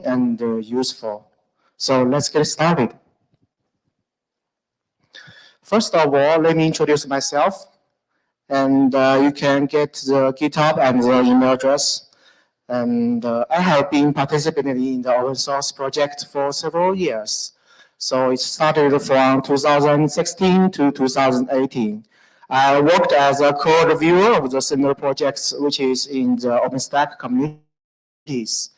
and useful. So let's get started. First of all, let me introduce myself, and you can get the GitHub and the email address. And I have been participating in the open source project for several years. So it started from 2016 to 2018. I worked as a code reviewer of the similar projects, which is in the OpenStack communities.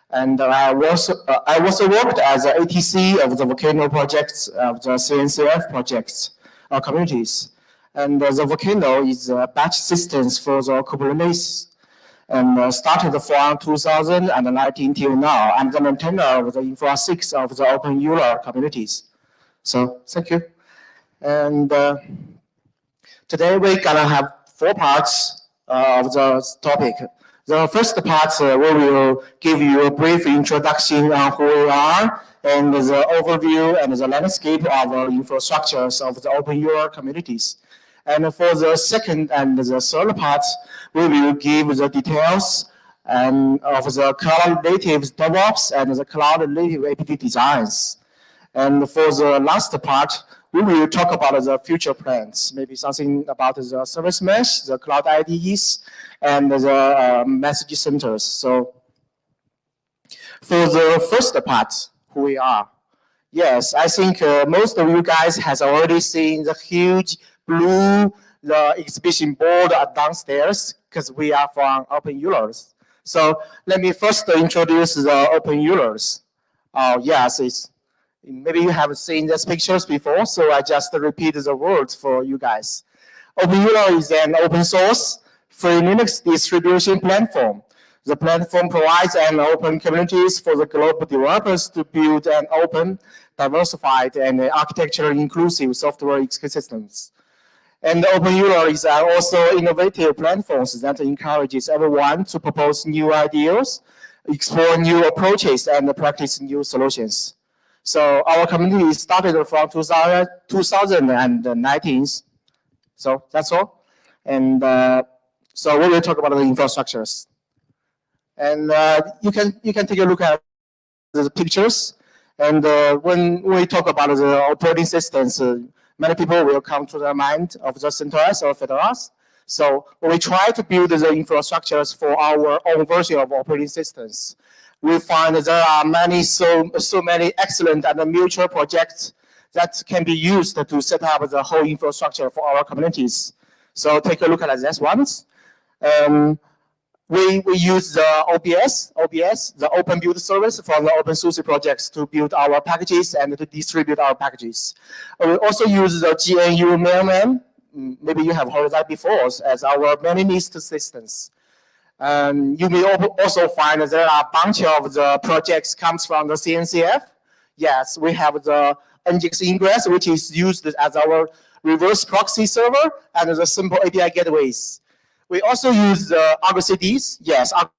And I also worked as an ATC of the Volcano projects, of the CNCF projects, communities. And the Volcano is batch systems for the Kubernetes, and started from 2019 till now. I'm the maintainer of the Infra 6 of the Open EULA communities. So thank you. And today we're gonna have 4 parts of the topic. The first part, we will give you a brief introduction on who we are and the overview and the landscape of our infrastructures of the Open EULA communities. And for the second and the third part, we will give the details of the cloud-native DevOps and the cloud-native APT designs. And for the last part, we will talk about the future plans, maybe something about the service mesh, the cloud IDEs, and the message centers. So for the first part, who we are. Yes, I think most of you guys has already seen the huge blue exhibition board downstairs, because we are from Open EULA. So let me first introduce the Open EULA. Yes, maybe you have seen these pictures before, so I just repeat the words for you guys. Open EULA is an open source free Linux distribution platform. The platform provides an open communities for the global developers to build an open, diversified, and architecturally inclusive software ecosystems. And OpenEuler are also innovative platforms that encourages everyone to propose new ideas, explore new approaches, and practice new solutions. So our community started from 2019. So that's all. And so we will talk about the infrastructures. And you can take a look at the pictures. And when we talk about the operating systems, many people will come to the mind of the CentOS or FedOS. So we try to build the infrastructures for our own version of operating systems. We find that there are so many excellent and mutual projects that can be used to set up the whole infrastructure for our communities. So take a look at this ones. We use the OBS, the Open Build Service from the OpenSUSE projects to build our packages and to distribute our packages. We also use the GNU Mailman, maybe you have heard that before, as our mailing list systems. You may also find that there are a bunch of the projects comes from the CNCF. Yes, we have the NGX Ingress, which is used as our reverse proxy server and the simple API gateways. We also use the Argo CDs. Yes, Argo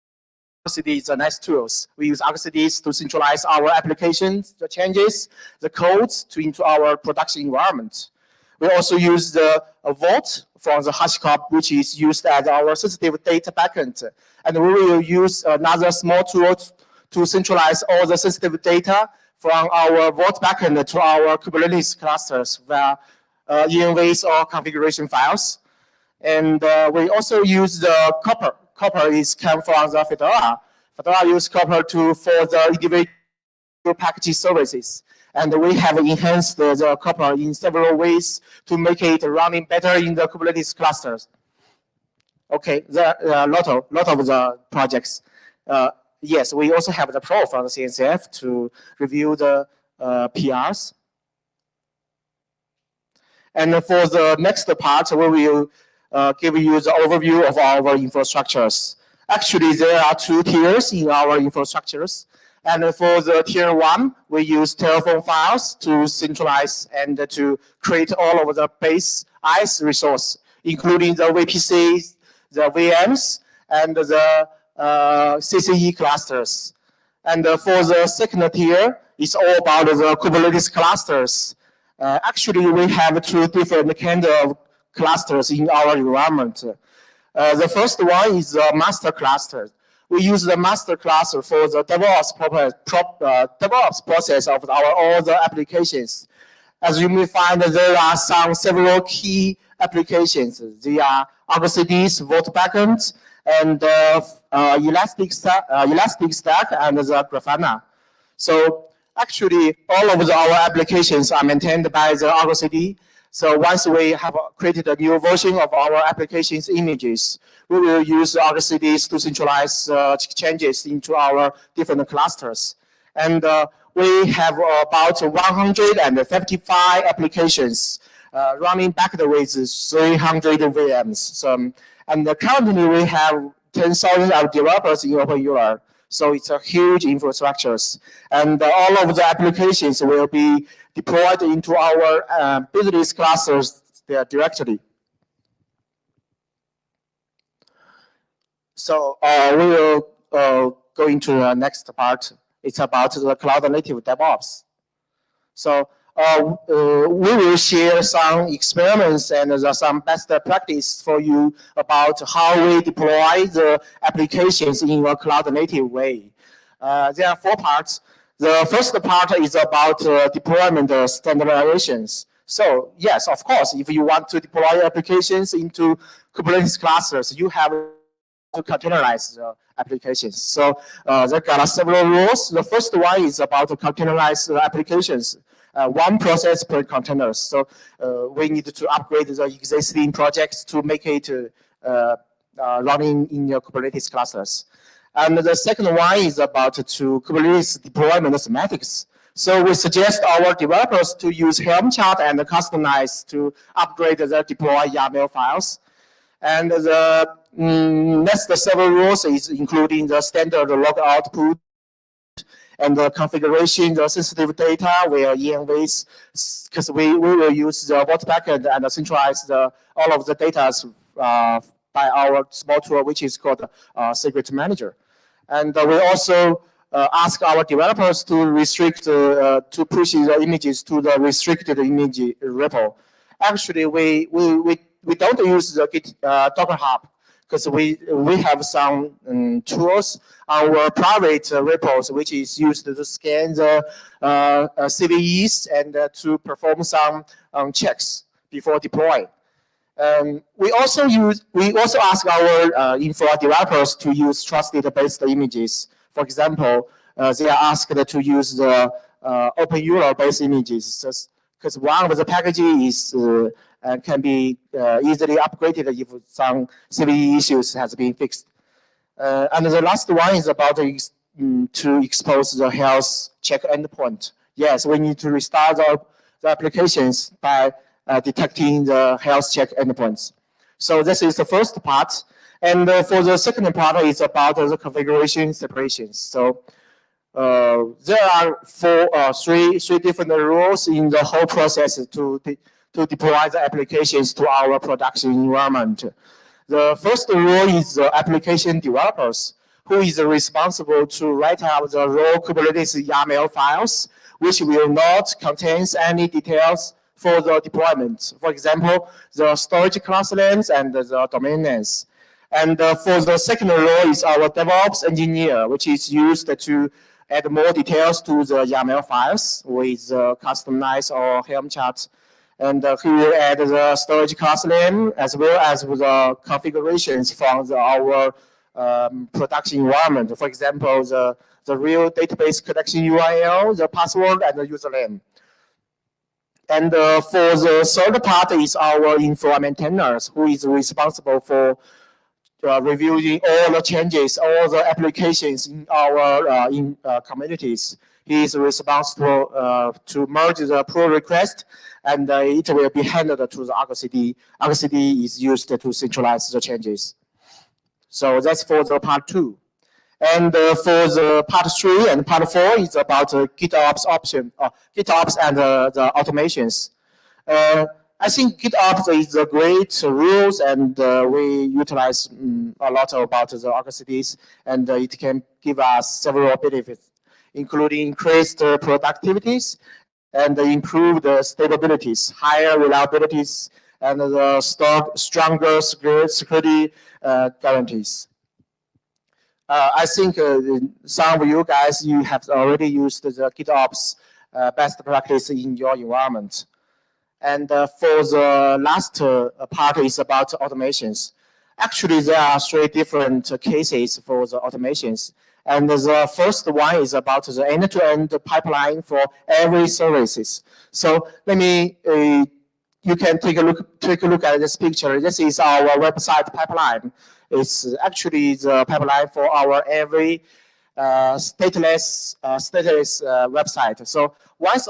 CDs are nice tools. We use Argo CDs to centralize our applications, the changes, the codes into our production environment. We also use the Vault from the HashiCorp, which is used as our sensitive data backend. And we will use another small tool to centralize all the sensitive data from our Vault backend to our Kubernetes clusters via envs or configuration files. And we also use the Copper. Copper is come from the Fedora. Fedora uses Copper for the individual package services. And we have enhanced the Copper in several ways to make it running better in the Kubernetes clusters. Okay, there are a lot of the projects. Yes, we also have the Pro from the CNCF to review the PRs. And for the next part, we will give you the overview of our infrastructures. Actually, there are two tiers in our infrastructures. And for the tier 1, we use Terraform files to centralize and to create all of the base IaaS resource, including the VPCs, the VMs, and the CCE clusters. And for the second tier, it's all about the Kubernetes clusters. Actually, we have two different kinds of clusters in our environment. The first one is the master cluster. We use the master cluster for the DevOps process of all the applications. As you may find, there are several key applications. They are Argo CDs, Vault backends, and Elasticstack, and the Grafana. So actually, all of our applications are maintained by the Argo CD. So once we have created a new version of our application's images, we will use Argo CDs to centralize changes into our different clusters. And we have about 155 applications running backed with 300 VMs. So, and currently we have 10,000 developers in OpenEuler. So it's a huge infrastructures. And all of the applications will be deployed into our business clusters there directly. So we will go into the next part. It's about the cloud native DevOps. So we will share some experiments and some best practice for you about how we deploy the applications in a cloud native way. There are 4 parts. The first part is about deployment standardizations. So yes, of course, if you want to deploy applications into Kubernetes clusters, you have to containerize the applications. So there are several rules. The first one is about to containerize the applications. One process per containers. So we need to upgrade the existing projects to make it running in your Kubernetes clusters. And the second one is about to Kubernetes deployment semantics. So we suggest our developers to use Helm chart and customize to upgrade their deploy YAML files. And the next several rules is including the standard log output and the configuration, the sensitive data where envs, because we will use the vault backend and centralize all of the data by our small tool, which is called Secret Manager. And we also ask our developers to restrict, to push the images to the restricted image repo. Actually, we don't use the Docker Hub because we have some tools, our private repos, which is used to scan the CVEs and to perform some checks before deploying. We also ask our info developers to use trusted based images. For example, they are asked to use the OpenEuler based images because one of the packages is can be easily upgraded if some CVE issues has been fixed. And the last one is about to expose the health check endpoint. Yes, we need to restart the applications by detecting the health check endpoints. So this is the first part. And for the second part, it's about the configuration separations. So there are three different rules in the whole process to deploy the applications to our production environment. The first rule is the application developers, who is responsible to write out the raw Kubernetes YAML files, which will not contain any details for the deployment. For example, the storage class names and the domain names. And for the second role is our DevOps engineer, which is used to add more details to the YAML files with customized or Helm charts. And he will add the storage class name as well as the configurations from our production environment. For example, the real database connection URL, the password, and the username. And for the third part is our info maintainers, who is responsible for reviewing all the changes, all the applications in our communities. He is responsible to merge the pull request, and it will be handed to the Argo CD. Argo CD is used to centralize the changes. So that's for the part 2. And for the part 3 and part 4 is about GitOps option, GitOps and the automations. I think GitOps is a great rules, and we utilize a lot about the Argo CDs, and it can give us several benefits, including increased productivities and improved stabilities, higher reliabilities, and the stronger security guarantees. I think some of you guys, you have already used the GitOps best practice in your environment. And for the last part is about automations. Actually, there are 3 different cases for the automations. And the first one is about the end-to-end pipeline for every services. So let me, you can take a look at this picture. This is our website pipeline. It's actually the pipeline for our every stateless website. So once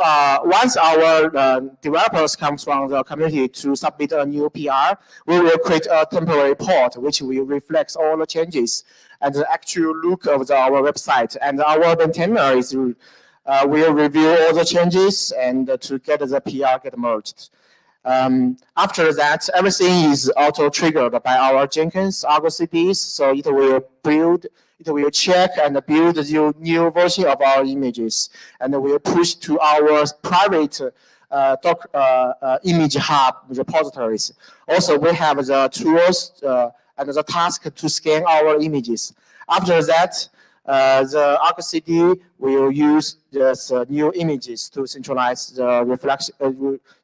our developers come from the community to submit a new PR, we will create a temporary port which will reflect all the changes and the actual look of our website. And our maintainer will review all the changes and to get the PR get merged. After that, everything is auto-triggered by our Jenkins Argo CDs, so it will check and build the new version of our images, and will push to our private image hub repositories. Also, we have the tools and the task to scan our images. After that, the Argo CD will use this new images to centralize the reflection,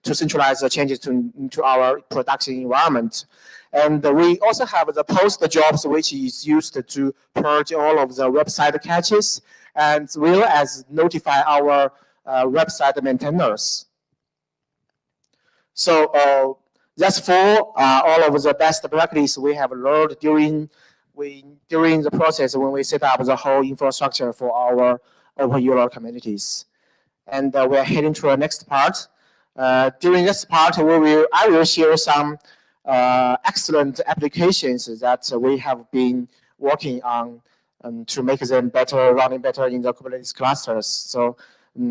to centralize the changes into our production environment. And we also have the post jobs, which is used to purge all of the website caches, as well as notify our website maintainers. So that's for all of the best practice we have learned during the process when we set up the whole infrastructure for our OpenEuler communities. And we are heading to our next part. During this part, I will share some excellent applications that we have been working on to make them better, running better in the Kubernetes clusters. So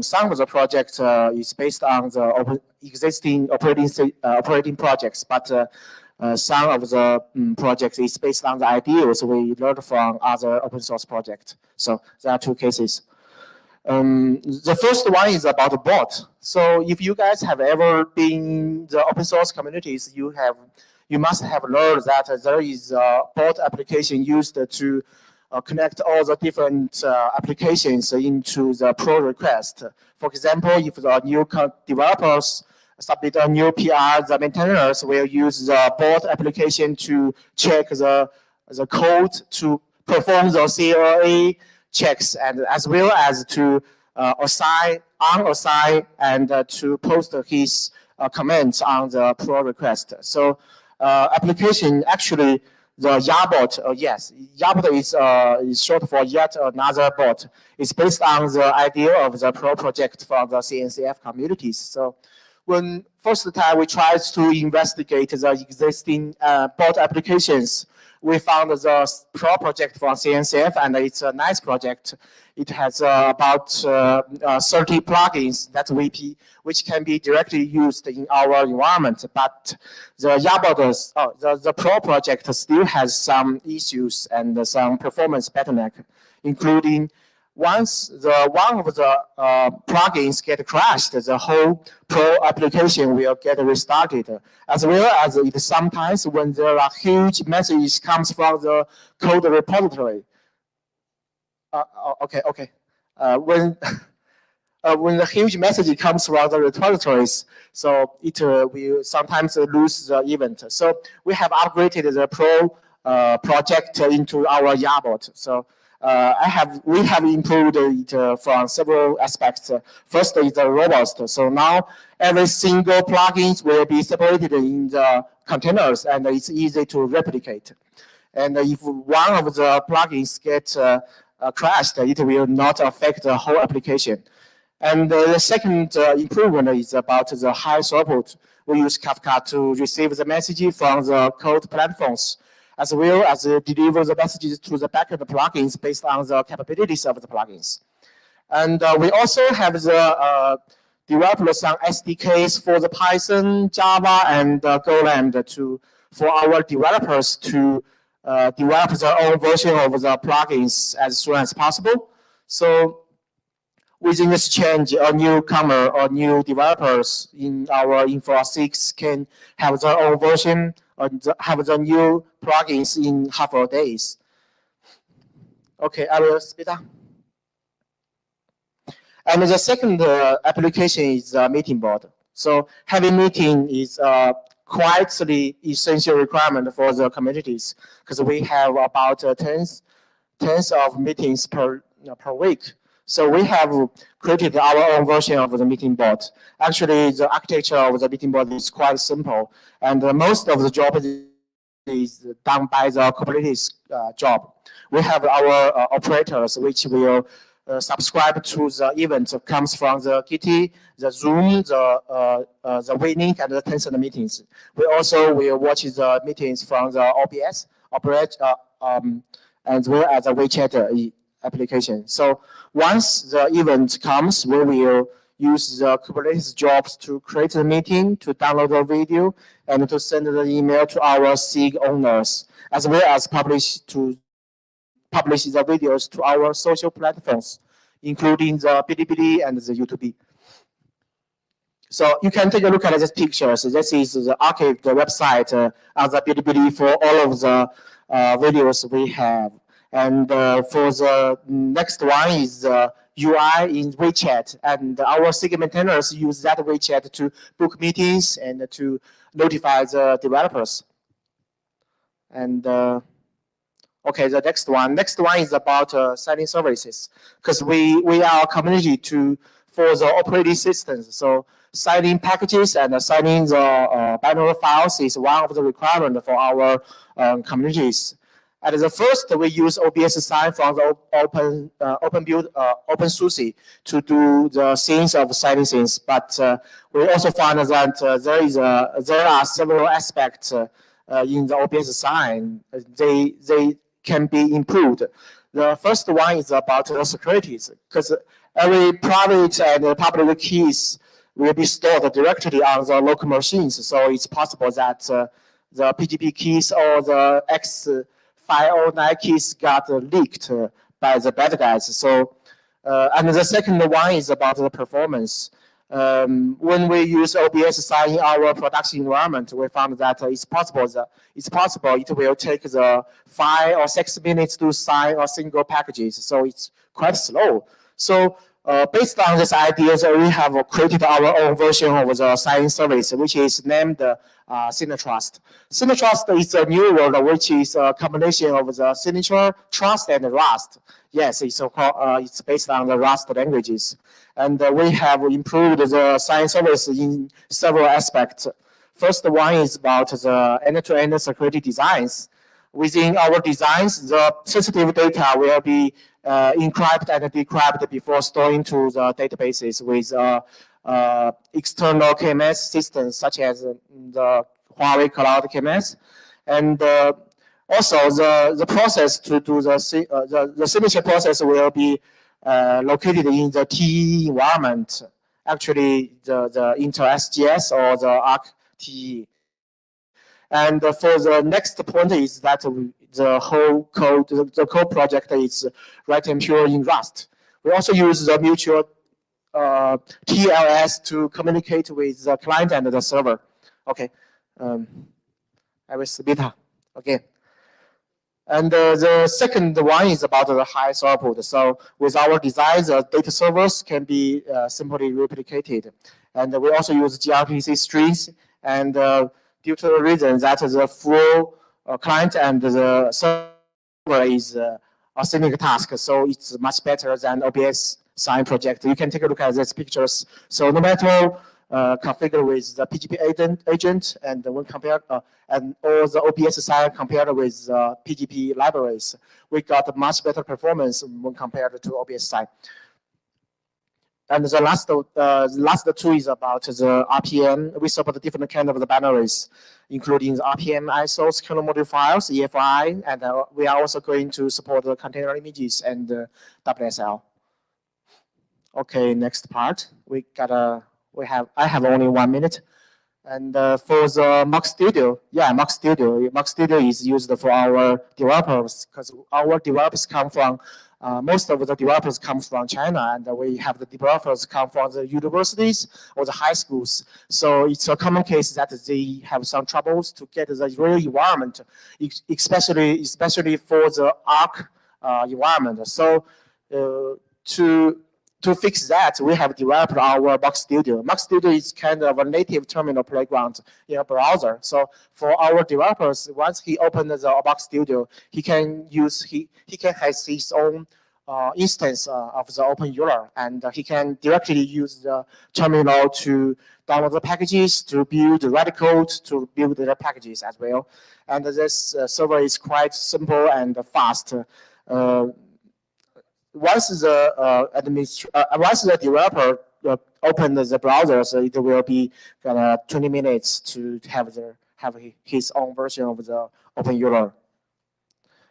some of the projects is based on the existing operating projects, but some of the projects is based on the ideas we learned from other open source projects. So there are two cases. The first one is about the bot. So if you guys have ever been in the open source communities, you must have learned that there is a bot application used to connect all the different applications into the pull request. For example, if the new developers submit a new PR, the maintainers will use the bot application to check the code to perform the CLA checks, and as well as to assign, unassign, and to post his comments on the pull request. So application actually, the YaBot, yes, YaBot is short for yet another bot. It's based on the idea of the Pro project from the CNCF communities. So when first time we tried to investigate the existing bot applications, we found the Pro project from CNCF, and it's a nice project. It has about 30 plugins that which can be directly used in our environment. But the YaBot, the Pro project still has some issues and some performance bottleneck, including once one of the plugins get crashed, the whole Pro application will get restarted. As well as it sometimes when there are huge messages comes from the code repository. When the huge message comes from the repositories, so it will sometimes lose the event. So we have upgraded the Pro project into our YaBot. So we have improved it from several aspects. First is the robust. So now every single plugin will be separated in the containers, and it's easy to replicate. And if one of the plugins gets crashed, it will not affect the whole application. And the second improvement is about the high throughput. We use Kafka to receive the message from the code platforms, as well as deliver the messages to the backend plugins based on the capabilities of the plugins. And we also have the developed some SDKs for the Python, Java, and Golang for our developers to develop their own version of the plugins as soon as possible. So within this change, a newcomer or new developers in our Info 6 can have their own version or have the new plugins in half a day. Okay, I will speed up. And the second application is meeting board. So having meeting is quite the essential requirement for the communities, because we have about tens of meetings per week. So we have created our own version of the meeting board. Actually, the architecture of the meeting board is quite simple, and most of the job is done by the Kubernetes job. We have our operators, which will subscribe to the event that comes from the Kitty, the Zoom, the Winning, and the Tencent meetings. We also will watch the meetings from the OBS, as well as the WeChat application. So once the event comes, we will use the Kubernetes jobs to create the meeting, to download the video, and to send the email to our SIG owners, as well as publish the videos to our social platforms, including the Bilibili and the YouTube. So you can take a look at these pictures. This is the archive, the website of the Bilibili for all of the videos we have. And for the next one is UI in WeChat, and our SIG maintainers use that WeChat to book meetings and to notify the developers. And okay, the next one is about signing services, because we are a community for the operating systems. So signing packages and signing the binary files is one of the requirements for our communities. At the first, we use OBS sign from the OpenSUSE to do the scenes of signing things. But we also found that there are several aspects in the OBS sign, they can be improved. The first one is about the securities, because every private and public keys will be stored directly on the local machines. So it's possible that the PGP keys or the X509 keys got leaked by the bad guys. So, and the second one is about the performance. When we use OBS sign in our production environment, we found that it's possible it will take the 5 or 6 minutes to sign a single packages. So it's quite slow. So based on this idea, we have created our own version of the signing service, which is named Signatrust. Signatrust is a new word which is a combination of the signature, trust, and Rust. Yes, it's based on the Rust languages. And we have improved the sign service in several aspects. First one is about the end-to-end security designs. Within our designs, the sensitive data will be encrypted and decrypted before storing to the databases with external KMS systems such as the Huawei Cloud KMS. And also the process to do the signature process will be located in the TE environment, actually the Intel SGS or the ARC TE. And for the next point is that the whole code, the code project is written pure in Rust. We also use the mutual TLS to communicate with the client and the server. Okay, I will submit again. And the second one is about the high throughput. So with our design, the data servers can be simply replicated. And we also use gRPC strings. And due to the reason that the full client and the server is a single task, so it's much better than OBS sign project. You can take a look at these pictures. So no matter configure with the PGP agent and when compared and all the OBS sign compared with PGP libraries, we got much better performance when compared to OBS sign. And the last two is about the RPM. We support different kind of the binaries, including the RPM ISOs, kernel module files, EFI, and we are also going to support the container images and WSL. Okay, next part. I have only 1 minute. And for the Mock Studio, Mock Studio is used for our developers because our developers come from most of the developers come from China, and we have the developers come from the universities or the high schools. So it's a common case that they have some troubles to get the real environment, especially for the ARC environment. So to fix that, we have developed our Mock Studio. Mock Studio is kind of a native terminal playground in a browser. So for our developers, once he opens the Mock Studio, he can have his own instance of the OpenEuler, and he can directly use the terminal to download the packages, to build the write code, to build the packages as well. And this server is quite simple and fast. Once the developer opens the browser, so it will be 20 minutes to have his own version of the OpenEuler.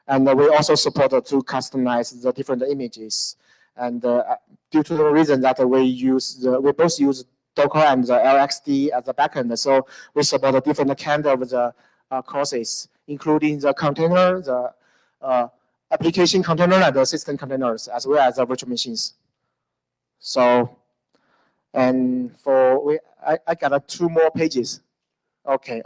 And we also support to customize the different images. And due to the reason that we both use Docker and the LXD as the backend, so we support different kind of the courses, including the container, the application container, and the system containers, as well as the virtual machines. So, and I got 2 more pages. Okay.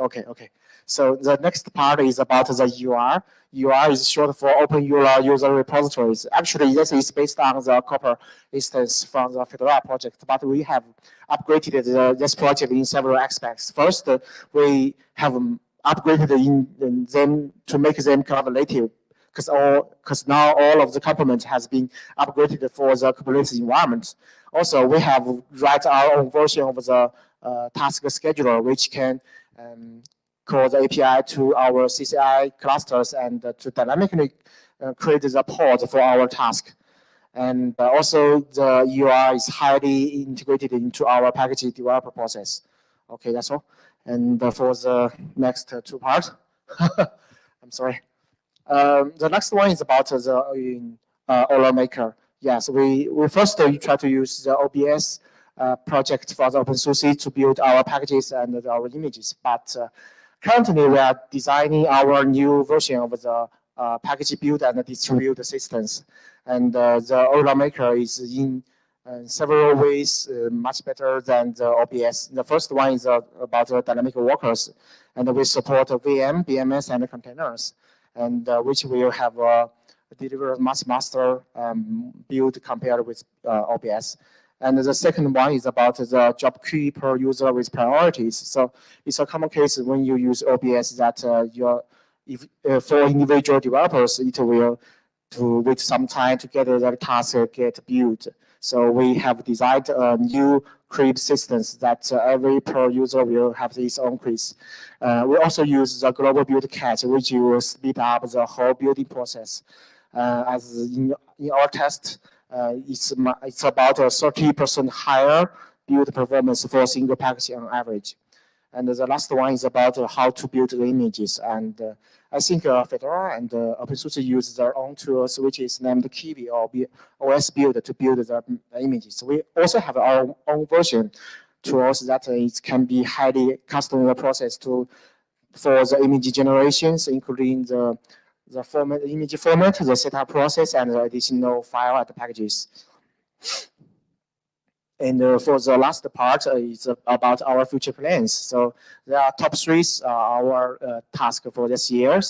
So the next part is about the UR. UR is short for OpenEuler User Repositories. Actually, this is based on the Copper instance from the Fedora project, but we have upgraded this project in several aspects. First, we have upgraded them to make them cloud native, because now all of the components has been upgraded for the Kubernetes environment. Also, we have write our own version of the task scheduler, which can call the API to our CCI clusters and to dynamically create the pod for our task. And also the UI is highly integrated into our package developer process. Okay, that's all. And for the next 2 parts, I'm sorry. The next one is about the Ordermaker. Yes, we first try to use the OBS project for the OpenSUSE to build our packages and our images. But currently, we are designing our new version of the package build and distribute systems. And the Ordermaker is in several ways much better than the OBS. The first one is about the dynamic workers, and we support VM, BMS, and containers, and which will have deliver much faster build compared with OBS. And the second one is about the job queue per user with priorities. So it's a common case when you use OBS that for individual developers, it will to wait some time to get the task get built. So we have designed new creep systems that every per user will have its own creeps. We also use the global build cache, which will speed up the whole building process. As in our test, it's about a 30% higher build performance for a single package on average. And the last one is about how to build the images. And I think Fedora and OpenSUSE use their own tools, which is named Kiwi or OS Build to build the images. We also have our own version tools that it can be highly customizable process for the image generations, including the image format, the setup process, and the additional file and packages. And for the last part, it's about our future plans. So there are top three our task for this year.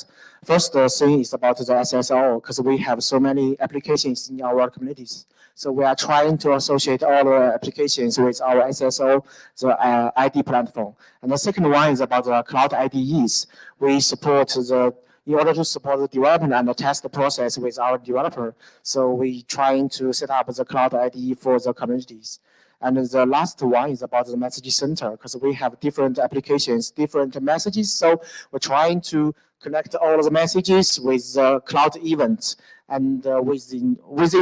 First thing is about the SSO, because we have so many applications in our communities. So we are trying to associate all the applications with our SSO, the ID platform. And the second one is about the cloud IDEs. We support in order to support the development and the test process with our developer. So we trying to set up the cloud IDE for the communities. And the last one is about the message center, because we have different applications, different messages. So we're trying to connect all of the messages with the cloud events. And within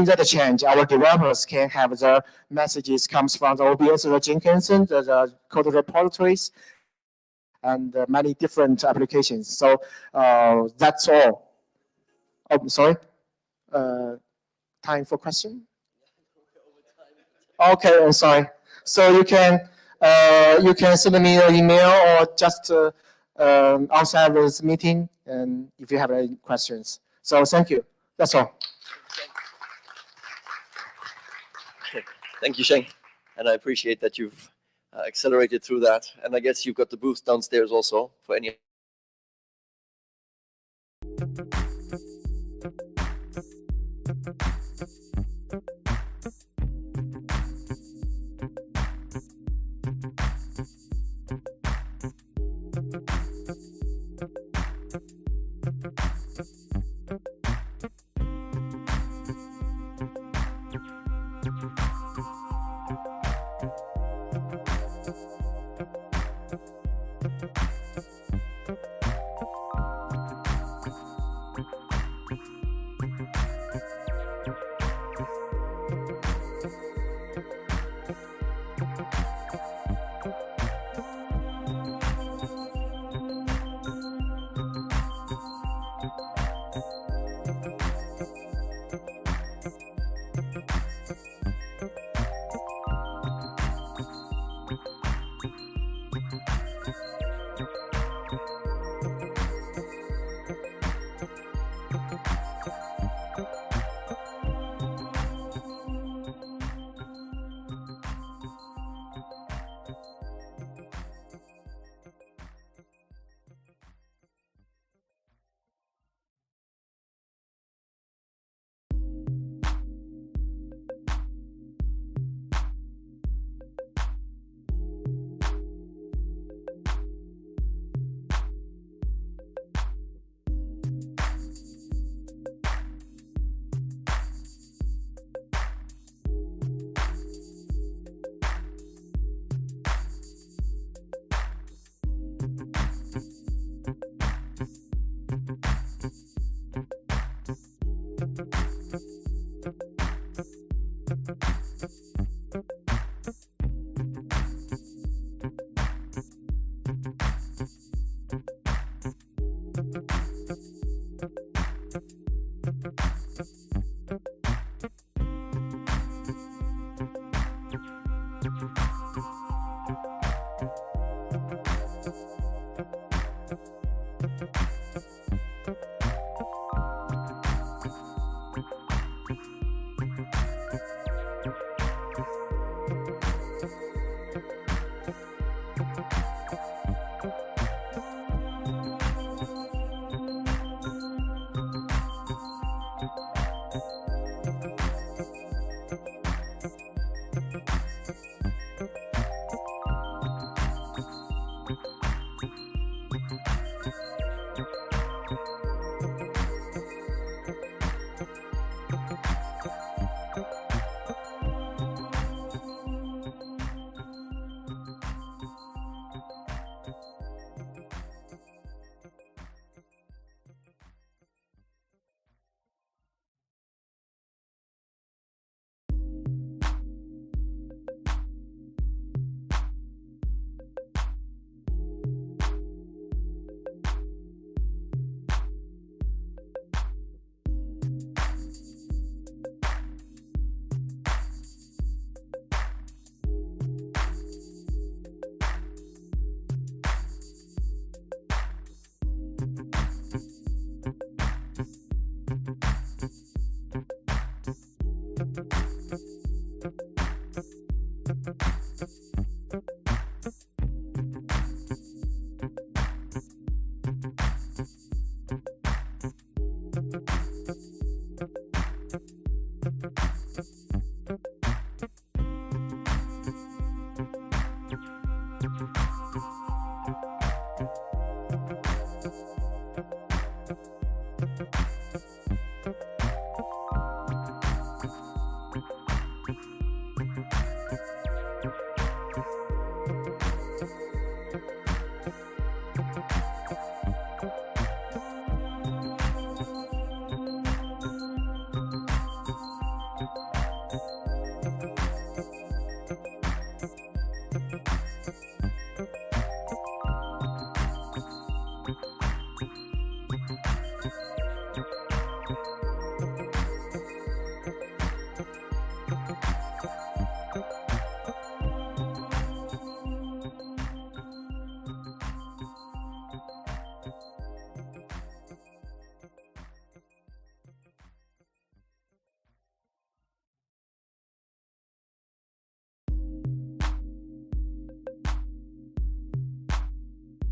that change, our developers can have the messages comes from the OBS, the Jenkins, the code repositories, and many different applications. So that's all. Oh, sorry. Time for question? Okay, I'm sorry. So you can send me an email or just outside this meeting, and if you have any questions. So thank you. That's all. Thank you, Sheng. And I appreciate that you've accelerated through that. And I guess you've got the booth downstairs also for any.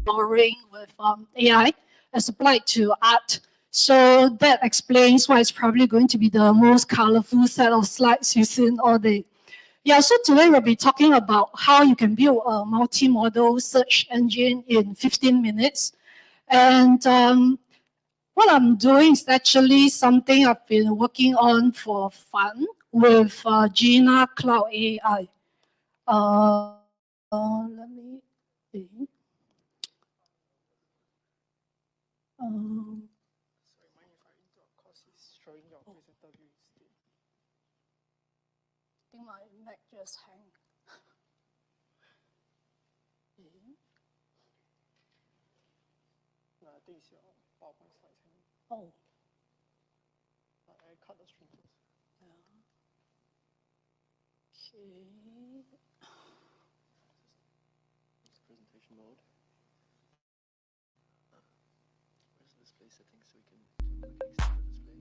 Exploring with AI as applied to art. So that explains why it's probably going to be the most colorful set of slides you've seen all day. Yeah, so today we'll be talking about how you can build a multi-modal search engine in 15 minutes. And what I'm doing is actually something I've been working on for fun with Gina Cloud AI. Let me see. Sorry, mind if I interrupt because it's showing your presenter view still. I think my Mac just hang. No, I think it's your PowerPoint slides hanging. Oh. I cut the stream first. Yeah. Okay. It's presentation mode. Where's the display settings so we can extend the display?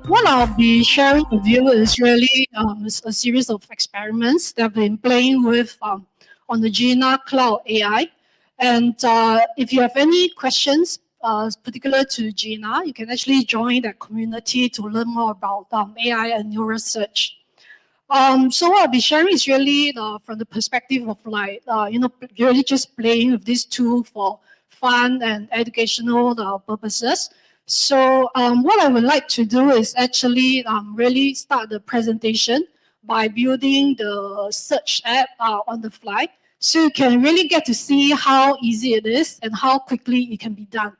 What I'll be sharing with you is really a series of experiments that I've been playing with on the Gina Cloud AI. And if you have any questions particular to Gina, you can actually join that community to learn more about AI and neural search. So what I'll be sharing is really from the perspective of like, really just playing with this tool for fun and educational purposes. So what I would like to do is actually really start the presentation by building the search app on the fly. So you can really get to see how easy it is and how quickly it can be done.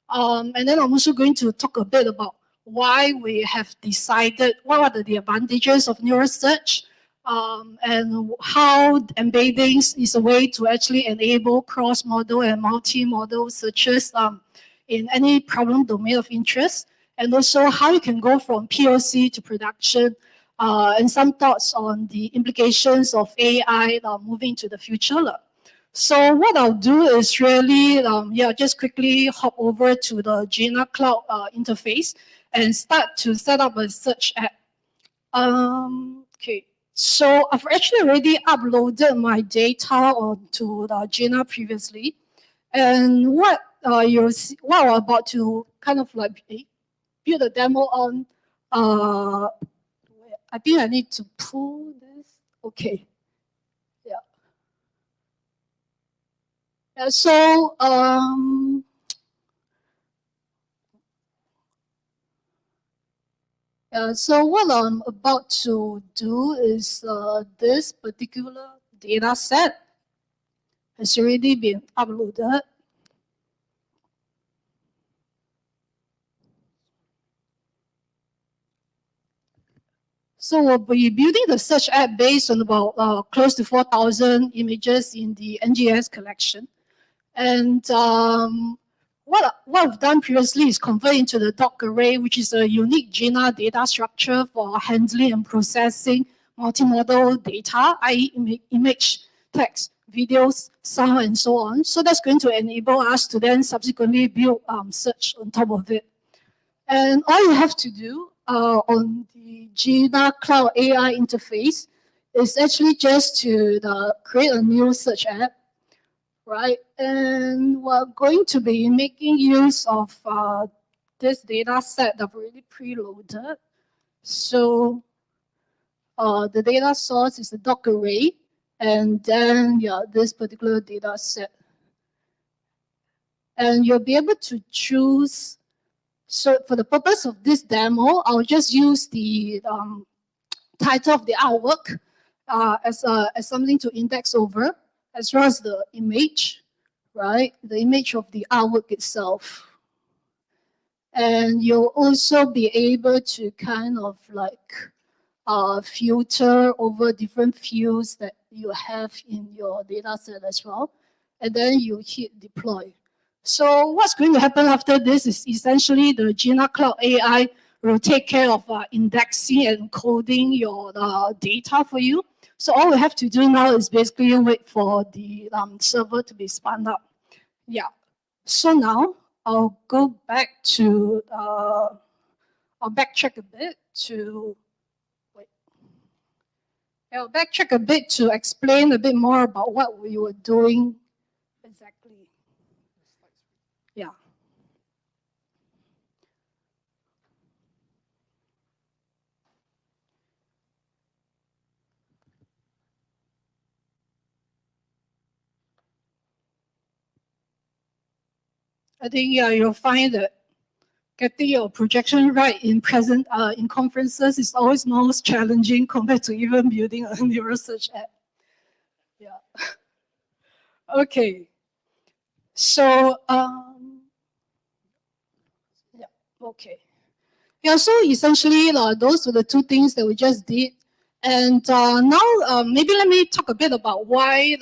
And then I'm also going to talk a bit about why we have decided what are the advantages of neural search, and how embeddings is a way to actually enable cross-model and multi-model searches in any problem domain of interest, and also how you can go from POC to production, and some thoughts on the implications of AI moving to the future. So what I'll do is really, just quickly hop over to the Gina Cloud interface and start to set up a search app. Okay, so I've actually already uploaded my data onto the Gina previously, and what you're about to kind of like build a demo on. I think I need to pull this. Okay. Yeah. Yeah, so so what I'm about to do is this particular data set has already been uploaded. So we'll be building the search app based on about close to 4,000 images in the NGS collection. And what I've done previously is convert into the doc array, which is a unique Gina data structure for handling and processing multimodal data, i.e. image, text, videos, sound, and so on. So that's going to enable us to then subsequently build search on top of it. And all you have to do on the Gina Cloud AI interface is actually just to create a new search app, right? And we're going to be making use of this data set that I've already preloaded. So the data source is the doc array, and then this particular data set. And you'll be able to choose. So for the purpose of this demo, I'll just use the title of the artwork as something to index over, as well as the image, right? The image of the artwork itself. And you'll also be able to kind of like filter over different fields that you have in your data set as well. And then you hit deploy. So what's going to happen after this is essentially the Gina Cloud AI will take care of indexing and coding your data for you. So all we have to do now is basically wait for the server to be spun up. Yeah. So now I'll go back to, I'll backtrack a bit to, I'll backtrack a bit to explain a bit more about what we were doing exactly. Yeah. I think you'll find that getting your projection right in conferences is always most challenging compared to even building a neural search app. Yeah. Okay. So yeah. Okay. Yeah. So essentially, those were the two things that we just did. And now maybe let me talk a bit about why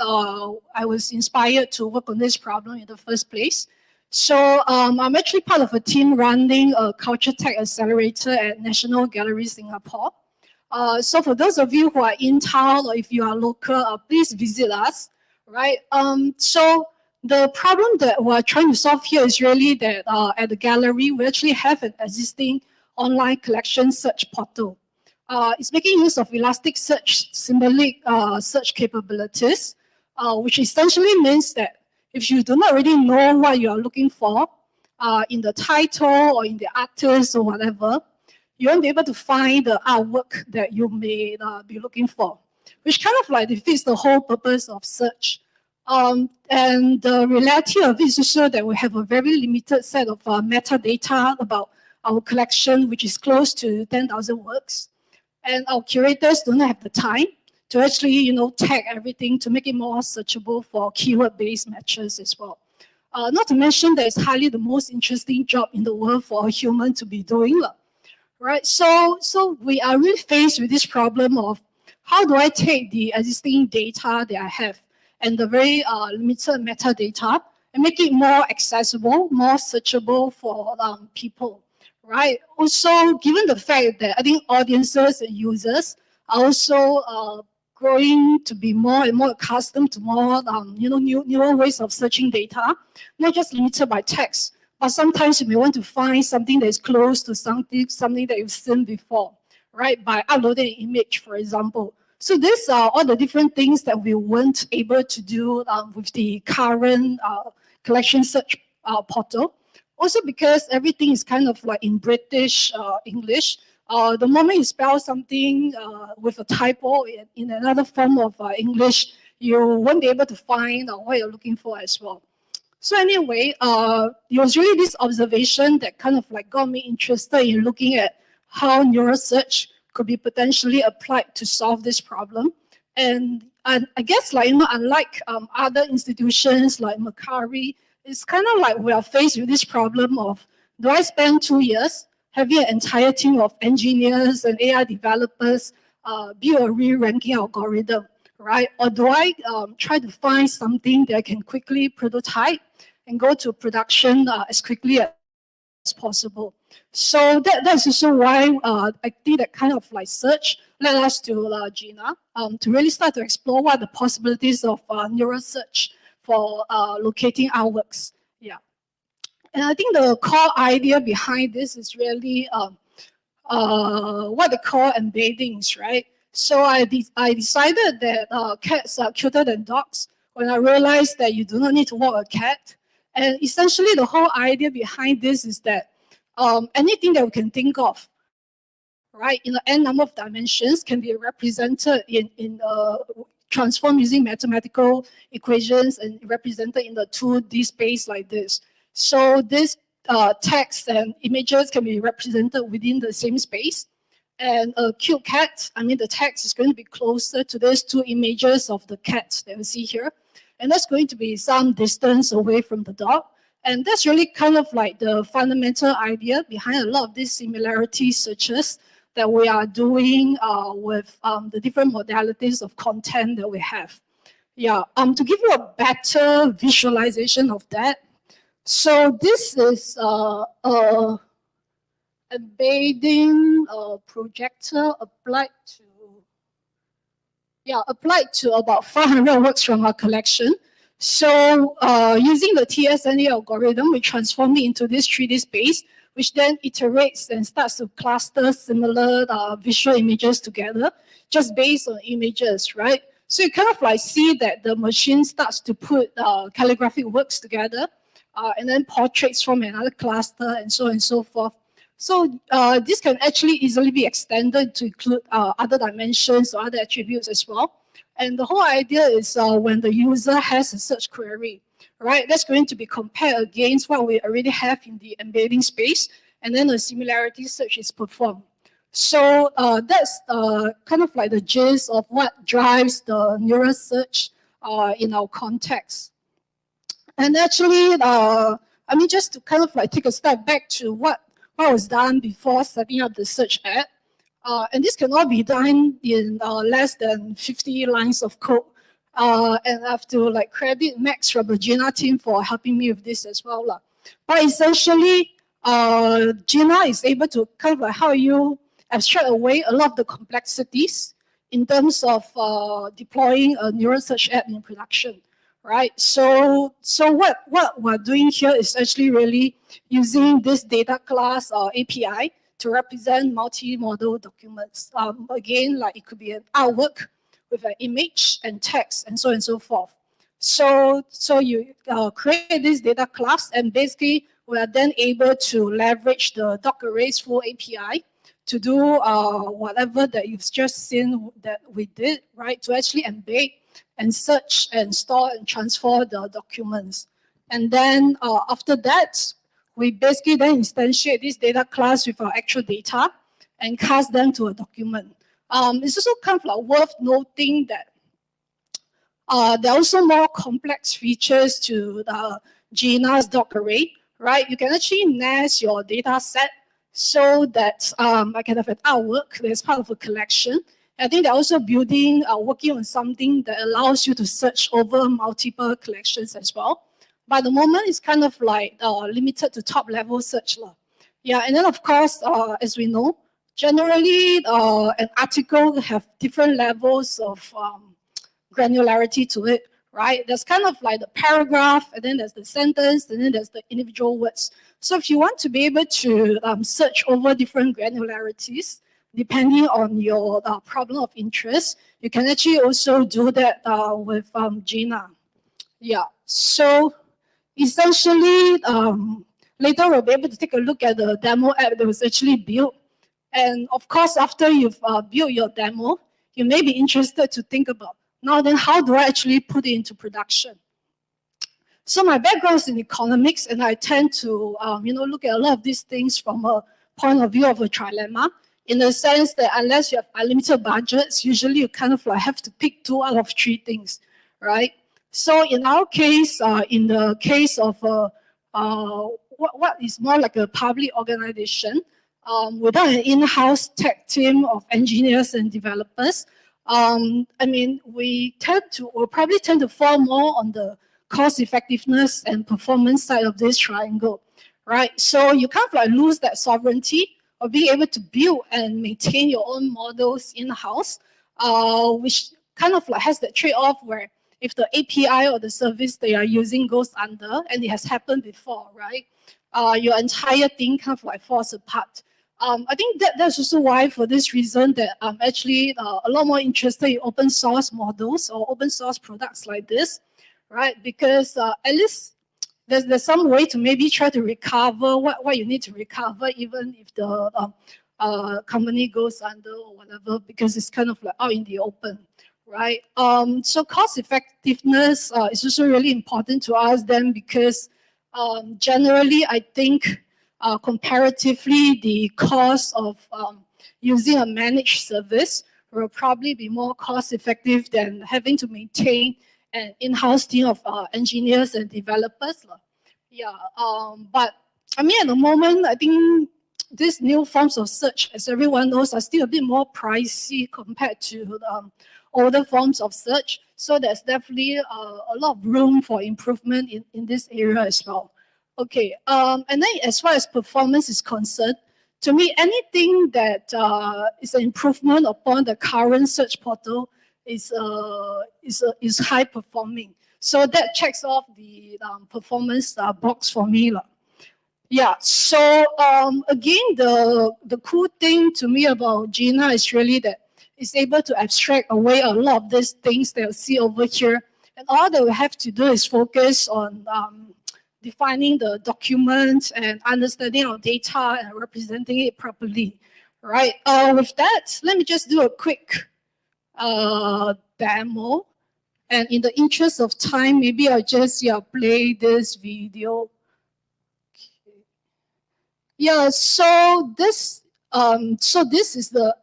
I was inspired to work on this problem in the first place. So I'm actually part of a team running a culture tech accelerator at National Gallery Singapore. So for those of you who are in town or if you are local, please visit us, right? So the problem that we're trying to solve here is really that at the gallery, we actually have an existing online collection search portal. It's making use of Elasticsearch symbolic search capabilities, which essentially means that if you do not already know what you are looking for in the title or in the artist or whatever, you won't be able to find the artwork that you may be looking for, which kind of like defeats the whole purpose of search. And the reality of it is also that we have a very limited set of metadata about our collection, which is close to 10,000 works. And our curators don't have the time to actually, tag everything to make it more searchable for keyword-based matches as well. Not to mention that it's highly the most interesting job in the world for a human to be doing, right? So we are really faced with this problem of how do I take the existing data that I have and the very limited metadata and make it more accessible, more searchable for people, right? Also, given the fact that I think audiences and users are also growing to be more and more accustomed to more, newer ways of searching data, not just limited by text, but sometimes you may want to find something that is close to something that you've seen before, right? By uploading an image, for example. So these are all the different things that we weren't able to do with the current collection search portal. Also because everything is kind of like in British English, the moment you spell something with a typo in another form of English, you won't be able to find what you're looking for as well. So anyway, it was really this observation that kind of like got me interested in looking at how neural search could be potentially applied to solve this problem. And I guess, like, unlike other institutions like Macquarie, it's kind of like we are faced with this problem of, do I spend 2 years having an entire team of engineers and AI developers build a re-ranking algorithm, right? Or do I try to find something that I can quickly prototype and go to production as quickly as possible? So that's also why I think that kind of like search led us to Gina to really start to explore what the possibilities of neural search for locating artworks. Yeah. And I think the core idea behind this is really what they call embeddings, right? So I decided that cats are cuter than dogs when I realized that you do not need to walk a cat. And essentially the whole idea behind this is that anything that we can think of, right, in n number of dimensions can be represented in transform using mathematical equations and represented in the 2D space like this. So this text and images can be represented within the same space. And a cute cat, I mean, the text is going to be closer to these 2 images of the cat that we see here. And that's going to be some distance away from the dog. And that's really kind of like the fundamental idea behind a lot of these similarity searches that we are doing with the different modalities of content that we have. Yeah, to give you a better visualization of that, so this is embedding projector applied to about 500 works from our collection. So using the TSNA algorithm, we transform it into this 3D space, which then iterates and starts to cluster similar visual images together, just based on images, right? So you kind of like see that the machine starts to put calligraphic works together, and then portraits from another cluster, and so on and so forth. So this can actually easily be extended to include other dimensions or other attributes as well. And the whole idea is when the user has a search query, right, that's going to be compared against what we already have in the embedding space, and then a similarity search is performed. So that's kind of like the gist of what drives the neural search in our context. And actually, I mean, just to kind of like take a step back to what was done before setting up the search app. And this can all be done in less than 50 lines of code. And I have to like credit Max from the Gina team for helping me with this as well. But essentially, Gina is able to kind of like how you abstract away a lot of the complexities in terms of deploying a neural search app in production. Right, so what we're doing here is actually really using this data class API to represent multi-modal documents. Again, like it could be an artwork with an image and text and so on and so forth. So you create this data class, and basically we are then able to leverage the Docker Arrays full API to do whatever that you've just seen that we did, right, to actually embed and search and store and transfer the documents. And then after that, we basically then instantiate this data class with our actual data and cast them to a document. It's also kind of like worth noting that there are also more complex features to the Gina's Docker Array, right? You can actually nest your data set so that I can have an artwork that's part of a collection. I think they're also building, working on something that allows you to search over multiple collections as well. But at the moment, it's kind of like limited to top level search. Yeah, and then of course, as we know, generally an article have different levels of granularity to it, right? There's kind of like the paragraph, and then there's the sentence, and then there's the individual words. So if you want to be able to search over different granularities, depending on your problem of interest, you can actually also do that with Gina. Yeah, so essentially, later we'll be able to take a look at the demo app that was actually built. And of course, after you've built your demo, you may be interested to think about, now then, how do I actually put it into production? So my background is in economics, and I tend to look at a lot of these things from a point of view of a trilemma, in the sense that unless you have unlimited budgets, usually you kind of like have to pick 2 out of 3 things, right? So in our case, in the case of what is more like a public organization, without an in-house tech team of engineers and developers, I mean, we'll probably tend to fall more on the cost effectiveness and performance side of this triangle, right? So you kind of like lose that sovereignty of being able to build and maintain your own models in-house, which kind of like has that trade-off where if the API or the service they are using goes under, and it has happened before, right? Your entire thing kind of like falls apart. I think that's also why, for this reason, that I'm actually a lot more interested in open source models or open source products like this, right? Because at least there's some way to maybe try to recover what you need to recover, even if the company goes under or whatever, because it's kind of like out in the open, right? So cost effectiveness is also really important to us then, because generally I think comparatively the cost of using a managed service will probably be more cost effective than having to maintain an in-house team of engineers and developers. Yeah, but I mean, at the moment, I think these new forms of search, as everyone knows, are still a bit more pricey compared to older forms of search. So there's definitely a lot of room for improvement in this area as well. Okay, and then as far as performance is concerned, to me, anything that is an improvement upon the current search portal is high performing. So that checks off the performance box for me. Yeah, so again, the cool thing to me about Gina is really that it's able to abstract away a lot of these things that you see over here. And all that we have to do is focus on defining the documents and understanding our data and representing it properly, right? With that, let me just do a quick demo. And in the interest of time, maybe I'll just play this video. Okay. Yeah, so this is the,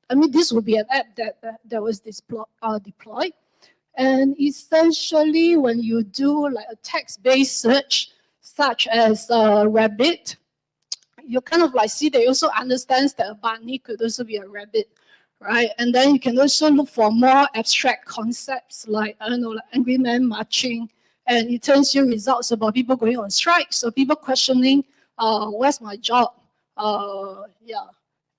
I mean, this will be an app that was deployed. And essentially, when you do like a text-based search, such as rabbit, you kind of like see that it also understands that a bunny could also be a rabbit, right? And then you can also look for more abstract concepts like, I don't know, like angry man marching, and it tells you results about people going on strike, so people questioning, where's my job? Yeah.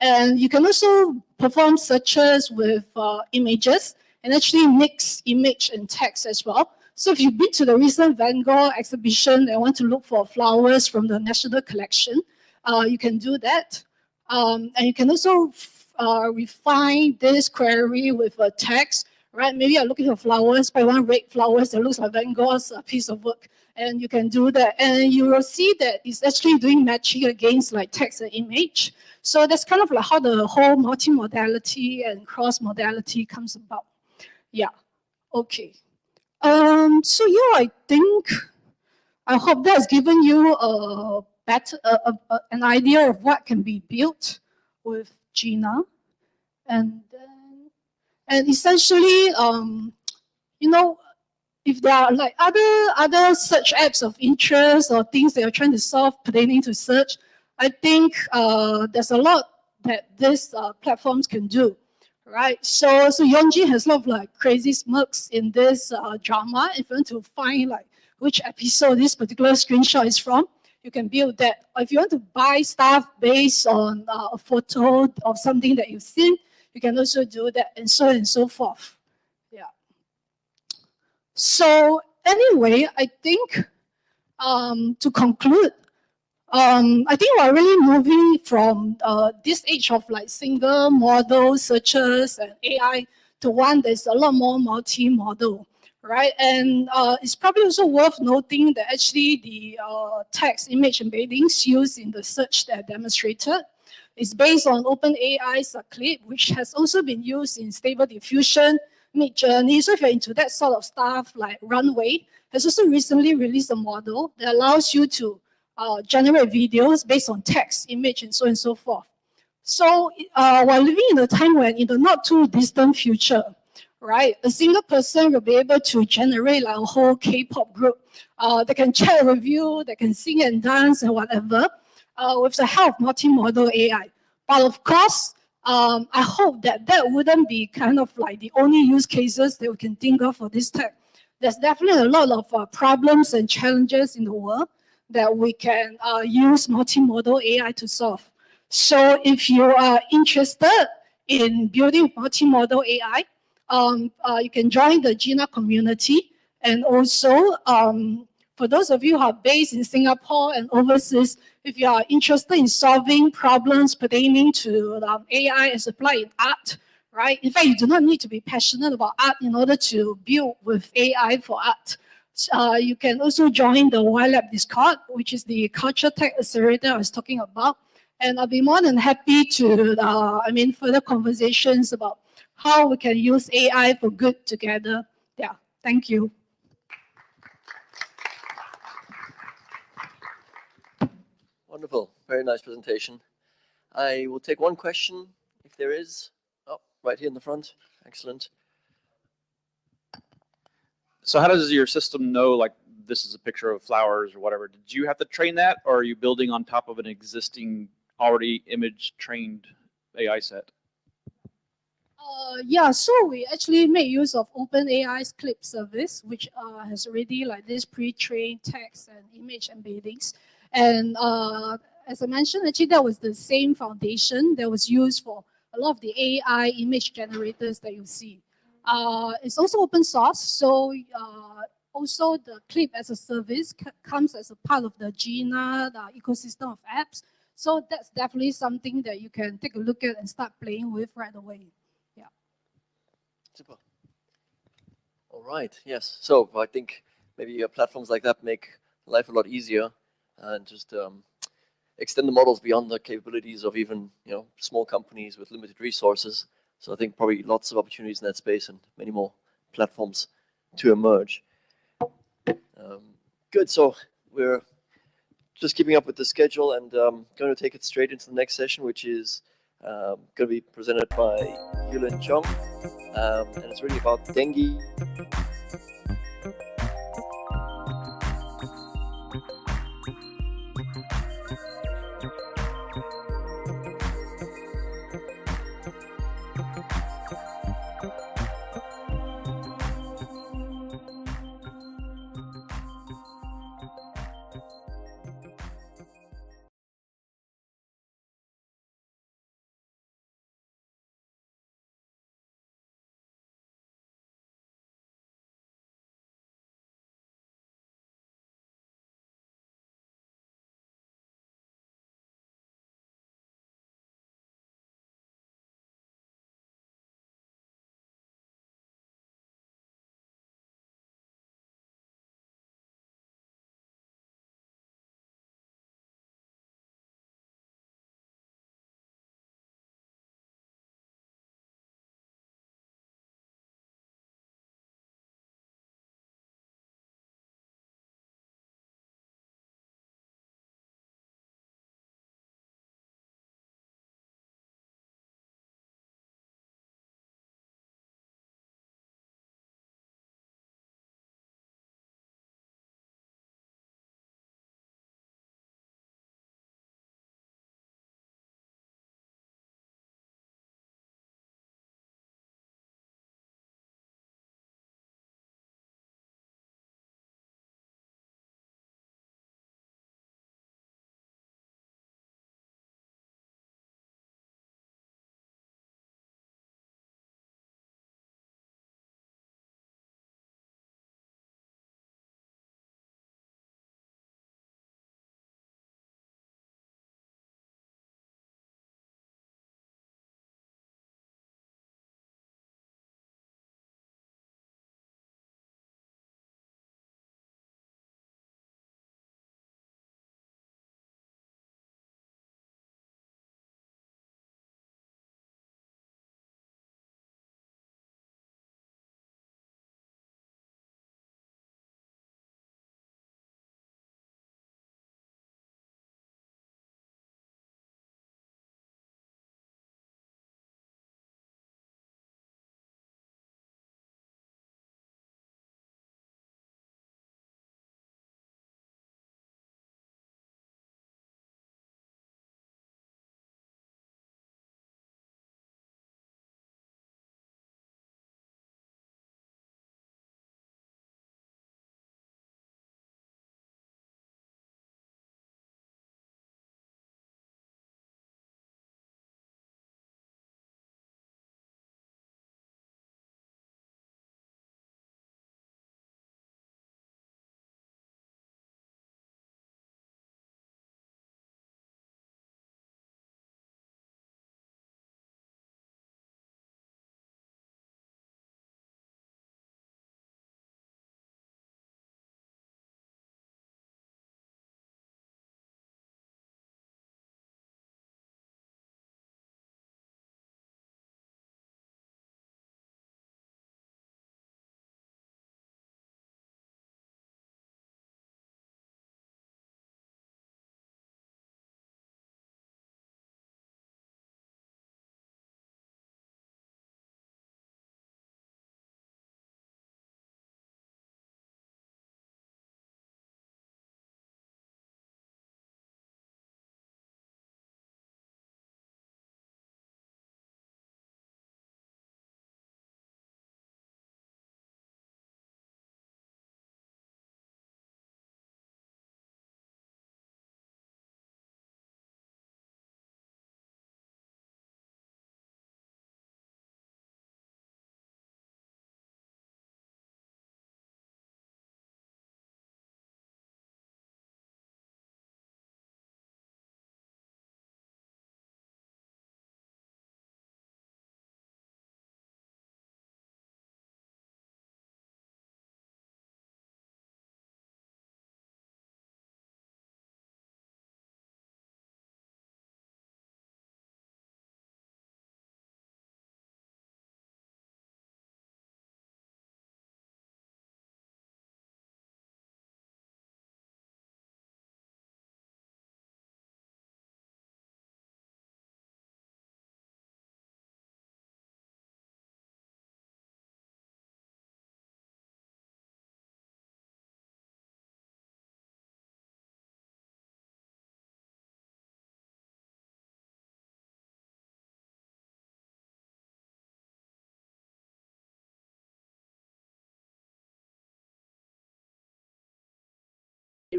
And you can also perform searches with images, and actually mix image and text as well. So if you've been to the recent Van Gogh exhibition and want to look for flowers from the National Collection, you can do that. And you can also refine this query with a text, right? Maybe you're looking for flowers, but I want red flowers that looks like Van Gogh's piece of work. And you can do that. And you will see that it's actually doing matching against like text and image. So that's kind of like how the whole multimodality and cross-modality comes about. Yeah, okay. So yeah, I hope that's given you a better, an idea of what can be built with Gina. And essentially, you know, if there are like other search apps of interest or things that you're trying to solve pertaining to search, I think there's a lot that these platforms can do, right? So Yonji has a lot of like crazy smirks in this drama. If you want to find like which episode this particular screenshot is from, you can build that. Or if you want to buy stuff based on a photo of something that you've seen, you can also do that, and so on and so forth. Yeah. So anyway, I think to conclude, I think we're really moving from this age of like single model searches and AI to one that's a lot more multi-model, right? And it's probably also worth noting that actually the text image embeddings used in the search that I demonstrated is based on OpenAI's clip, which has also been used in Stable Diffusion, Midjourney. So if you're into that sort of stuff, like Runway has also recently released a model that allows you to generate videos based on text, image, and so on and so forth. So while living in a time when in the not too distant future, right, a single person will be able to generate like a whole K-pop group that can chat with you, that can sing and dance and whatever, with the help of multimodal AI. But of course, I hope that that wouldn't be kind of like the only use cases that we can think of for this tech. There's definitely a lot of problems and challenges in the world that we can use multimodal AI to solve. So if you are interested in building multimodal AI, you can join the Gina community. And also, for those of you who are based in Singapore and overseas, if you are interested in solving problems pertaining to AI as applied in art, right? In fact, you do not need to be passionate about art in order to build with AI for art. You can also join the YLab Discord, which is the culture tech accelerator I was talking about. And I'll be more than happy to, further conversations about how we can use AI for good together. Yeah, thank you. Wonderful. Very nice presentation. I will take one question if there is. Oh, right here in the front. Excellent. So how does your system know, like, this is a picture of flowers or whatever? Did you have to train that, or are you building on top of an existing, already image-trained AI set? Yeah, so we actually made use of OpenAI's clip service, which has already like this pre-trained text and image embeddings. And as I mentioned, actually that was the same foundation that was used for a lot of the AI image generators that you see. It's also open source, so also the clip as a service comes as a part of the Gina ecosystem of apps. So that's definitely something that you can take a look at and start playing with right away. Super. All right. Yes. So I think maybe platforms like that make life a lot easier, and just extend the models beyond the capabilities of even small companies with limited resources. So I think probably lots of opportunities in that space and many more platforms to emerge. Good. So we're just keeping up with the schedule and going to take it straight into the next session, which is going to be presented by Yulin Chong. And it's really about dengue.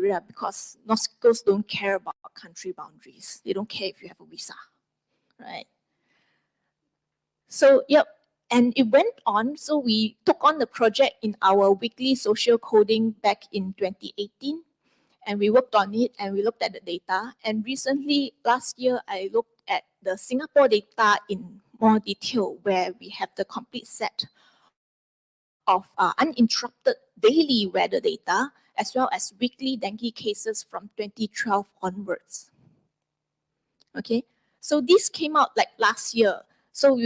area because mosquitoes don't care about country boundaries. They don't care if you have a visa, right? So, yep. And it went on. So we took on the project in our weekly social coding back in 2018. And we worked on it and we looked at the data. And recently, last year, I looked at the Singapore data in more detail, where we have the complete set of uninterrupted daily weather data, as well as weekly dengue cases from 2012 onwards. Okay, so this came out like last year. So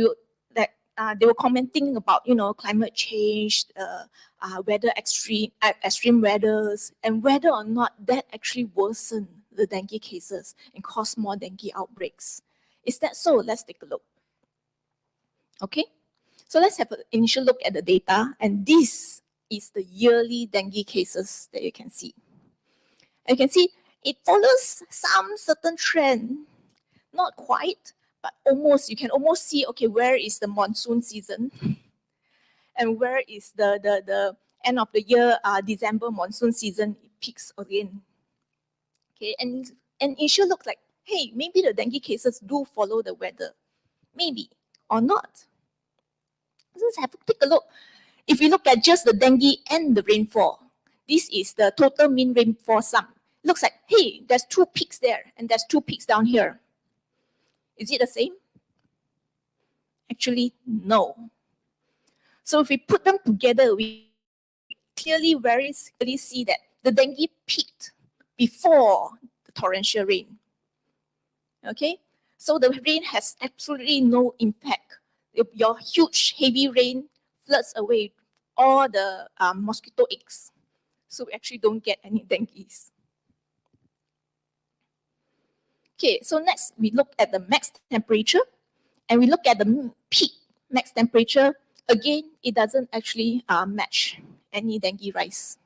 they were commenting about, climate change, weather extreme weathers, and whether or not that actually worsened the dengue cases and caused more dengue outbreaks. Is that so? Let's take a look. Okay, so let's have an initial look at the data, and this is the yearly dengue cases that you can see. And you can see it follows some certain trend, not quite, but almost. You can almost see, okay, where is the monsoon season and where is the end of the year, December monsoon season, it peaks again. Okay, and it should look like, hey, maybe the dengue cases do follow the weather, maybe, or not. Let's take a look. If you look at just the dengue and the rainfall, this is the total mean rainfall sum. Looks like, hey, there's 2 peaks there and there's 2 peaks down here. Is it the same? Actually, no. So if we put them together, we clearly very clearly see that the dengue peaked before the torrential rain. Okay, so the rain has absolutely no impact. Your huge heavy rain floods away all the mosquito eggs. So we actually don't get any dengues. Okay, so next we look at the max temperature and we look at the peak max temperature. Again, it doesn't actually match any dengue rise.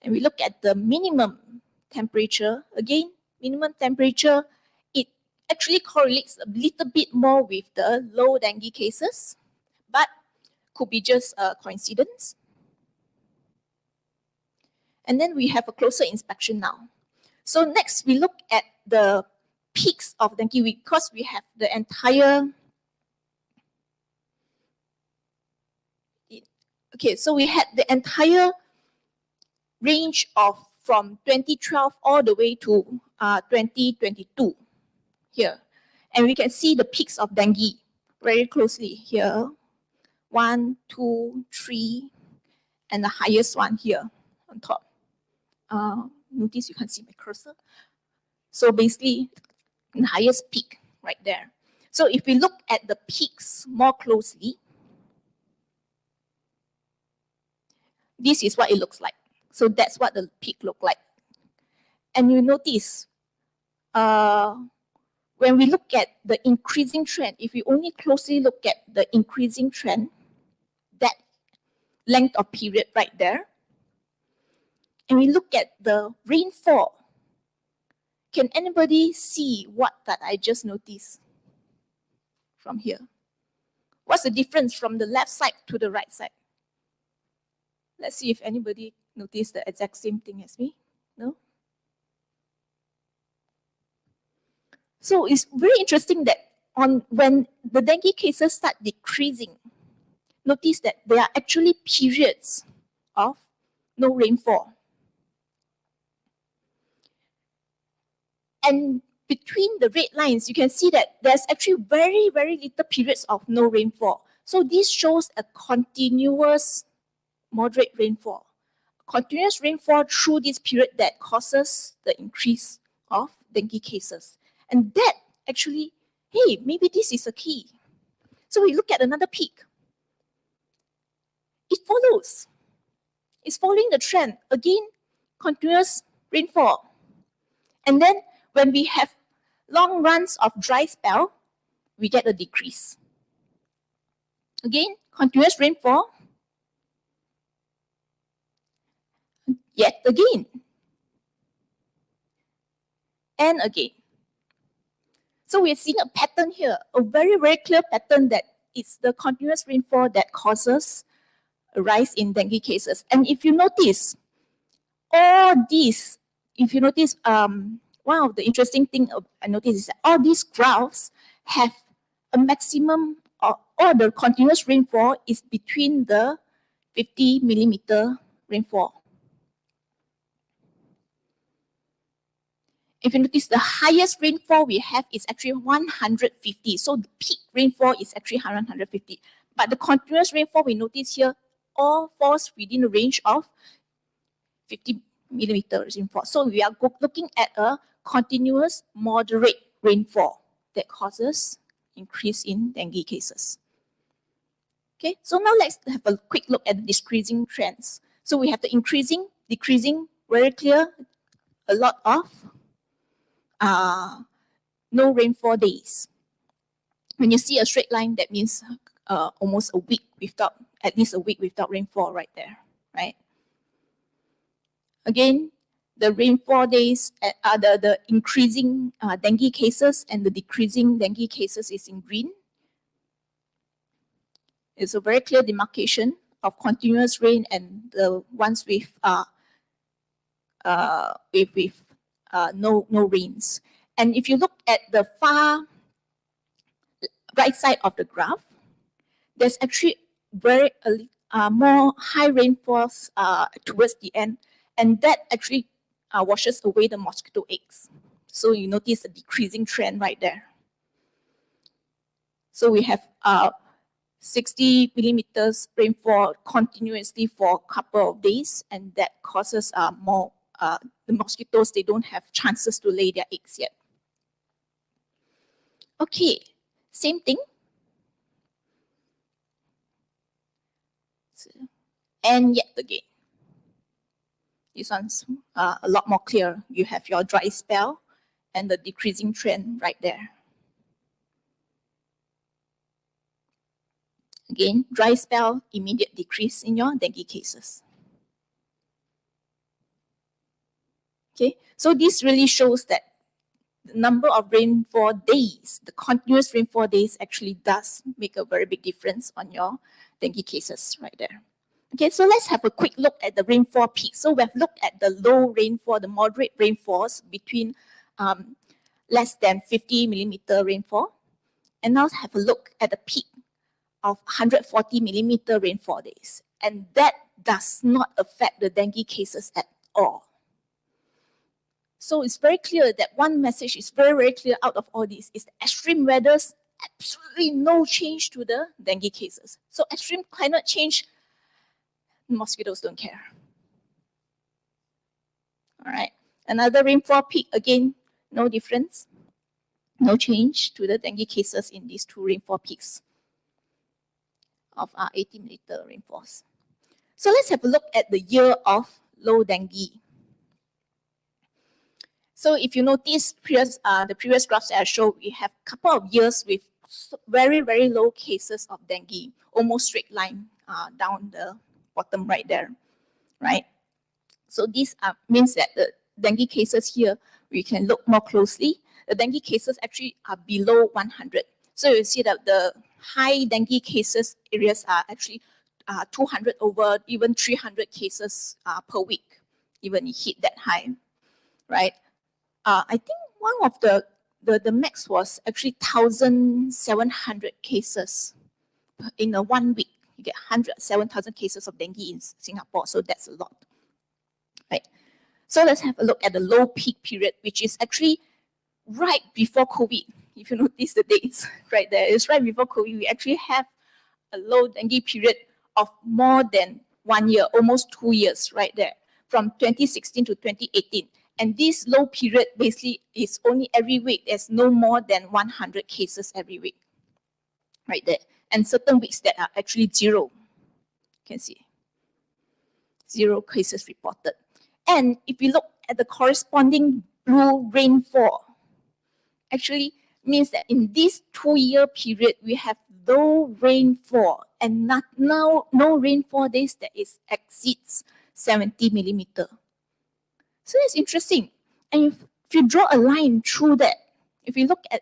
And we look at the minimum temperature. Again, minimum temperature, it actually correlates a little bit more with the low dengue cases, but could be just a coincidence. And then we have a closer inspection now. So next, we look at the peaks of dengue because we have the entire. Okay, so we had the entire range of from 2012 all the way to 2022 here. And we can see the peaks of dengue very closely here. 1, 2, 3, and the highest one here on top. Notice you can see my cursor. So basically, the highest peak right there. So if we look at the peaks more closely, this is what it looks like. So that's what the peak look like. And you notice, when we look at the increasing trend, if we only closely look at the increasing trend, that length of period right there, and we look at the rainfall, can anybody see what that I just noticed from here? What's the difference from the left side to the right side? Let's see if anybody noticed the exact same thing as me. No? So it's very interesting that when the dengue cases start decreasing, notice that there are actually periods of no rainfall. And between the red lines, you can see that there's actually very, very little periods of no rainfall. So this shows a continuous moderate rainfall. Continuous rainfall through this period that causes the increase of dengue cases. And that actually, hey, maybe this is a key. So we look at another peak. It follows. It's following the trend. Again, continuous rainfall. And then when we have long runs of dry spell, we get a decrease. Again, continuous rainfall. Yet again. And again. So we're seeing a pattern here, a very, very clear pattern that it's the continuous rainfall that causes a rise in dengue cases. And if you notice, all these, if you notice, one of the interesting thing I noticed is that all these graphs have a maximum or the continuous rainfall is between the 50 millimeter rainfall. If you notice, the highest rainfall we have is actually 150. So the peak rainfall is actually 150. But the continuous rainfall we notice here all falls within the range of 50 millimeters rainfall. So we are looking at a continuous moderate rainfall that causes increase in dengue cases. Okay, so now let's have a quick look at the decreasing trends. So we have the increasing, decreasing, very clear, a lot of no rainfall days. When you see a straight line, that means almost a week without, at least a week without rainfall right there, right? Again, the rainfall days are the increasing dengue cases and the decreasing dengue cases is in green. It's a very clear demarcation of continuous rain and the ones with no rains. And if you look at the far right side of the graph, there's actually very more high rainfalls towards the end, and that actually washes away the mosquito eggs. So you notice a decreasing trend right there. So we have 60 millimeters rainfall continuously for a couple of days, and that causes more, the mosquitoes, they don't have chances to lay their eggs yet. Okay, same thing. And yet again, this one's a lot more clear. You have your dry spell and the decreasing trend right there. Again, dry spell, immediate decrease in your dengue cases. Okay, so this really shows that the number of rainfall days, the continuous rainfall days actually does make a very big difference on your dengue cases right there. Okay, so let's have a quick look at the rainfall peak. So we've looked at the low rainfall, the moderate rainfalls between less than 50 millimeter rainfall. And now have a look at the peak of 140 millimeter rainfall days. And that does not affect the dengue cases at all. So it's very clear that one message is very, very clear out of all this is extreme weathers, absolutely no change to the dengue cases. So extreme climate change, mosquitoes don't care. All right, another rainfall peak, again, no difference, no change to the dengue cases in these two rainfall peaks of 80 millimeter rainfalls. So let's have a look at the year of low dengue. So if you notice the previous graphs that I showed, we have a couple of years with very, very low cases of dengue, almost straight line down the bottom right there, right? So this means that the dengue cases here, we can look more closely. The dengue cases actually are below 100. So you see that the high dengue cases areas are actually 200 over, even 300 cases per week, even it hit that high, right? I think one of the max was actually 1,700 cases in a 1 week. You get 107,000 cases of dengue in Singapore, so that's a lot, right? So let's have a look at the low peak period, which is actually right before COVID. If you notice the dates right there, it's right before COVID. We actually have a low dengue period of more than 1 year, almost 2 years right there, from 2016 to 2018. And this low period basically is only every week. There's no more than 100 cases every week, right there. And certain weeks that are actually zero. You can see 0 cases reported. And if you look at the corresponding blue rainfall, actually means that in this 2-year period, we have low rainfall and no rainfall days that exceeds 70 millimeter. So that's interesting. And if you draw a line through that, if you look at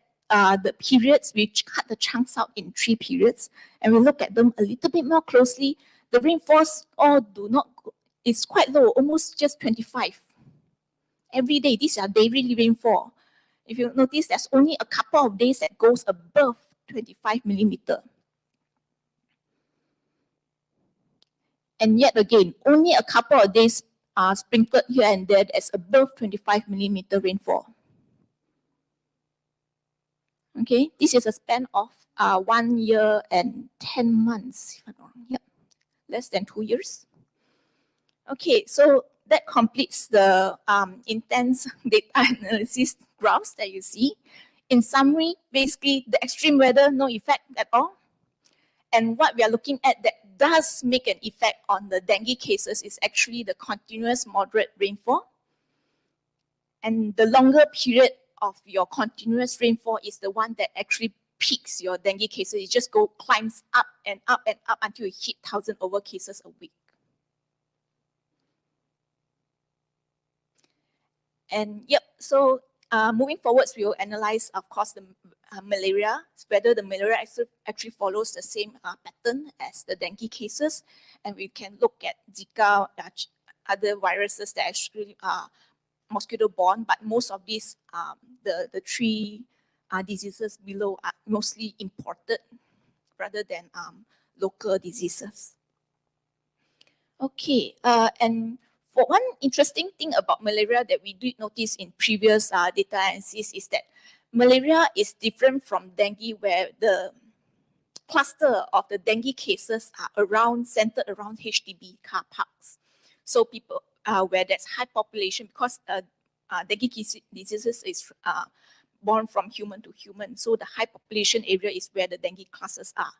the periods, we cut the chunks out in 3 periods, and we look at them a little bit more closely, the rainfalls all do not is quite low, almost just 25. Every day, these are daily rainfall. If you notice, there's only a couple of days that goes above 25 millimeter. And yet again, only a couple of days are sprinkled here and there that's above 25 millimeter rainfall. Okay, this is a span of 1 year and 10 months, if I'm not wrong. Yep, less than 2 years. Okay, so that completes the intense data analysis graphs that you see. In summary, basically, the extreme weather, no effect at all. And what we are looking at that does make an effect on the dengue cases is actually the continuous moderate rainfall. And the longer period of your continuous rainfall is the one that actually peaks your dengue cases. It just climbs up and up and up until you hit 1,000 over cases a week. And yep, so moving forwards, we will analyze, of course, the malaria, whether the malaria actually follows the same pattern as the dengue cases. And we can look at Zika, other viruses that actually are mosquito-borne, but most of these, the three diseases below are mostly imported rather than local diseases. Okay, and for one interesting thing about malaria that we did notice in previous data analysis is that malaria is different from dengue, where the cluster of the dengue cases are centered around HDB car parks. So people where there's high population, because dengue diseases is born from human to human. So the high population area is where the dengue clusters are.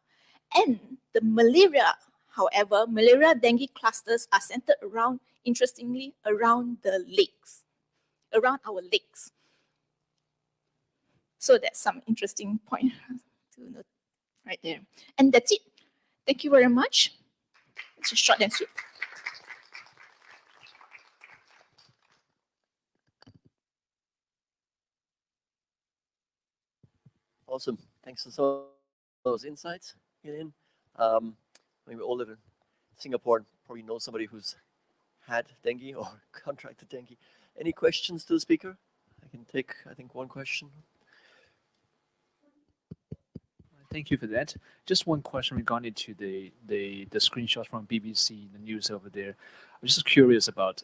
And the malaria, however, malaria-dengue clusters are centered around, interestingly, around the lakes, around our lakes. So that's some interesting point to note right there. And that's it. Thank you very much. It's just short and sweet. Awesome. Thanks for those insights, Gillian. We all live in Singapore and probably know somebody who's had dengue or contracted dengue. Any questions to the speaker? I can take, I think, one question. Thank you for that. Just one question regarding to the screenshots from BBC, the news over there. I'm just curious about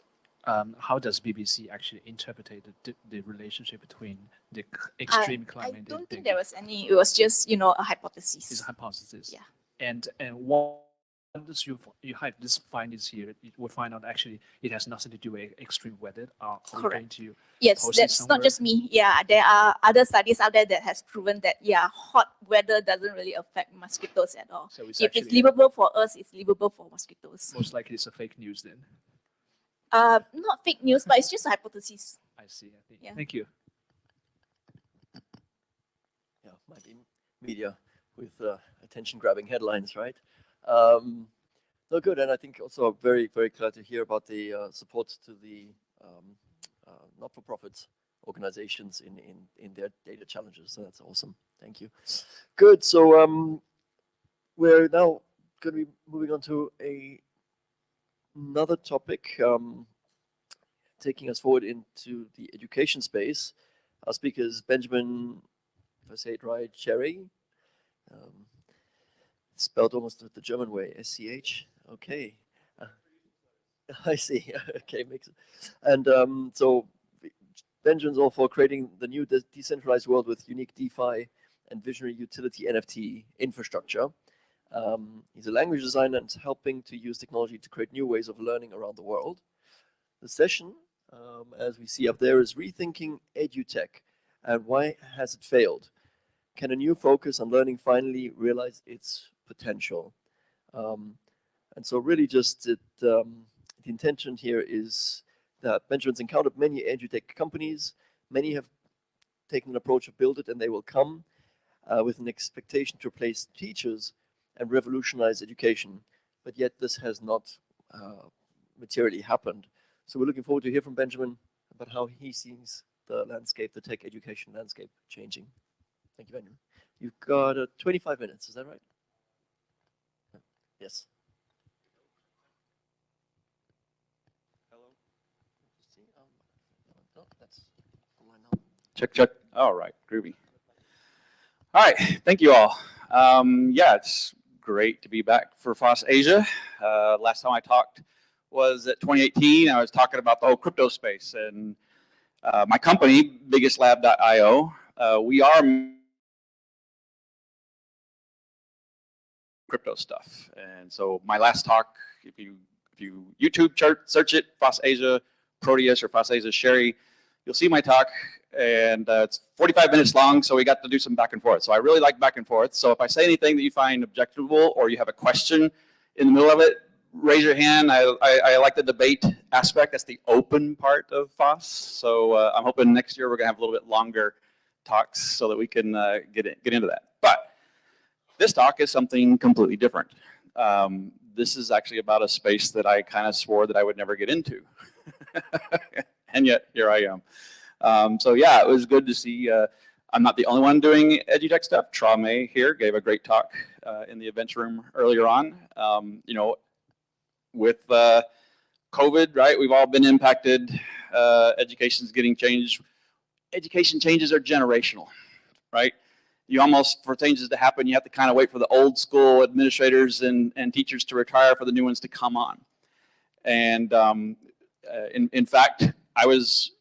how does BBC actually interpret the relationship between the extreme climate? I don't think there was any. It was just, a hypothesis. It's a hypothesis. Yeah. And once you have this findings here, you will find out actually it has nothing to do with extreme weather. Are we going to Yes, post it that's somewhere? not just me. Yeah, there are other studies out there that has proven that, hot weather doesn't really affect mosquitoes at all. So it's if it's actually livable for us, it's livable for mosquitoes. most likely it's a fake news then. Not fake news, but it's just a hypothesis. I see. I think. Yeah. Thank you. Yeah, might be media with attention-grabbing headlines, right? No, good, and I think also very, very glad to hear about the support to the not-for-profit organizations in their data challenges. So that's awesome. Thank you. Good. So we're now going to be moving on to another topic, taking us forward into the education space. Our speaker is Benjamin, if I say it right, Cherry. Spelled almost the German way, SCH. Okay. I see. Okay, makes it. And so Benjamin's all for creating the new decentralized world with unique DeFi and visionary utility NFT infrastructure. He's a language designer and helping to use technology to create new ways of learning around the world. The session, as we see up there, is rethinking edutech and why has it failed? Can a new focus on learning finally realize its potential? And so really just the intention here is that Benjamin's encountered many edutech companies. Many have taken an approach of build it and they will come with an expectation to replace teachers and revolutionize education. But yet this has not materially happened. So we're looking forward to hear from Benjamin about how he sees the landscape, the tech education landscape changing. Thank you, Benjamin. You've got 25 minutes, is that right? Yes. Check, check. All right, groovy. All right, thank you all. Yeah, it's great to be back for FOSSASIA. Last time I talked was at 2018. I was talking about the whole crypto space, and my company, biggestlab.io, we are crypto stuff. And so my last talk, if you YouTube search it, FOSSASIA Proteus or FOSSASIA Sherry, you'll see my talk, and it's 45 minutes long, so we got to do some back and forth. So I really like back and forth. So if I say anything that you find objectionable or you have a question in the middle of it, raise your hand. I like the debate aspect. That's the open part of FOSS. So I'm hoping next year we're going to have a little bit longer talks so that we can get into that. But this talk is something completely different. This is actually about a space that I kind of swore that I would never get into. And yet, here I am. So yeah, it was good to see. I'm not the only one doing edutech stuff. Tra May here gave a great talk in the events room earlier on. You know, with COVID, right, we've all been impacted. Education's getting changed. Education changes are generational, right? You almost, for changes to happen, you have to kind of wait for the old school administrators and teachers to retire for the new ones to come on. And in fact, I was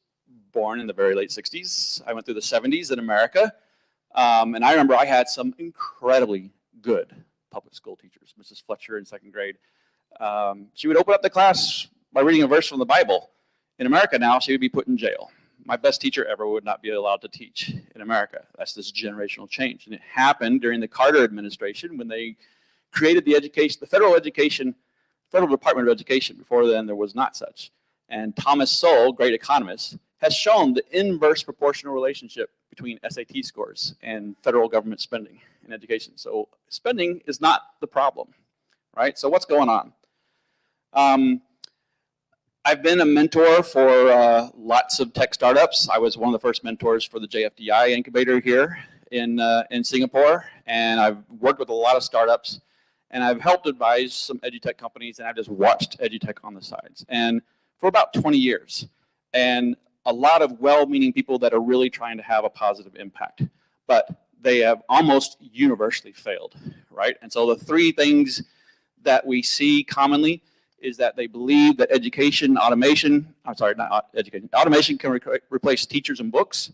born in the very late 60s. I went through the 70s in America. And I remember I had some incredibly good public school teachers. Mrs. Fletcher in second grade. She would open up the class by reading a verse from the Bible. In America now, she would be put in jail. My best teacher ever would not be allowed to teach in America. That's this generational change. And it happened during the Carter administration when they created the education, the Federal Department of Education. Before then, there was not such. And Thomas Sowell, great economist, has shown the inverse proportional relationship between SAT scores and federal government spending in education. So spending is not the problem, right? So what's going on? I've been a mentor for lots of tech startups. I was one of the first mentors for the JFDI incubator here in Singapore, and I've worked with a lot of startups, and I've helped advise some edutech companies, and I've just watched edutech on the sides, and for about 20 years, and a lot of well-meaning people that are really trying to have a positive impact, but they have almost universally failed, right? And so the three things that we see commonly is that they believe that automation can replace teachers and books.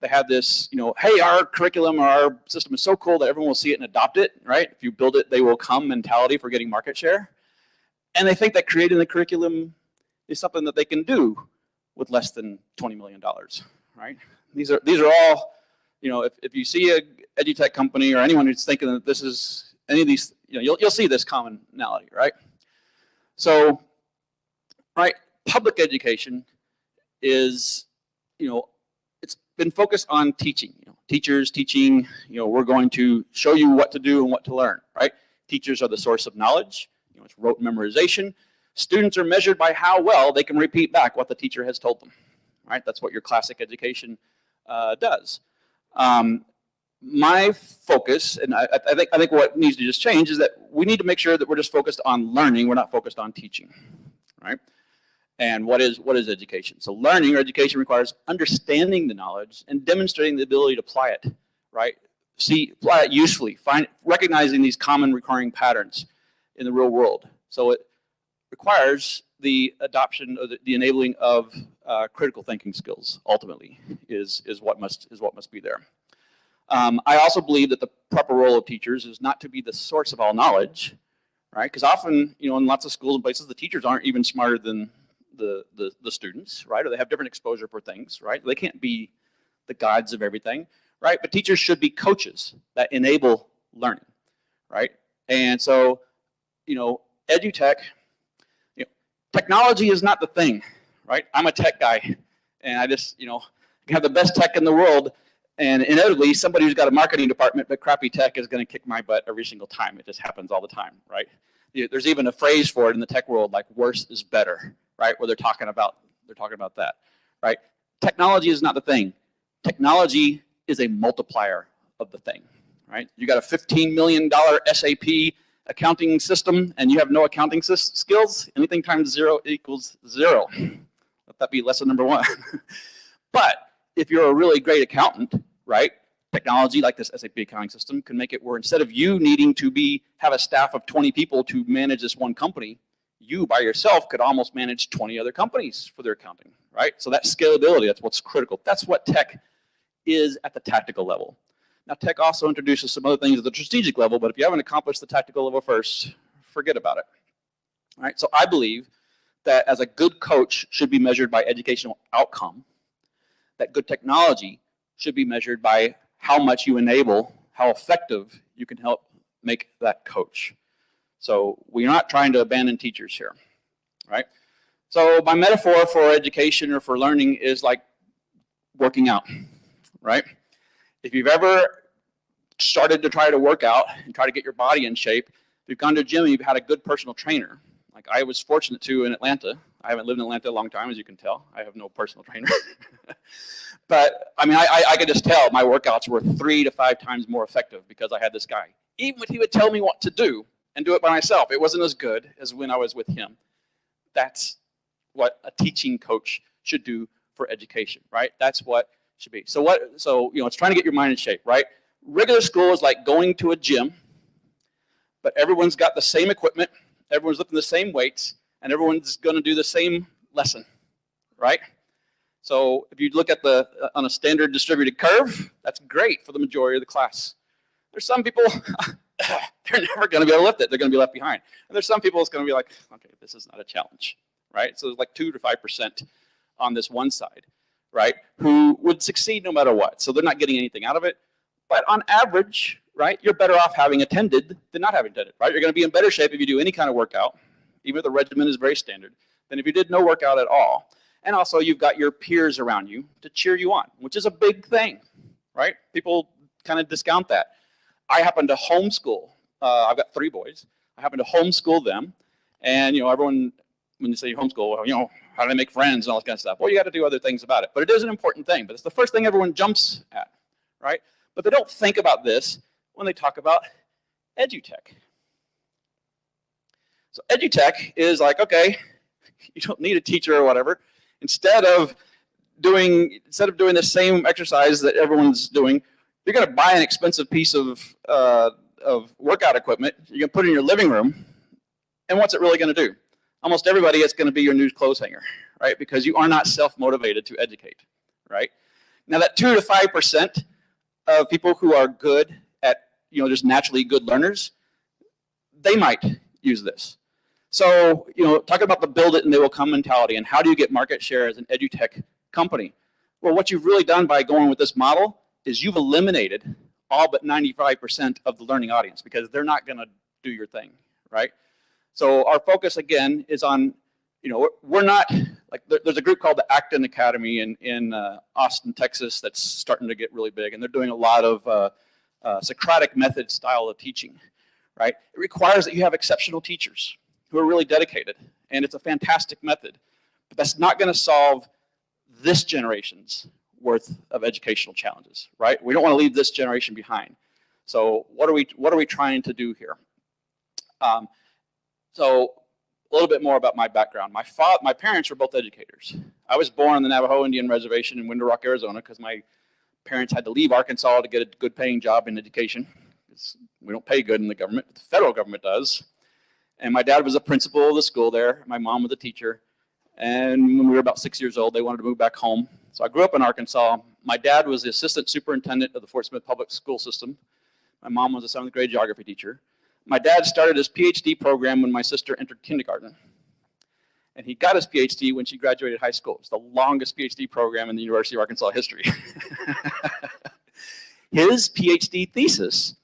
They have this, you know, hey, our curriculum or our system is so cool that everyone will see it and adopt it, right? If you build it, they will come mentality for getting market share. And they think that creating the curriculum is something that they can do with less than $20 million, right? These are all, you know, if you see a edutech company or anyone who's thinking that this is any of these, you know, you'll see this commonality, right? So, right, public education is, you know, it's been focused on teaching. You know, teachers teaching, you know, we're going to show you what to do and what to learn, right? Teachers are the source of knowledge. You know, it's rote memorization. Students are measured by how well they can repeat back what the teacher has told them, right? That's what your classic education does. My focus, and I think what needs to just change is that we need to make sure that we're just focused on learning. We're not focused on teaching, right? And what is education? So learning or education requires understanding the knowledge and demonstrating the ability to apply it, right? Apply it usefully, recognizing these common recurring patterns in the real world. So it requires the adoption of the enabling of critical thinking skills. Ultimately, is what must be there. I also believe that the proper role of teachers is not to be the source of all knowledge, right? Because often, you know, in lots of schools and places, the teachers aren't even smarter than the students, right? Or they have different exposure for things, right? They can't be the gods of everything, right? But teachers should be coaches that enable learning, right? And so, you know, edutech, you know, technology is not the thing, right? I'm a tech guy, and I just, you know, have the best tech in the world. And inevitably, somebody who's got a marketing department but crappy tech is going to kick my butt every single time. It just happens all the time, right? There's even a phrase for it in the tech world, like worse is better, right? Where they're talking about that, right? Technology is not the thing. Technology is a multiplier of the thing, right? You got a $15 million SAP accounting system, and you have no accounting skills. Anything times 0 equals 0. Let that be lesson number one. But if you're a really great accountant, right, technology like this SAP accounting system can make it where instead of you needing to have a staff of 20 people to manage this one company, you by yourself could almost manage 20 other companies for their accounting, right? So that scalability, that's what's critical. That's what tech is at the tactical level. Now, tech also introduces some other things at the strategic level, but if you haven't accomplished the tactical level first, forget about it. All right, so I believe that as a good coach should be measured by educational outcome, that good technology should be measured by how much you enable, how effective you can help make that coach. So we're not trying to abandon teachers here, right? So my metaphor for education or for learning is like working out, right? If you've ever started to try to work out and try to get your body in shape, if you've gone to a gym and you've had a good personal trainer, like I was fortunate to in Atlanta. I haven't lived in Atlanta a long time, as you can tell. I have no personal trainer. But I mean, I could just tell my workouts were 3 to 5 times more effective because I had this guy. Even when he would tell me what to do and do it by myself, it wasn't as good as when I was with him. That's what a teaching coach should do for education, right? That's what should be. So it's trying to get your mind in shape, right? Regular school is like going to a gym, but everyone's got the same equipment, everyone's lifting the same weights, and everyone's going to do the same lesson, right? So if you look at on a standard distributed curve, that's great for the majority of the class. There's some people, they're never going to be able to lift it. They're going to be left behind. And there's some people it's going to be like, okay, this is not a challenge, right? So there's like 2 to 5% on this one side, right, who would succeed no matter what. So they're not getting anything out of it. But on average, right, you're better off having attended than not having attended, right? You're going to be in better shape if you do any kind of workout, even if the regimen is very standard, than if you did no workout at all. And also, you've got your peers around you to cheer you on, which is a big thing, right? People kind of discount that. I happen to homeschool. I've got 3 boys. I happen to homeschool them. And, everyone, when you say you homeschool, how do they make friends and all this kind of stuff? Well, you got to do other things about it. But it is an important thing. But it's the first thing everyone jumps at, right? But they don't think about this when they talk about edutech. So edutech is like, okay, you don't need a teacher or whatever. Instead of doing the same exercise that everyone's doing, you're going to buy an expensive piece of workout equipment. You're going to put it in your living room, and what's it really going to do? Almost everybody, it's going to be your new clothes hanger, right? Because you are not self-motivated to educate, right? Now that 2 to 5% of people who are good at, just naturally good learners, they might use this. So, talking about the build it and they will come mentality and how do you get market share as an edutech company? Well, what you've really done by going with this model is you've eliminated all but 95% of the learning audience because they're not going to do your thing, right? So our focus, again, is on, we're not, like there's a group called the Acton Academy in Austin, Texas that's starting to get really big, and they're doing a lot of Socratic method style of teaching, right? It requires that you have exceptional teachers who are really dedicated, and it's a fantastic method, but that's not going to solve this generation's worth of educational challenges, right? We don't want to leave this generation behind. So what are we trying to do here? So a little bit more about my background. My parents were both educators. I was born on the Navajo Indian Reservation in Window Rock, Arizona, because my parents had to leave Arkansas to get a good paying job in education. We don't pay good in the government, but the federal government does. And my dad was a principal of the school there. My mom was a teacher. And when we were about 6 years old, they wanted to move back home. So I grew up in Arkansas. My dad was the assistant superintendent of the Fort Smith public school system. My mom was a 7th grade geography teacher. My dad started his PhD program when my sister entered kindergarten. And he got his PhD when she graduated high school. It's the longest PhD program in the University of Arkansas history. His PhD thesis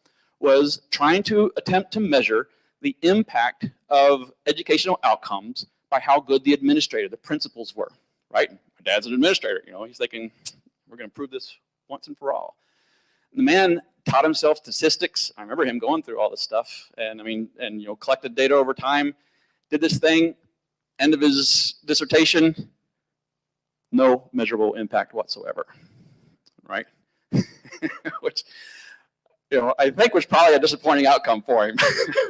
was trying to attempt to measure the impact of educational outcomes by how good the administrator, the principals were, right? My dad's an administrator, he's thinking, we're going to prove this once and for all. And the man taught himself statistics. I remember him going through all this stuff, and collected data over time, did this thing. End of his dissertation, no measurable impact whatsoever, right? Which, I think was probably a disappointing outcome for him.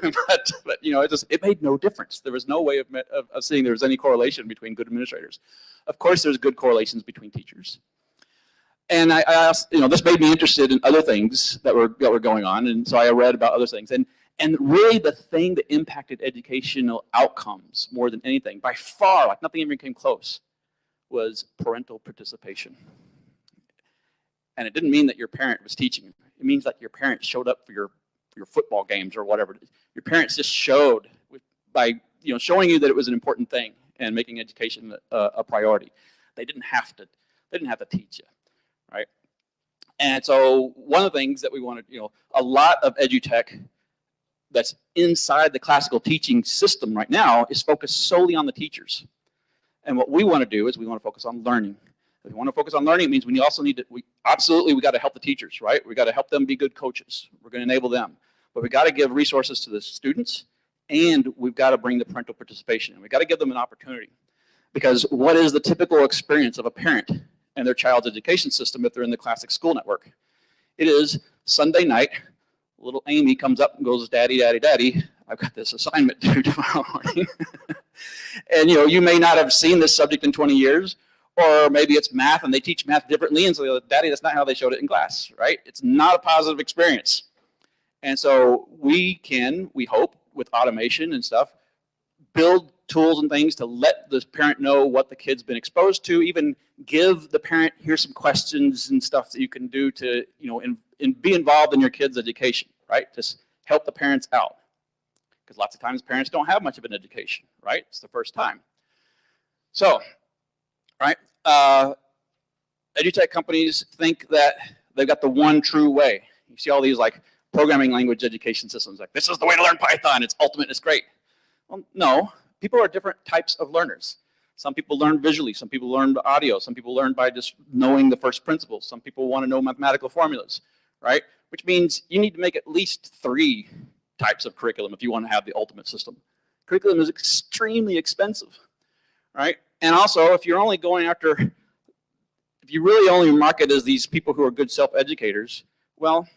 but it made no difference. There was no way of seeing there was any correlation between good administrators. Of course, there's good correlations between teachers. And I asked, this made me interested in other things that were going on, and so I read about other things. And really the thing that impacted educational outcomes more than anything, by far, like nothing even came close, was parental participation. And it didn't mean that your parent was teaching. It means that your parents showed up for your football games or whatever. Your parents just showed by showing you that it was an important thing and making education a priority. They didn't have to teach you, right? And so one of the things that we wanted, a lot of edutech that's inside the classical teaching system right now is focused solely on the teachers. And what we want to do is we want to focus on learning. If we want to focus on learning, it means we also need to, we got to help the teachers, right? We got to help them be good coaches. We're going to enable them. But we got to give resources to the students, and we've got to bring the parental participation. And we got to give them an opportunity. Because what is the typical experience of a parent and their child's education system if they're in the classic school network? It is Sunday night, little Amy comes up and goes, "Daddy, daddy, daddy, I've got this assignment due tomorrow morning." And you may not have seen this subject in 20 years, or maybe it's math and they teach math differently, and so they go, "Daddy, that's not how they showed it in class," right? It's not a positive experience. And so we hope, with automation and stuff, build tools and things to let the parent know what the kid's been exposed to, even give the parent, here's some questions and stuff that you can do to, be involved in your kid's education, right? Just help the parents out. Because lots of times parents don't have much of an education, right? It's the first time. So, right, edutech companies think that they've got the one true way. You see all these like programming language education systems, like this is the way to learn Python, it's ultimate, it's great. Well, no, people are different types of learners. Some people learn visually, some people learn by audio, some people learn by just knowing the first principles, some people want to know mathematical formulas, right? Which means you need to make at least 3 types of curriculum if you want to have the ultimate system. Curriculum is extremely expensive, right? And also, if you're only going after, if you really only market as these people who are good self-educators, well,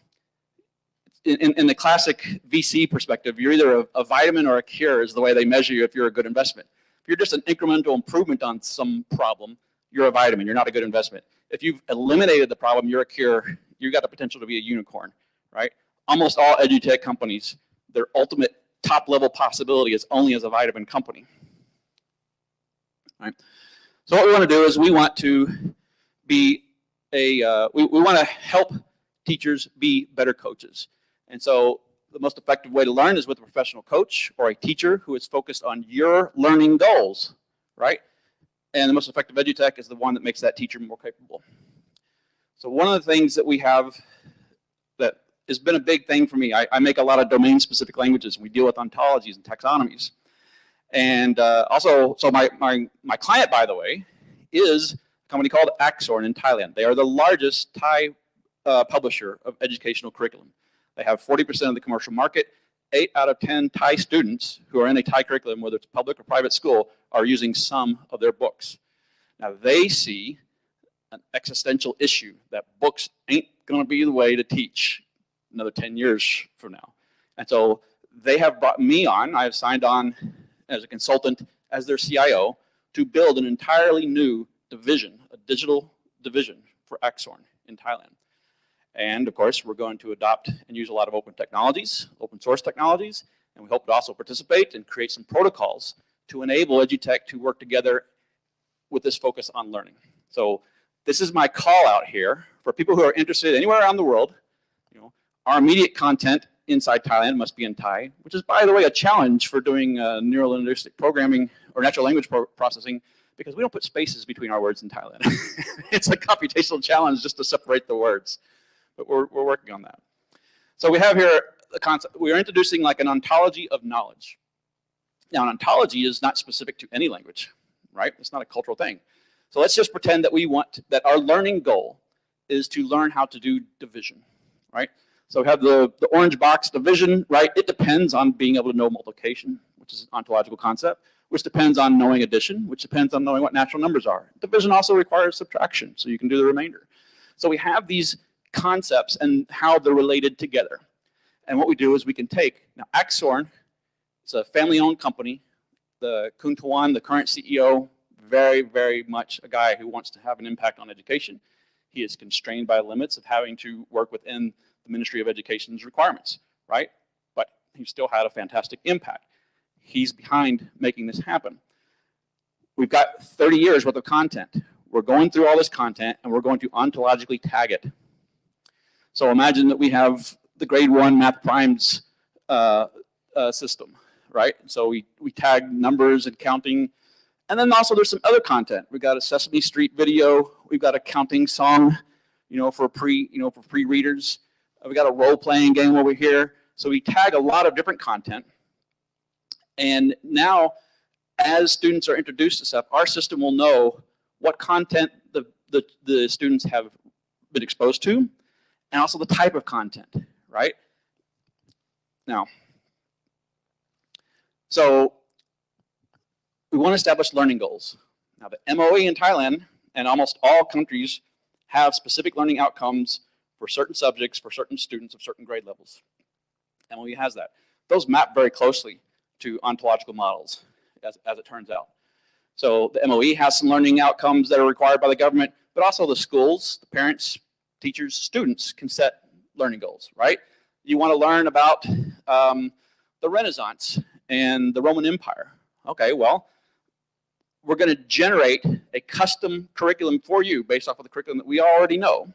in the classic VC perspective, you're either a vitamin or a cure is the way they measure you if you're a good investment. If you're just an incremental improvement on some problem, you're a vitamin, you're not a good investment. If you've eliminated the problem, you're a cure, you've got the potential to be a unicorn, right? Almost all edutech companies, their ultimate top level possibility is only as a vitamin company, right? So what we want to do is we want to be we want to help teachers be better coaches. And so the most effective way to learn is with a professional coach or a teacher who is focused on your learning goals, right? And the most effective edutech is the one that makes that teacher more capable. So one of the things that we have that has been a big thing for me, I make a lot of domain-specific languages, and we deal with ontologies and taxonomies. And also, so my client, by the way, is a company called Axorn in Thailand. They are the largest Thai publisher of educational curriculum. They have 40% of the commercial market. 8 out of 10 Thai students who are in a Thai curriculum, whether it's public or private school, are using some of their books. Now they see an existential issue that books ain't going to be the way to teach another 10 years from now. And so they have brought me on. I have signed on as a consultant as their CIO to build an entirely new division, a digital division for Axorn in Thailand. And of course, we're going to adopt and use a lot of open technologies, open source technologies, and we hope to also participate and create some protocols to enable edutech to work together with this focus on learning. So this is my call out here for people who are interested anywhere around the world. Our immediate content inside Thailand must be in Thai, which is, by the way, a challenge for doing neural linguistic programming or natural language processing, because we don't put spaces between our words in Thailand. It's a computational challenge just to separate the words. But we're working on that. So we have here the concept. We are introducing like an ontology of knowledge. Now, an ontology is not specific to any language, right? It's not a cultural thing. So let's just pretend that we want that our learning goal is to learn how to do division, right? So we have the orange box division, right? It depends on being able to know multiplication, which is an ontological concept, which depends on knowing addition, which depends on knowing what natural numbers are. Division also requires subtraction, so you can do the remainder. So we have these concepts and how they're related together. And what we do is we can take, now Axorn, it's a family-owned company. The Kun Tawan, the current CEO, very, very much a guy who wants to have an impact on education. He is constrained by limits of having to work within the Ministry of Education's requirements, right? But he still had a fantastic impact. He's behind making this happen. We've got 30 years worth of content. We're going through all this content and we're going to ontologically tag it. So imagine that we have the grade 1 math primes system, right? So we tag numbers and counting. And then also there's some other content. We've got a Sesame Street video. We've got a counting song, for pre-readers. We got a role-playing game over here. So we tag a lot of different content. And now, as students are introduced to stuff, our system will know what content the students have been exposed to, and also the type of content, right? Now, so we want to establish learning goals. Now, the MOE in Thailand and almost all countries have specific learning outcomes for certain subjects, for certain students of certain grade levels. MOE has that. Those map very closely to ontological models, as it turns out. So the MOE has some learning outcomes that are required by the government, but also the schools, the parents, teachers, students can set learning goals, right? You want to learn about the Renaissance and the Roman Empire. Okay, well, we're going to generate a custom curriculum for you based off of the curriculum that we already know.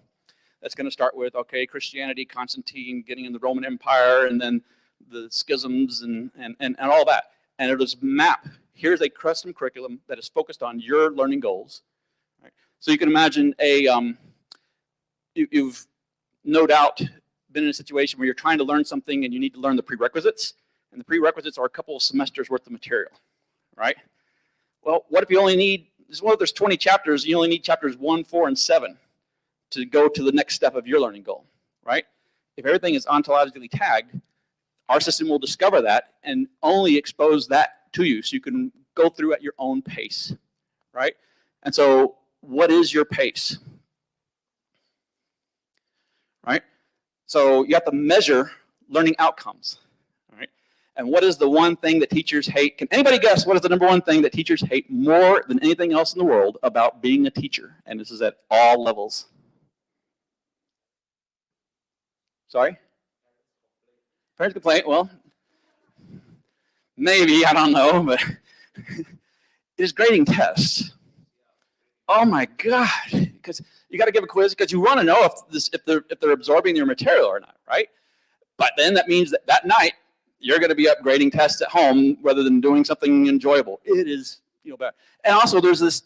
That's going to start with, okay, Christianity, Constantine, getting in the Roman Empire, and then the schisms and all that. And it'll just map, here's a custom curriculum that is focused on your learning goals. Right? So you can imagine you've no doubt been in a situation where you're trying to learn something and you need to learn the prerequisites. And the prerequisites are a couple of semesters worth of material, right? Well, what if you only need, what if there's 20 chapters, you only need chapters 1, 4, and 7 to go to the next step of your learning goal, right? If everything is ontologically tagged, our system will discover that and only expose that to you so you can go through at your own pace, right? And so what is your pace, right? So you have to measure learning outcomes, right? And what is the one thing that teachers hate? Can anybody guess what is the number one thing that teachers hate more than anything else in the world about being a teacher? And this is at all levels. Sorry? Parents complaint, well, maybe, I don't know, but it is grading tests. Oh my God, because you got to give a quiz because you want to know if they're absorbing your material or not, right? But then that means that that night you're going to be upgrading tests at home rather than doing something enjoyable. It is, bad. And also there's this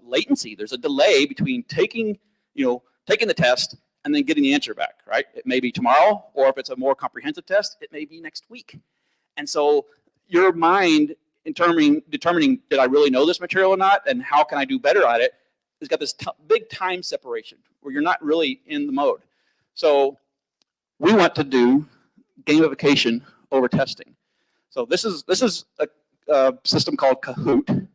latency. There's a delay between taking the test and then getting the answer back, right? It may be tomorrow, or if it's a more comprehensive test, it may be next week. And so your mind, in determining did I really know this material or not, and how can I do better at it, has got this big time separation where you're not really in the mode. So we want to do gamification over testing. So this is a system called Kahoot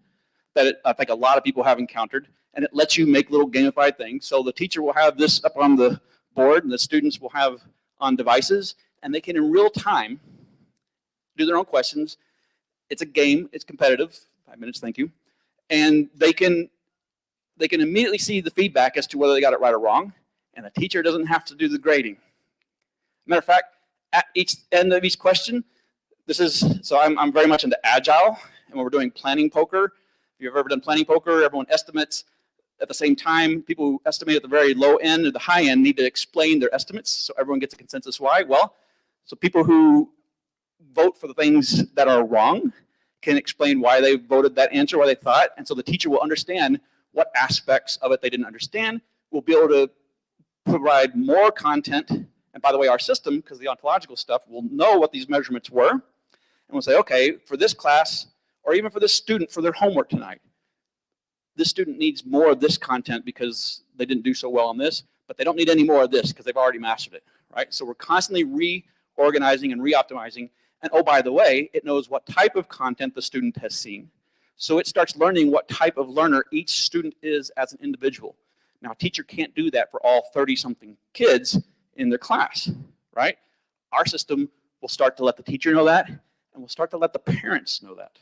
that I think a lot of people have encountered. And it lets you make little gamified things. So the teacher will have this up on the board, and the students will have on devices, and they can in real time do their own questions. It's a game. It's competitive. 5 minutes, thank you. And they can immediately see the feedback as to whether they got it right or wrong, and the teacher doesn't have to do the grading. Matter of fact, at each end of each question, so I'm very much into agile, and when we're doing planning poker, if you've ever done planning poker, everyone estimates. At the same time, people who estimate at the very low end or the high end need to explain their estimates so everyone gets a consensus why. Well, so people who vote for the things that are wrong can explain why they voted that answer, why they thought, and so the teacher will understand what aspects of it they didn't understand. We'll be able to provide more content, and by the way, our system, because the ontological stuff, will know what these measurements were, and we'll say, okay, for this class, or even for this student for their homework tonight, this student needs more of this content because they didn't do so well on this, but they don't need any more of this because they've already mastered it, right? So we're constantly reorganizing and re-optimizing. And oh, by the way, it knows what type of content the student has seen. So it starts learning what type of learner each student is as an individual. Now, a teacher can't do that for all 30-something kids in their class, right? Our system will start to let the teacher know that, and we'll start to let the parents know that,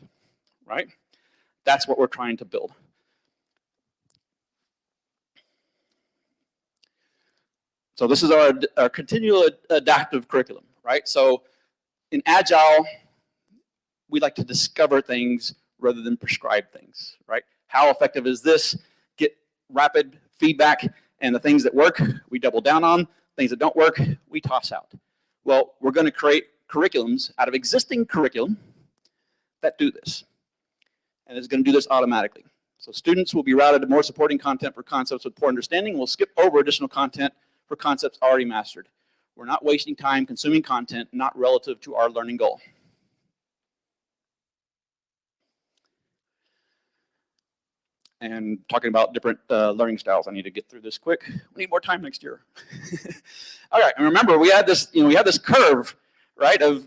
right? That's what we're trying to build. So this is our continual adaptive curriculum, right? So in Agile, we like to discover things rather than prescribe things, right? How effective is this? Get rapid feedback, and the things that work, we double down on. Things that don't work, we toss out. Well, we're going to create curriculums out of existing curriculum that do this. And it's going to do this automatically. So students will be routed to more supporting content for concepts with poor understanding. We'll skip over additional content for concepts already mastered. We're not wasting time consuming content not relative to our learning goal. And talking about different learning styles, I need to get through this quick. We need more time next year. All right, and remember, we had this, we had this curve, right, of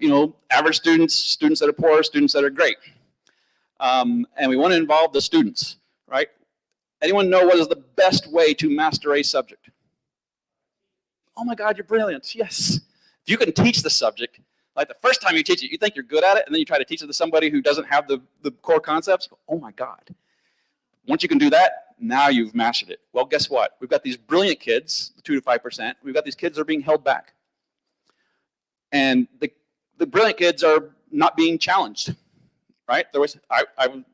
average students, students that are poor, students that are great, and we want to involve the students, right? Anyone know what is the best way to master a subject? Oh my God, you're brilliant! Yes, if you can teach the subject, like the first time you teach it, you think you're good at it, and then you try to teach it to somebody who doesn't have the core concepts. Oh my God. Once you can do that, now you've mastered it. Well, guess what? We've got these brilliant kids, 2 to 5%. We've got these kids that are being held back. And the brilliant kids are not being challenged, right?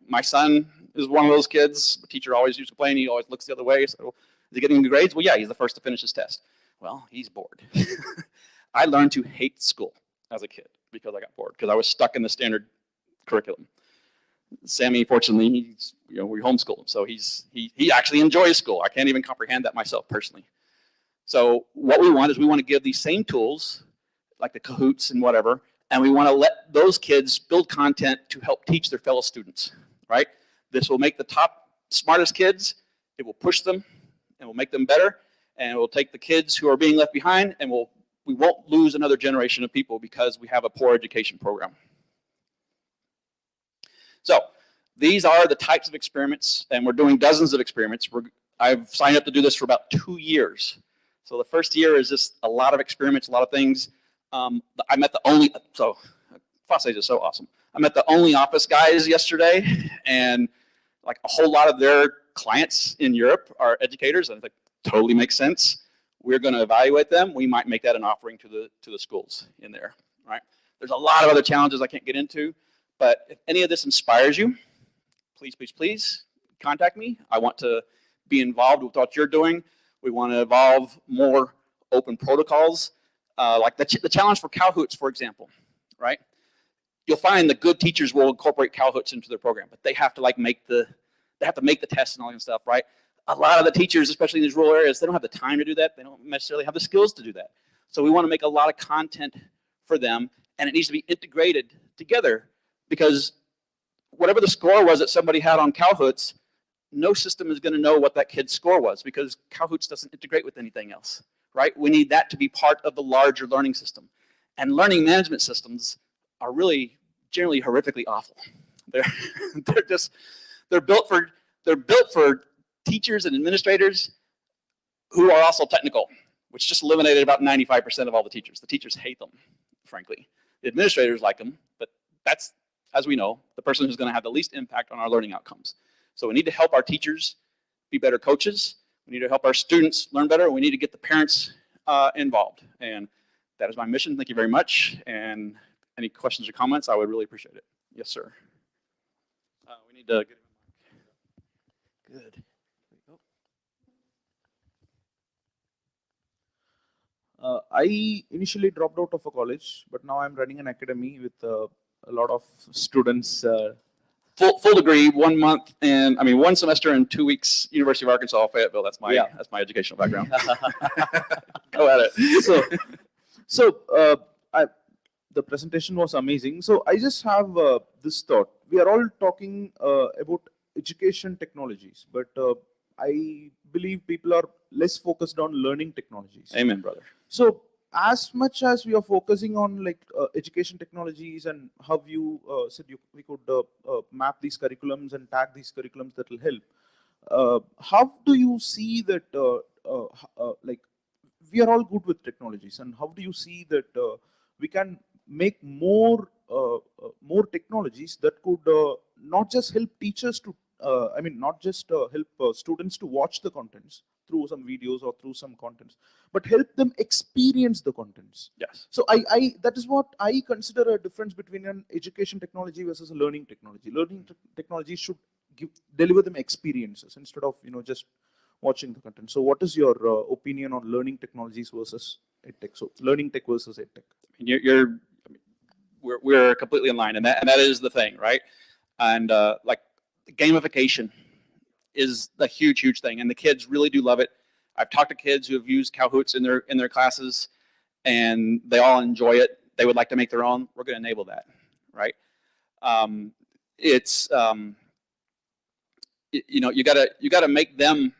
My son is one of those kids. The teacher always used to complain. He always looks the other way. So is he getting good grades? Well, yeah, he's the first to finish his test. Well, he's bored. I learned to hate school as a kid because I got bored, because I was stuck in the standard curriculum. Sammy, fortunately, we homeschool him, so he actually enjoys school. I can't even comprehend that myself personally. So what we want is we want to give these same tools, like the Kahoots and whatever, and we want to let those kids build content to help teach their fellow students, right? This will make the top smartest kids, it will push them, and will make them better, and it will take the kids who are being left behind, and we won't lose another generation of people because we have a poor education program. So these are the types of experiments, and we're doing dozens of experiments. I've signed up to do this for about 2 years. So the first year is just a lot of experiments, a lot of things. I met the only, so FOSSASIA is so awesome. I met the only office guys yesterday, and like a whole lot of their clients in Europe are educators, and it totally makes sense. We're going to evaluate them. We might make that an offering to the schools in there, right? There's a lot of other challenges I can't get into. But if any of this inspires you, please, please, please contact me. I want to be involved with what you're doing. We want to evolve more open protocols, like the challenge for Kahoots, for example, right? You'll find the good teachers will incorporate Kahoots into their program, but they have to make the tests and all that stuff, right? A lot of the teachers, especially in these rural areas, they don't have the time to do that. They don't necessarily have the skills to do that. So we want to make a lot of content for them, and it needs to be integrated together. Because whatever the score was that somebody had on Kahoots, no system is going to know what that kid's score was, because Kahoots doesn't integrate with anything else, right? We need that to be part of the larger learning system. And learning management systems are really generally horrifically awful. They're built for teachers and administrators who are also technical, which just eliminated about 95% of all the teachers. The teachers hate them, frankly. The administrators like them, but that's, as we know, the person who's going to have the least impact on our learning outcomes. So we need to help our teachers be better coaches. We need to help our students learn better. We need to get the parents involved. And that is my mission. Thank you very much. And any questions or comments, I would really appreciate it. Yes, sir. We need to get Good. I initially dropped out of a college, but now I'm running an academy with a lot of students. Full degree, 1 month, and 1 semester and 2 weeks, University of Arkansas, Fayetteville. That's my educational background. Go at it. The presentation was amazing. So I just have this thought. We are all talking about education technologies, but I believe people are less focused on learning technologies. Amen, brother. So as much as we are focusing on education technologies and how you said we could map these curriculums and tag these curriculums that will help, how do you see that we are all good with technologies, and how do you see that we can make more technologies that could not just help teachers to not just help students to watch the contents through some videos or through some contents, but help them experience the contents. Yes. So that is what I consider a difference between an education technology versus a learning technology. Learning technology should deliver them experiences instead of just watching the content. So what is your opinion on learning technologies versus edtech? So learning tech versus edtech. We're completely in line, and that is the thing, right? And like gamification is the huge thing, and the kids really do love it. I've talked to kids who have used Kahoots in their classes, and they all enjoy it. They would like to make their own. We're going to enable that, right? You gotta make them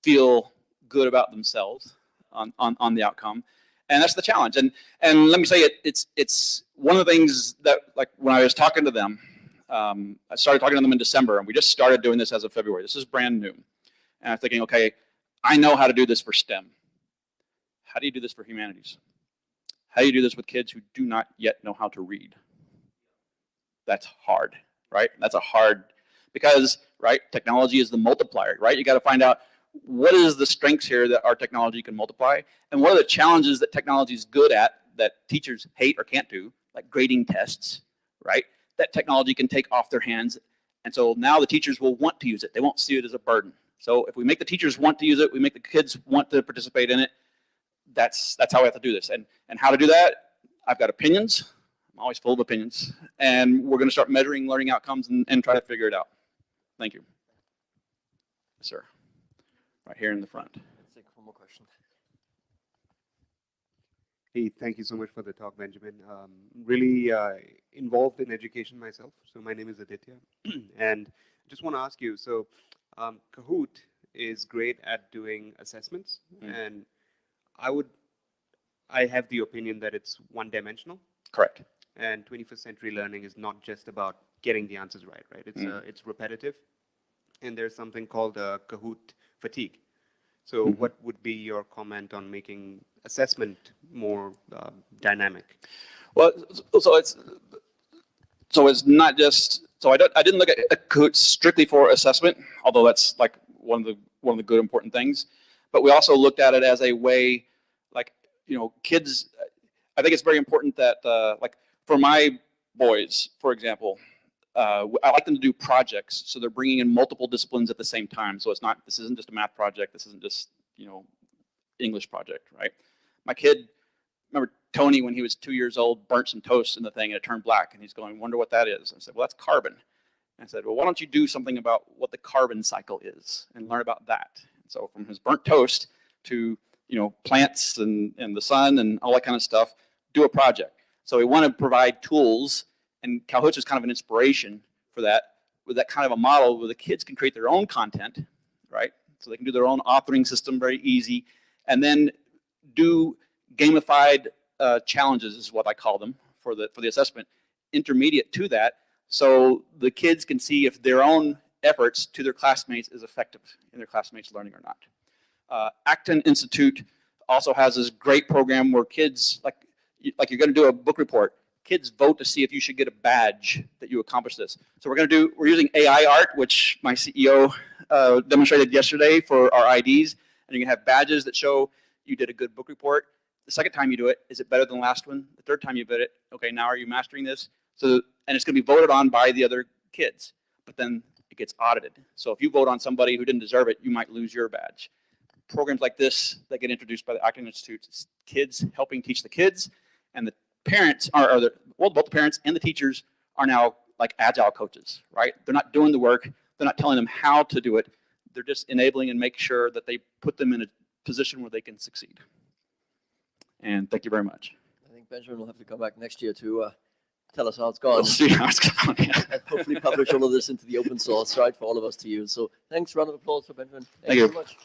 feel good about themselves on the outcome, and that's the challenge. And let me say it's one of the things that, like, when I was talking to them, I started talking to them in December, and we just started doing this as of February. This is brand new, and I'm thinking, okay, I know how to do this for STEM. How do you do this for humanities? How do you do this with kids who do not yet know how to read? That's hard, right? That's a hard, because, right, technology is the multiplier, right? You got to find out what is the strengths here that our technology can multiply, and what are the challenges that technology is good at that teachers hate or can't do, like grading tests, right? That technology can take off their hands, and so now the teachers will want to use it. They won't see it as a burden. So if we make the teachers want to use it, we make the kids want to participate in it. That's how we have to do this. And how to do that, I've got opinions. I'm always full of opinions, and we're going to start measuring learning outcomes and try to figure it out. Thank you. Yes, sir. Right here in the front. Let's take one more question. Hey, thank you so much for the talk, Benjamin. Really involved in education myself. So my name is Aditya, and I just want to ask you, so Kahoot is great at doing assessments, and I have the opinion that it's one-dimensional. Correct. And 21st century learning is not just about getting the answers right? It's repetitive, and there's something called Kahoot fatigue. So what would be your comment on making assessment more dynamic? Well, so it's not just, so I didn't look at Kahoot strictly for assessment, although that's like one of the good important things. But we also looked at it as a way, like, kids. I think it's very important that like for my boys, for example, I like them to do projects, so they're bringing in multiple disciplines at the same time. So this isn't just a math project. This isn't just English project, right? My kid, remember Tony, when he was 2 years old, burnt some toast in the thing and it turned black, and he's going, "Wonder what that is." I said, "Well, that's carbon." And I said, "Well, why don't you do something about what the carbon cycle is and learn about that?" And so from his burnt toast to plants and the sun and all that kind of stuff, do a project. So we want to provide tools, and Kahoot is kind of an inspiration for that, with that kind of a model where the kids can create their own content, right? So they can do their own authoring system very easy, and then do gamified challenges is what I call them for the assessment, intermediate to that, so the kids can see if their own efforts to their classmates is effective in their classmates' learning or not. Acton Institute also has this great program where kids, like you're going to do a book report, kids vote to see if you should get a badge that you accomplished this. So we're using AI art, which my CEO demonstrated yesterday for our IDs, and you can have badges that show you did a good book report. The second time you do it, is it better than the last one? The third time you did it, okay, now are you mastering this? So, and it's going to be voted on by the other kids, but then it gets audited. So if you vote on somebody who didn't deserve it, you might lose your badge. Programs like this that get introduced by the Acton Institute, it's kids helping teach the kids, and the parents both the parents and the teachers are now like agile coaches, right? They're not doing the work, they're not telling them how to do it, they're just enabling and make sure that they put them in a position where they can succeed. And thank you very much. I think Benjamin will have to come back next year to tell us how it's gone. We'll see how it's going. Yeah. And hopefully publish all of this into the open source, right, for all of us to use. So thanks, round of applause for Benjamin. Thank you so much.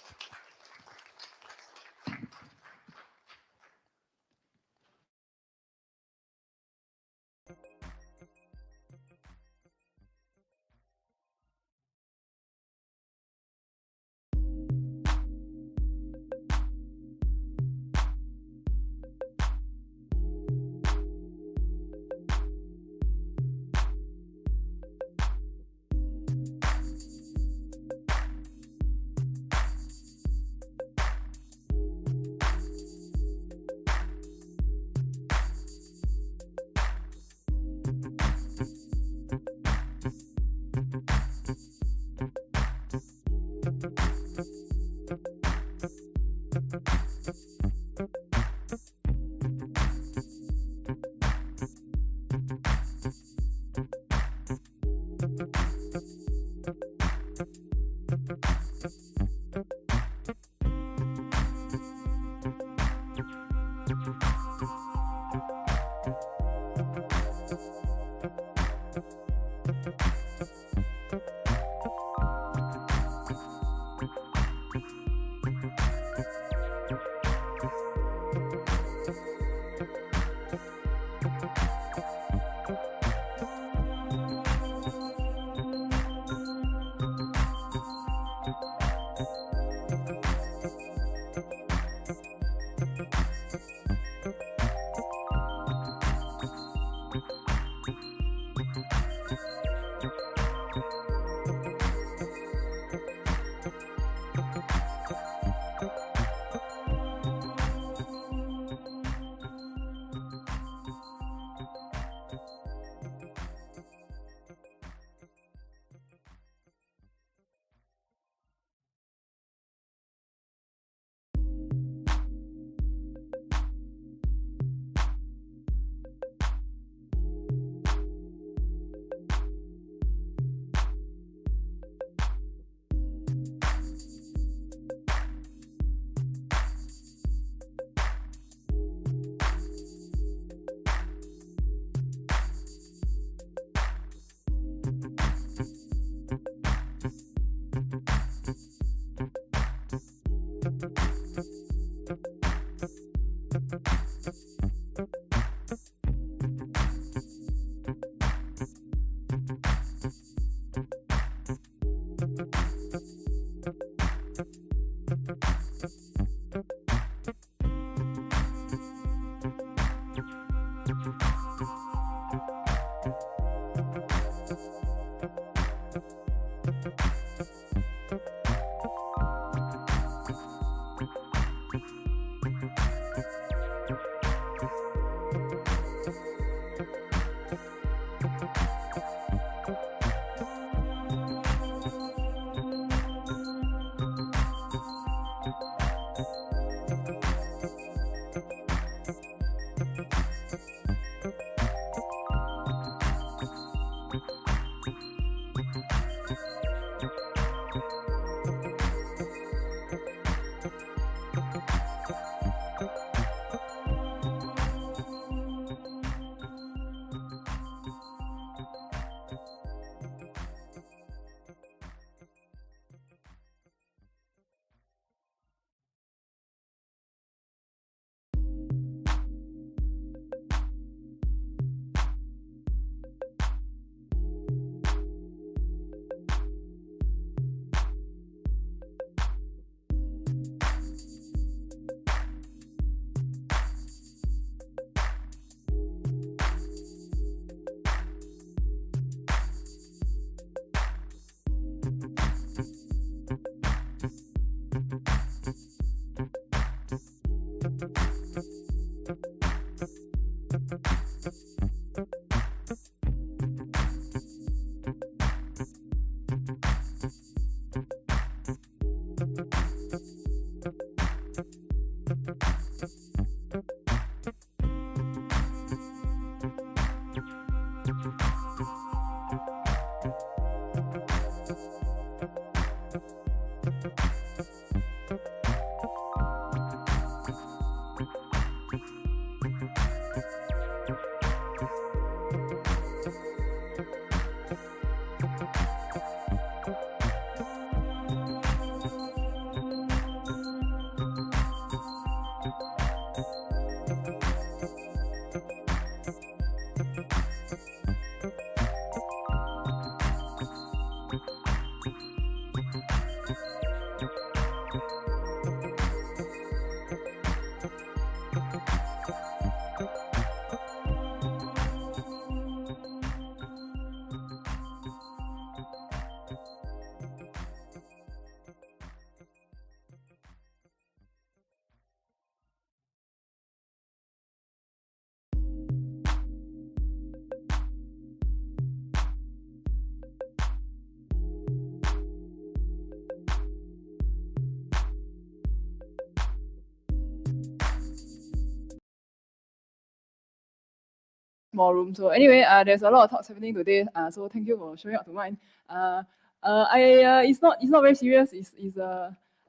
small room. So anyway, there's a lot of talks happening today. So thank you for showing up to mine. It's not very serious.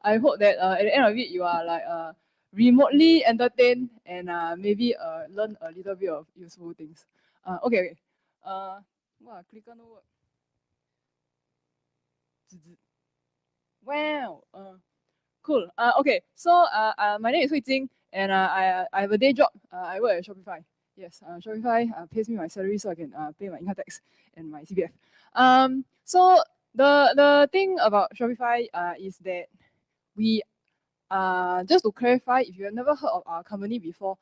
I hope that at the end of it you are like remotely entertained and maybe learn a little bit of useful things. Okay. Wow, clicker no work. Wow. Cool. Okay. So my name is Hui Jing, and I have a day job. I work at Shopify. Yes, Shopify pays me my salary so I can pay my income tax and my CPF. So the thing about Shopify is that we just to clarify, if you have never heard of our company before,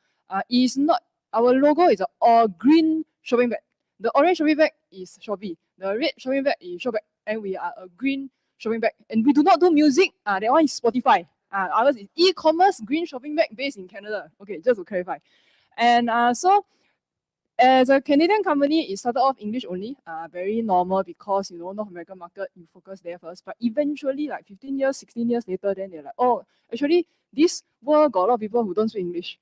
is not our logo is a green shopping bag. The orange shopping bag is Shopee. The red shopping bag is Shopback, and we are a green shopping bag. And we do not do music. That one is Spotify. Ours is e-commerce green shopping bag based in Canada. Okay, just to clarify. And so as a Canadian company, it started off English only, very normal because, you know, North American market, you focus there first. But eventually, like 15 years, 16 years later, then they're like, oh, actually, this world got a lot of people who don't speak English.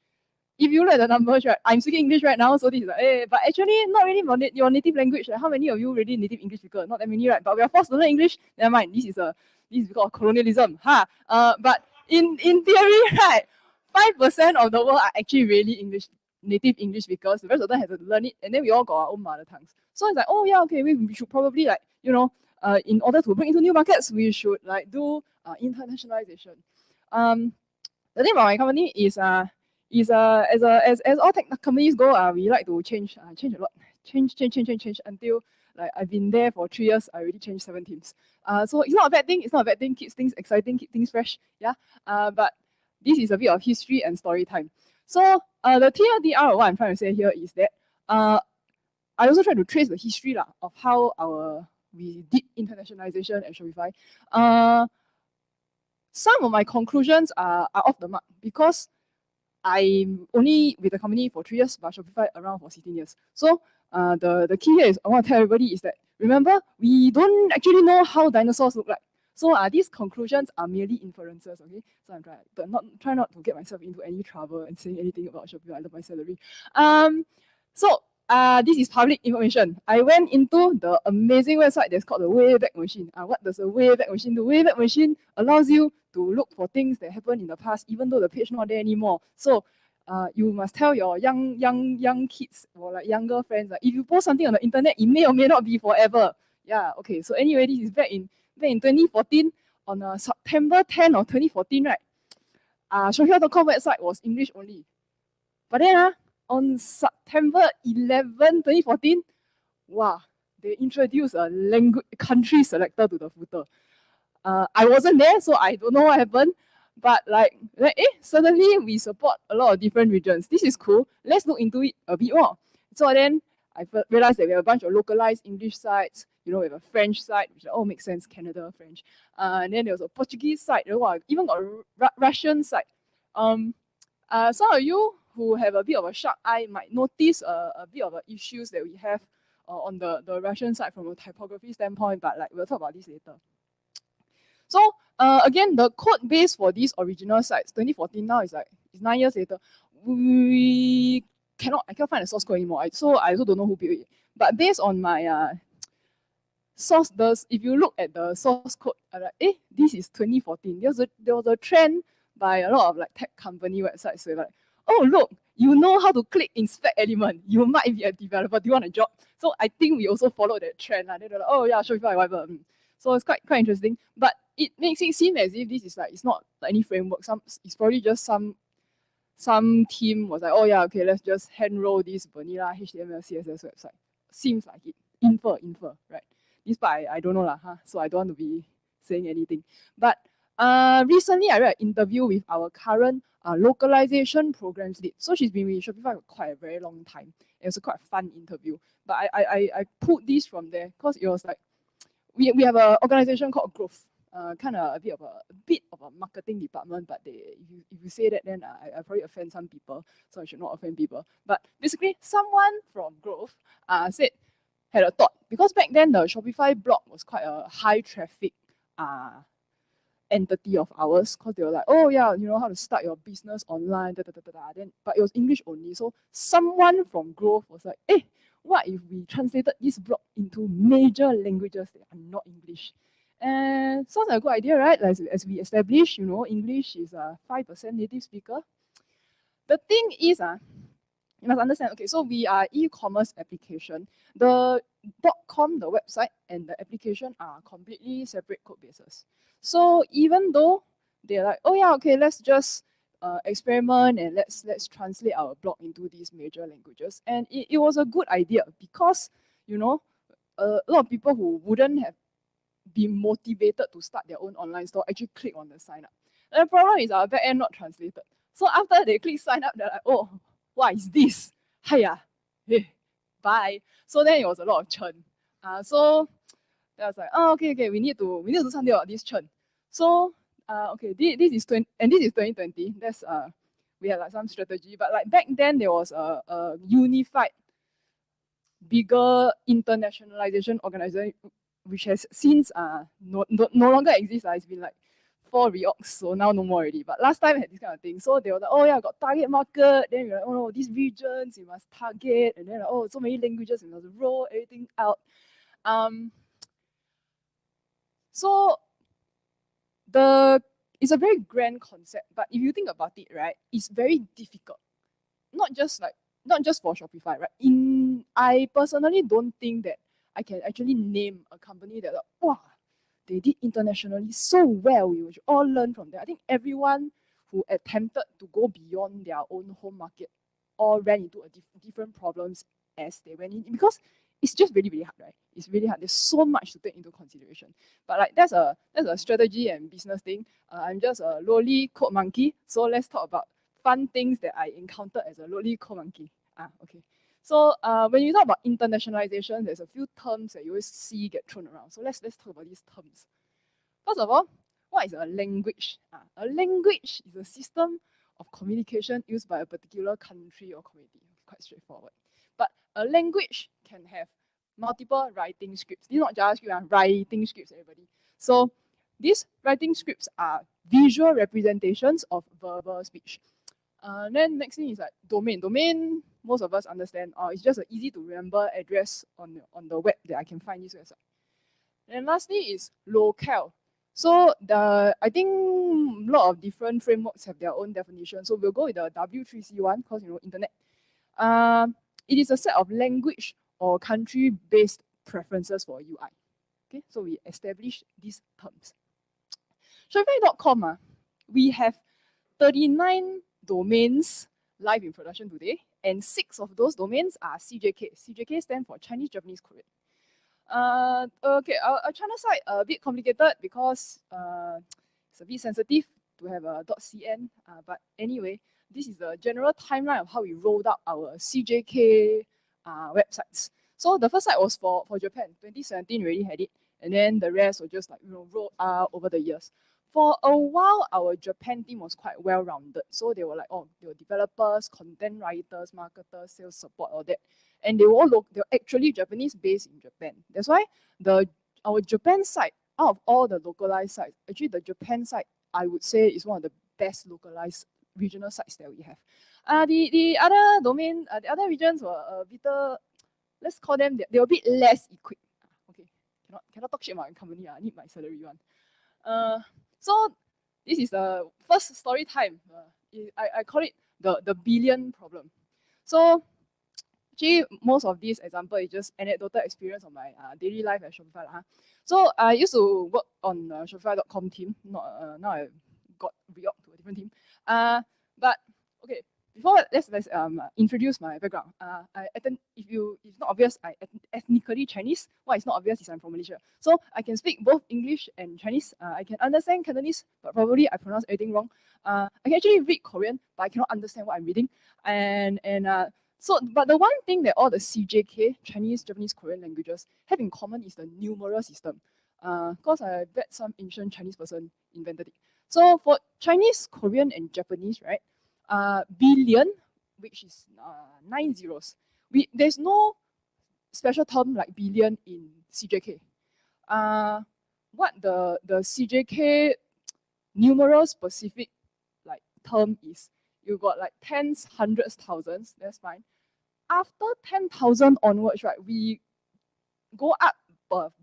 If you look at the numbers, right, I'm speaking English right now, so this is like, but actually, not really your native language. Like, how many of you really native English speaker? Not that many, right? But we are forced to learn English. Never mind, this is because of colonialism, but in theory, right, 5% of the world are actually really native English speakers. The rest of them have to learn it, and then we all got our own mother tongues. So it's like, oh yeah, okay, we should probably like, you know, in order to break into new markets, we should like do internationalization. The thing about my company is as all tech companies go, we like to change a lot, change until like I've been there for 3 years. I already changed 7 teams. So it's not a bad thing. It's not a bad thing. Keeps things exciting, keep things fresh. Yeah. But this is a bit of history and story time. So the TLDR, what I'm trying to say here is that I also try to trace the history of how we did internationalization at Shopify. Some of my conclusions are off the mark because I'm only with the company for 3 years, but Shopify around for 16 years. So the key here is I want to tell everybody is that, remember, we don't actually know how dinosaurs look like. So these conclusions are merely inferences, okay? So I'm trying not to get myself into any trouble and saying anything about Shopify. I love my salary. So this is public information. I went into the amazing website that's called the Wayback Machine. What does the Wayback Machine do? Wayback Machine allows you to look for things that happened in the past, even though the page not there anymore. So you must tell your young kids or like younger friends, like, if you post something on the internet, it may or may not be forever. Yeah, okay. So anyway, this is back in 2014, on September 10 of 2014, right? Shopify.com website was English only. But then on September 11, 2014, wow, they introduced a country selector to the footer. I wasn't there, so I don't know what happened. But suddenly we support a lot of different regions. This is cool. Let's look into it a bit more. So then I realized that we have a bunch of localized English sites. You know, we have a French site, which makes sense, Canada, French. And then there was a Portuguese site. Even got a Russian site. Some of you who have a bit of a sharp eye might notice a bit of issues that we have on the Russian side from a typography standpoint, but like we'll talk about this later. So again, the code base for these original sites, 2014 now is 9 years later. I cannot find the source code anymore. So I also don't know who built it. But based on my source, if you look at the source code, I'm like, this is 2014. There was a trend by a lot of like tech company websites where like, oh look, you know how to click inspect element. You might be a developer. Do you want a job? So I think we also followed that trend. They're like, oh yeah, Shopify, whatever. So it's quite interesting. But it makes it seem as if this is like, it's not like any framework. It's probably just some team was like, oh yeah, okay, let's just hand roll this vanilla HTML, CSS website. Seems like it. Infer, right? This part I don't know lah, so I don't want to be saying anything. But recently I read an interview with our current localization programs lead. So she's been with Shopify for quite a very long time. It was a quite fun interview. But I pulled this from there because it was like, we have an organization called Growth. Kind of a bit of a marketing department, but if you say that, then I probably offend some people, so I should not offend people. But basically, someone from Growth had a thought, because back then the Shopify blog was quite a high traffic entity of ours, because they were like, oh yeah, you know how to start your business online, then but it was English only. So someone from Growth was like, hey, what if we translated this blog into major languages that are not English? And sounds like a good idea, right? As we established, you know, English is 5% native speaker. The thing is, you must understand, okay, so we are e-commerce application. The .com, the website, and the application are completely separate code bases. So even though they're like, oh yeah, okay, let's just experiment and let's translate our blog into these major languages. And it was a good idea because, you know, a lot of people who wouldn't have been motivated to start their own online store actually click on the sign up. And the problem is our backend not translated. So after they click sign up, they're like, oh, what is this? Hiya, hey, bye. So then it was a lot of churn. So I was like, oh, okay, we need to do something about this churn. So okay, this is 2020. That's we had like some strategy, but like back then there was a unified, bigger internationalization organization which has since no longer exists. It's been like 4 reorgs, so now no more already. But last time I had this kind of thing. So they were like, oh yeah, got target market. Then you're like, oh no, these regions you must target. And then like, oh, so many languages, you must roll everything out. So it's a very grand concept, but if you think about it, right, it's very difficult. Not just for Shopify, right? I personally don't think that I can actually name a company that like, wow, they did internationally so well. We should all learn from there. I think everyone who attempted to go beyond their own home market all ran into different problems as they went in, because it's just really, really hard, right? It's really hard. There's so much to take into consideration. But like that's a strategy and business thing. I'm just a lowly code monkey. So let's talk about fun things that I encountered as a lowly code monkey. Okay. So when you talk about internationalization, there's a few terms that you always see get thrown around. So let's talk about these terms. First of all, what is a language? A language is a system of communication used by a particular country or community. Quite straightforward. But a language can have multiple writing scripts. These are not JavaScript, writing scripts, everybody. So these writing scripts are visual representations of verbal speech. Then next thing is like domain. Domain, most of us understand. It's just an easy to remember address on the web that I can find this website. And lastly is locale. So I think a lot of different frameworks have their own definition. So we'll go with the W3C one because, you know, internet. It is a set of language or country-based preferences for UI. Okay, so we establish these terms. Shopify.com, we have 39 domains live in production today, and 6 of those domains are CJK. CJK stands for Chinese, Japanese, Korean. Okay, our China side a bit complicated because it's a bit sensitive to have a .cn. But anyway, this is the general timeline of how we rolled out our CJK websites. So the first site was for Japan. 2017 already had it, and then the rest were just like rolled out over the years. for a while, our Japan team was quite well-rounded. So they were like, oh, they were developers, content writers, marketers, sales support, all that. And they were they're actually Japanese based in Japan. That's why our Japan side, out of all the localized sites, actually the Japan side, I would say, is one of the best localized regional sites that we have. The other domain, the other regions were a bit, let's call them, they were a bit less equipped. Okay, cannot talk shit about my company. I need my salary one. So this is the first story time. I call it the billion problem. So actually, most of these example is just anecdotal experience of my daily life at Shopify. So I used to work on Shopify.com team. Now I got reorg to a different team. But okay, before let's introduce my background. If not obvious, I ethnically Chinese. What is not obvious is I'm from Malaysia. So I can speak both English and Chinese. I can understand Cantonese, but probably I pronounce everything wrong. I can actually read Korean, but I cannot understand what I'm reading. But the one thing that all the CJK, Chinese, Japanese, Korean languages have in common is the numeral system. Because I bet some ancient Chinese person invented it. So for Chinese, Korean, and Japanese, right? Billion, which is 9 zeros. There's no special term like billion in CJK. What the CJK numeral specific like term is, you got like tens, hundreds, thousands. That's fine. After 10,000 onwards, right, we go up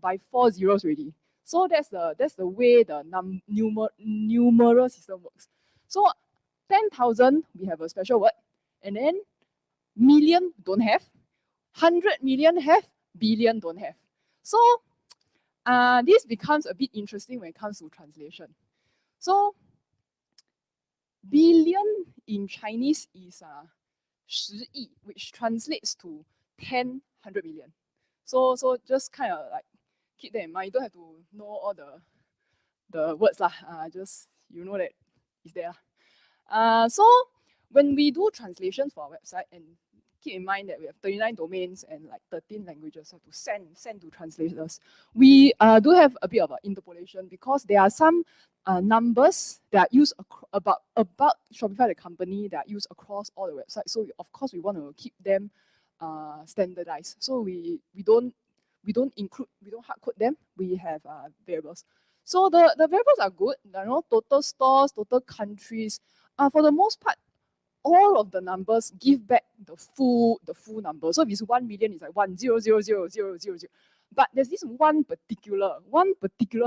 by 4 zeros already. So that's the way the numeral system works. So 10,000 we have a special word, and then million don't have, 100 million have, billion don't have. So this becomes a bit interesting when it comes to translation. So billion in Chinese is 10亿, which translates to 10, 100 million. So just kind of like keep that in mind. You don't have to know all the words lah. Just you know that it's there. So when we do translations for our website, and keep in mind that we have 39 domains and like 13 languages, so to send to translators, we do have a bit of an interpolation because there are some numbers that are used about Shopify the company that are used across all the websites. So of course we want to keep them standardized. So we don't hard code them. We have variables. So the variables are good. You know, total stores, total countries. For the most part, all of the numbers give back the full number. So if it's 1 million, it's like 1,000,000,000. But there's this one particular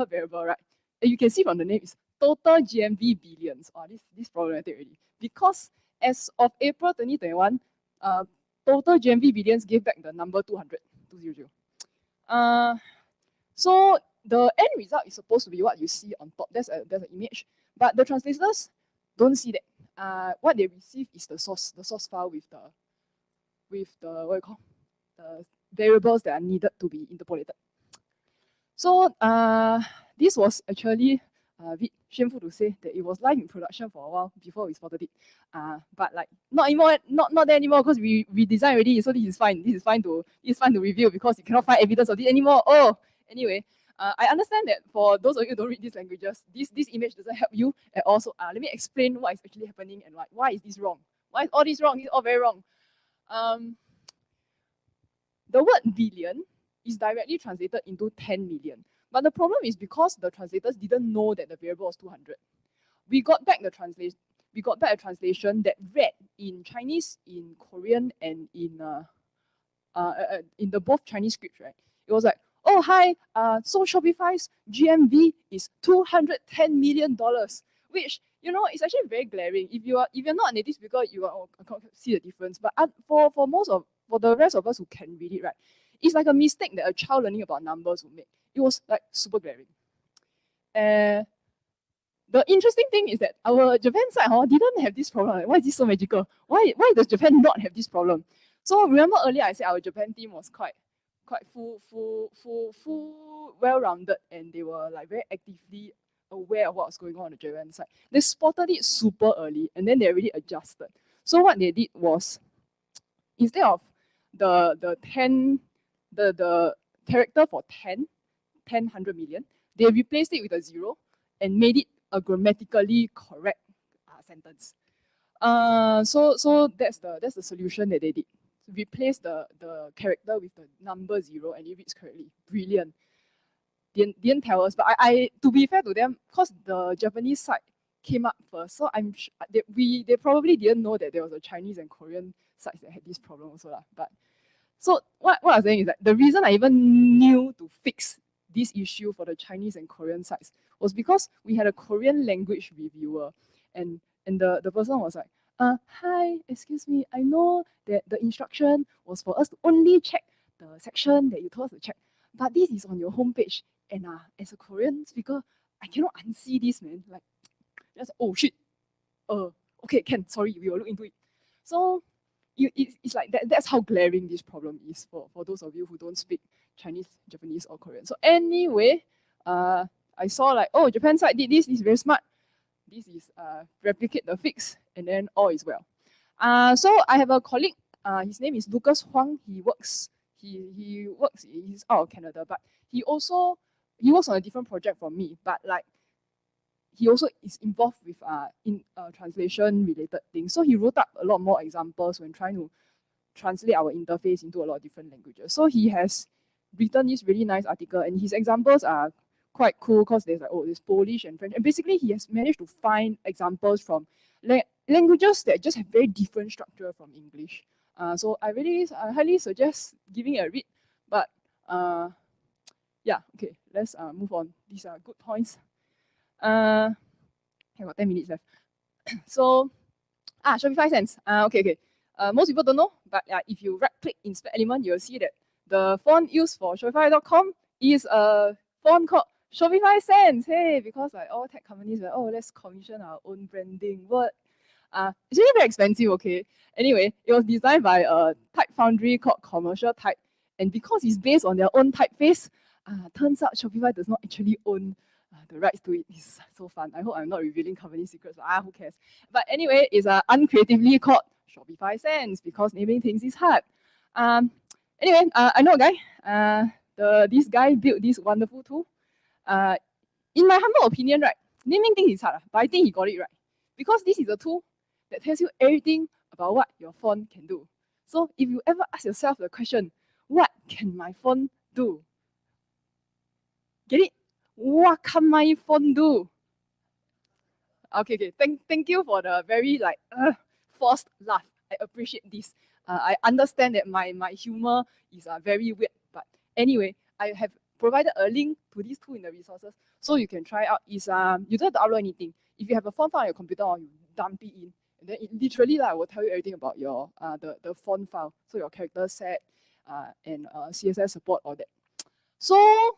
variable, right? And you can see from the name is total GMV billions. Oh, this problematic already. Because as of April 2021, total GMV billions gave back the number 200. So the end result is supposed to be what you see on top. There's an image, but the translators don't see that. What they receive is the source file with the what you call the variables that are needed to be interpolated. So this was actually a bit shameful to say that it was live in production for a while before we spotted it. But like not anymore, not there anymore because we redesigned already. So this is fine. This is fine to review because you cannot find evidence of it anymore. Oh, anyway. I understand that for those of you who don't read these languages, this image doesn't help you at all. So let me explain what is actually happening and why is this wrong? Why is all this wrong? It's all very wrong. The word billion is directly translated into 10 million. But the problem is because the translators didn't know that the variable was 200. We got back a translation that read in Chinese, in Korean, and in the both Chinese scripts, right? It was like, oh hi, so Shopify's GMV is $210 million, which is actually very glaring. If you're not a native speaker, you can't see the difference. But for the rest of us who can read it, right, it's like a mistake that a child learning about numbers will make. It was like super glaring. The interesting thing is that our Japan side didn't have this problem. Like, why is this so magical? Why does Japan not have this problem? So remember earlier I said our Japan team was quite full, well-rounded, and they were like very actively aware of what was going on the Japan side. They spotted it super early, and then they already adjusted. So what they did was, instead of the character for 10, 100 million, they replaced it with a 0 and made it a grammatically correct sentence. So that's the solution that they did. Replace the character with the number 0 and it reads correctly. Brilliant. Didn't tell us, but I to be fair to them, because the Japanese side came up first, so I'm they probably didn't know that there was a Chinese and Korean sites that had this problem also lah. But so what I was saying is that the reason I even knew to fix this issue for the Chinese and Korean sites was because we had a Korean language reviewer, and the person was like, hi, excuse me, I know that the instruction was for us to only check the section that you told us to check, but this is on your homepage, and as a Korean speaker, I cannot unsee this, man. Like, just oh shit, okay, sorry, we will look into it. So it's like that. That's how glaring this problem is for those of you who don't speak Chinese, Japanese, or Korean. So anyway, I saw like, oh, Japan side did this. This is very smart. This is replicate the fix, and then all is well. So I have a colleague. His name is Lucas Huang. He works. He's out of Canada, but he works on a different project from me. But like, he also is involved with translation related things. So he wrote up a lot more examples when trying to translate our interface into a lot of different languages. So he has written this really nice article, and his examples are quite cool because there's like, oh, there's Polish and French, and basically he has managed to find examples from languages that just have very different structure from English. So I highly suggest giving it a read. But yeah, okay, let's move on. These are good points. I got 10 minutes left. So, Shopify Sense. Okay. Most people don't know, but if you right-click Inspect Element, you'll see that the font used for Shopify.com is a font called Shopify Sense. Hey, because like all tech companies are, oh, let's commission our own branding. What? It's really very expensive, okay? Anyway, it was designed by a type foundry called Commercial Type, and because it's based on their own typeface, turns out Shopify does not actually own the rights to it. It's so fun. I hope I'm not revealing company secrets, but who cares? But anyway, it's uncreatively called Shopify Sense because naming things is hard. Anyway, I know a guy. This guy built this wonderful tool. In my humble opinion, right, naming things is hard, but I think he got it right. Because this is a tool that tells you everything about what your font can do. So if you ever ask yourself the question, what can my font do? Get it? What can my font do? Okay. Thank you for the very like forced laugh. I appreciate this. I understand that my humor is very weird, but anyway, I have provided a link to this tool in the resources, so you can try out. You don't have to upload anything. If you have a font file on your computer, you dump it in, and then it literally will tell you everything about your the font file, so your character set and CSS support, all that. So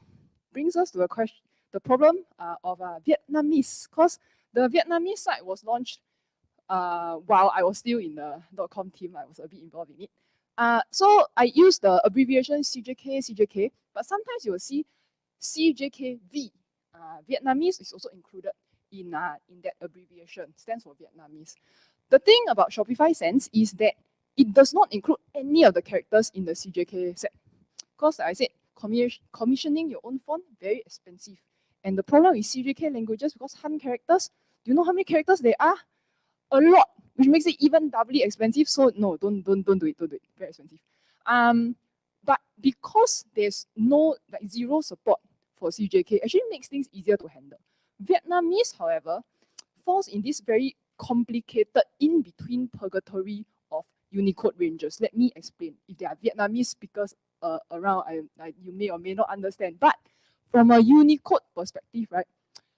brings us to the problem of Vietnamese, because the Vietnamese site was launched while I was still in the .com team. I was a bit involved in it. So I used the abbreviation CJK, but sometimes you will see CJKV. Vietnamese is also included in that abbreviation, stands for Vietnamese. The thing about Shopify Sense is that it does not include any of the characters in the CJK set. Because like I said, commissioning your own font, very expensive. And the problem with CJK languages, because 100 characters, do you know how many characters there are? A lot, which makes it even doubly expensive. So no, don't do it. Very expensive. But because there's no zero support for CJK, actually makes things easier to handle. Vietnamese, however, falls in this very complicated in-between purgatory of Unicode ranges. Let me explain. If there are Vietnamese speakers around, you may or may not understand. But from a Unicode perspective, right,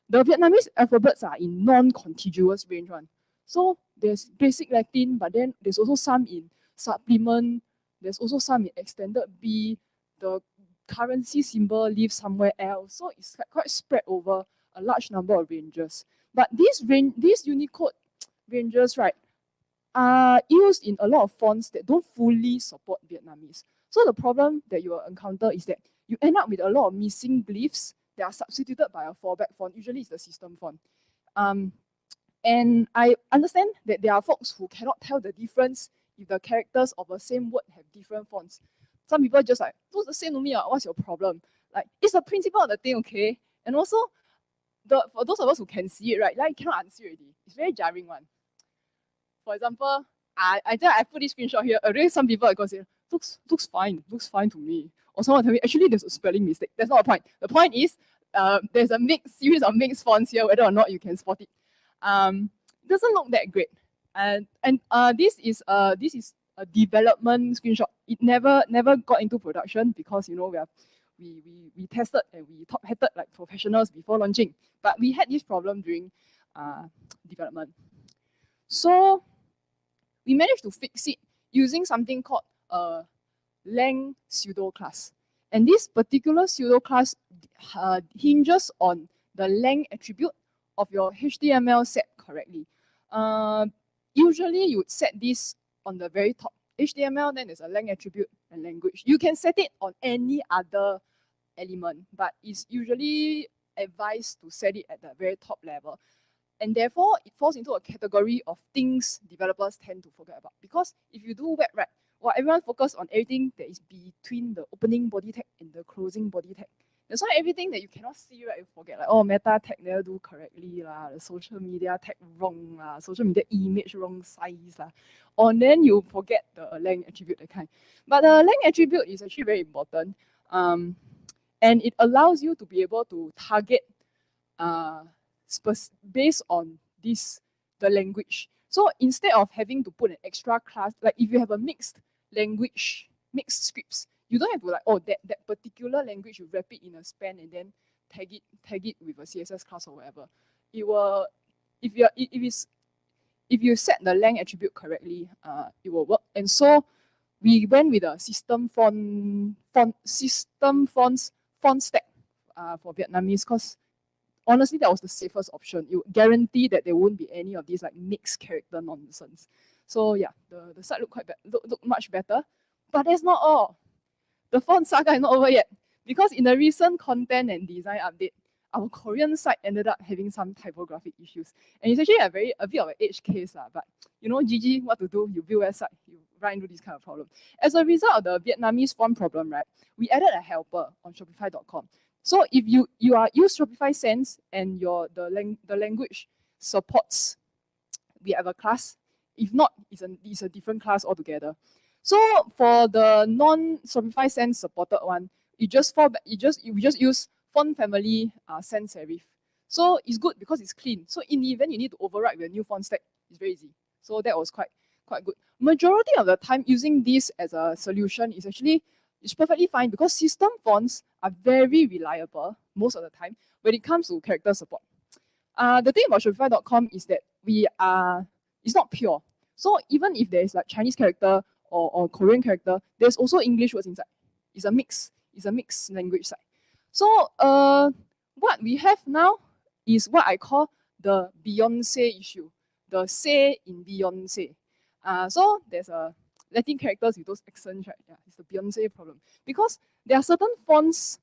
the Vietnamese alphabets are in non-contiguous range one. So there's basic Latin, but then there's also some in supplement. There's also some in extended B. The currency symbol lives somewhere else. So it's quite spread over a large number of ranges. But these Unicode ranges, right, are used in a lot of fonts that don't fully support Vietnamese. So the problem that you will encounter is that you end up with a lot of missing glyphs that are substituted by a fallback font. Usually it's the system font. And I understand that there are folks who cannot tell the difference if the characters of the same word have different fonts. Some people just like, those the same to me, what's your problem? Like, it's the principle of the thing, okay? And also, for those of us who can see it, right, like you cannot unsee already. It's very jarring one. For example, I put this screenshot here. Already some people are going to say, looks fine to me. Or someone tell me, actually there's a spelling mistake. That's not the point. The point is there's a series of mixed fonts here, whether or not you can spot it. It doesn't look that great. And this is a development screenshot. It never got into production because we tested and we top-hatted like professionals before launching. But we had this problem during development. So we managed to fix it using something called a lang pseudo class. And this particular pseudo class hinges on the lang attribute of your HTML set correctly. Usually you would set this on the very top. HTML, then there's a lang attribute and language. You can set it on any other element, but it's usually advised to set it at the very top level. And therefore, it falls into a category of things developers tend to forget about. Because if you do web right, well, everyone focus on everything that is between the opening body tag and the closing body tag. That's why everything that you cannot see, right, you forget. Like, oh, meta tag never do correctly, the social media tag wrong, social media image wrong size. Or then you forget the lang attribute, that kind. But the lang attribute is actually very important. And it allows you to be able to target based on the language. So instead of having to put an extra class, like if you have a mixed language, mixed scripts, you don't have to like, oh, that particular language, you wrap it in a span and then tag it with a CSS class or whatever. It will, if you set the lang attribute correctly, it will work. And so we went with a system fonts stack for Vietnamese, because honestly, that was the safest option. You guarantee that there won't be any of these like mixed character nonsense. So yeah, the site looked looked much better. But that's not all. The font saga is not over yet. Because in the recent content and design update, our Korean site ended up having some typographic issues. And it's actually a bit of an edge case. But you know, GG, what to do? You build a website, you run into this kind of problem. As a result of the Vietnamese font problem, right, we added a helper on Shopify.com. So if you use Shopify Sense and the language supports, we have a class. If not, it's a different class altogether. So for the non-Shopify Sense supported one, we just use font family sans serif. So it's good because it's clean. So in the event you need to override with a new font stack, it's very easy. So that was quite good. Majority of the time using this as a solution is actually it's perfectly fine because system fonts are very reliable most of the time when it comes to character support. The thing about Shopify.com is that it's not pure. So even if there's like Chinese character or Korean character, there's also English words inside. It's a mixed language site. So what we have now is what I call the Beyonce issue, the say in Beyonce. So there's a Latin characters with those accents, right? Yeah, it's the Beyonce problem. Because there are certain fonts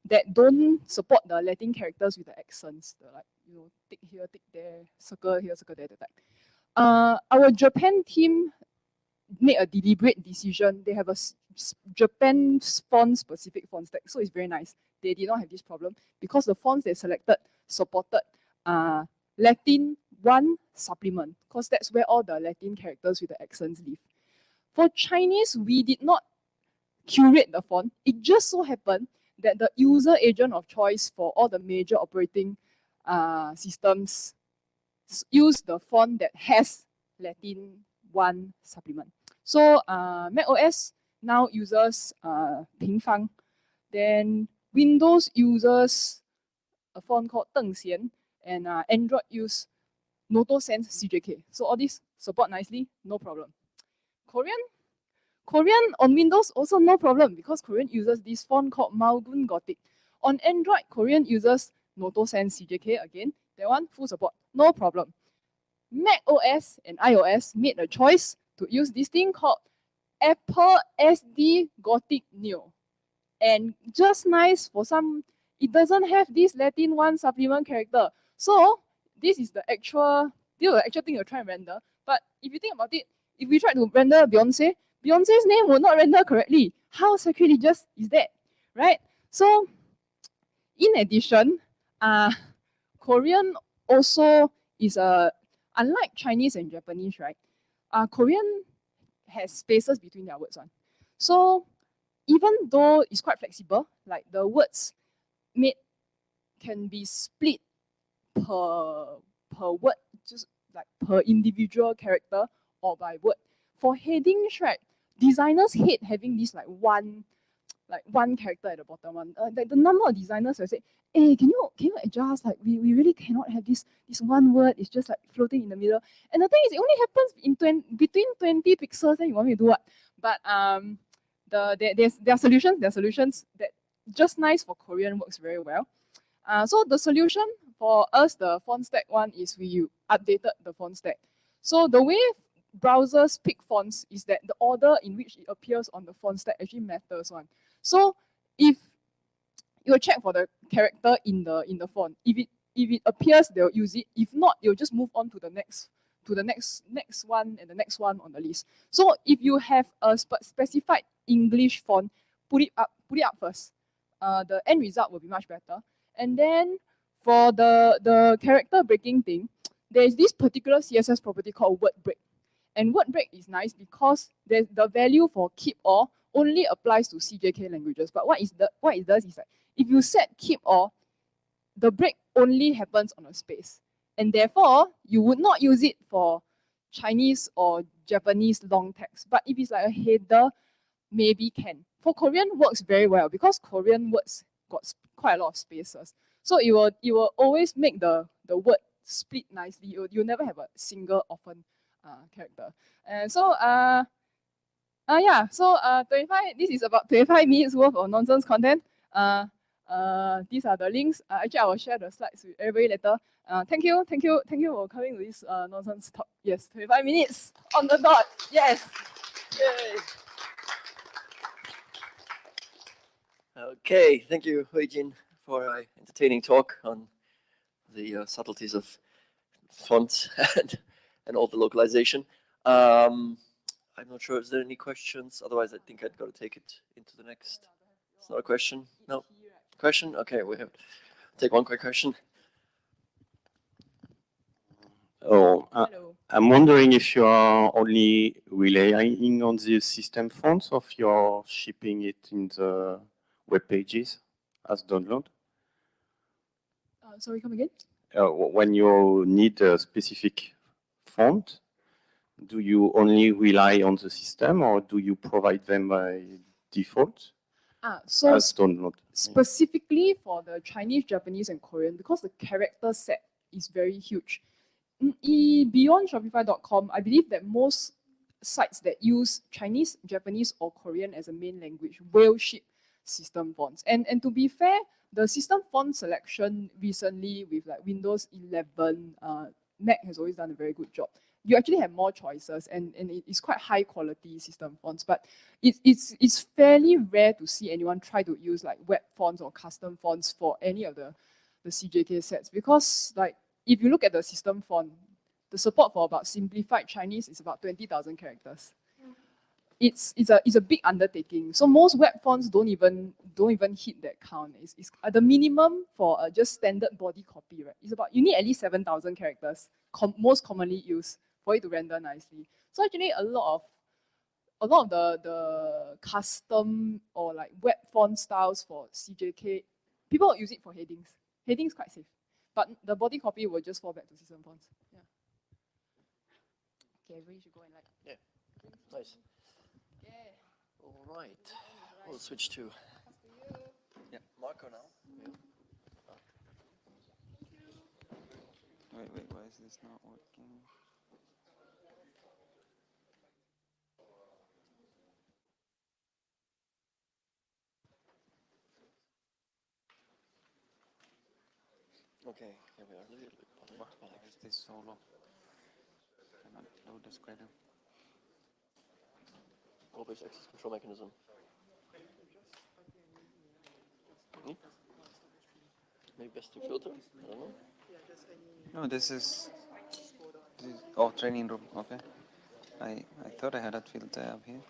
that don't support the Latin characters with the accents. The like, tick here, tick there, circle here, circle there, that type. Our Japan team made a deliberate decision. They have a Japan font-specific font stack, so it's very nice. They did not have this problem because the fonts they selected supported Latin 1 supplement, because that's where all the Latin characters with the accents live. For Chinese, we did not curate the font. It just so happened that the user agent of choice for all the major operating systems use the font that has Latin 1 supplement. So Mac OS now uses Pingfang. Then Windows uses a font called Deng Xian, and Android use NotoSense CJK. So all these support nicely, no problem. Korean on Windows also no problem because Korean uses this font called Malgun Gothic. On Android, Korean uses NotoSense CJK again. That one full support, no problem. Mac OS and iOS made a choice to use this thing called Apple SD Gothic Neo. And just nice for some, it doesn't have this Latin 1 supplement character. So this is the actual thing you're trying to render. But if you think about it, if we try to render Beyonce's name will not render correctly. How sacrilegious is that, right? So in addition, Korean also is unlike Chinese and Japanese, right? Korean has spaces between their words on. So even though it's quite flexible, like the words made can be split per word, just like per individual character or by word. For headings, right, designers hate having this like one character at the bottom one. Like the number of designers will say, "Hey, can you adjust? Like we really cannot have this one word. It's just like floating in the middle." And the thing is, it only happens in between 20 pixels. Then you want me to do what? But there are solutions. There are solutions that just nice for Korean works very well. So the solution for us, the font stack one, is we updated the font stack. So the way browsers pick fonts is that the order in which it appears on the font stack actually matters one. So if you check for the character in the font, if it appears, they'll use it. If not, you'll just move on to the next one and the next one on the list. So if you have a specified English font, put it up first. The end result will be much better. And then for the character breaking thing, there is this particular CSS property called word break. And word break is nice because the value for keep all only applies to CJK languages. But what it does is that if you set keep all, the break only happens on a space. And therefore, you would not use it for Chinese or Japanese long text. But if it's like a header, maybe can. For Korean, works very well because Korean words got quite a lot of spaces. So it will always make the word split nicely. You'll never have a single orphan character. And so yeah, so 25. This is about 25 minutes worth of nonsense content. These are the links. Actually, I will share the slides with everybody later. Thank you for coming to this nonsense talk. Yes, 25 minutes on the dot. Yes. Yay. Okay, thank you, Hui-Jin, for an entertaining talk on the subtleties of fonts and all the localization. I'm not sure, is there any questions? Otherwise, I think I'd got to take it into the next. It's not a question? No? Question? Okay, we have to take one quick question. Oh, I'm wondering if you are only relying on the system fonts or if you're shipping it in the web pages as download? Sorry, come again? When you need a specific font, do you only rely on the system or do you provide them by default So as download? specifically for the Chinese, Japanese, and Korean, because the character set is very huge. Beyond Shopify.com, I believe that most sites that use Chinese, Japanese, or Korean as a main language will ship system fonts. And to be fair, the system font selection recently with like Windows 11, Mac has always done a very good job. You actually have more choices and it's quite high quality system fonts, but it's fairly rare to see anyone try to use like web fonts or custom fonts for any of the CJK sets, because like if you look at the system font, the support for about simplified Chinese is about 20,000 characters. It's a big undertaking. So most web fonts don't even hit that count. It's the minimum for just standard body copy, right? It's about, you need at least 7,000 characters, most commonly used, for it to render nicely. So actually a lot of the custom or like web font styles for CJK, people use it for headings. Headings quite safe. But the body copy will just fall back to system fonts. Yeah. Okay, everybody should go and like. Yeah. Nice. All right. We'll switch to Marco now. Yeah. Wait, why is this not working? Okay, here we are. A little bit. Why is this so low? Cannot load the square. Role-based access control mechanism. Maybe best to filter? I don't know. No, this is training room. Okay. I thought I had a filter up here.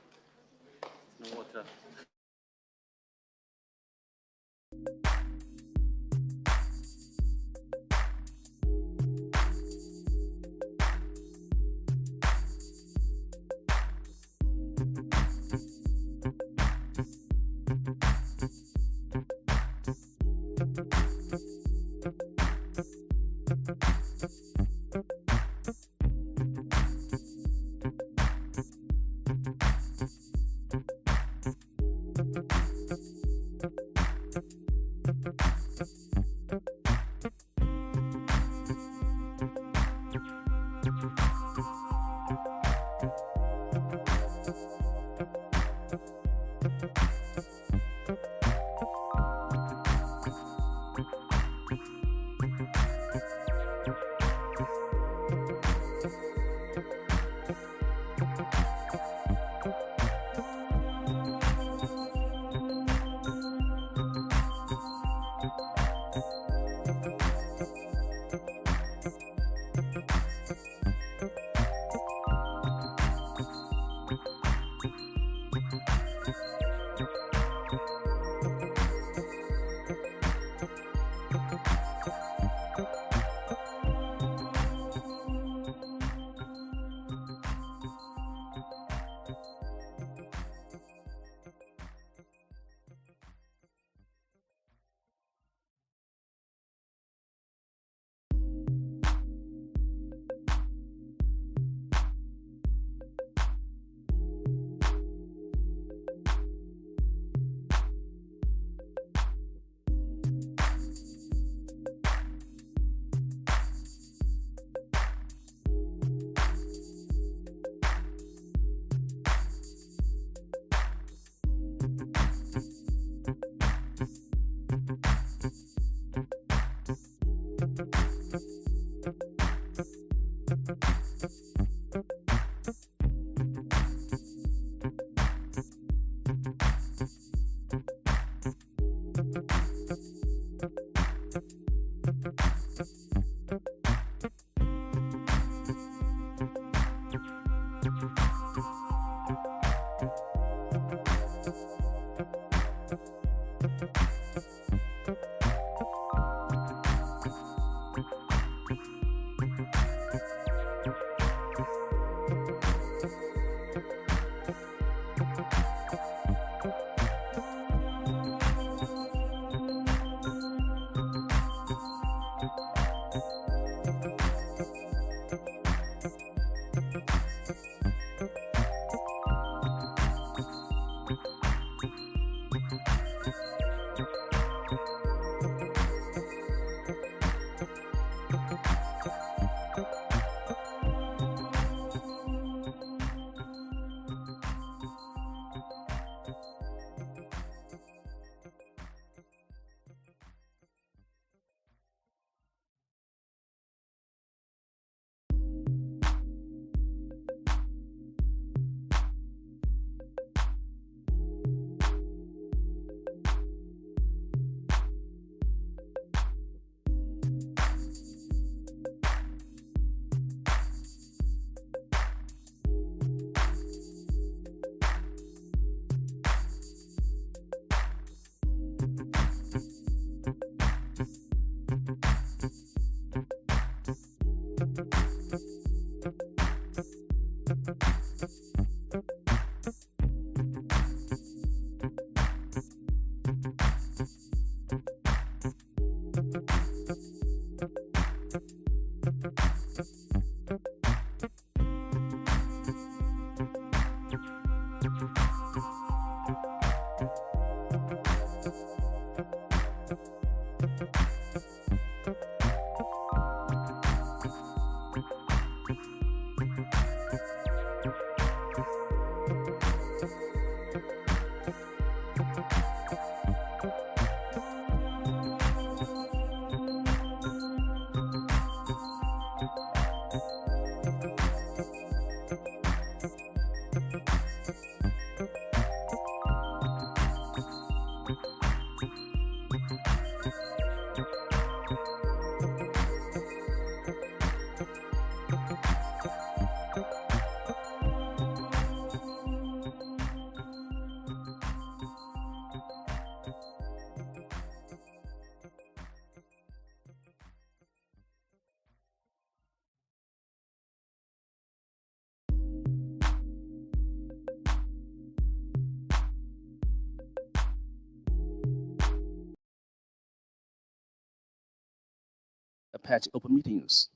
Apache Open Meetings.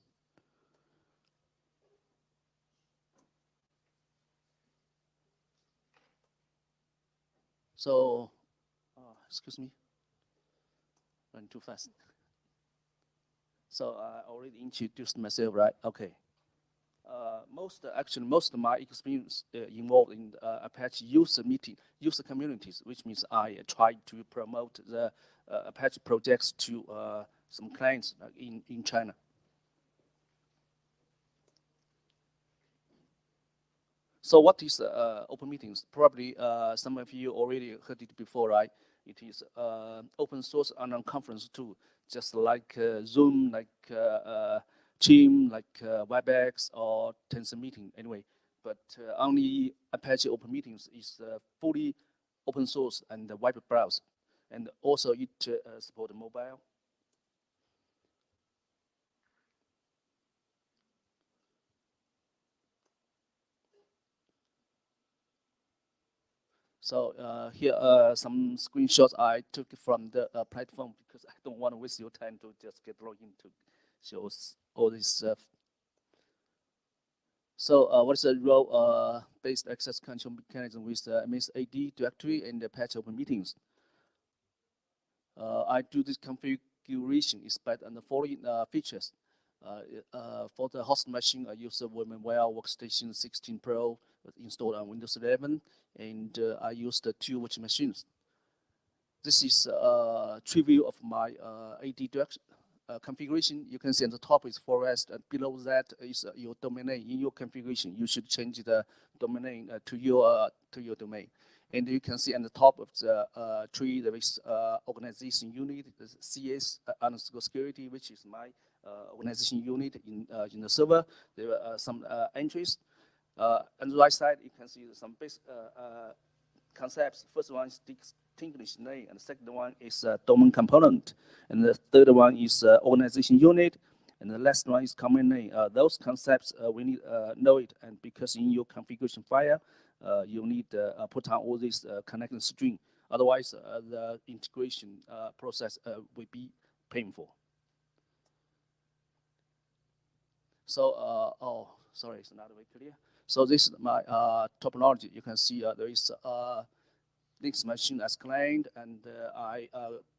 So, excuse me, running too fast. So I already introduced myself, right? Okay. Most of my experience involved in Apache user communities, which means I try to promote the Apache projects to some clients in China. So what is Open Meetings? Probably some of you already heard it before, right? It is open source online conference tool, just like Zoom, like Team, like WebEx or Tencent Meeting, anyway. But only Apache Open Meetings is fully open source and web browser. And also it supports mobile. So here are some screenshots I took from the platform because I don't want to waste your time to just get logged in to show all this stuff. So what is the role-based access control mechanism with the MS-AD directory and the Apache Open Meetings? I do this configuration is based on the following features. For the host machine, I use the VMware Workstation 16 Pro installed on Windows 11, and I use the 2 virtual machines. This is a preview of my AD direction configuration. You can see on the top is forest, and below that is your domain name. In your configuration, you should change the domain name to your domain. And you can see on the top of the tree there is organization unit, CS underscore security, which is my organization unit in the server. There are some entries. On the right side, you can see some basic concepts. First one is distinguished name, and the second one is domain component, and the third one is organization unit, and the last one is common name. Those concepts we need know it, and because in your configuration file, you need put on all these connection string. Otherwise, the integration process will be painful. So, oh, sorry, it's not very clear. So this is my topology. You can see there is Linux machine as client, and I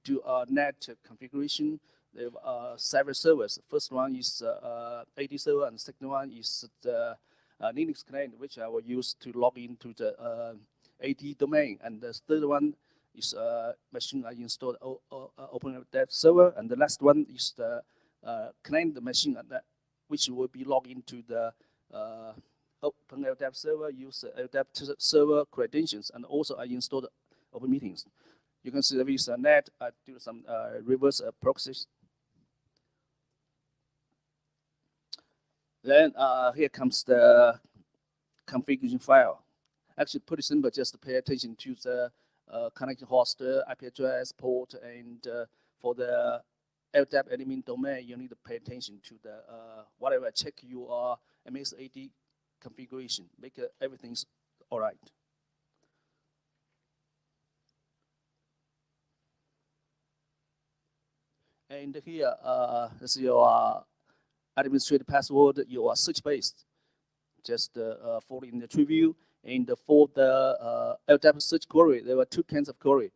do a net configuration. There are several servers. First one is AD server, and the second one is the Linux client, which I will use to log into the AD domain. And the third one is a machine I installed OpenDev server, and the last one is the client machine which will be logged into the OpenLDAP server, use LDAP server credentials, and also I installed Open Meetings. You can see there is a net. I do some reverse proxies. Then here comes the configuration file. Actually, pretty simple. Just pay attention to the connection host, IP address, port, and for the LDAP admin domain, you need to pay attention to the whatever. Check your MS-AD configuration. Make everything's all right. And here is your administrative password. Your search based. Just follow in the preview. And for the LDAP search query, there were 2 kinds of query.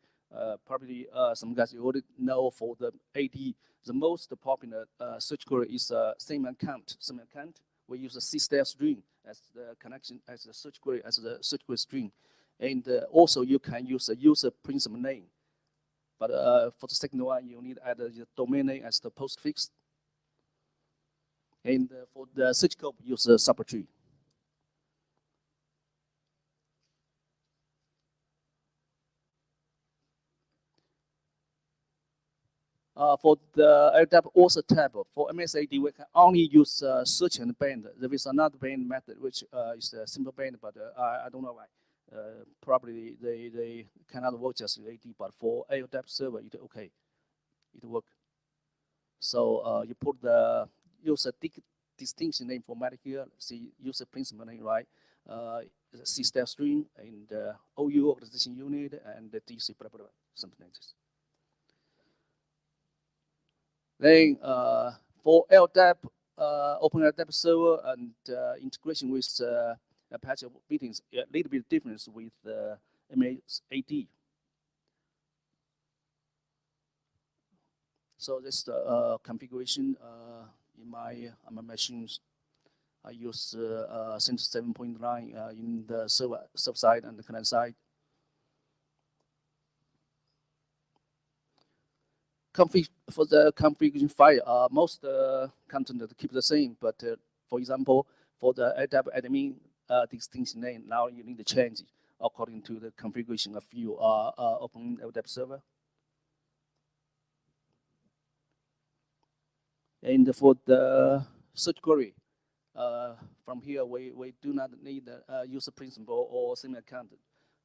Probably some guys you already know for the AD, the most popular search query is same account. We use a C-style string as the connection, as the search query, string. And also you can use a user principal name. But for the second one, you need to add the domain name as the postfix. And for the search scope, use a subtree. For the LDAP author tab, for MS-AD, we can only use search and band. There is another band method, which is a simple band, but I don't know why. Probably they cannot work just with AD, but for LDAP server, it okay. It works. So you put the user distinction name formatted here, see user principal name, right? C-style string, and OU organization unit, and the DC, blah, blah, blah, something like this. Then For LDAP, Open LDAP server and integration with Apache meetings, a little bit difference with MS-AD. So this is the configuration in my machines. I use Synth 7.9 in the server side and the client side. For the configuration file, most content keep the same, but for example, for the LDAP admin distinction name, now you need to change it according to the configuration of your Open LDAP server. And for the search query, from here we do not need a user principal or similar content.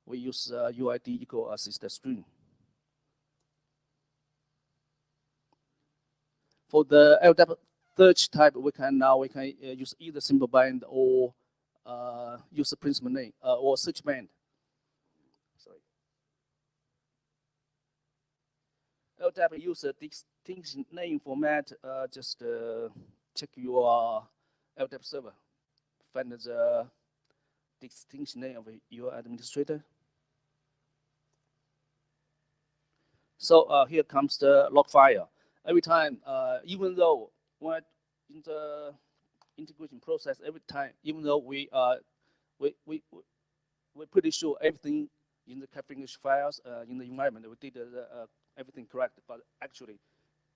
We use UID equal assist string. For the LDAP search type, we can use either symbol band or user principal name or search band. Sorry. LDAP user distinction name format. Just check your LDAP server. Find the distinction name of your administrator. So here comes the log file. Every time, even though when in the integration process, every time, even though we're pretty sure everything in the configuration files in the environment we did everything correct, but actually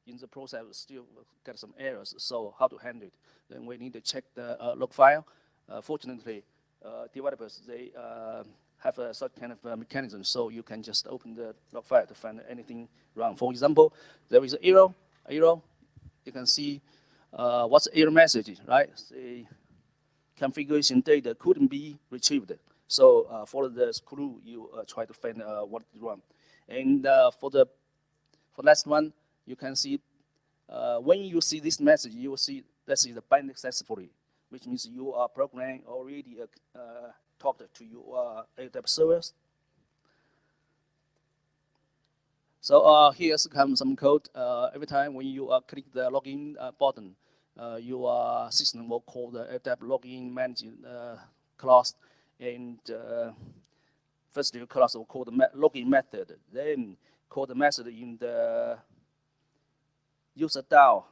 in the process we still get some errors. So how to handle it? Then we need to check the log file. Fortunately, developers they have such kind of mechanism, so you can just open the log file to find anything wrong. For example, there is an error. You can see what's the error message, right? The configuration data couldn't be retrieved. So follow the clue, you try to find what is wrong. And for last one, you can see when you see this message, you will see this is the bind successfully, which means your program already talked to your LDAP servers. So here's some code. Every time when you click the login button, your system will call the LDAP login managing class, and first your class will call the login method, then call the method in the user DAO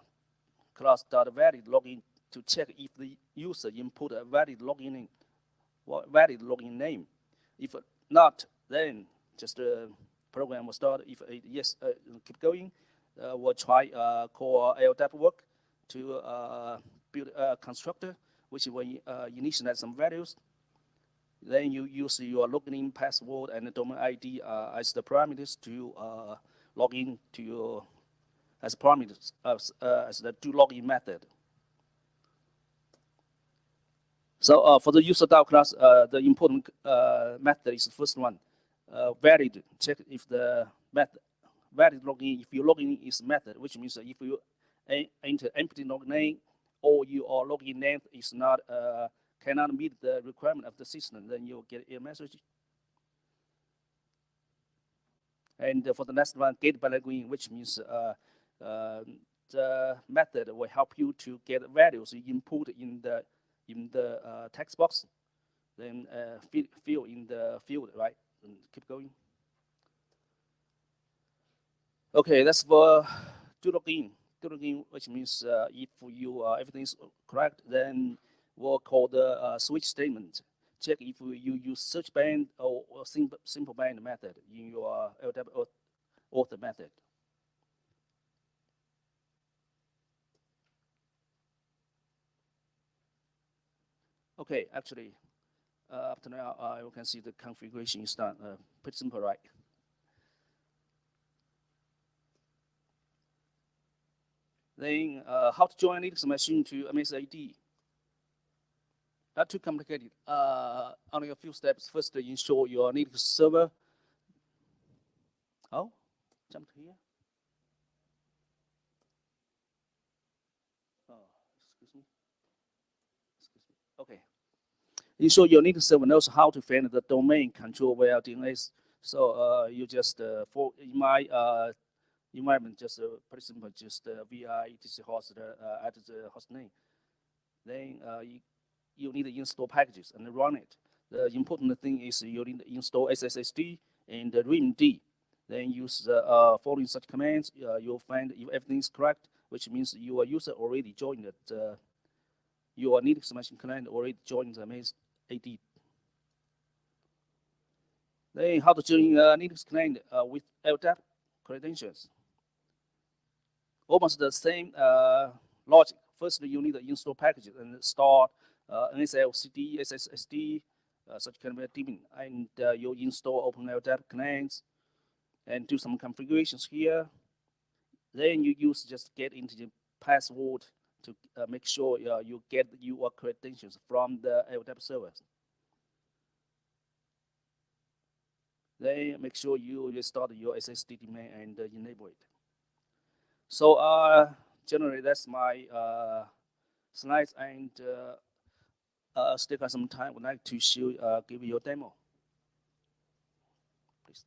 class .valid login to check if the user input a valid login name. If not, then just program will start. If yes, keep going. We'll try call LDAP work to build a constructor, which will initialize some values. Then you use your login password and the domain ID as the parameters to log in to your as parameters as the do login method. So for the user DAO class, the important method is the first one. Valid, check if the method valid login, if your login is method, which means if you enter empty login name or your login name is not cannot meet the requirement of the system, then you'll get a message. And for the next one, get by login, which means the method will help you to get values input in the text box, then fill in the field, right? And keep going. Okay, that's for do login. Do login, which means if you everything is correct, then we'll call the switch statement. Check if you use search band or simple band method in your LDAP author method. Okay, actually, up to now, you can see the configuration is done. Pretty simple, right? Then, how to join Linux machine to MS-AD? Not too complicated. Only a few steps. First, install your Linux server. Oh, jump here. Oh, excuse me. Okay. Install your Linux server knows how to find the domain control via DNS. So you just in my environment, just pretty simple, just vi etc host add the host name. Then you need to install packages and run it. The important thing is you need to install SSHD and RIMD. Then use the following such commands. You'll find if everything is correct, which means your user already joined it. Your Linux machine client already joined the main AD. Then how to join Linux client with LDAP credentials. Almost the same logic. First, you need to install packages and start NSL, CD, SSHD, such kind of daemon, and you install OpenLDAP clients and do some configurations here. Then you use just get into the password to make sure you get your credentials from the LDAP servers. Then make sure you restart your SSD domain and enable it. So generally that's my slides, and still got some time. Would like to show give you a demo. Please.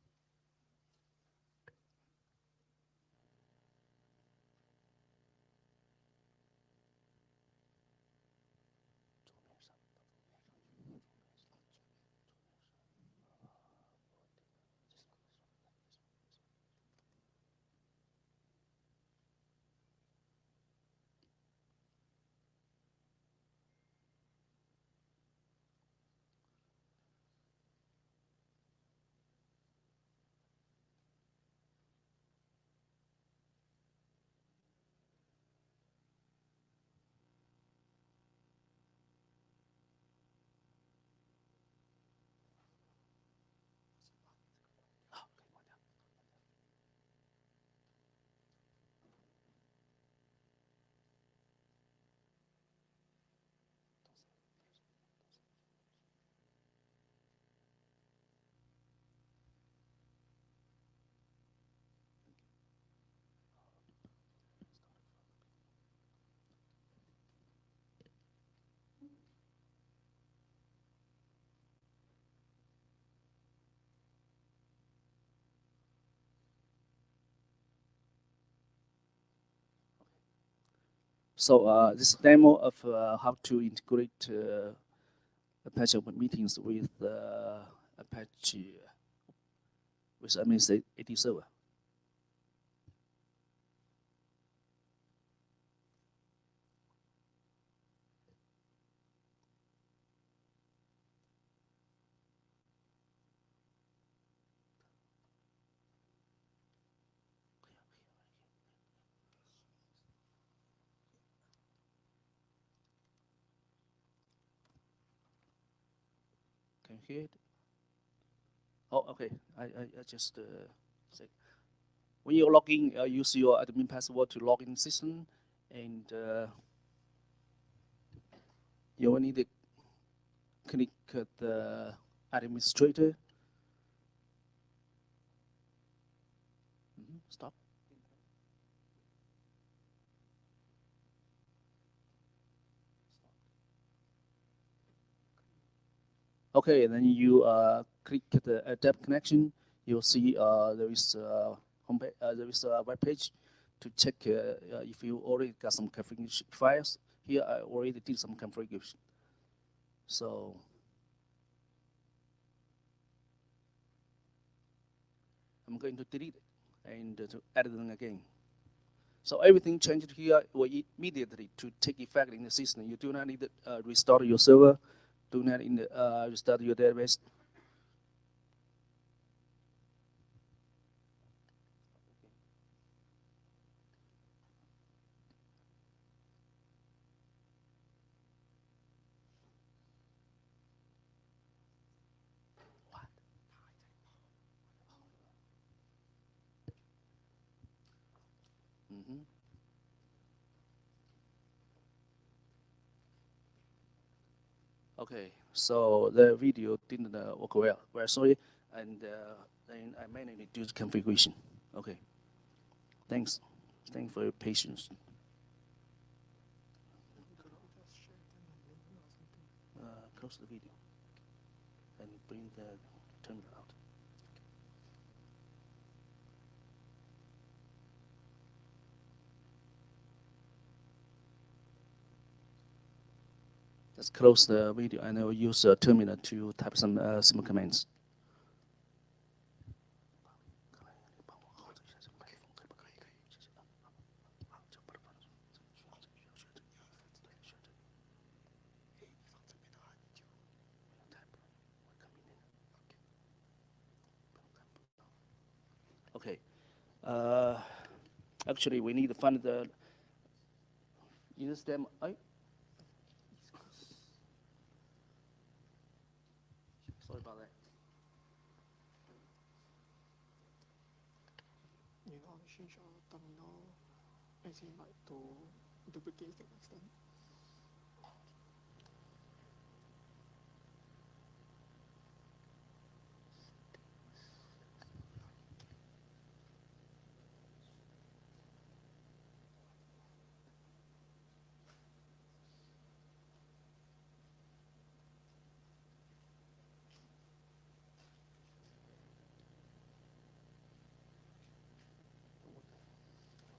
So this demo of how to integrate Apache Open Meetings with Apache with AD server. Can you hear it? Oh, okay. I just say when you log in, use your admin password to log in system, and you will need to click the administrator. Stop. Okay, and then you click the adapt connection. You'll see there is there is a web page to check if you already got some configuration files. Here I already did some configuration. So I'm going to delete it and to add them again. So everything changed here will immediately to take effect in the system. You do not need to restart your server. Do not restart your database. Okay, so the video didn't work well. We're sorry, and then I manually do the configuration. Okay, thanks. Thanks for your patience. Close the video and bring the terminal out. Let's close the video and I will use a terminal to type some simple commands. Okay. Actually, we need to find the use them. Sorry about that. You know, change your terminal as in like to duplicate the extent.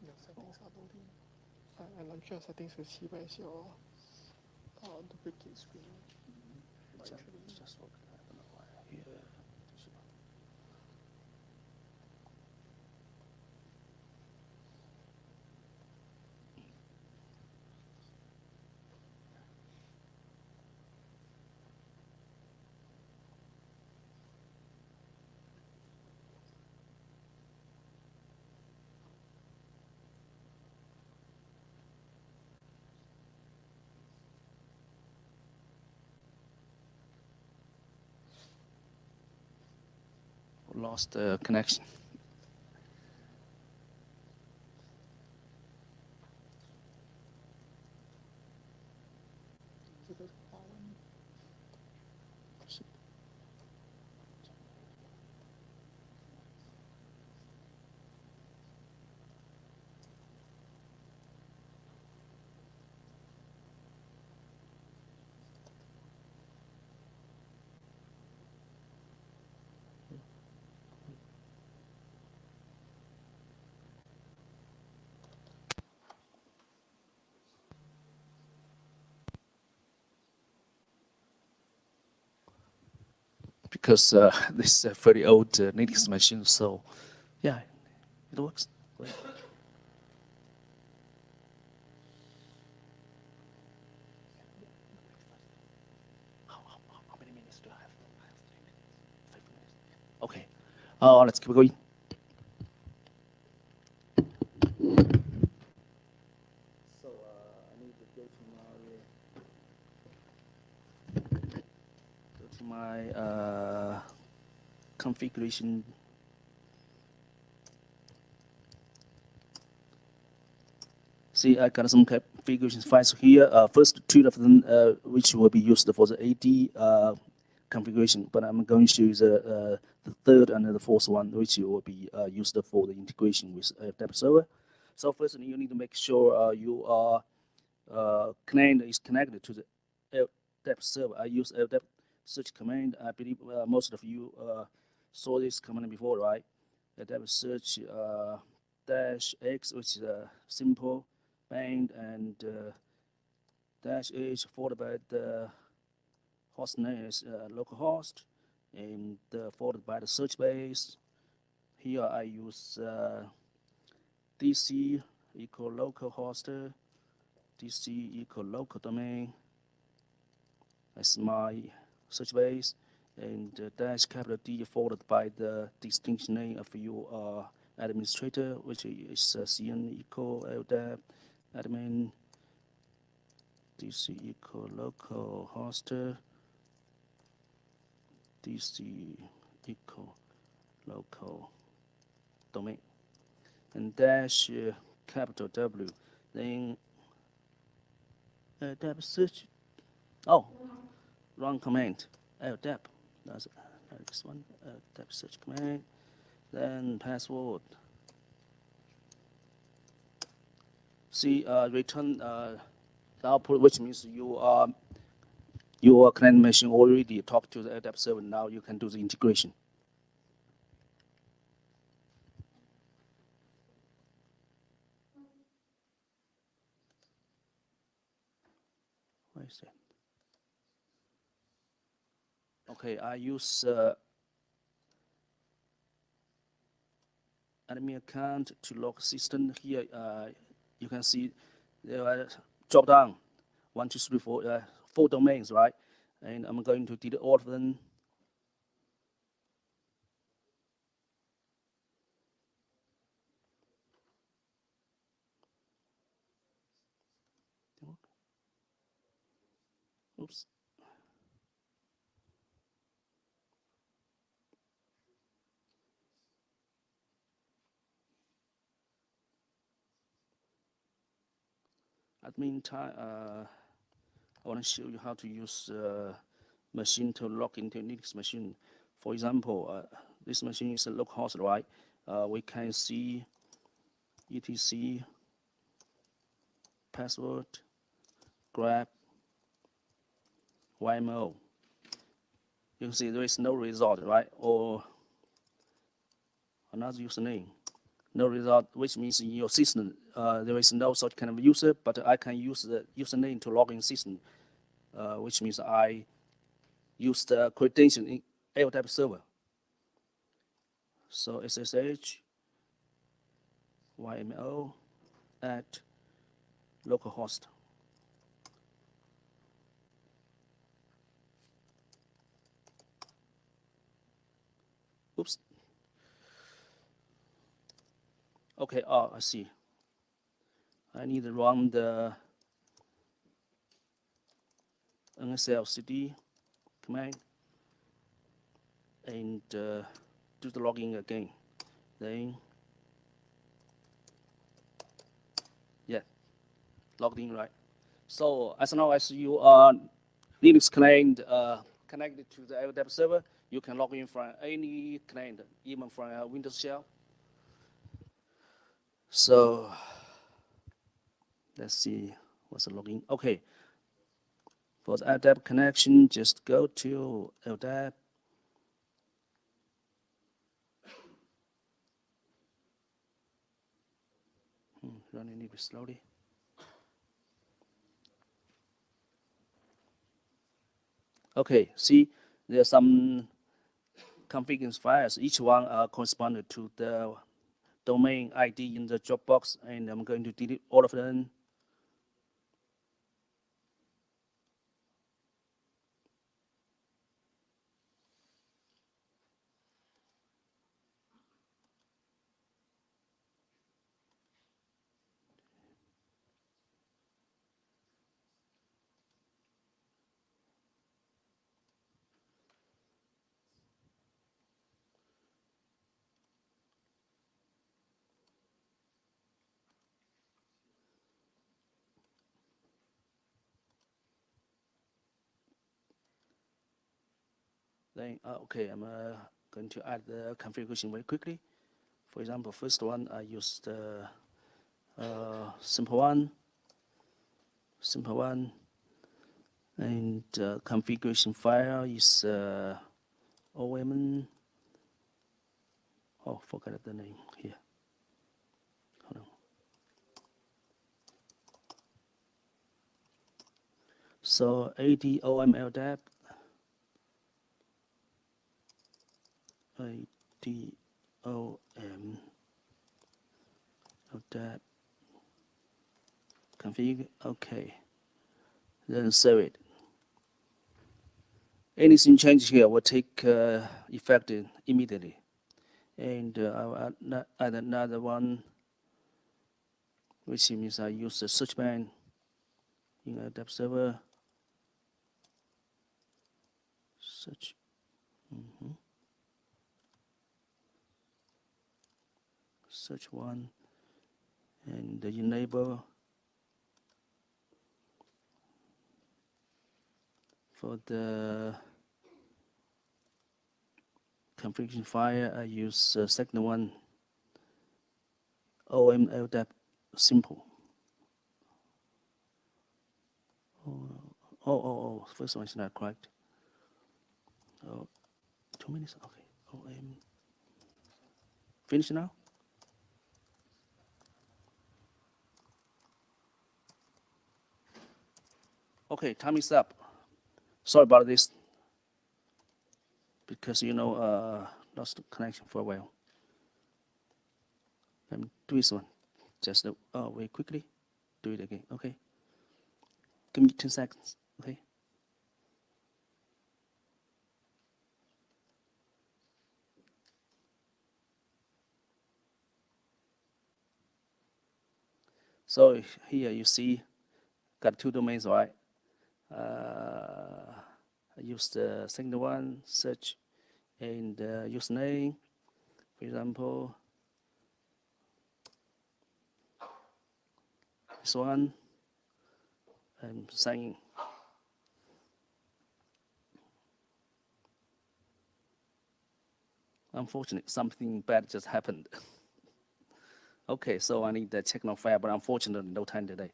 Your settings are loading. And I'm sure settings will see where's your duplicate screen. Just work. I don't know why here. Lost the connection. Because this is a very old Linux machine, so yeah, it works. Great. How many minutes do I have? 5 minutes. Okay, let's keep going. So I need to go to my configuration. See, I got some configuration files here. First, two of them, which will be used for the AD configuration, but I'm going to use the third and the fourth one, which will be used for the integration with Dev server. So first, you need to make sure your client is connected to the Dev server. I use Dev search command. I believe most of you saw this command before, right? Dev search -x, which is simple bind, and -h followed by the host name is localhost, and followed by the search base. Here I use DC equal localhost, DC equal local domain. That's my search base, and -D followed by the distinction name of your administrator, which is cn equal ldap admin, DC equal localhost, DC equal local domain, and capital W, then ldap search. Oh, wrong command. ldap. That's this one. Ldap search command. Then password. See, return the output, which means your client machine already talked to the ldap server. Now you can do the integration. Where is that? Okay, I use admin account to log system. Here you can see there are drop down 1, 2, 3, 4, 4 domains, right? And I'm going to delete all of them. Oops. At the meantime, I want to show you how to use machine to log into Linux machine. For example, this machine is a localhost, right? We can see etc password grab YMO. You can see there is no result, right? Or another username. No result, which means in your system there is no such kind of user, but I can use the username to log in system, which means I use the credential in LDAP server. So SSH YMO at localhost. Oops. Okay, oh, I see. I need to run the nsl-cd command and do the logging again. Then, yeah, logged in, right? So as long as you are Linux client connected to the LDAP server, you can log in from any client, even from a Windows shell. So let's see what's the login. Okay, for the LDAP connection, just go to LDAP. Running a little bit slowly. Okay, see, there are some configuration files. Each one corresponded to the domain ID in the Dropbox, and I'm going to delete all of them. Then, okay, I'm going to add the configuration very quickly. For example, first one, I used the simple one, and configuration file is OM. Oh, forgot the name here. Hold on. So ADOM LDAP. ADOM LDAP config. Okay. Then save it. Anything changed here will take effect immediately. And I'll add another one, which means I use the search band in a dev server. Search. Search one, and enable for the configuration file. I use second one, OM LDAP simple. First one is not correct. Oh, 2 minutes. Okay. OM. Finish now. Okay, time is up. Sorry about this. because lost the connection for a while. Let me do this one. Just wait quickly. Do it again. Okay. Give me 10 seconds. Okay. So here you see, got 2 domains, right? I use the second one, search, and username, for example. This one, and sign in. Unfortunately, something bad just happened. Okay, so I need to check no file, but unfortunately, no time today.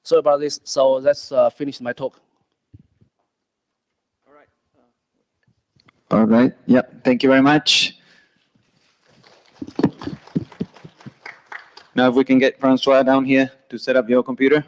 Sorry about this. So let's finish my talk. All right. Yeah. Thank you very much. Now, if we can get Francois down here to set up your computer.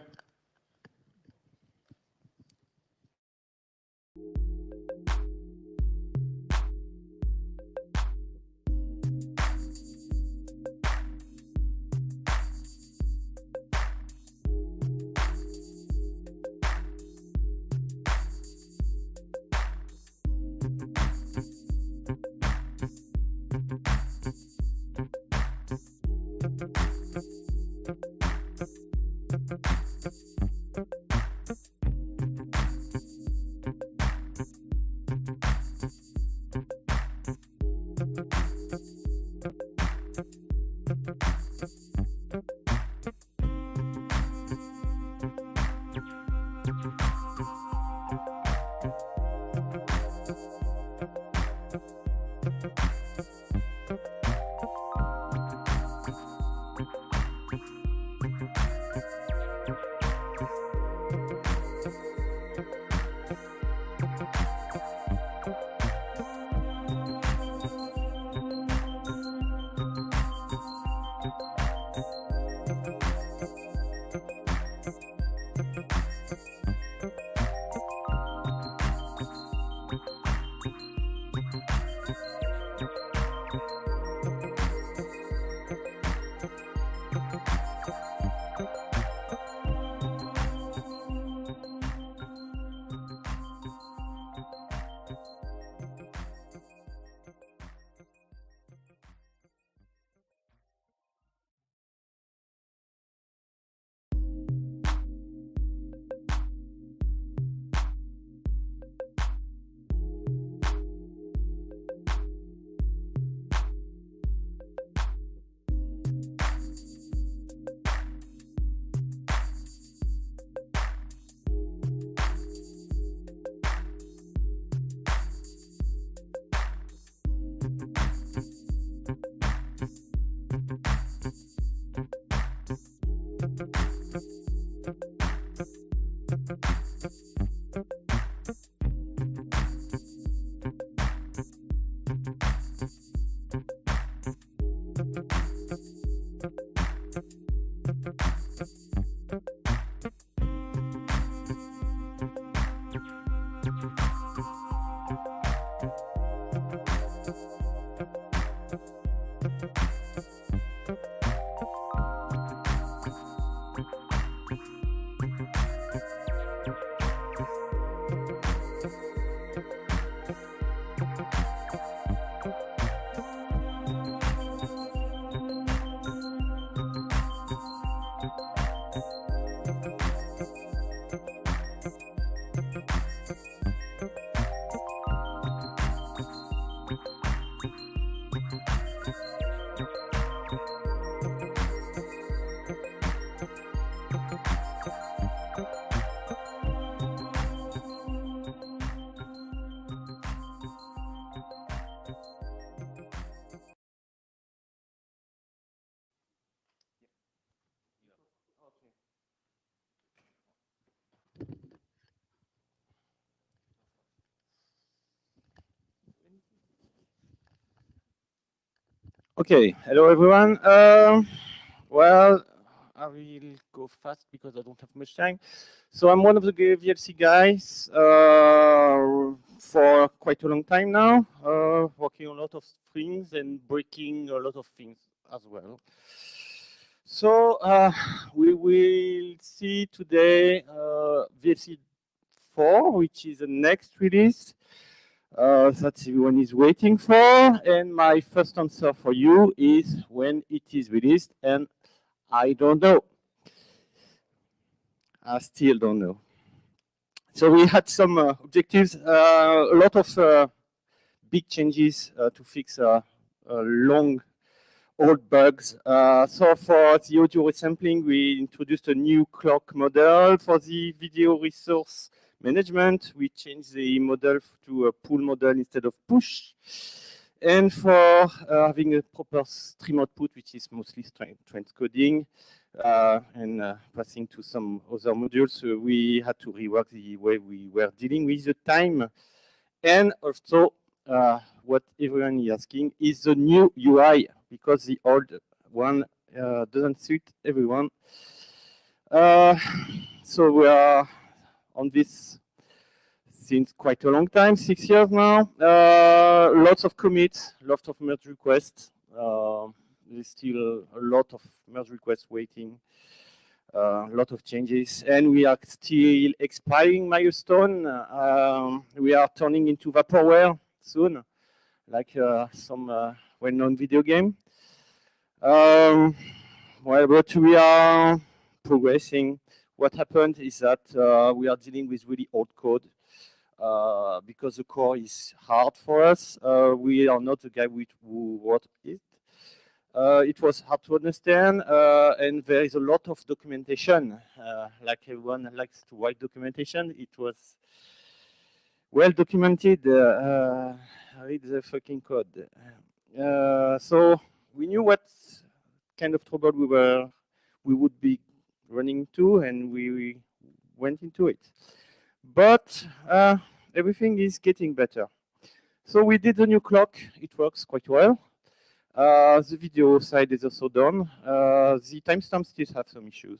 Okay, hello everyone. Well, I will go fast because I don't have much time. So I'm one of the VLC guys. for quite a long time now, working on a lot of things and breaking a lot of things as well. So we will see today VFC 4, which is the next release that everyone is waiting for. And my first answer for you is when it is released, and I don't know. I still don't know. So we had some objectives, a lot of big changes to fix long old bugs. So for the audio resampling, we introduced a new clock model. For the video resource management, we changed the model to a pull model instead of push. And for having a proper stream output, which is mostly transcoding, and passing to some other modules, we had to rework the way we were dealing with the time. And also, what everyone is asking is the new UI, because the old one doesn't suit everyone. So we are on this since quite a long time, 6 years now. Lots of commits, lots of merge requests. There's still a lot of merge requests waiting. A lot of changes, and we are still expiring milestone. We are turning into vaporware soon, like some well-known video game. Well, but we are progressing. What happened is that we are dealing with really old code because the core is hard for us. We are not the guy who wrote it. It was hard to understand, and there is a lot of documentation. Like everyone likes to write documentation, it was well documented. Read the fucking code. So we knew what kind of trouble we would be running into, and we went into it. But everything is getting better. So we did the new clock. It works quite well. The video side is also done. The timestamps still have some issues.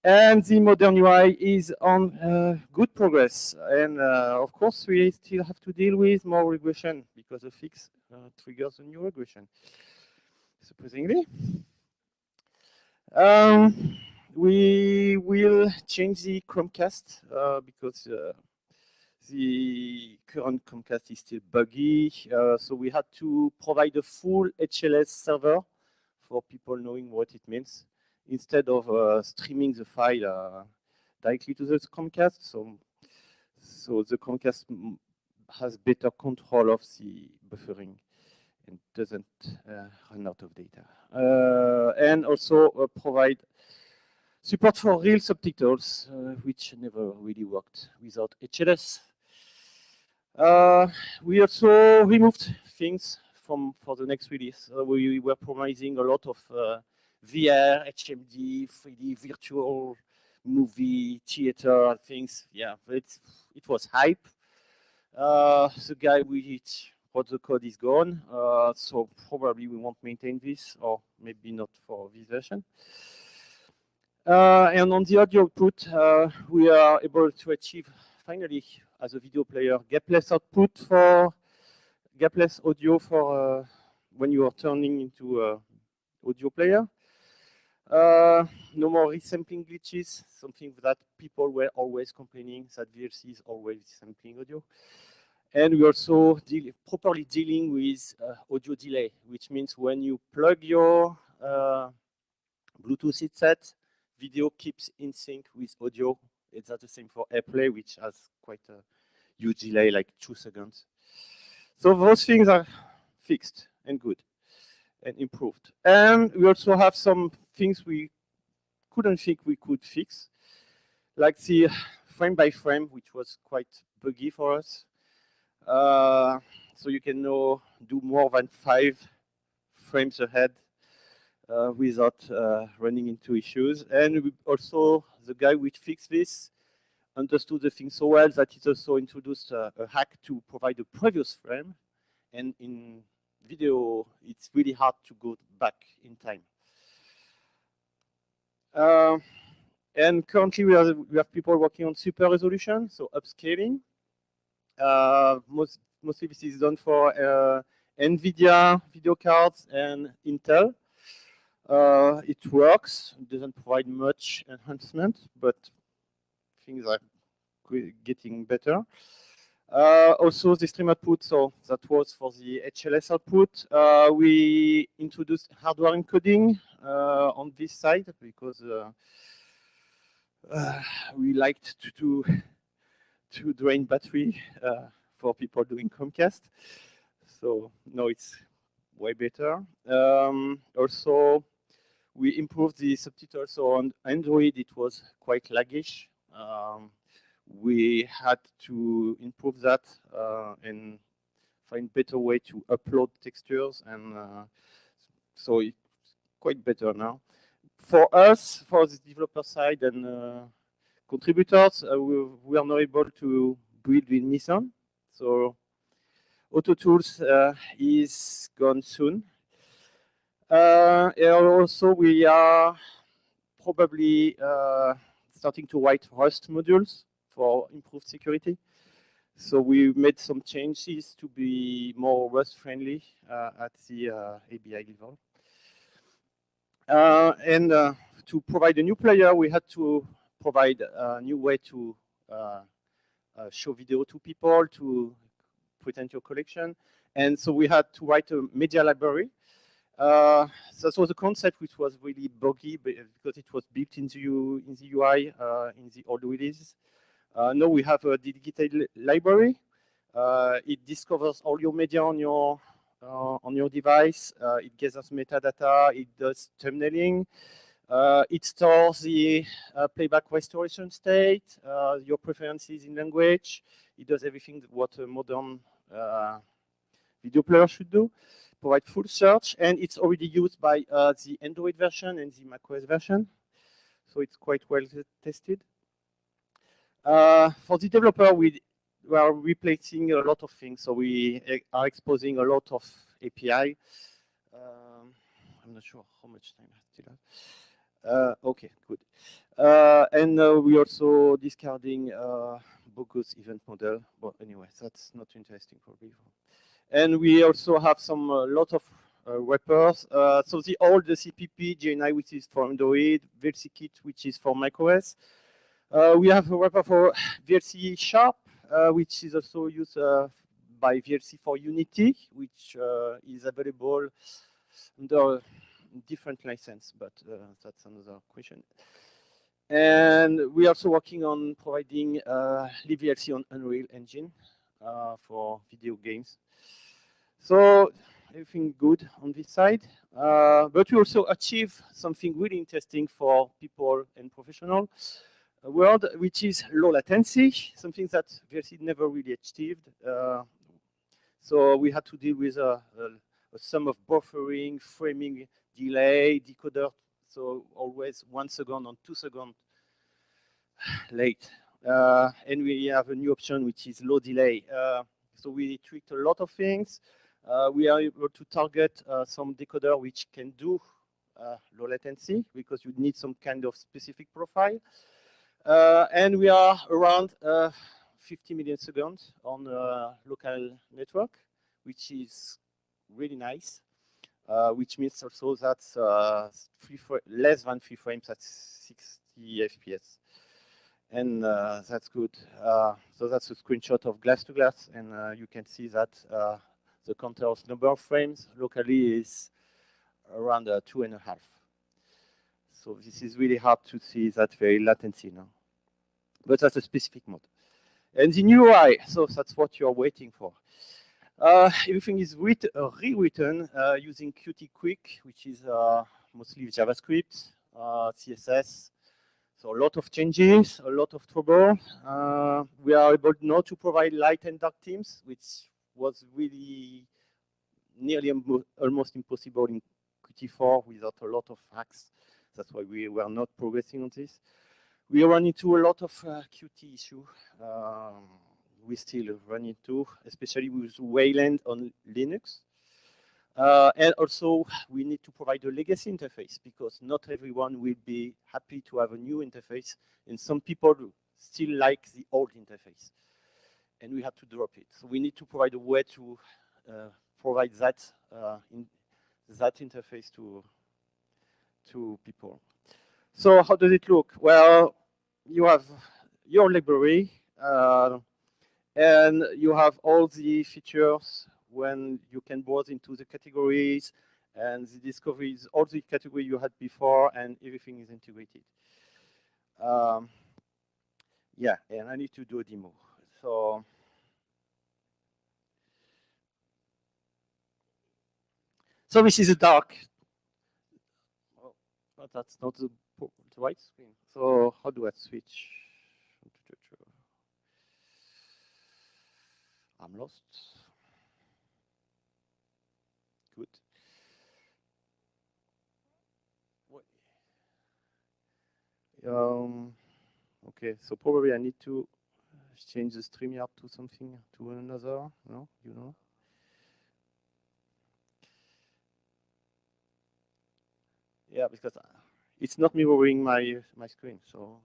And the modern UI is on good progress. And of course, we still have to deal with more regression because the fix triggers a new regression, surprisingly. We will change the Chromecast because the current Chromecast is still buggy, so we had to provide a full HLS server for people knowing what it means, instead of streaming the file directly to the Chromecast. So the Chromecast has better control of the buffering and doesn't run out of data. And also provide support for real subtitles, which never really worked without HLS. We also removed things for the next release. We were promising a lot of VR, HMD, 3D, virtual movie, theater things. Yeah, it was hype. The guy which wrote the code is gone, so probably we won't maintain this, or maybe not for this version. And on the audio output, we are able to achieve finally, as a video player, gapless output for gapless audio for when you are turning into an audio player. No more resampling glitches, something that people were always complaining that VFC is always sampling audio. And we also properly dealing with audio delay, which means when you plug your Bluetooth headset, video keeps in sync with audio. It's the same for AirPlay, which has quite a huge delay, like 2 seconds. So those things are fixed and good and improved. And we also have some things we couldn't think we could fix, like the frame by frame, which was quite buggy for us. So you can now do more than 5 frames ahead without running into issues. And we also, the guy which fixed this understood the thing so well that it also introduced a hack to provide a previous frame. And in video, it's really hard to go back in time. And currently we have people working on super resolution, so upscaling. Mostly this is done for NVIDIA video cards and Intel. It works. It doesn't provide much enhancement, but things are getting better. Also, the stream output, so that was for the HLS output. We introduced hardware encoding on this side because we liked to drain battery for people doing Chromecast. So now it's way better. Also, we improved the subtitles. So on Android, it was quite laggish. We had to improve that and find better way to upload textures, and so it's quite better now. For us, for the developer side and contributors, we are now able to build with Nissan. So AutoTools is gone soon. And also, we are probably starting to write Rust modules for improved security. So we made some changes to be more Rust friendly at the ABI level. And to provide a new player, we had to provide a new way to show video to people, to present your collection. And so we had to write a media library. So that was a concept which was really buggy because it was built in the UI in the old releases. Now we have a dedicated library. It discovers all your media on your device. It gathers metadata. It does thumbnailing. It stores the playback restoration state, your preferences in language. It does everything what a modern video player should do. Provide full search, and it's already used by the Android version and the macOS version. So it's quite well tested. For the developer, we are replacing a lot of things. So we are exposing a lot of API. I'm not sure how much time I still have. Okay, good. And we also discarding bogus event model. But anyway, that's not interesting for people. And we also have some lot of wrappers. So the old CPP, GNI, which is for Android, VLC Kit, which is for macOS. We have a wrapper for VLC Sharp, which is also used by VLC for Unity, which is available under a different license, but that's another question. And we are also working on providing libVLC on Unreal Engine for video games. So everything good on this side. But we also achieve something really interesting for people and professionals. A world which is low latency, something that VLC never really achieved. So we had to deal with a sum of buffering, framing, delay, decoder. So always 1 second or 2 seconds late. And we have a new option which is low delay. So we tweaked a lot of things. We are able to target some decoder which can do low latency because you need some kind of specific profile. And we are around 50 million seconds on a local network, which is really nice, which means also that's less than 3 frames at 60 FPS. And that's good. So that's a screenshot of glass to glass, and you can see that the counter of number of frames locally is around 2.5. So this is really hard to see that very latency now. But that's a specific mode. And the new UI, so that's what you're waiting for. Everything is rewritten using Qt Quick, which is mostly JavaScript, CSS. So a lot of changes, a lot of trouble. We are able now to provide light and dark themes, which was really nearly almost impossible in Qt4 without a lot of hacks. That's why we were not progressing on this. We run into a lot of Qt issues. We still run into, especially with Wayland on Linux. And also, we need to provide a legacy interface because not everyone will be happy to have a new interface, and some people still like the old interface. and we have to drop it. So we need to provide a way to provide that that interface to people. So how does it look? Well, you have your library, and you have all the features when you can browse into the categories and the discoveries, all the category you had before, and everything is integrated. Yeah, and I need to do a demo. So this is a dark. Oh, but that's not the right screen. So how do I switch? I'm lost. Good. Okay, so probably I need to change the StreamYard to something, to another. No, you know. Yeah, because it's not mirroring my screen, so.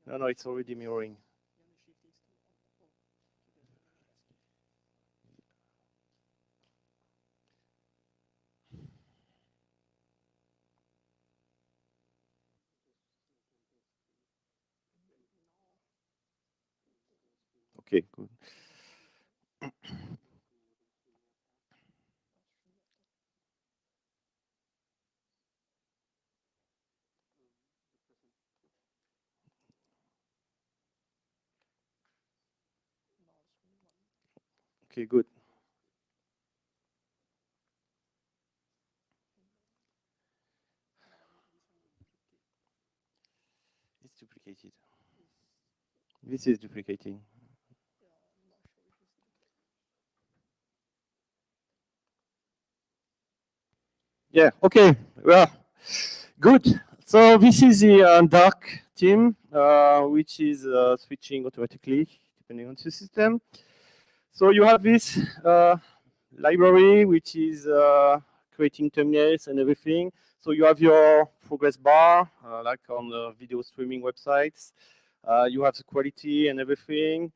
No, it's already mirroring. Okay, good. Okay, good. It's duplicated. This is duplicating. Yeah, okay, well, good. So this is the dark team, which is switching automatically depending on the system. So you have this library, which is creating thumbnails and everything. So you have your progress bar, like on the video streaming websites. You have the quality and everything.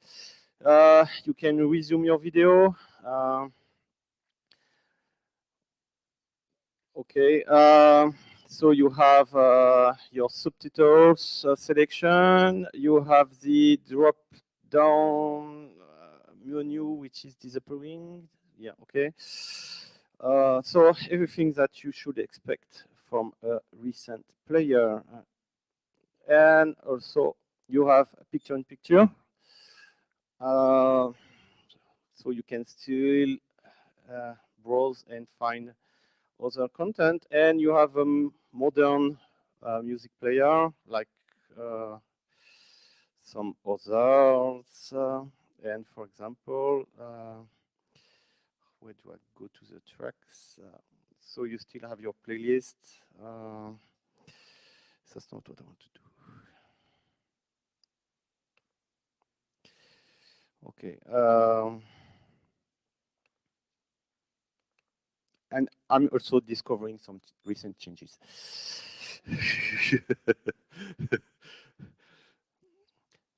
You can resume your video. Okay, so you have your subtitles selection. You have the drop-down menu, which is disappearing. Yeah, okay. So everything that you should expect from a recent player. And also you have picture-in-picture. So you can still browse and find other content, and you have a modern music player like some others. And for example, where do I go to the tracks? So you still have your playlist. That's not what I want to do. Okay. And I'm also discovering some recent changes.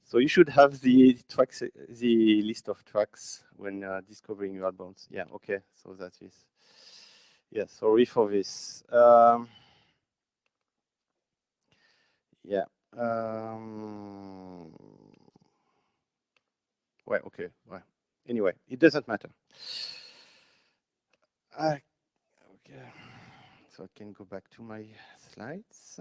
So you should have the tracks, the list of tracks when discovering your albums. Yeah, okay, so that is. Yeah, sorry for this. Yeah. Well, okay. Well, anyway, it doesn't matter. Okay. So I can go back to my slides.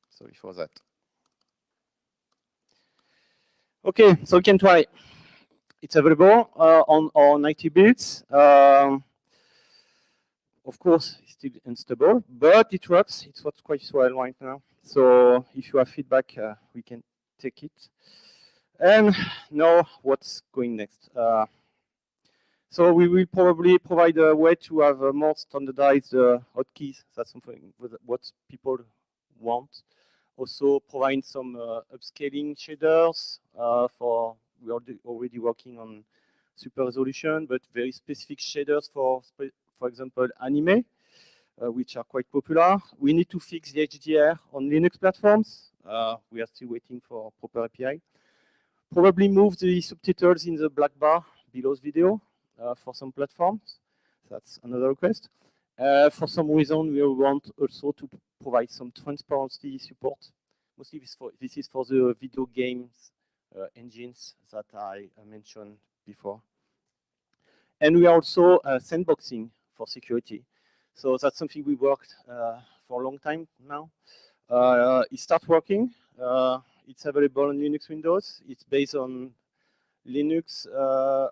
Sorry for that. Okay, so we can try. It's available on our 90 bits. Of course, it's still unstable, but it works. It works quite well right now. So if you have feedback, we can take it. And now what's going next? So we will probably provide a way to have more standardized hotkeys. That's something what people want. Also provide some upscaling shaders we are already working on super resolution, but very specific shaders for example, anime, which are quite popular. We need to fix the HDR on Linux platforms. We are still waiting for proper API. Probably move the subtitles in the black bar below the video for some platforms. That's another request. For some reason, we want also to provide some transparency support. Mostly this is for the video games engines that I mentioned before. And we are also sandboxing for security. So that's something we worked for a long time now. It starts working. It's available on Linux Windows. It's based on Linux,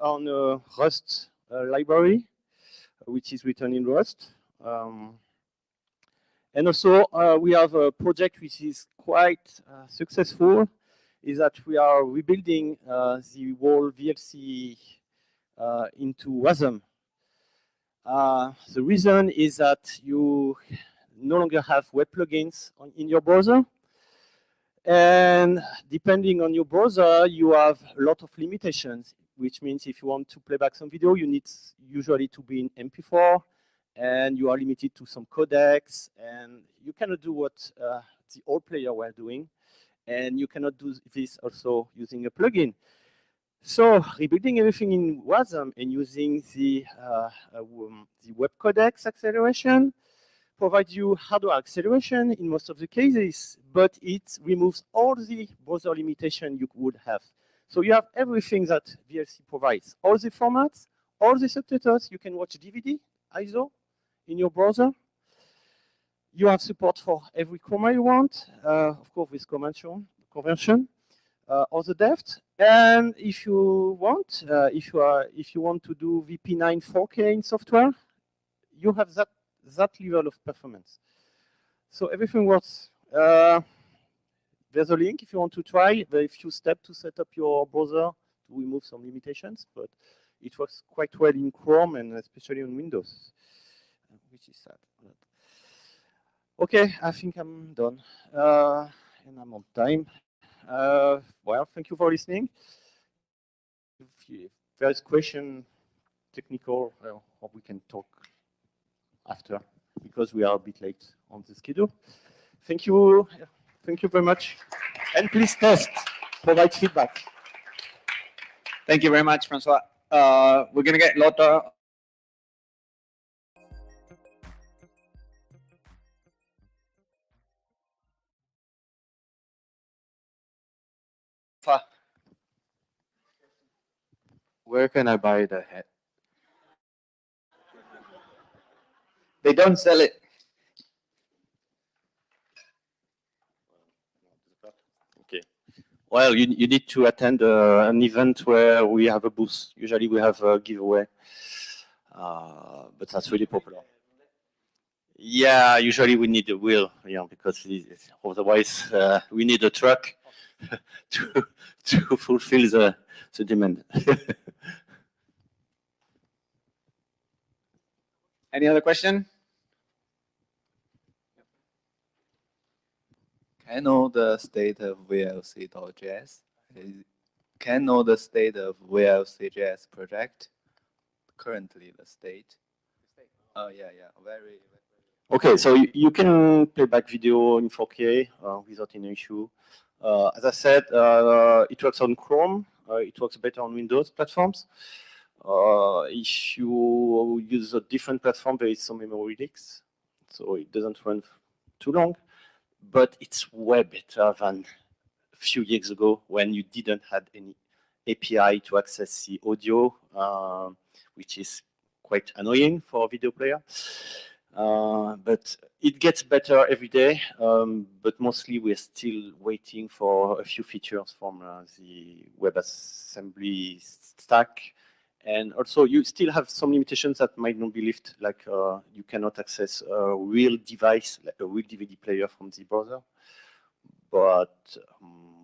on Rust library, which is written in Rust. And also, we have a project which is quite successful, is that we are rebuilding the whole VLC into WASM. The reason is that you no longer have web plugins in your browser. And depending on your browser, you have a lot of limitations, which means if you want to play back some video, you need usually to be in MP4, and you are limited to some codecs, and you cannot do what the old player were doing, and you cannot do this also using a plugin. So rebuilding everything in WASM and using the web codecs acceleration provides you hardware acceleration in most of the cases, but it removes all the browser limitation you would have. So you have everything that VLC provides. All the formats, all the subtitles, you can watch DVD, ISO in your browser. You have support for every comma you want, of course with convention, or the depth. And if you want, if you want to do VP9 4K in software, you have that level of performance. So everything works. There's a link if you want to try. Very few steps to set up your browser to remove some limitations, but it works quite well in Chrome and especially on Windows, which is sad. Okay, I think I'm done, and I'm on time. Well, thank you for listening. If there's question, technical, or we can talk after, because we are a bit late on the schedule. Thank you very much. And please test, provide feedback. Thank you very much, Francois. We're going to get Lotta. Where can I buy the hat? They don't sell it. Okay. Well, you need to attend an event where we have a booth. Usually we have a giveaway, but that's really popular. Yeah, usually we need a wheel, because otherwise we need a truck to fulfill the demand. Any other question? Can I know the state of VLC.js? Can I know the state of VLC.js project? Currently, the state. Oh yeah, very. Okay, so you can play back video in 4K without any issue. As I said, it works on Chrome. It works better on Windows platforms. If you use a different platform, there is some memory leaks, so it doesn't run too long. But it's way better than a few years ago when you didn't have any API to access the audio, which is quite annoying for a video player. But it gets better every day, but mostly we're still waiting for a few features from the WebAssembly stack. And also, you still have some limitations that might not be lifted, like you cannot access a real device, like a real DVD player from the browser. But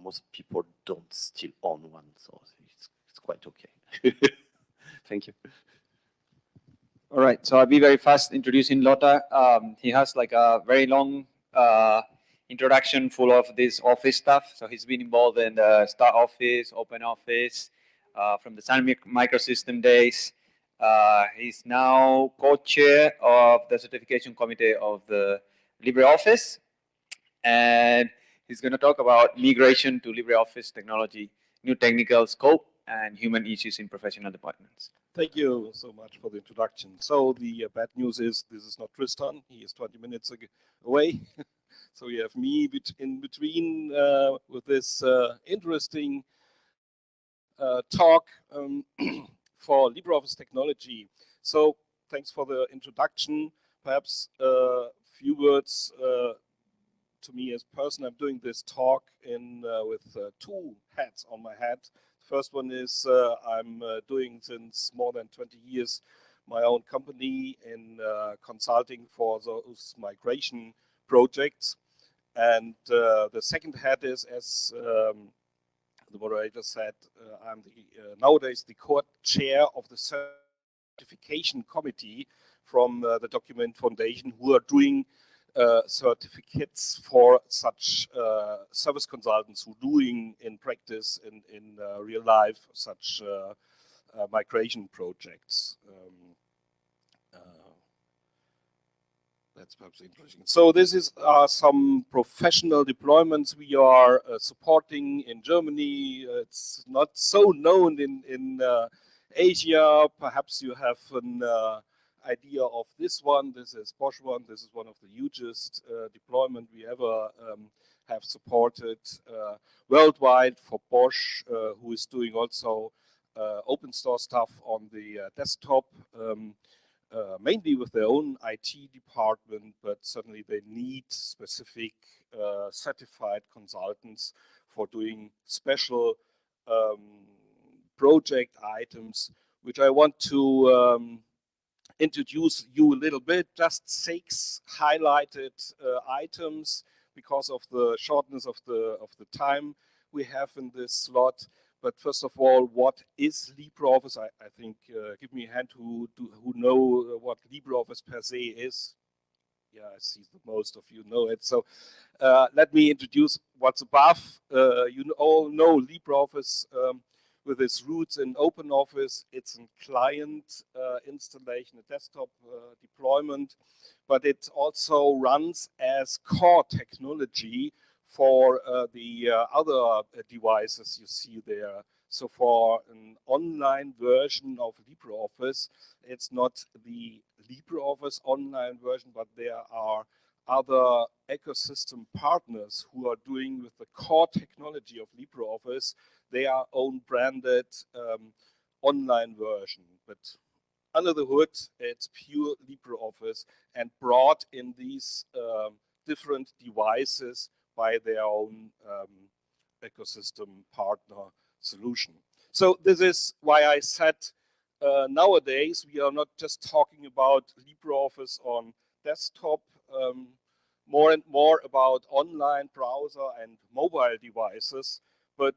most people don't still own one, so it's quite okay. Thank you. All right, so I'll be very fast introducing Lotta. He has like a very long introduction full of this Office stuff. So he's been involved in the Star Office, Open Office, from the Sun Microsystem days. He's now co-chair of the certification committee of the LibreOffice, and he's going to talk about migration to LibreOffice technology, new technical scope, and human issues in professional departments. Thank you so much for the introduction. So the bad news is this is not Tristan. He is 20 minutes away. So we have me in between with this interesting talk for LibreOffice technology. So thanks for the introduction. Perhaps a few words to me as person. I'm doing this talk with two hats on my head. First one is I'm doing since more than 20 years my own company in consulting for those migration projects. And the second hat is, as the moderator said, I'm nowadays the co-chair of the certification committee from the Document Foundation, who are doing certificates for such service consultants who doing in practice in real life such migration projects. That's perhaps interesting. So this is some professional deployments we are supporting in Germany. It's not so known in Asia. Perhaps you have an idea of this one. This is Bosch one. This is one of the hugest deployment we ever have supported worldwide for Bosch, who is doing also open source stuff on the desktop. Mainly with their own IT department, but certainly they need specific certified consultants for doing special project items, which I want to introduce you a little bit. Just 6 highlighted items because of the shortness of the time we have in this slot. But first of all, what is LibreOffice? I think, give me a hand who know what LibreOffice per se is. Yeah, I see most of you know it. So let me introduce what's above. You all know LibreOffice with its roots in OpenOffice. It's a client installation, a desktop deployment, but it also runs as core technology for the other devices you see there. So for an online version of LibreOffice, it's not the LibreOffice online version, but there are other ecosystem partners who are doing with the core technology of LibreOffice their own branded online version. But under the hood, it's pure LibreOffice and brought in these different devices by their own ecosystem partner solution. So this is why I said nowadays we are not just talking about LibreOffice on desktop, more and more about online browser and mobile devices. But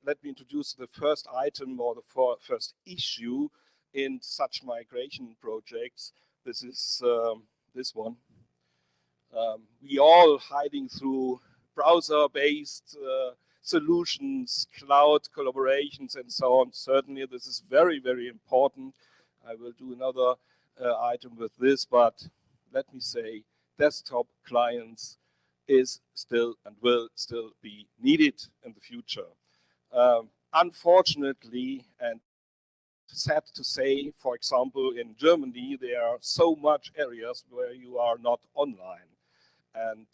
let me introduce the first item or the first issue in such migration projects. This is this one. We all hiding through browser-based solutions, cloud collaborations, and so on. Certainly, this is very, very important. I will do another item with this, but let me say, desktop clients is still and will still be needed in the future. Unfortunately, and sad to say, for example, in Germany, there are so much areas where you are not online. And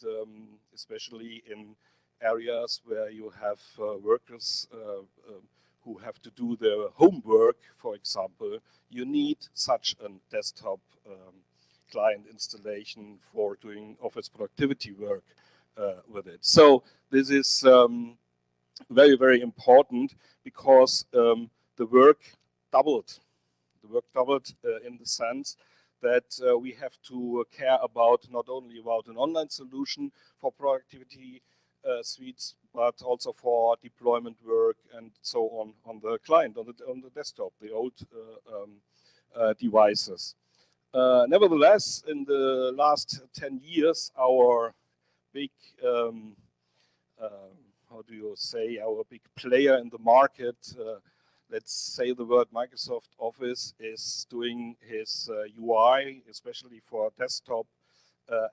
especially in areas where you have workers who have to do their homework, for example, you need such a desktop client installation for doing office productivity work with it. So this is very, very important because the work doubled. The work doubled in the sense that we have to care about not only about an online solution for productivity suites, but also for deployment work and so on the client, on the desktop, the old devices. Nevertheless, in the last 10 years, our big how do you say, our big player in the market, let's say the word Microsoft Office, is doing his UI, especially for desktop,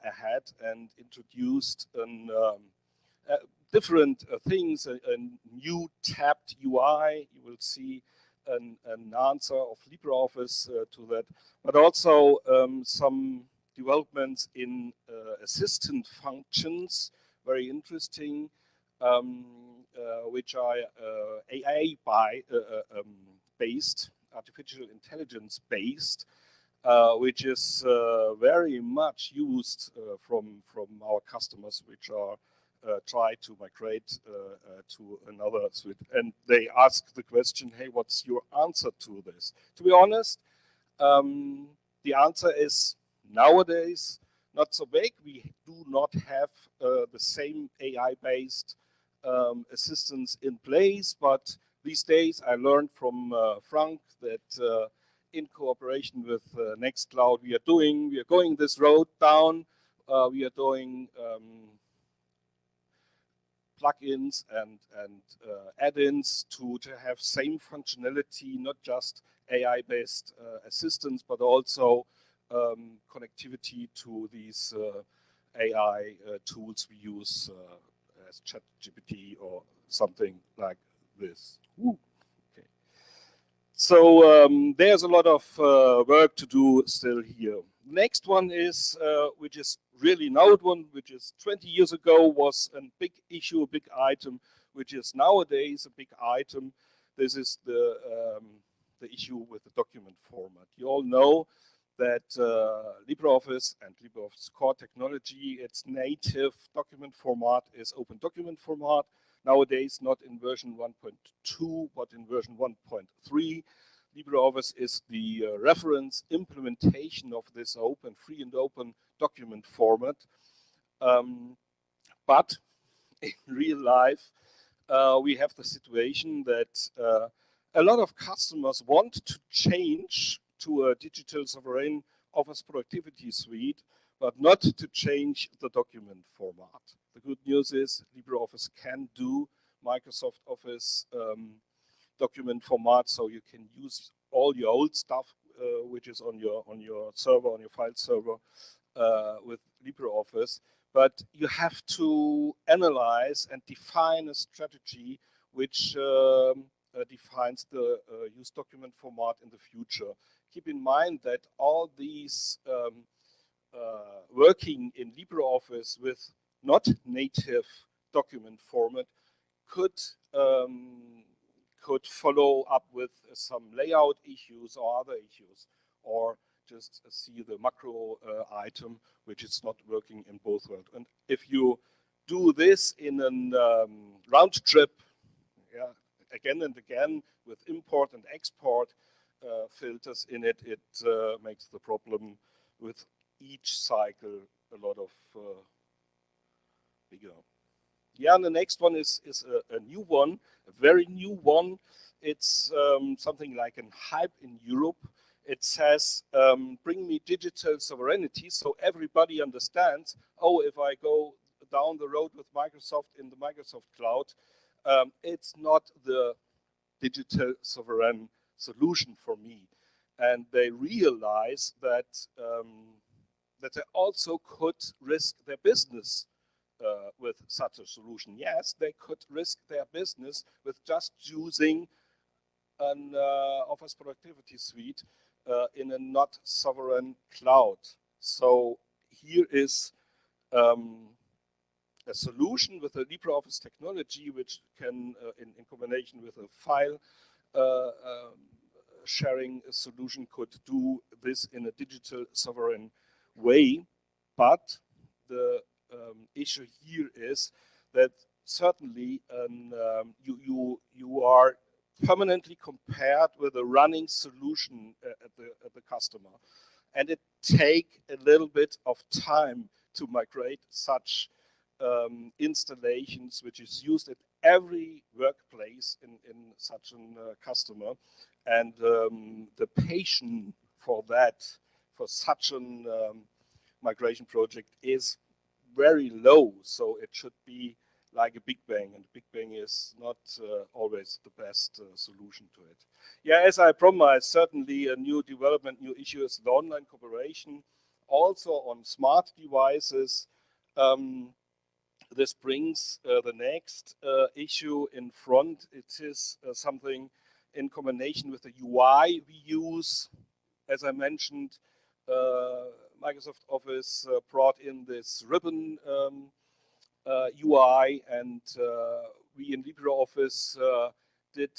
ahead and introduced different things, a new tabbed UI. You will see an answer of LibreOffice to that, but also some developments in assistant functions, very interesting, which are AI based, artificial intelligence based, which is very much used from our customers, which are try to migrate to another suite. And they ask the question, hey, what's your answer to this? To be honest, the answer is nowadays not so big. We do not have the same AI-based assistance in place, but these days I learned from Frank that in cooperation with Nextcloud, we are going this road down. We are doing plugins and add-ins to have same functionality, not just AI-based assistance, but also connectivity to these AI tools we use as ChatGPT or something like this. Woo. Okay. So there's a lot of work to do still here. Next one is, which is really now one, which is 20 years ago was a big issue, a big item, which is nowadays a big item. This is the issue with the document format. You all know that LibreOffice and LibreOffice core technology, its native document format is open document format. Nowadays, not in version 1.2, but in version 1.3. LibreOffice is the reference implementation of this open, free and open document format. But in real life, we have the situation that a lot of customers want to change to a digital sovereign Office productivity suite, but not to change the document format. The good news is LibreOffice can do Microsoft Office document format, so you can use all your old stuff which is on your server, on your file server with LibreOffice. But you have to analyze and define a strategy which defines the use document format in the future. Keep in mind that all these working in LibreOffice with not native document format could follow up with some layout issues or other issues, or just see the macro item which is not working in both worlds. And if you do this in a round trip, yeah, again and again with import and export filters in it, it makes the problem with each cycle a lot of bigger. Yeah, and the next one is a new one, a very new one. It's something like a hype in Europe. It says, bring me digital sovereignty, so everybody understands, oh, if I go down the road with Microsoft in the Microsoft cloud, it's not the digital sovereign solution for me. And they realize that that they also could risk their business with such a solution. Yes, they could risk their business with just using an Office Productivity Suite in a not sovereign cloud. So here is a solution with a LibreOffice technology, which can, in combination with a file sharing solution, could do this in a digital sovereign way. But the issue here is that certainly you are permanently compared with a running solution at the customer, and it take a little bit of time to migrate such installations, which is used at every workplace in such a customer, and the patience for that, for such a migration project is very low, so it should be like a Big Bang, and Big Bang is not always the best solution to it. Yeah, as I promised, certainly a new development, new issue is the online cooperation, also on smart devices. This brings the next issue in front. It is something in combination with the UI we use. As I mentioned, Microsoft Office brought in this ribbon UI, and we in LibreOffice did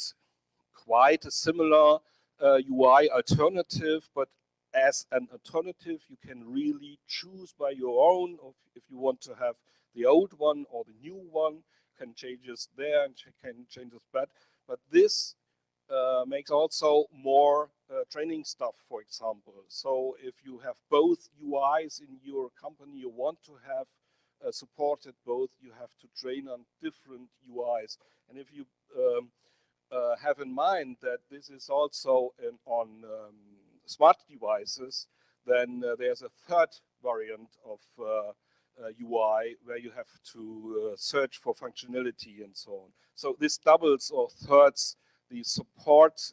quite a similar UI alternative, but as an alternative, you can really choose by your own if you want to have the old one or the new one. You can change this there and can change this back. But this makes also more training stuff, for example. So if you have both UIs in your company, you want to have supported both, you have to train on different UIs. And if you have in mind that this is also on smart devices, then there's a third variant of UI where you have to search for functionality and so on. So this doubles or thirds the support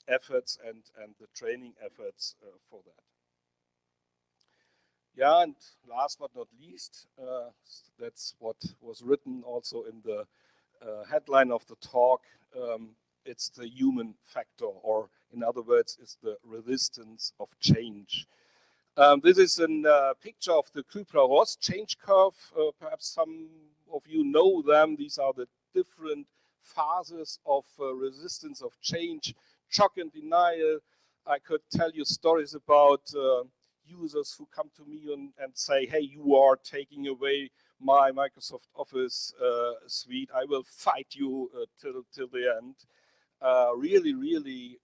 efforts and the training efforts for that. Yeah, and last but not least, that's what was written also in the headline of the talk. It's the human factor, or in other words, it's the resistance of change. This is a picture of the Kübler-Ross change curve. Perhaps some of you know them. These are the different phases of resistance of change, shock and denial. I could tell you stories about users who come to me and say, hey, you are taking away my Microsoft Office suite. I will fight you till the end. Really, really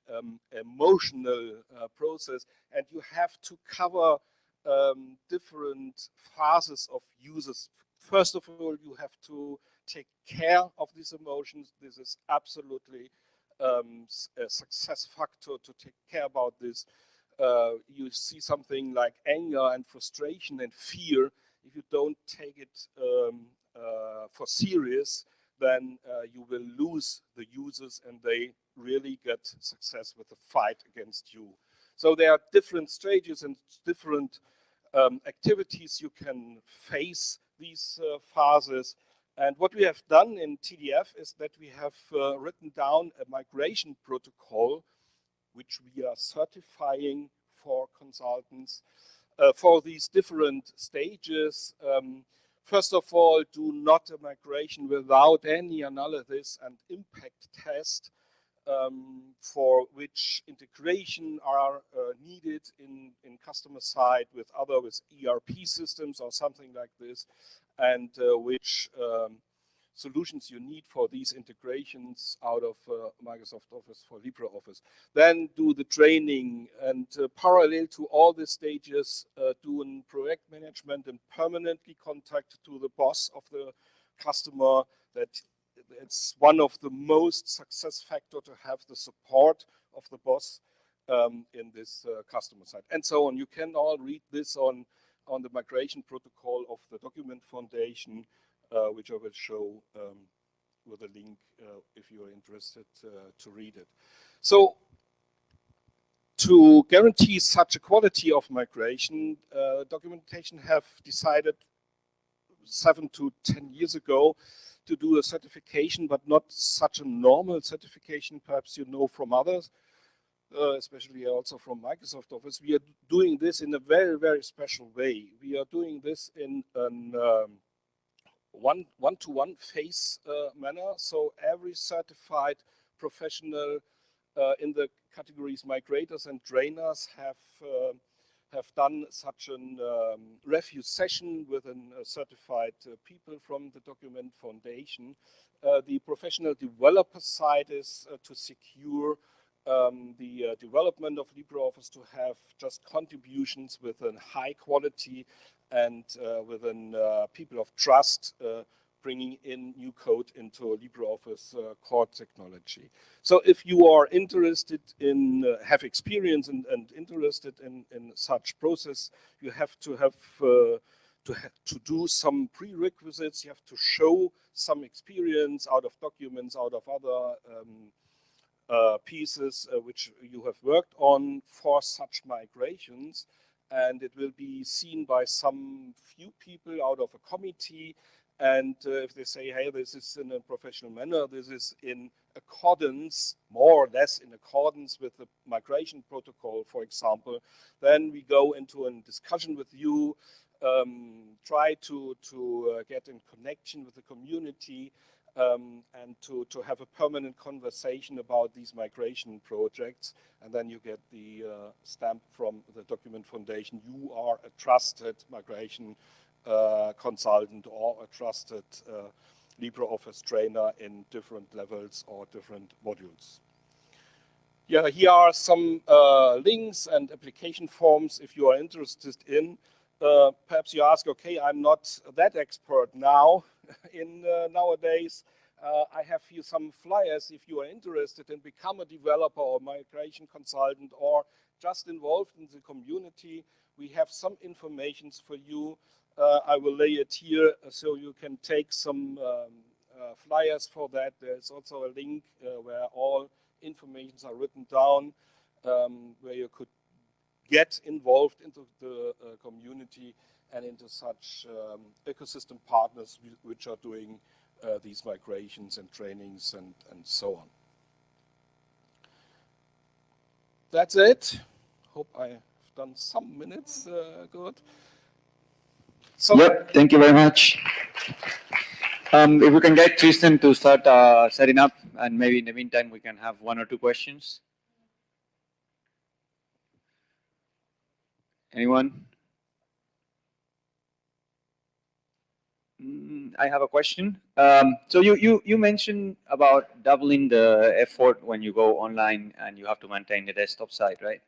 emotional process. And you have to cover different phases of users. First of all, you have to take care of these emotions. This is absolutely a success factor to take care about this. You see something like anger and frustration and fear. If you don't take it for serious, then you will lose the users and they really get success with the fight against you. So there are different stages and different activities you can face these phases. And what we have done in TDF is that we have written down a migration protocol which we are certifying for consultants for these different stages. First of all, do not a migration without any analysis and impact test for which integration are needed in customer side with ERP systems or something like this, and which solutions you need for these integrations out of Microsoft Office for LibreOffice. Then do the training, and parallel to all the stages, do a project management and permanently contact to the boss of the customer. That it's one of the most success factor to have the support of the boss in this customer side, and so on. You can all read this on the migration protocol of the document foundation, which I will show with a link if you're interested to read it. So to guarantee such a quality of migration, documentation have decided 7 to 10 years ago to do a certification, but not such a normal certification, perhaps you know from others, especially also from Microsoft Office. We are doing this in a very, very special way. We are doing this in an one-to-one phase manner. So every certified professional in the categories migrators and trainers have done such a review session with certified people from the document foundation. The professional developer side is to secure the development of LibreOffice, to have just contributions with a high quality and with people of trust bringing in new code into LibreOffice core technology. So if you are interested in, have experience and interested in such process, you have to have to do some prerequisites. You have to show some experience out of documents, out of other pieces which you have worked on for such migrations. And it will be seen by some few people out of a committee. And if they say, hey, this is in a professional manner, this is in accordance, more or less in accordance with the migration protocol, for example, then we go into a discussion with you, try to get in connection with the community, and to have a permanent conversation about these migration projects. And then you get the stamp from the Document Foundation. You are a trusted migration consultant or a trusted LibreOffice trainer in different levels or different modules. Yeah, here are some links and application forms if you are interested in. Perhaps you ask, okay, I'm not that expert now in nowadays. I have here some flyers if you are interested in become a developer or migration consultant or just involved in the community. We have some informations for you. I will lay it here so you can take some flyers for that. There's also a link where all informations are written down, where you could get involved into the community and into such ecosystem partners which are doing these migrations and trainings and so on. That's it. Hope I've done some minutes good. So Yep, thank you very much. If we can get Tristan to start setting up, and maybe in the meantime we can have 1 or 2 questions. Anyone? I have a question. So you mentioned about doubling the effort when you go online and you have to maintain the desktop side, right?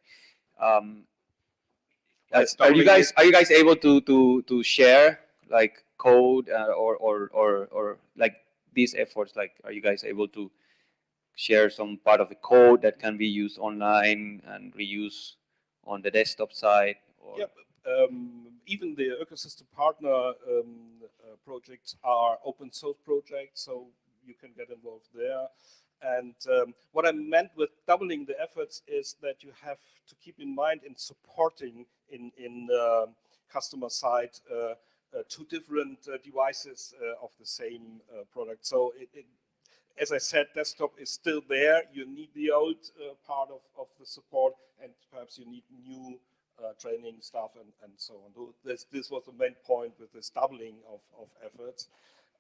Are you guys able to share like code or like these efforts? Like, are you guys able to share some part of the code that can be used online and reuse on the desktop side? Or? Yeah, even the ecosystem partner projects are open source projects, so you can get involved there. And what I meant with doubling the efforts is that you have to keep in mind in supporting in customer side 2 different devices of the same product. So as I said, desktop is still there. You need the old part of the support, and perhaps you need new training stuff and so on. This was the main point with this doubling of efforts.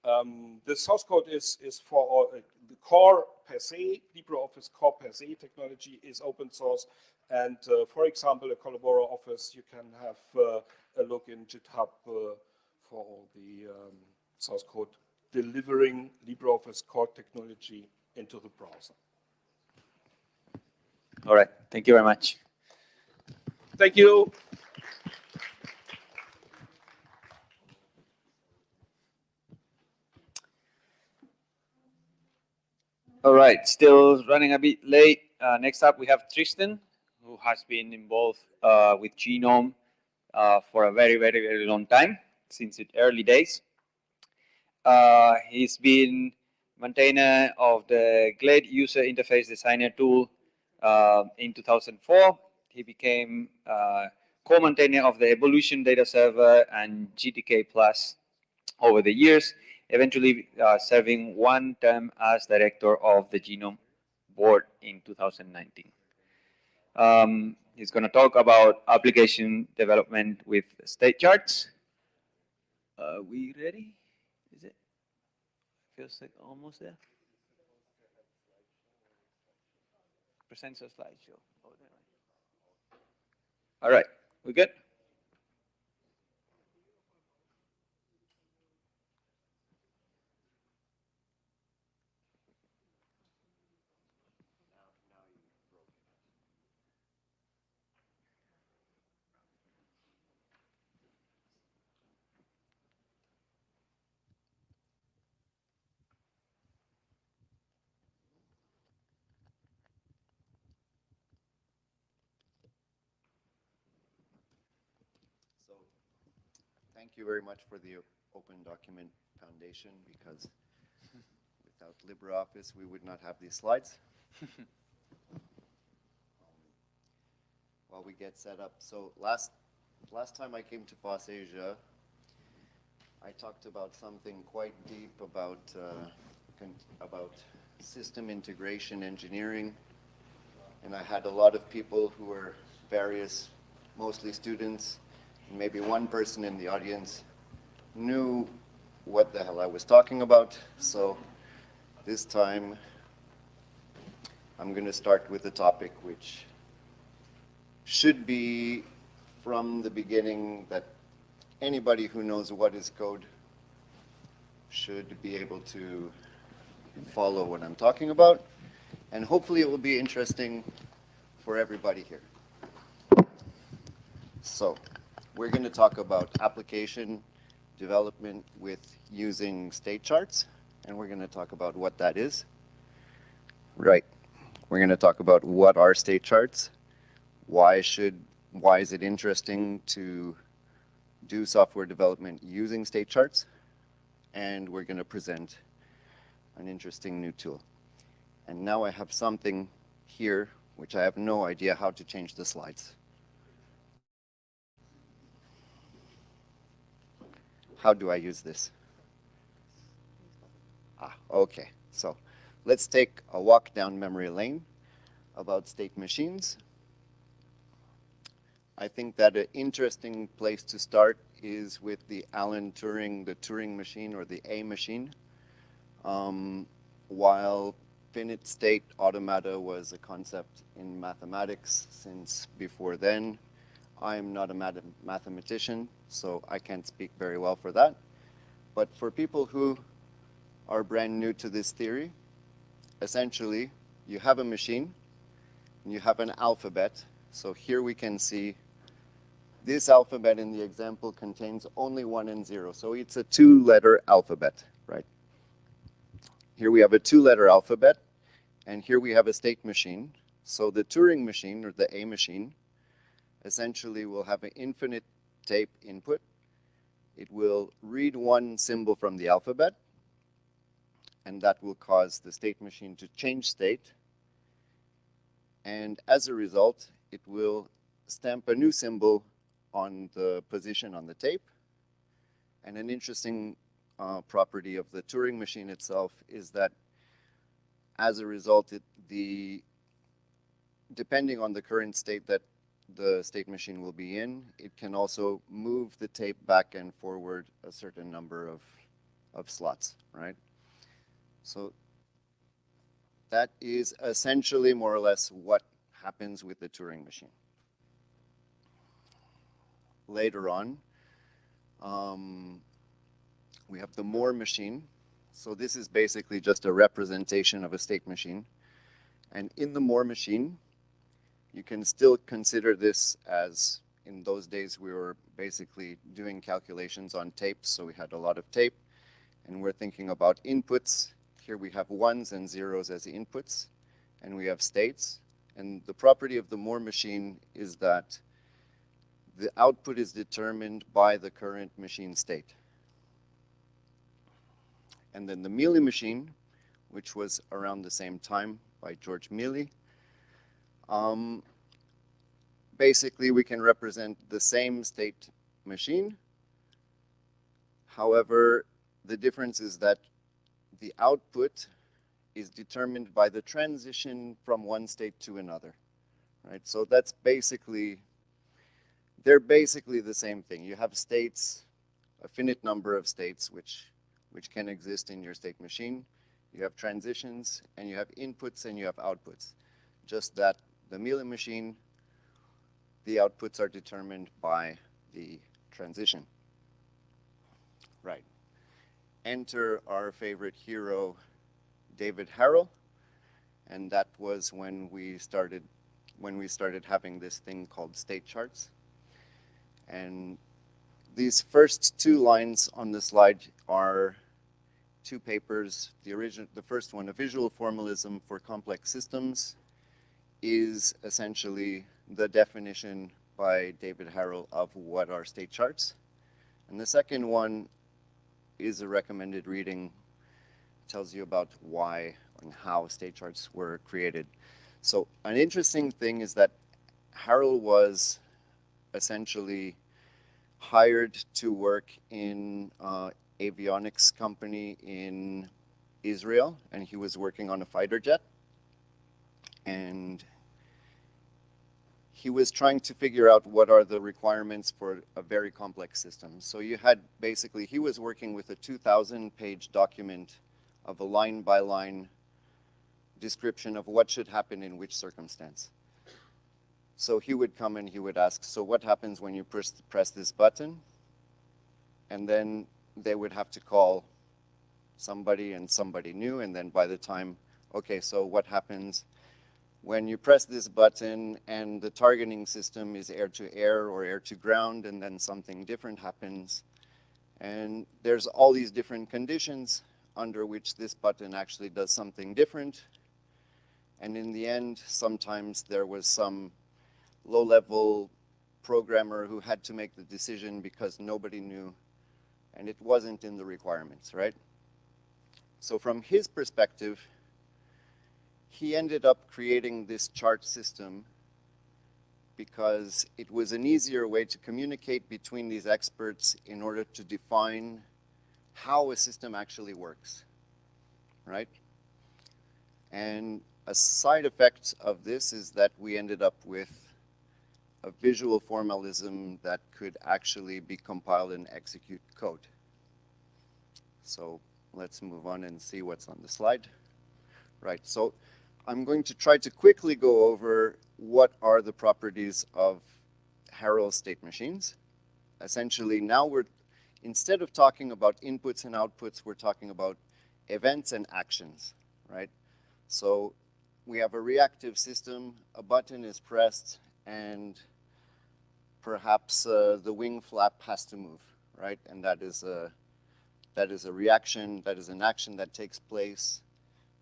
The source code is for the core per se, LibreOffice core per se technology is open source. And for example, a Collabora Office, you can have a look in GitHub for all the source code delivering LibreOffice core technology into the browser. All right, thank you very much. Thank you. All right, still running a bit late. Next up, we have Tristan, who has been involved with Genome for a very, very, very long time, since its early days. He's been maintainer of the Glade User Interface Designer tool in 2004. He became co-maintainer of the Evolution Data Server and GTK Plus over the years, eventually serving 1 term as director of the Genome board in 2019. He's going to talk about application development with state charts. Are we ready? Is it? Feels like almost there. Presents a slideshow. Oh, there. All right, we good? thank you very much for the Open Document Foundation, because without LibreOffice, we would not have these slides. While we get set up, so last time I came to FOSSASIA, I talked about something quite deep about system integration engineering, and I had a lot of people who were various, mostly students, and maybe one person in the audience knew what the hell I was talking about. So this time I'm going to start with a topic which should be from the beginning, that anybody who knows what is code should be able to follow what I'm talking about, and hopefully it will be interesting for everybody here. So we're going to talk about application development with using state charts, and we're going to talk about what that is. Right. We're going to talk about what are state charts, why is it interesting to do software development using state charts, and we're going to present an interesting new tool. And now I have something here which I have no idea how to change the slides. How do I use this? Okay. So let's take a walk down memory lane about state machines. I think that an interesting place to start is with the Alan Turing, the Turing machine, or the A machine. While finite state automata was a concept in mathematics since before then, I'm not a mathematician, so I can't speak very well for that. But for people who are brand new to this theory, essentially, you have a machine, and you have an alphabet. So here we can see this alphabet in the example contains only 1 and 0. So it's a 2-letter alphabet, right? Here we have a 2-letter alphabet, and here we have a state machine. So the Turing machine, or the A machine, essentially will have an infinite tape input. It will read one symbol from the alphabet, and that will cause the state machine to change state. And as a result, it will stamp a new symbol on the position on the tape. And an interesting property of the Turing machine itself is that as a result, depending on the current state that the state machine will be in, it can also move the tape back and forward a certain number of slots, right? So that is essentially more or less what happens with the Turing machine. Later on, we have the Moore machine. So this is basically just a representation of a state machine. And in the Moore machine, you can still consider this as, in those days, we were basically doing calculations on tapes, so we had a lot of tape, and we're thinking about inputs. Here we have 1s and 0s as inputs, and we have states. And the property of the Moore machine is that the output is determined by the current machine state. And then the Mealy machine, which was around the same time by George Mealy, basically we can represent the same state machine. However, the difference is that the output is determined by the transition from one state to another, right? So that's basically, they're basically the same thing. You have states, a finite number of states which can exist in your state machine. You have transitions, and you have inputs, and you have outputs. Just that the Mealy machine, the outputs are determined by the transition. Right. Enter our favorite hero, David Harrell, and that was when we started having this thing called state charts. And these first 2 lines on the slide are 2 papers. The first one, A Visual Formalism for Complex Systems, is essentially the definition by David Harrell of what are state charts. And the second one is a recommended reading, tells you about why and how state charts were created. So an interesting thing is that Harold was essentially hired to work in avionics company in Israel, and he was working on a fighter jet. And he was trying to figure out what are the requirements for a very complex system. So you had basically, he was working with a 2,000-page document of a line-by-line description of what should happen in which circumstance. So he would come and he would ask, so what happens when you press this button? And then they would have to call somebody, and somebody knew, and then by the time, okay, so what happens when you press this button and the targeting system is air-to-air or air-to-ground, and then something different happens. And there's all these different conditions under which this button actually does something different. And in the end, sometimes there was some low-level programmer who had to make the decision because nobody knew, and it wasn't in the requirements, right? So from his perspective, he ended up creating this chart system because it was an easier way to communicate between these experts in order to define how a system actually works, right? And a side effect of this is that we ended up with a visual formalism that could actually be compiled and execute code. So let's move on and see what's on the slide. Right, so I'm going to try to quickly go over what are the properties of Harold state machines. Essentially, now instead of talking about inputs and outputs, we're talking about events and actions, right? So we have a reactive system, a button is pressed, and perhaps the wing flap has to move, right? And that is a reaction, that is an action that takes place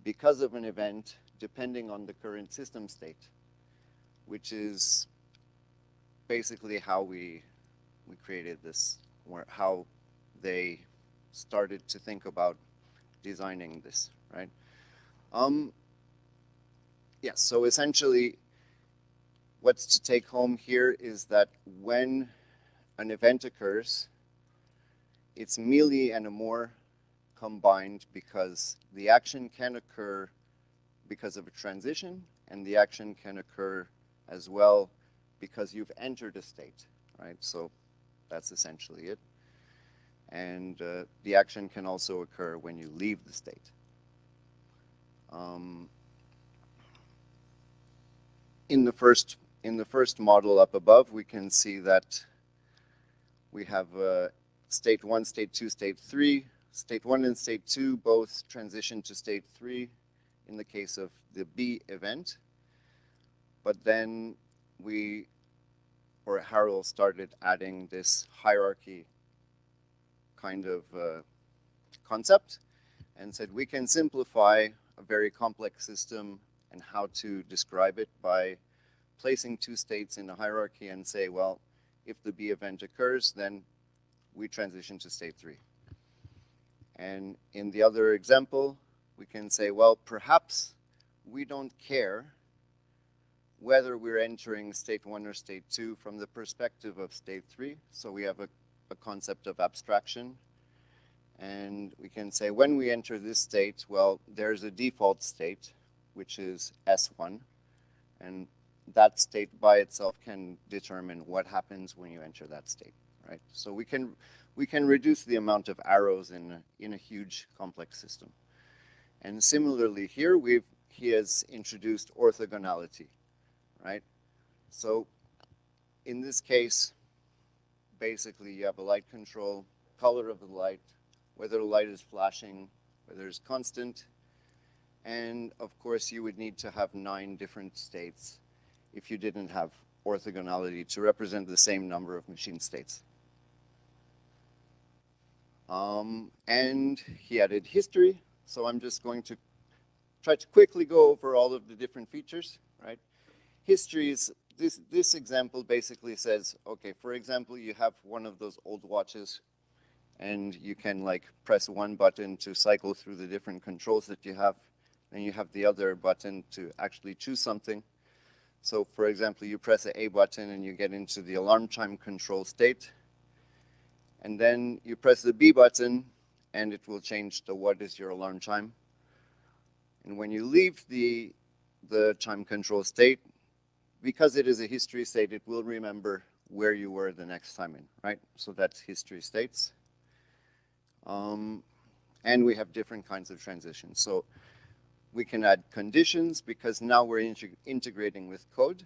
because of an event depending on the current system state, which is basically how we created this, how they started to think about designing this, right? Yes, so essentially what's to take home here is that when an event occurs, it's mealy and a more combined because the action can occur because of a transition, and the action can occur as well because you've entered a state, right? So that's essentially it. And the action can also occur when you leave the state. In the first model up above, we can see that we have state 1, state 2, state 3. State 1 and state 2 both transition to state 3 in the case of the B event. But then Harold started adding this hierarchy kind of concept and said we can simplify a very complex system and how to describe it by placing two states in a hierarchy and say, well, if the B event occurs, then we transition to state 3. And in the other example, we can say, well, perhaps we don't care whether we're entering state 1 or state 2 from the perspective of state 3. So we have a concept of abstraction. And we can say when we enter this state, well, there's a default state, which is S1. And that state by itself can determine what happens when you enter that state, right? So we can reduce the amount of arrows in a huge complex system. And similarly here, he has introduced orthogonality, right? So in this case, basically you have a light control, color of the light, whether the light is flashing, whether it's constant, and of course you would need to have 9 different states if you didn't have orthogonality to represent the same number of machine states. And he added history, so I'm just going to try to quickly go over all of the different features, right? History is, this example basically says, okay, for example, you have one of those old watches and you can like press one button to cycle through the different controls that you have, and you have the other button to actually choose something. So for example, you press the A button and you get into the alarm chime control state, and then you press the B button and it will change the what is your alarm chime. And when you leave the chime control state, because it is a history state, it will remember where you were the next time in, right? So that's history states. And we have different kinds of transitions. So we can add conditions because now we're integrating with code.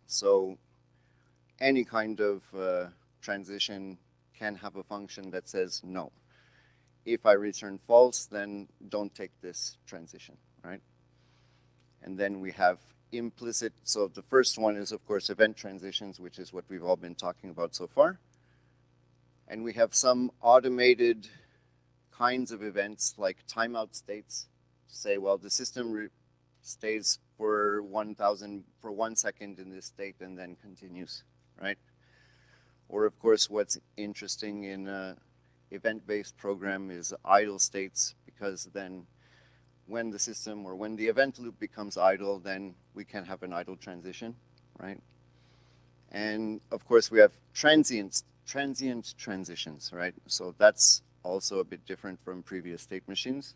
So any kind of transition can have a function that says no. If I return false, then don't take this transition, right? And then we have implicit, so the first one is of course event transitions, which is what we've all been talking about so far. And we have some automated kinds of events like timeout states. Say, well, the system stays for 1 second in this state and then continues, right? Or of course, what's interesting in an event-based program is idle states, because then when the system or when the event loop becomes idle, then we can have an idle transition, right? And of course, we have transient transitions, right? So that's also a bit different from previous state machines.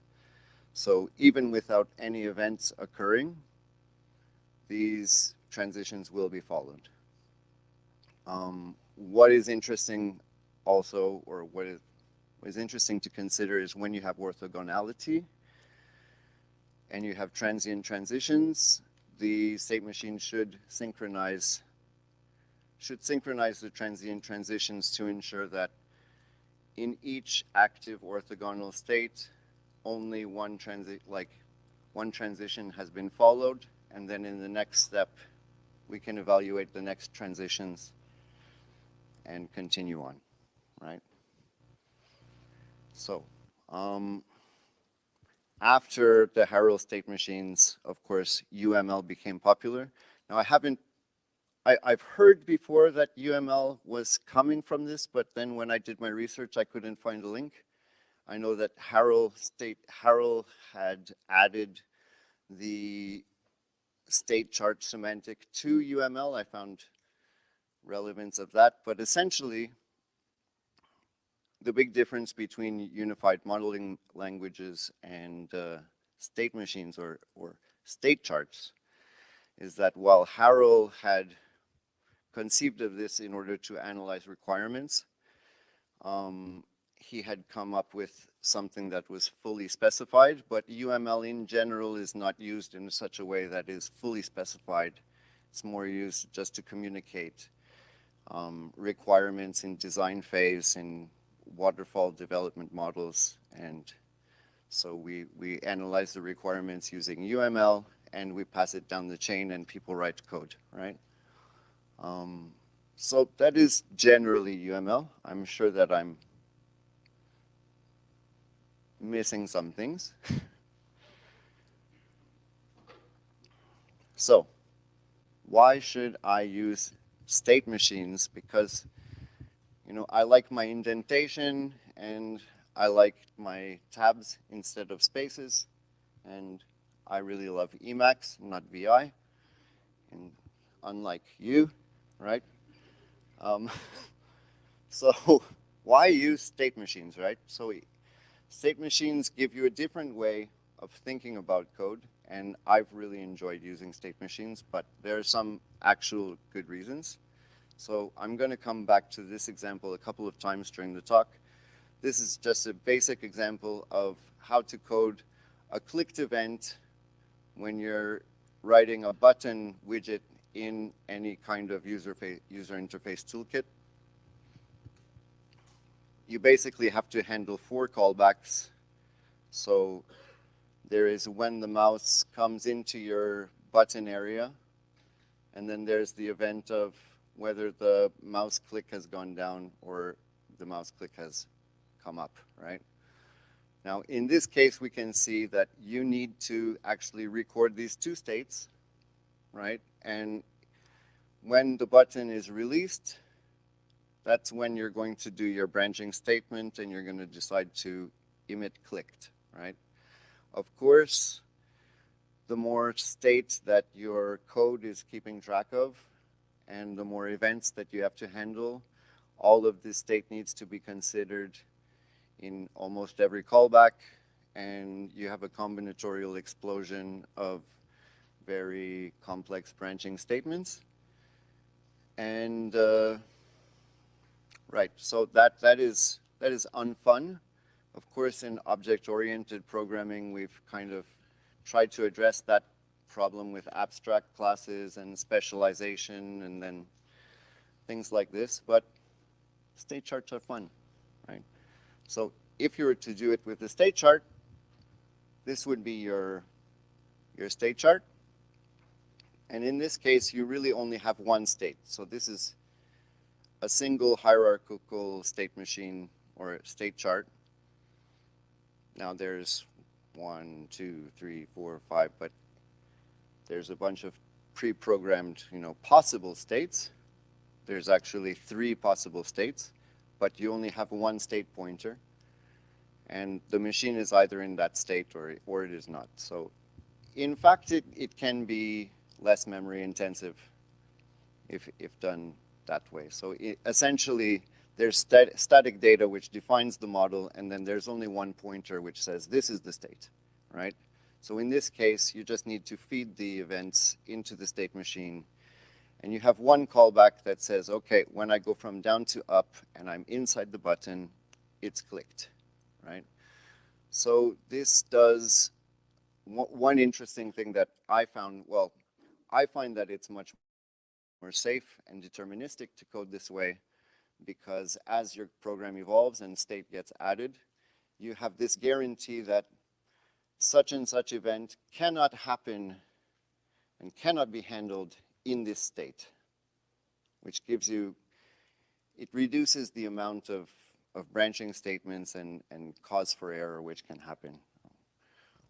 So even without any events occurring, these transitions will be followed. What is interesting also, or what is interesting to consider, is when you have orthogonality and you have transient transitions, the state machine should synchronize the transient transitions to ensure that in each active orthogonal state, only one transition has been followed, and then in the next step, we can evaluate the next transitions and continue on, right? So, after the Harrell state machines, of course, UML became popular. Now, I've heard before that UML was coming from this, but then when I did my research, I couldn't find a link. I know that Harrell had added the state chart semantic to UML. I found relevance of that, but essentially, the big difference between unified modeling languages and state machines or state charts is that while Harrell had conceived of this in order to analyze requirements, he had come up with something that was fully specified, but UML in general is not used in such a way that is fully specified. It's more used just to communicate requirements in design phase, in waterfall development models. And so we analyze the requirements using UML, and we pass it down the chain, and people write code, right? So that is generally UML. I'm sure that I'm missing some things. So why should I use state machines? Because, you know, I like my indentation and I like my tabs instead of spaces, and I really love Emacs, not VI, and unlike you, right? So why use state machines, right? So state machines give you a different way of thinking about code, and I've really enjoyed using state machines, but there are some actual good reasons. So I'm going to come back to this example a couple of times during the talk. This is just a basic example of how to code a clicked event when you're writing a button widget in any kind of user interface toolkit. You basically have to handle 4 callbacks. So there is when the mouse comes into your button area, and then there's the event of whether the mouse click has gone down or the mouse click has come up, right? Now, in this case, we can see that you need to actually record these 2 states, right? And when the button is released, That's when you're going to do your branching statement and you're going to decide to emit clicked, right? Of course, the more states that your code is keeping track of and the more events that you have to handle, all of this state needs to be considered in almost every callback, and you have a combinatorial explosion of very complex branching statements. And right, so that is unfun. Of course, in object-oriented programming, we've kind of tried to address that problem with abstract classes and specialization and then things like this, but state charts are fun, right? So if you were to do it with the state chart, this would be your state chart. And in this case, you really only have one state. So this is a single hierarchical state machine or state chart. Now there's 1, 2, 3, 4, 5, but there's a bunch of pre-programmed, possible states. There's actually 3 possible states, but you only have one state pointer. And the machine is either in that state or it is not. So in fact, it can be less memory intensive if done that way. So essentially, there's static data which defines the model, and then there's only one pointer which says this is the state, right? So in this case, you just need to feed the events into the state machine, and you have one callback that says, okay, when I go from down to up and I'm inside the button, it's clicked, right? So this does one interesting thing that I found, well, I find that it's much more safe and deterministic to code this way, because as your program evolves and state gets added, you have this guarantee that such and such event cannot happen and cannot be handled in this state, which gives you, it reduces the amount of branching statements and cause for error which can happen.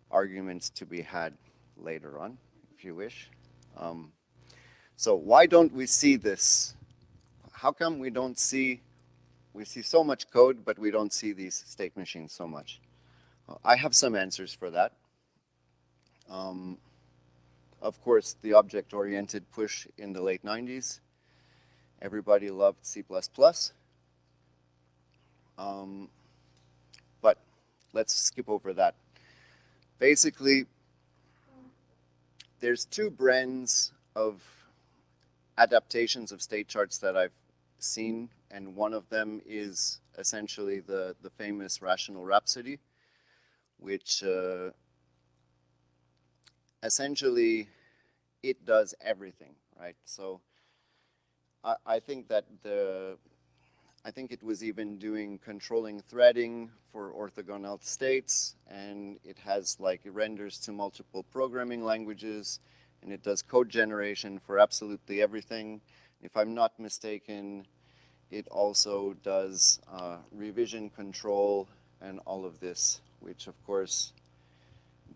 Arguments to be had later on, if you wish. So why don't we see this? How come we don't see, we see so much code, but we don't see these state machines so much? I have some answers for that. Of course, the object-oriented push in the late 90s. Everybody loved C++. But let's skip over that. Basically, there's 2 brands of adaptations of state charts that I've seen, and one of them is essentially the famous Rational Rhapsody, which essentially it does everything, right? So I think that I think it was even doing controlling threading for orthogonal states, and it has like, it renders to multiple programming languages, and it does code generation for absolutely everything. If I'm not mistaken, it also does revision control and all of this, which of course,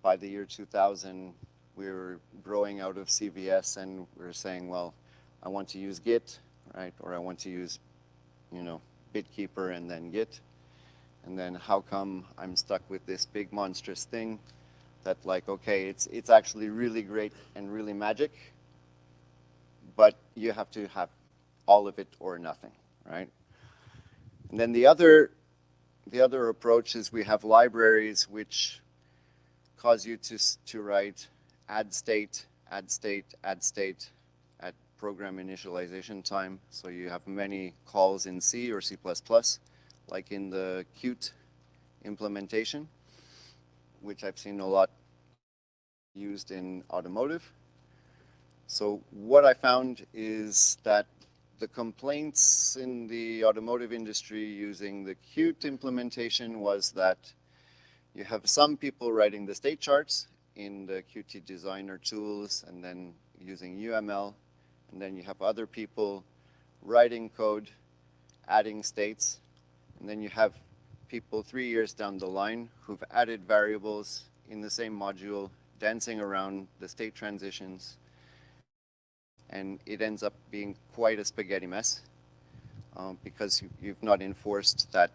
by the year 2000, we were growing out of CVS and we were saying, well, I want to use Git, right? Or I want to use, Bitkeeper and then Git. And then how come I'm stuck with this big monstrous thing that like, okay, it's actually really great and really magic, but you have to have all of it or nothing, right? And then the other approach is we have libraries which cause you to write add state, add state, add state at program initialization time. So you have many calls in C or C++, like in the Qt implementation, which I've seen a lot used in automotive. So what I found is that the complaints in the automotive industry using the Qt implementation was that you have some people writing the state charts in the Qt designer tools and then using UML, and then you have other people writing code, adding states, and then you have people 3 years down the line who've added variables in the same module, dancing around the state transitions, and it ends up being quite a spaghetti mess. because you've not enforced that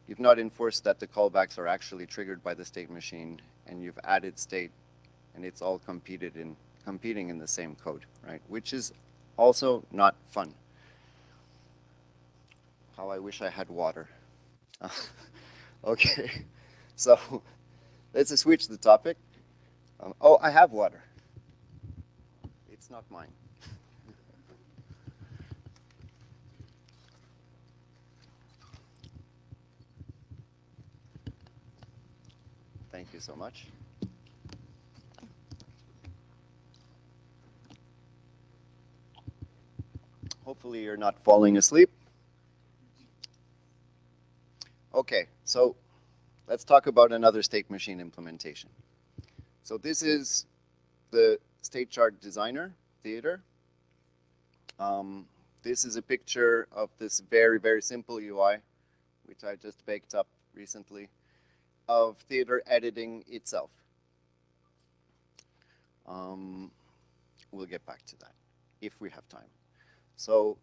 the callbacks are actually triggered by the state machine, and you've added state, and it's all competing in the same code, right? Which is also not fun. How I wish I had water. Okay, so let's switch the topic. Oh, I have water. It's not mine. Thank you so much. Hopefully you're not falling asleep. Okay, so let's talk about another state machine implementation. So this is the state chart designer theater. This is a picture of this very, very simple UI, which I just baked up recently, of theater editing itself. We'll get back to that if we have time. So,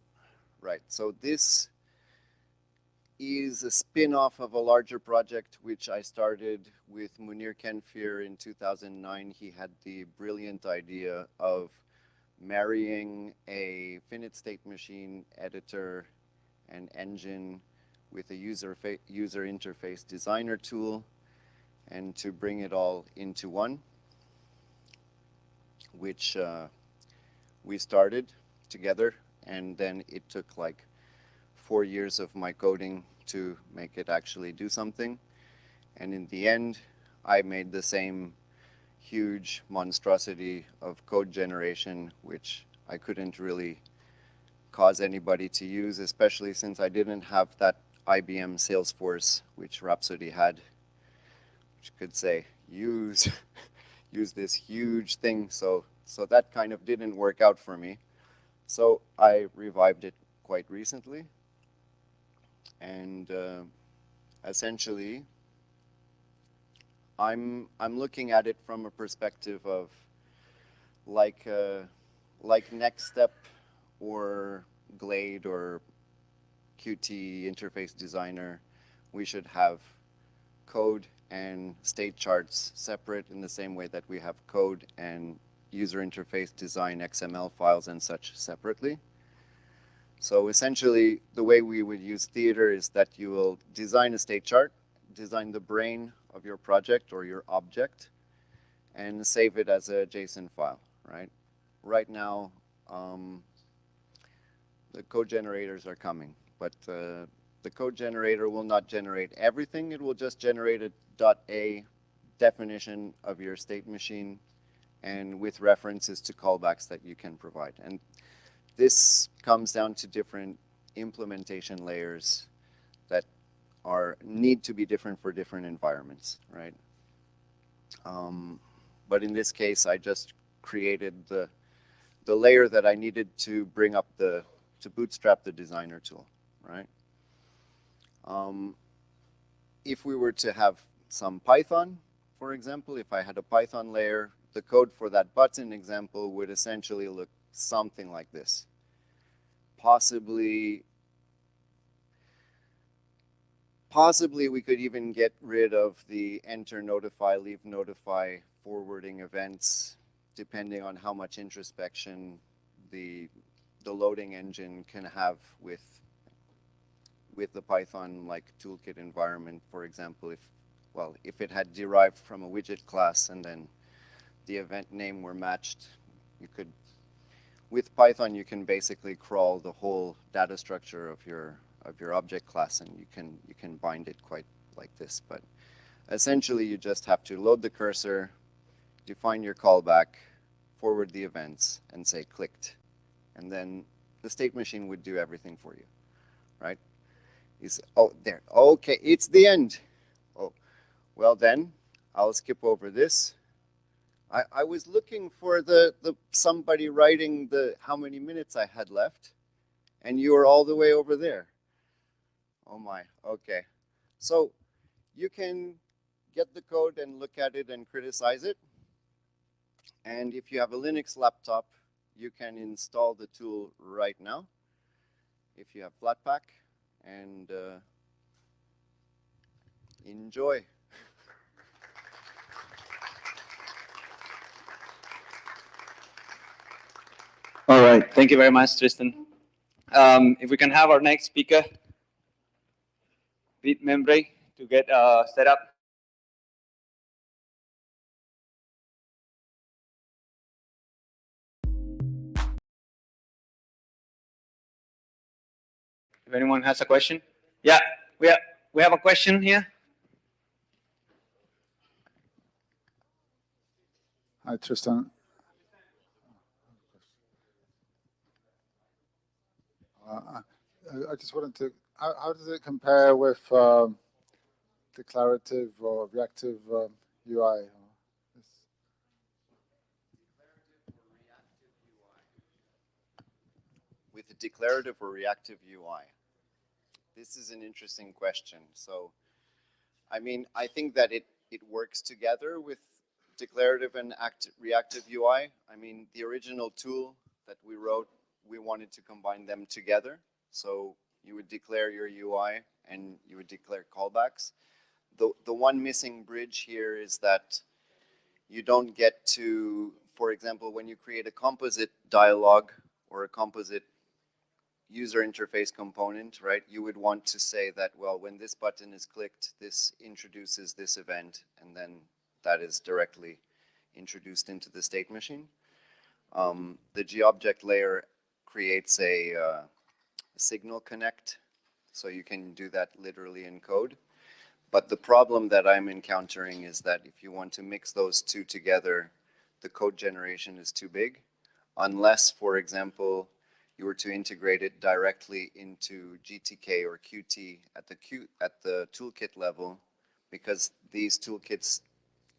right, so this is a spin-off of a larger project which I started with Munir Kenfir in 2009. He had the brilliant idea of marrying a finite state machine editor and engine with a user interface designer tool, and to bring it all into one, which we started together, and then it took like 4 years of my coding to make it actually do something. And in the end, I made the same huge monstrosity of code generation, which I couldn't really cause anybody to use, especially since I didn't have that IBM Salesforce, which Rhapsody had, which could say, use this huge thing. So that kind of didn't work out for me. So I revived it quite recently. And essentially, I'm looking at it from a perspective of like Next Step or Glade or Qt Interface Designer. We should have code and state charts separate in the same way that we have code and user interface design XML files and such separately. So essentially, the way we would use theater is that you will design a state chart, design the brain of your project or your object, and save it as a JSON file, right? Right now, the code generators are coming, but the code generator will not generate everything. It will just generate a .a definition of your state machine and with references to callbacks that you can provide. And this comes down to different implementation layers that need to be different for different environments, right? But in this case, I just created the layer that I needed to bring up to bootstrap the designer tool, right? If we were to have some Python, for example, if I had a Python layer, the code for that button example would essentially look something like this. Possibly we could even get rid of the enter, notify, leave, notify, forwarding events, depending on how much introspection the loading engine can have with the Python like toolkit environment. For example, if it had derived from a widget class and then the event name were matched, you could, with Python, you can basically crawl the whole data structure of your object class, and you can bind it quite like this. But essentially, you just have to load the cursor, define your callback, forward the events, and say clicked. And then the state machine would do everything for you, right? Oh, there. Okay, it's the end. Oh, well then, I'll skip over this. I was looking for somebody writing how many minutes I had left, and you were all the way over there. Oh my, okay. So you can get the code and look at it and criticize it. And if you have a Linux laptop, you can install the tool right now. if you have Flatpak, and enjoy. All right, thank you very much, Tristan. If we can have our next speaker, Pete Membry, to get set up. If anyone has a question, yeah, we have a question here. Hi, Tristan. I just wanted to, how does it compare with declarative or reactive UI? With a declarative or reactive UI? This is an interesting question. So, I mean, I think that it works together with declarative and reactive UI. I mean, the original tool that we wrote, we wanted to combine them together. So you would declare your UI and you would declare callbacks. The one missing bridge here is that you don't get to, for example, when you create a composite dialog or a composite user interface component, right, you would want to say that, well, when this button is clicked, this introduces this event, and then that is directly introduced into the state machine. The GObject layer creates a signal connect, so you can do that literally in code. But the problem that I'm encountering is that if you want to mix those two together, the code generation is too big, unless, for example, you were to integrate it directly into GTK or Qt at the toolkit level, because these toolkits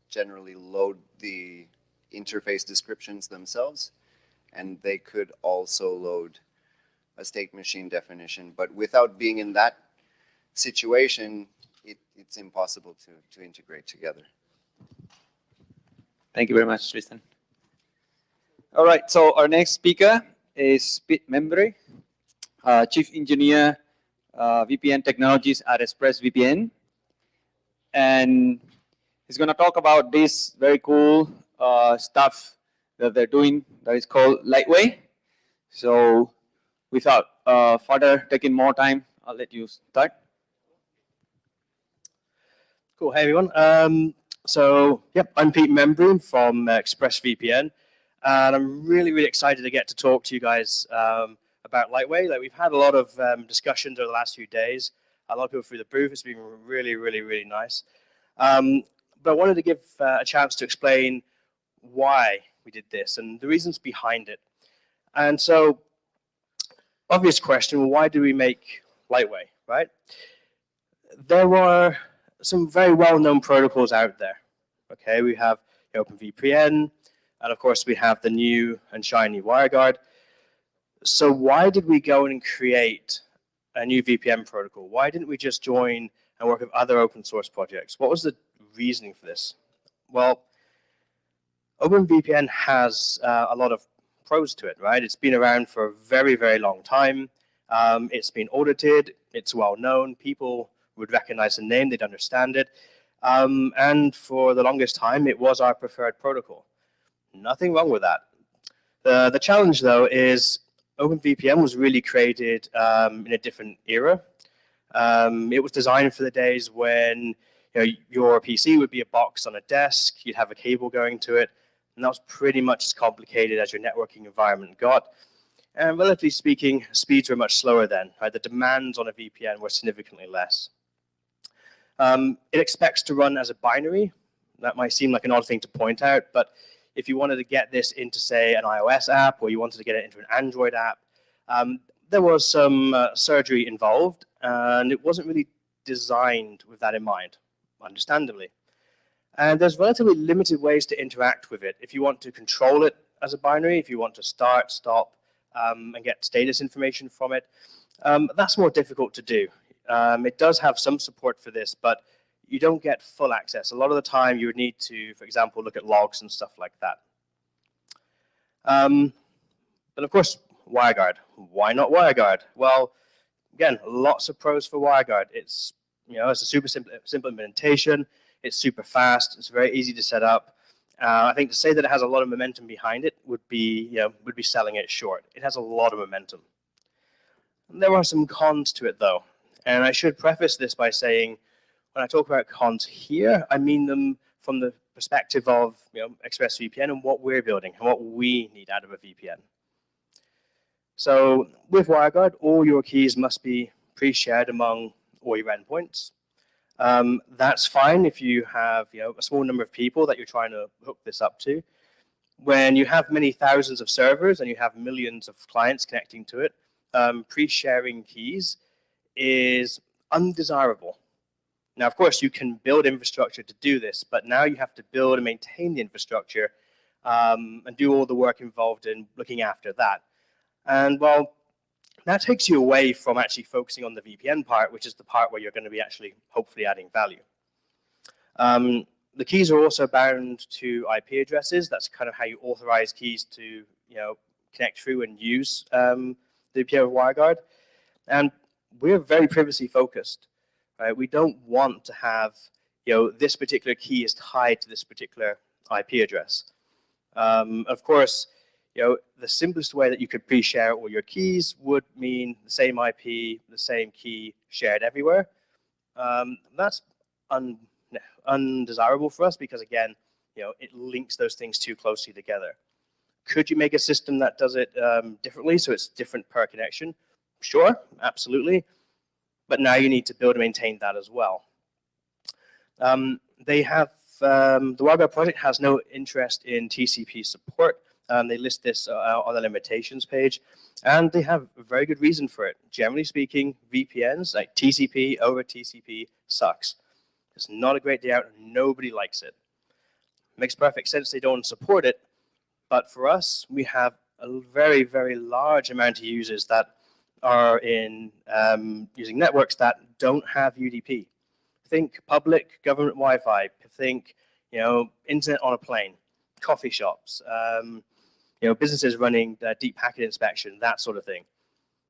generally load the interface descriptions themselves, and they could also load a state machine definition. But without being in that situation, it's impossible to integrate together. Thank you very much, Tristan. All right, so our next speaker is Pete Membry, Chief Engineer, VPN Technologies at ExpressVPN. And he's going to talk about this very cool stuff that they're doing that is called Lightway. So without further taking more time, I'll let you start. Cool. Hey, everyone. So, yep, I'm Pete Membry from ExpressVPN. And I'm really, really excited to get to talk to you guys about Lightway. Like, we've had a lot of discussions over the last few days. A lot of people through the booth. It's been really, really, really nice. But I wanted to give a chance to explain why we did this and the reasons behind it. And so, obvious question, why do we make Lightway, right? There were some very well-known protocols out there. Okay, we have OpenVPN, and of course we have the new and shiny WireGuard. So why did we go and create a new VPN protocol? Why didn't we just join and work with other open source projects? What was the reasoning for this? Well, OpenVPN has a lot of pros to it, right? It's been around for a very, very long time. It's been audited. It's well known. People would recognize the name. They'd understand it. And for the longest time, it was our preferred protocol. Nothing wrong with that. The challenge, though, is OpenVPN was really created in a different era. It was designed for the days when your PC would be a box on a desk. You'd have a cable going to it. And that was pretty much as complicated as your networking environment got. And relatively speaking, speeds were much slower then. Right? The demands on a VPN were significantly less. It expects to run as a binary. That might seem like an odd thing to point out, but if you wanted to get this into, say, an iOS app, or you wanted to get it into an Android app, there was some surgery involved, and it wasn't really designed with that in mind, understandably. And there's relatively limited ways to interact with it. If you want to control it as a binary, if you want to start, stop, and get status information from it, that's more difficult to do. It does have some support for this, but you don't get full access. A lot of the time you would need to, for example, look at logs and stuff like that. But of course, WireGuard. Why not WireGuard? Well, again, lots of pros for WireGuard. It's, it's a super simple implementation. It's super fast. It's very easy to set up. I think to say that it has a lot of momentum behind it would be selling it short. It has a lot of momentum. And there are some cons to it though, and I should preface this by saying, when I talk about cons here, I mean them from the perspective of ExpressVPN and what we're building and what we need out of a VPN. So with WireGuard, all your keys must be pre-shared among all your endpoints. That's fine if you have a small number of people that you're trying to hook this up to. When you have many thousands of servers and you have millions of clients connecting to it, pre-sharing keys is undesirable. Now, of course, you can build infrastructure to do this, but now you have to build and maintain the infrastructure and do all the work involved in looking after that. And well, that takes you away from actually focusing on the VPN part, which is the part where you're going to be actually hopefully adding value. The keys are also bound to IP addresses. That's kind of how you authorize keys to connect through and use the VPN of WireGuard. And we're very privacy focused. Right? We don't want to have this particular key is tied to this particular IP address. Of course, the simplest way that you could pre-share all your keys would mean the same IP, the same key shared everywhere. That's undesirable for us because, again, it links those things too closely together. Could you make a system that does it differently so it's different per connection? Sure, absolutely. But now you need to build and maintain that as well. They have the WireGuard project has no interest in TCP support. They list this on the limitations page, and they have a very good reason for it. Generally speaking, VPNs like TCP over TCP sucks. It's not a great day out, and nobody likes it. Makes perfect sense they don't support it, but for us, we have a very, very large amount of users that are in using networks that don't have UDP. Think public government Wi-Fi. Think internet on a plane, coffee shops, businesses running deep packet inspection, that sort of thing.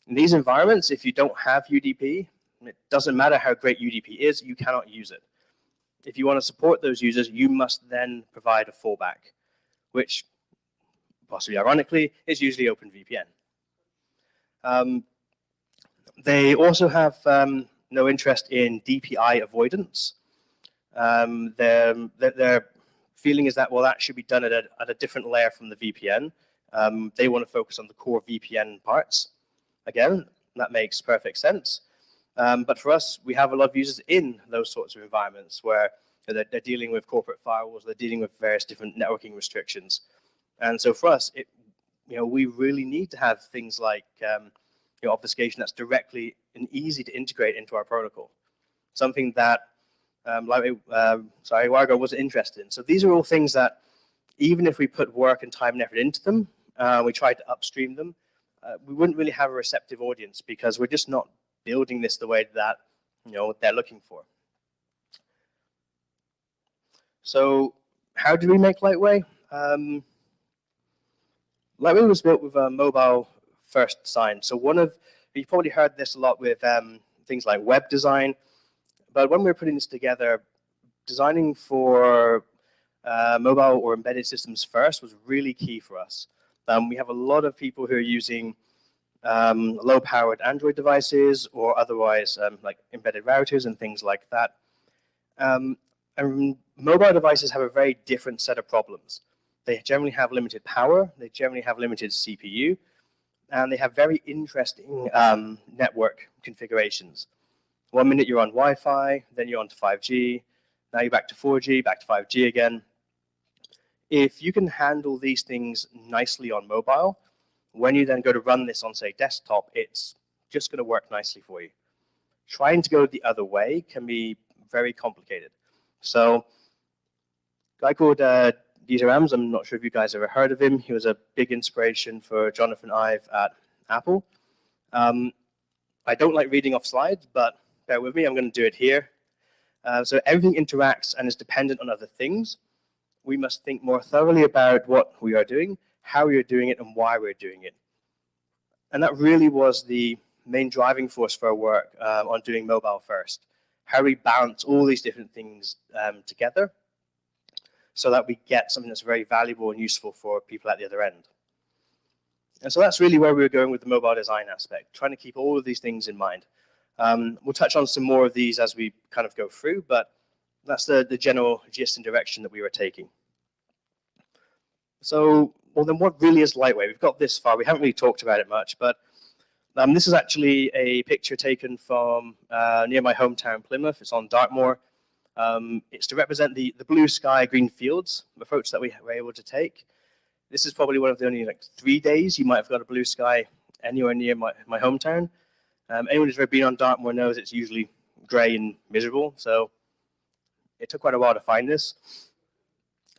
In these environments, if you don't have UDP, it doesn't matter how great UDP is, you cannot use it. If you want to support those users, you must then provide a fallback, which, possibly ironically, is usually OpenVPN. They also have no interest in DPI avoidance. Their feeling is that, well, that should be done at a different layer from the VPN. They want to focus on the core VPN parts. Again, that makes perfect sense. But for us, we have a lot of users in those sorts of environments where they're dealing with corporate firewalls, they're dealing with various different networking restrictions. And so for us, we really need to have things like obfuscation that's directly and easy to integrate into our protocol. Something that WireGuard wasn't interested in. So these are all things that, even if we put work and time and effort into them, we tried to upstream them, we wouldn't really have a receptive audience because we're just not building this the way that they're looking for. So how do we make Lightway? Lightway was built with a mobile first design. So you've probably heard this a lot with things like web design, but when we were putting this together, designing for mobile or embedded systems first was really key for us. We have a lot of people who are using low-powered Android devices or otherwise like embedded routers and things like that. And mobile devices have a very different set of problems. They generally have limited power, they generally have limited CPU, and they have very interesting network configurations. 1 minute you're on Wi-Fi, then you're on to 5G, now you're back to 4G, back to 5G again. If you can handle these things nicely on mobile, when you then go to run this on, say, desktop, it's just going to work nicely for you. Trying to go the other way can be very complicated. So a guy called Dieter Rams, I'm not sure if you guys ever heard of him. He was a big inspiration for Jonathan Ive at Apple. I don't like reading off slides, but bear with me, I'm going to do it here. So everything interacts and is dependent on other things. We must think more thoroughly about what we are doing, how we are doing it, and why we're doing it. And that really was the main driving force for our work on doing mobile first. How we balance all these different things together so that we get something that's very valuable and useful for people at the other end. And so that's really where we were going with the mobile design aspect, trying to keep all of these things in mind. We'll touch on some more of these as we kind of go through, but that's the general gist and direction that we were taking. So, well, then what really is lightweight? We've got this far. We haven't really talked about it much, but this is actually a picture taken from near my hometown, Plymouth. It's on Dartmoor. It's to represent the blue sky, green fields approach that we were able to take. This is probably one of the only 3 days you might have got a blue sky anywhere near my hometown. Anyone who's ever been on Dartmoor knows it's usually grey and miserable, so it took quite a while to find this.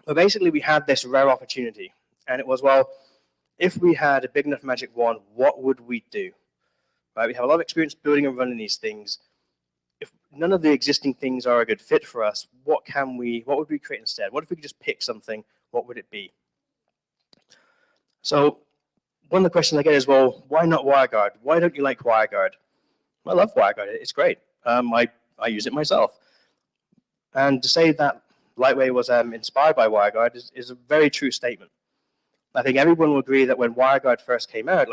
But basically, we had this rare opportunity, and it was, well, if we had a big enough magic wand, what would we do? Right? We have a lot of experience building and running these things. If none of the existing things are a good fit for us, what would we create instead? What if we could just pick something? What would it be? So one of the questions I get is, well, why not WireGuard? Why don't you like WireGuard? I love WireGuard. It's great. I use it myself. And to say that Lightweight was inspired by WireGuard is a very true statement. I think everyone will agree that when WireGuard first came out,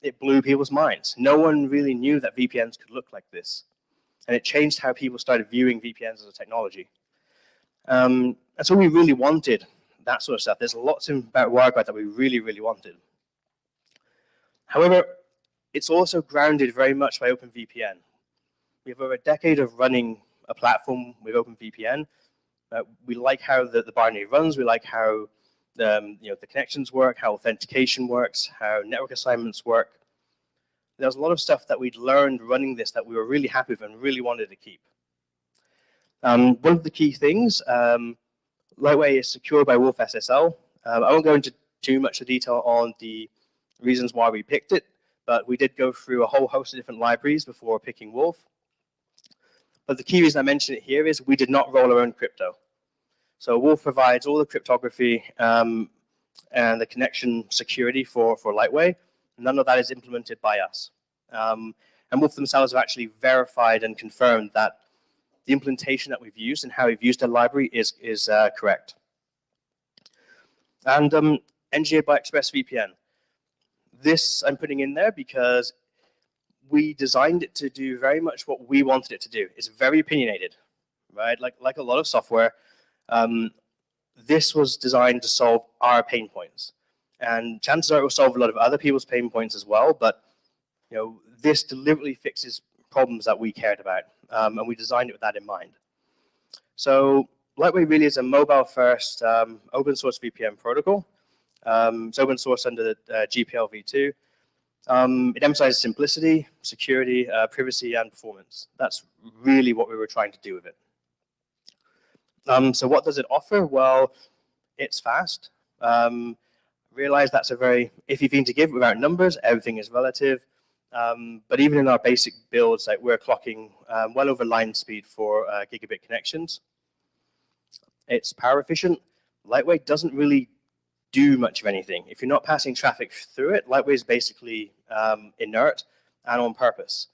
it blew people's minds. No one really knew that VPNs could look like this. And it changed how people started viewing VPNs as a technology. And so we really wanted that sort of stuff. There's lots about WireGuard that we really, really wanted. However, it's also grounded very much by OpenVPN. We have over a decade of running a platform with OpenVPN. We like how the binary runs. We like how the connections work, how authentication works, how network assignments work. There's a lot of stuff that we'd learned running this that we were really happy with and really wanted to keep. One of the key things, Lightweight is secured by Wolf SSL. I won't go into too much detail on the reasons why we picked it, but we did go through a whole host of different libraries before picking Wolf. But the key reason I mention it here is we did not roll our own crypto. So Wolf provides all the cryptography and the connection security for Lightweight. None of that is implemented by us. And Wolf themselves have actually verified and confirmed that the implementation that we've used and how we've used the library is correct. And engineered by ExpressVPN. This I'm putting in there because we designed it to do very much what we wanted it to do. It's very opinionated, right? Like a lot of software, this was designed to solve our pain points. And chances are it will solve a lot of other people's pain points as well, but this deliberately fixes problems that we cared about, and we designed it with that in mind. So Lightweight really is a mobile-first open source VPN protocol. It's open source under the GPL v2. It emphasizes simplicity, security, privacy, and performance. That's really what we were trying to do with it. So what does it offer? Well, it's fast. Realize that's a very iffy thing to give without numbers. Everything is relative. But even in our basic builds, we're clocking well over line speed for gigabit connections. It's power efficient. Lightweight doesn't really do much of anything. If you're not passing traffic through it, Lightweight is basically inert and on purpose.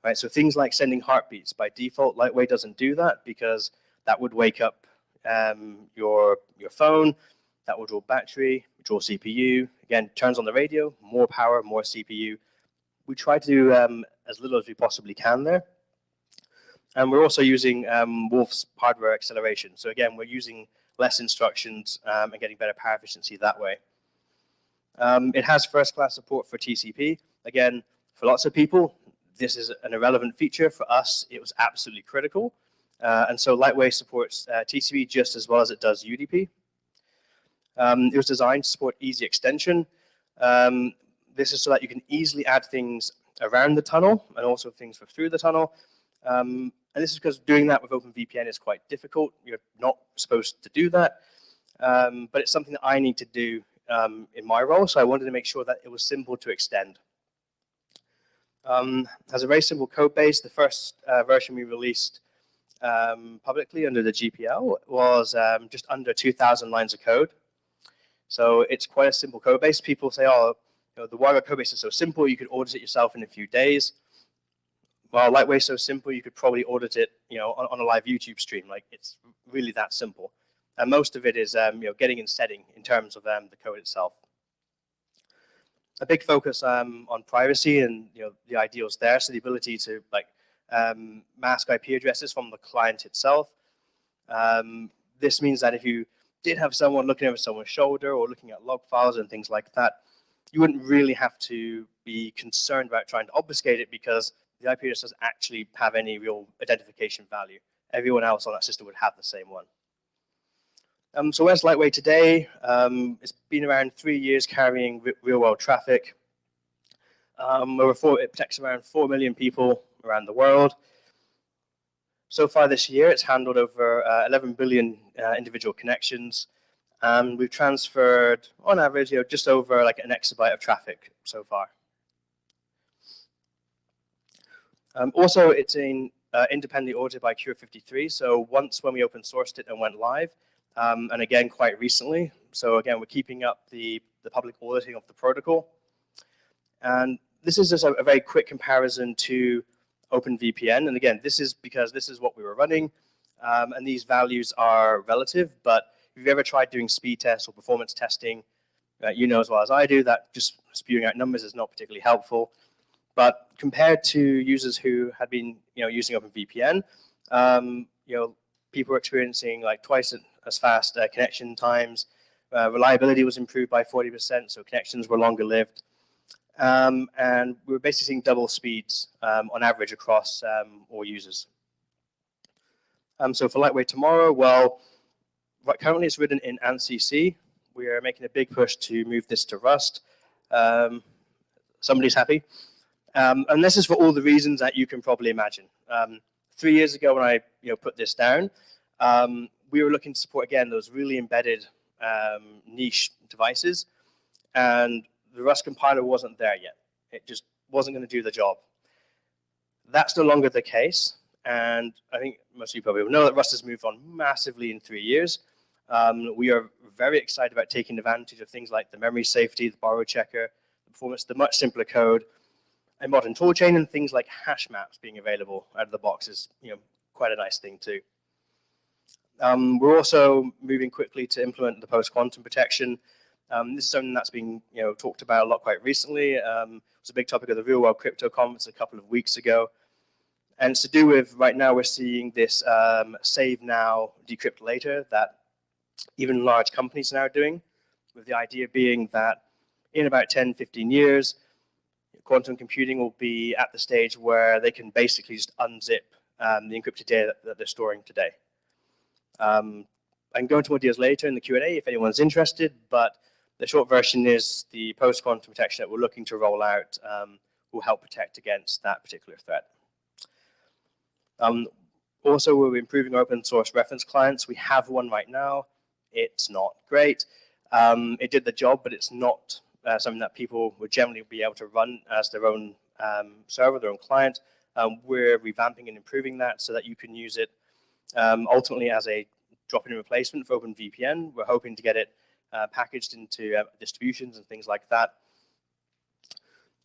Right? So things like sending heartbeats, by default, Lightweight doesn't do that because that would wake up your phone, that will draw battery, draw CPU. Again, turns on the radio, more power, more CPU. We try to do as little as we possibly can there. And we're also using Wolf's hardware acceleration. So again, we're using less instructions and getting better power efficiency that way. It has first-class support for TCP. Again, for lots of people, this is an irrelevant feature. For us, it was absolutely critical. And so Lightweight supports TCP just as well as it does UDP. It was designed to support easy extension. This is so that you can easily add things around the tunnel and also things for through the tunnel. And this is because doing that with OpenVPN is quite difficult. You're not supposed to do that. But it's something that I need to do in my role. So I wanted to make sure that it was simple to extend. Has a very simple code base. The first version we released publicly under the GPL was just under 2,000 lines of code. So it's quite a simple code base. People say, oh, the WireGuard code base is so simple, you could audit it yourself in a few days. While Lightway is so simple, you could probably audit it, on a live YouTube stream. Like, it's really that simple. And most of it is, getting and setting in terms of the code itself. A big focus on privacy and the ideals there. So the ability to mask IP addresses from the client itself. This means that if you did have someone looking over someone's shoulder or looking at log files and things like that, you wouldn't really have to be concerned about trying to obfuscate it because the IP address doesn't actually have any real identification value. Everyone else on that system would have the same one. So where's Lightway today? It's been around 3 years carrying real-world traffic. It protects around 4 million people around the world. So far this year, it's handled over 11 billion individual connections. And we've transferred, on average, just over like an exabyte of traffic so far. Also, it's independently audited by Cure53. So once when we open sourced it and went live, and again, quite recently. So again, we're keeping up the public auditing of the protocol. And this is just a very quick comparison to OpenVPN. And again, this is because this is what we were running. And these values are relative. But if you've ever tried doing speed tests or performance testing, you know as well as I do that just spewing out numbers is not particularly helpful. But compared to users who had been using OpenVPN, people were experiencing like twice as fast connection times. Reliability was improved by 40%, so connections were longer lived. And we were basically seeing double speeds on average across all users. So for Lightway tomorrow, well, currently it's written in ANSI. We are making a big push to move this to Rust. Somebody's happy. And this is for all the reasons that you can probably imagine. 3 years ago when I put this down, we were looking to support, again, those really embedded niche devices. And the Rust compiler wasn't there yet. It just wasn't going to do the job. That's no longer the case. And I think most of you probably will know that Rust has moved on massively in 3 years. We are very excited about taking advantage of things like the memory safety, the borrow checker, the performance, the much simpler code, a modern toolchain, and things like hash maps being available out of the box is quite a nice thing too. We're also moving quickly to implement the post-quantum protection. This is something that's been talked about a lot quite recently. It was a big topic of the Real World Crypto Conference a couple of weeks ago. And it's to do with, right now we're seeing this save now, decrypt later that even large companies are now doing, with the idea being that in about 10, 15 years, quantum computing will be at the stage where they can basically just unzip the encrypted data that they're storing today. I can go into more details later in the Q&A if anyone's interested, but the short version is the post-quantum protection that we're looking to roll out will help protect against that particular threat. Also, we're improving open source reference clients. We have one right now. It's not great. It did the job, but it's not something that people would generally be able to run as their own server, their own client. We're revamping and improving that so that you can use it ultimately as a drop-in replacement for OpenVPN. We're hoping to get it packaged into distributions and things like that.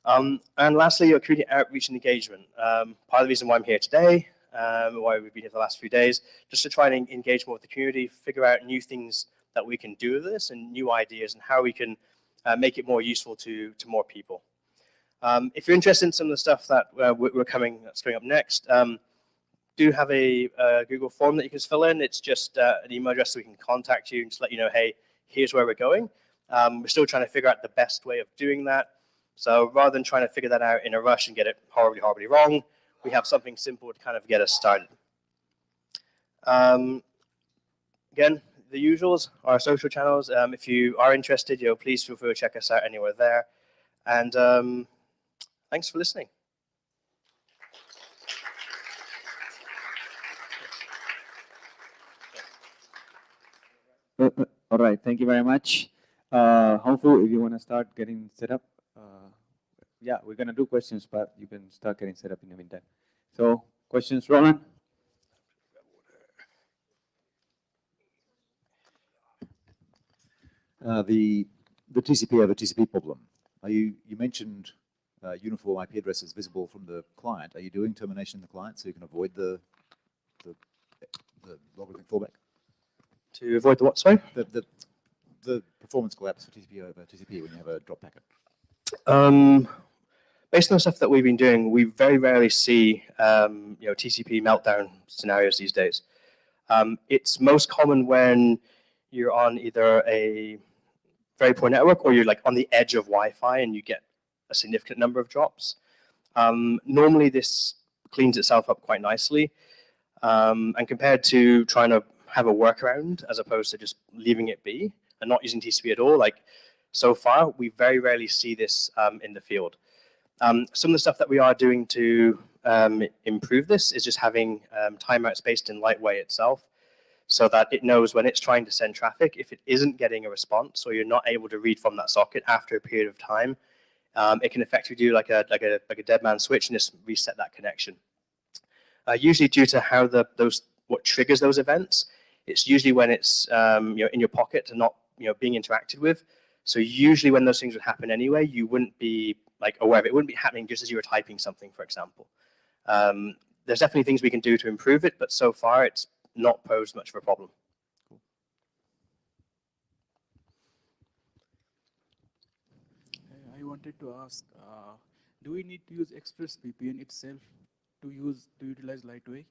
And lastly, your community outreach and engagement. Part of the reason why I'm here today, why we've been here the last few days, just to try and engage more with the community, figure out new things that we can do with this and new ideas and how we can make it more useful to more people. If you're interested in some of the stuff that that's coming up next, do have a Google form that you can fill in. It's just an email address so we can contact you and just let you know, hey, here's where we're going. We're still trying to figure out the best way of doing that. So rather than trying to figure that out in a rush and get it horribly, horribly wrong, we have something simple to kind of get us started. Again, the usuals, our social channels. If you are interested, please feel free to check us out anywhere there. And thanks for listening. All right, thank you very much. Hongfu, if you want to start getting set up, yeah, we're going to do questions, but you can start getting set up in the meantime. So, questions, Roland? The TCP over TCP problem. You mentioned uniform IP addresses visible from the client. Are you doing termination in the client so you can avoid the logarithmic fallback? To avoid the what, sorry? The performance collapse for TCP over TCP when you have a drop packet. Based on the stuff that we've been doing, we very rarely see TCP meltdown scenarios these days. It's most common when you're on either a very poor network or you're like on the edge of Wi-Fi and you get a significant number of drops. Normally this cleans itself up quite nicely. And compared to trying to have a workaround as opposed to just leaving it be and not using TCP at all, like so far, we very rarely see this in the field. Some of the stuff that we are doing to improve this is just having timeouts based in Lightway itself so that it knows when it's trying to send traffic, if it isn't getting a response or you're not able to read from that socket after a period of time, it can effectively do like a dead man switch and just reset that connection. Usually due to how what triggers those events, it's usually when it's in your pocket and not being interacted with. So usually when those things would happen anyway, you wouldn't be like aware of it. It wouldn't be happening just as you were typing something, for example. There's definitely things we can do to improve it, but so far it's not posed much of a problem. I wanted to ask, do we need to use ExpressVPN itself to utilize Lightway?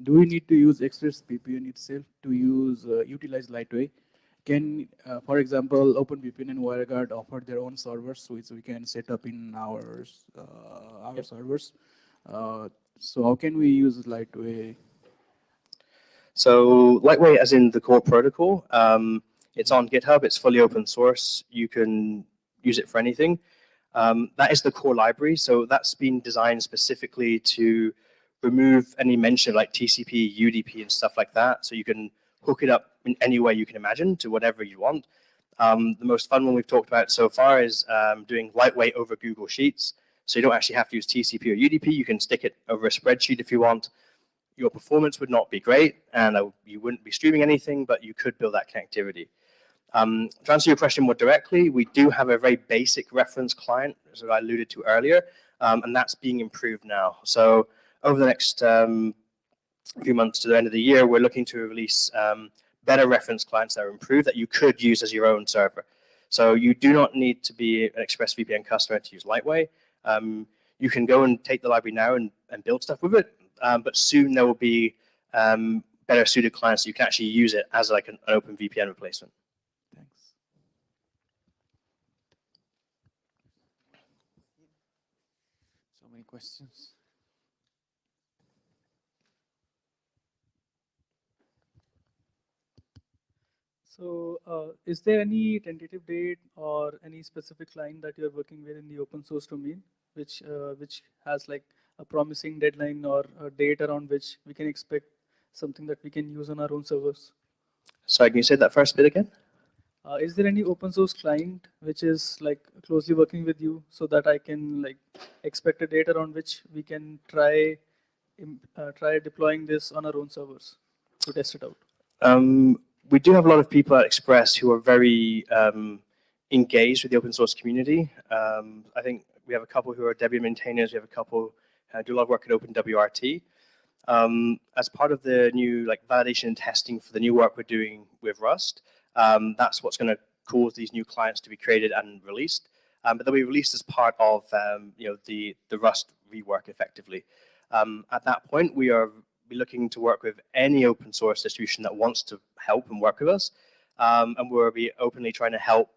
Do we need to use ExpressVPN itself to utilize Lightway? Can, for example, OpenVPN and WireGuard offer their own servers, which we can set up in our servers? So how can we use Lightway? So Lightway, as in the core protocol, it's on GitHub. It's fully open source. You can use it for anything. That is the core library. So that's been designed specifically to remove any mention of like TCP, UDP, and stuff like that. So you can hook it up in any way you can imagine to whatever you want. The most fun one we've talked about so far is doing Lightway over Google Sheets. So you don't actually have to use TCP or UDP. You can stick it over a spreadsheet if you want. Your performance would not be great, and you wouldn't be streaming anything, but you could build that connectivity. To answer your question more directly, we do have a very basic reference client, as I alluded to earlier, and that's being improved now. So over the next few months to the end of the year, we're looking to release better reference clients that are improved that you could use as your own server. So you do not need to be an ExpressVPN customer to use Lightway. You can go and take the library now and build stuff with it, but soon there will be better suited clients so you can actually use it as like an open VPN replacement. Thanks. So many questions. So is there any tentative date or any specific client that you're working with in the open source domain, which has like a promising deadline or a date around which we can expect something that we can use on our own servers? Sorry, can you say that first bit again? Is there any open source client which is like closely working with you so that I can like expect a date around which we can try deploying this on our own servers to test it out? We do have a lot of people at Express who are very engaged with the open source community. I think we have a couple who are Debian maintainers. We have a couple who do a lot of work at OpenWRT. As part of the new like validation and testing for the new work we're doing with Rust, that's what's going to cause these new clients to be created and released. But they'll be released as part of the Rust rework effectively. At that point, we are looking to work with any open source distribution that wants to help and work with us, and we'll be openly trying to help,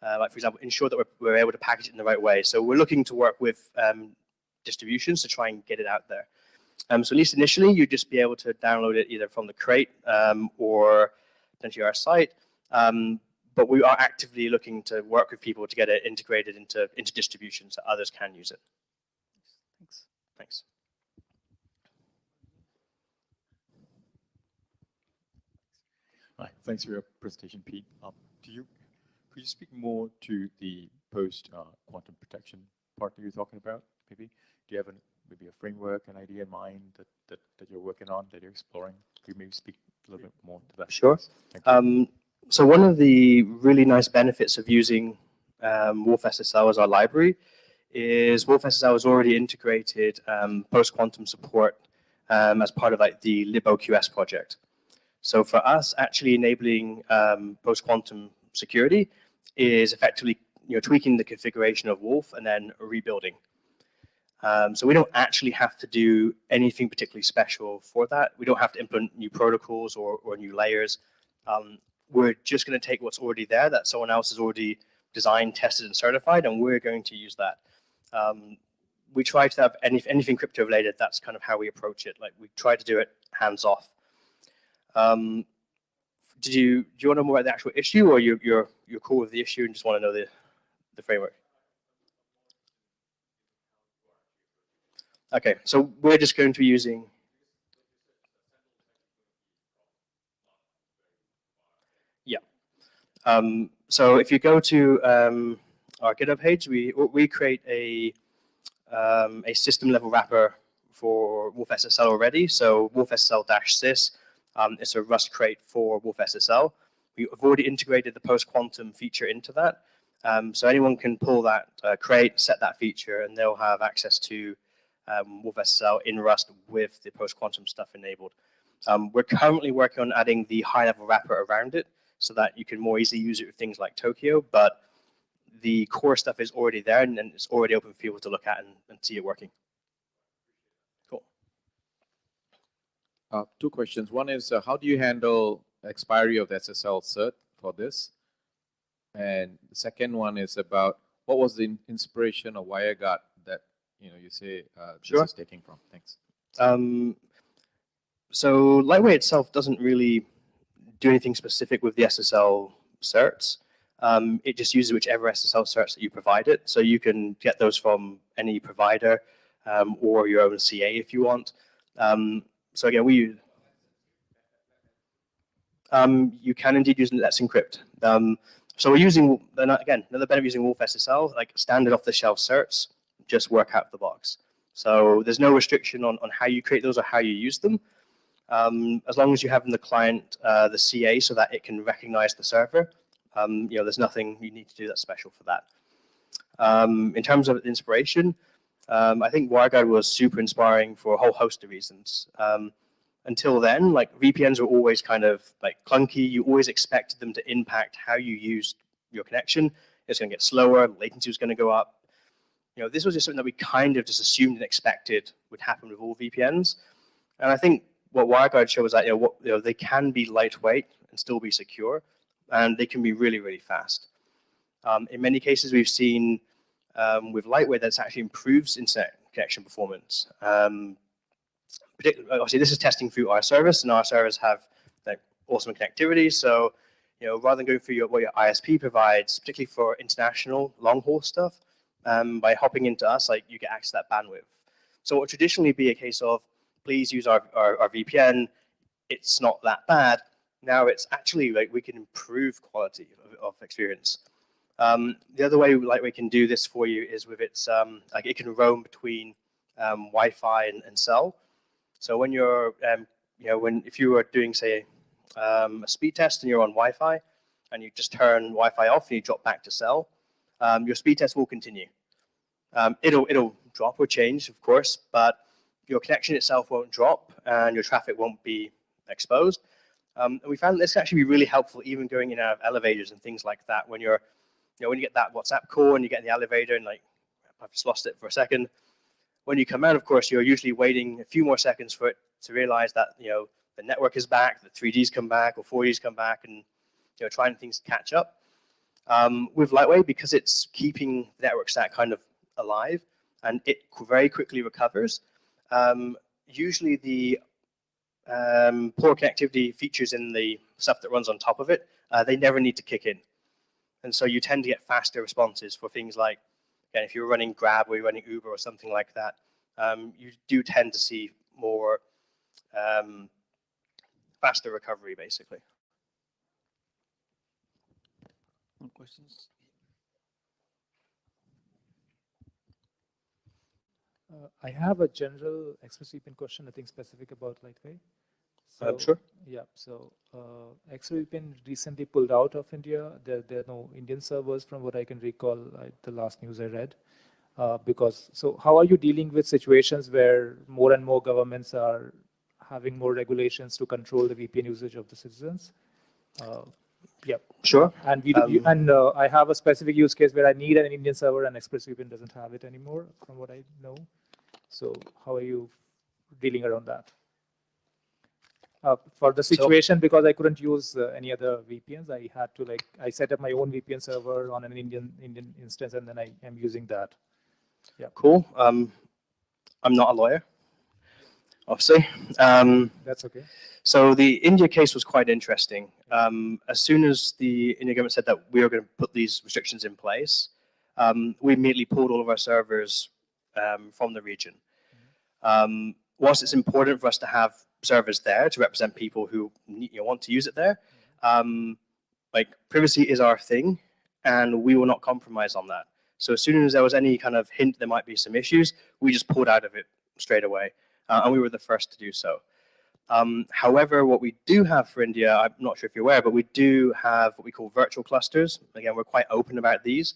like for example, ensure that we're able to package it in the right way. So we're looking to work with distributions to try and get it out there. So at least initially, you'd just be able to download it either from the crate or potentially our site. But we are actively looking to work with people to get it integrated into distributions so others can use it. Thanks. Thanks. Hi, thanks for your presentation, Pete. Could you speak more to the post-quantum protection part that you're talking about? Maybe do you have maybe a framework, an idea in mind that you're working on, that you're exploring? Could you maybe speak a little bit more to that? Sure. So one of the really nice benefits of using Wolf SSL as our library is Wolf SSL has already integrated post-quantum support as part of like the libOQS project. So for us, actually enabling post-quantum security is effectively tweaking the configuration of Wolf and then rebuilding. So we don't actually have to do anything particularly special for that. We don't have to implement new protocols or new layers. We're just going to take what's already there that someone else has already designed, tested, and certified, and we're going to use that. We try to have anything crypto related. That's kind of how we approach it. Like we try to do it hands off. Do you want to know more about the actual issue, or you're cool with the issue and just want to know the framework? Okay, so we're just going to be using. Yeah. So if you go to our GitHub page, we create a system level wrapper for Wolf SSL already. So Wolf SSL-sys is a Rust crate for Wolf SSL. We've already integrated the post-quantum feature into that. So anyone can pull that crate, set that feature, and they'll have access to Wolf SSL in Rust with the post-quantum stuff enabled. We're currently working on adding the high-level wrapper around it so that you can more easily use it with things like Tokyo, but the core stuff is already there and it's already open for people to look at and see it working. Cool. 2 questions. One is, how do you handle expiry of the SSL cert for this? And the second one is about what was the inspiration of WireGuard that you say this is taking from? Thanks. So Lightweight itself doesn't really do anything specific with the SSL certs. It just uses whichever SSL certs that you provide it. So you can get those from any provider or your own CA if you want. So again, we use. You can indeed use Let's Encrypt. So we're using, again, another benefit of using Wolf SSL, like standard off-the-shelf certs, just work out of the box. So there's no restriction on how you create those or how you use them. As long as you have in the client the CA so that it can recognize the server, there's nothing you need to do that's special for that. In terms of inspiration, I think WireGuard was super inspiring for a whole host of reasons. Until then, like VPNs were always kind of like clunky. You always expected them to impact how you used your connection. It's going to get slower, latency was going to go up. This was just something that we kind of just assumed and expected would happen with all VPNs. And I think what WireGuard shows that they can be lightweight and still be secure, and they can be really, really fast. In many cases, we've seen with lightweight that's actually improves internet connection performance. Obviously, this is testing through our service, and our service have like awesome connectivity. So, rather than going through what your ISP provides, particularly for international long haul stuff, by hopping into us, like you get access to that bandwidth. So, what would traditionally be a case of, please use our VPN. It's not that bad. Now it's actually like we can improve quality of experience. The other way like we can do this for you is with its like it can roam between Wi-Fi and cell. So when you're if you were doing say a speed test and you're on Wi-Fi and you just turn Wi-Fi off and you drop back to cell, your speed test will continue. It'll drop or change, of course, but your connection itself won't drop and your traffic won't be exposed. And we found this can actually be really helpful even going in and out of elevators and things like that. When you're, when you get that WhatsApp call and you get in the elevator and like, I've just lost it for a second. When you come out, of course, you're usually waiting a few more seconds for it to realize that, the network is back, the 3Gs come back or 4Gs come back and, trying things to catch up. With Lightweight, because it's keeping the network stack kind of alive and it very quickly recovers, usually the poor connectivity features in the stuff that runs on top of it, they never need to kick in. And so you tend to get faster responses for things like, again, if you're running Grab or you're running Uber or something like that, you do tend to see more faster recovery, basically. More questions? I have a general XMS VPN question, I think specific about Lightweight. Sure. Yeah, so XVPN recently pulled out of India. There are no Indian servers from what I can recall, the last news I read. So how are you dealing with situations where more and more governments are having more regulations to control the VPN usage of the citizens? Yeah. Sure. And I have a specific use case where I need an Indian server and ExpressVPN doesn't have it anymore, from what I know. So how are you dealing around that? For the situation, because I couldn't use any other VPNs, I had to I set up my own VPN server on an Indian instance, and then I am using that. Yeah. Cool. I'm not a lawyer, obviously. That's okay. So the India case was quite interesting. As soon as the Indian government said that we were going to put these restrictions in place, we immediately pulled all of our servers from the region. Whilst it's important for us to have servers there to represent people who want to use it there, privacy is our thing, and we will not compromise on that. So as soon as there was any kind of hint there might be some issues, we just pulled out of it straight away, and we were the first to do so. However, what we do have for India, I'm not sure if you're aware, but we do have what we call virtual clusters. Again, we're quite open about these,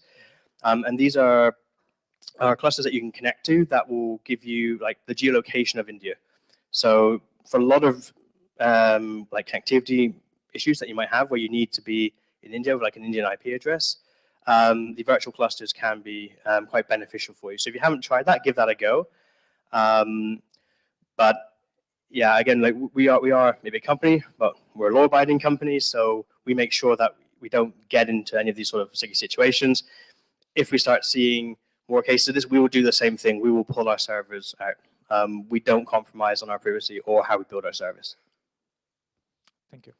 and these are clusters that you can connect to that will give you the geolocation of India. So for a lot of connectivity issues that you might have where you need to be in India with an Indian IP address, the virtual clusters can be quite beneficial for you. So if you haven't tried that, give that a go. But yeah, again, we are maybe a company, but we're a law-abiding company, so we make sure that we don't get into any of these sort of sticky situations. If we start seeing more cases of this, we will do the same thing. We will pull our servers out. We don't compromise on our privacy or how we build our service. Thank you.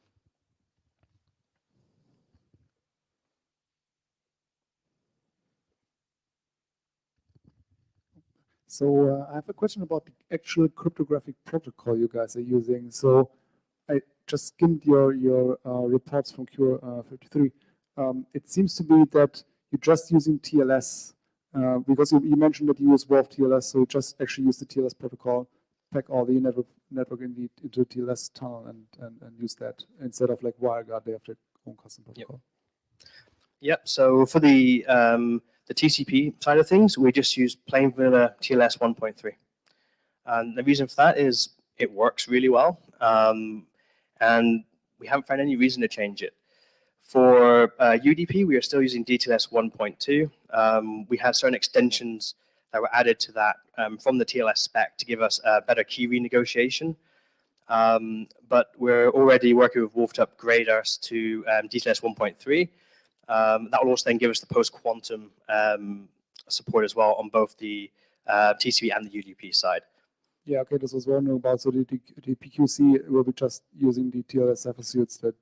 So I have a question about the actual cryptographic protocol you guys are using. So I just skimmed your reports from Q53. It seems to be that you're just using TLS because you mentioned that you use WAF TLS, so you just actually use the TLS protocol, pack all the network into TLS tunnel and use that instead of WireGuard, they have their own custom protocol. Yep. So for the TCP side of things, we just use plain vanilla TLS 1.3. And the reason for that is it works really well, and we haven't found any reason to change it. For UDP, we are still using DTLS 1.2. We have certain extensions that were added to that from the TLS spec to give us a better key renegotiation. But we're already working with Wolf to upgrade us to DTLS 1.3. That will also then give us the post-quantum support as well on both the TCP and the UDP side. Yeah, okay, this was wondering about, so the PQC will be just using the TLS suits that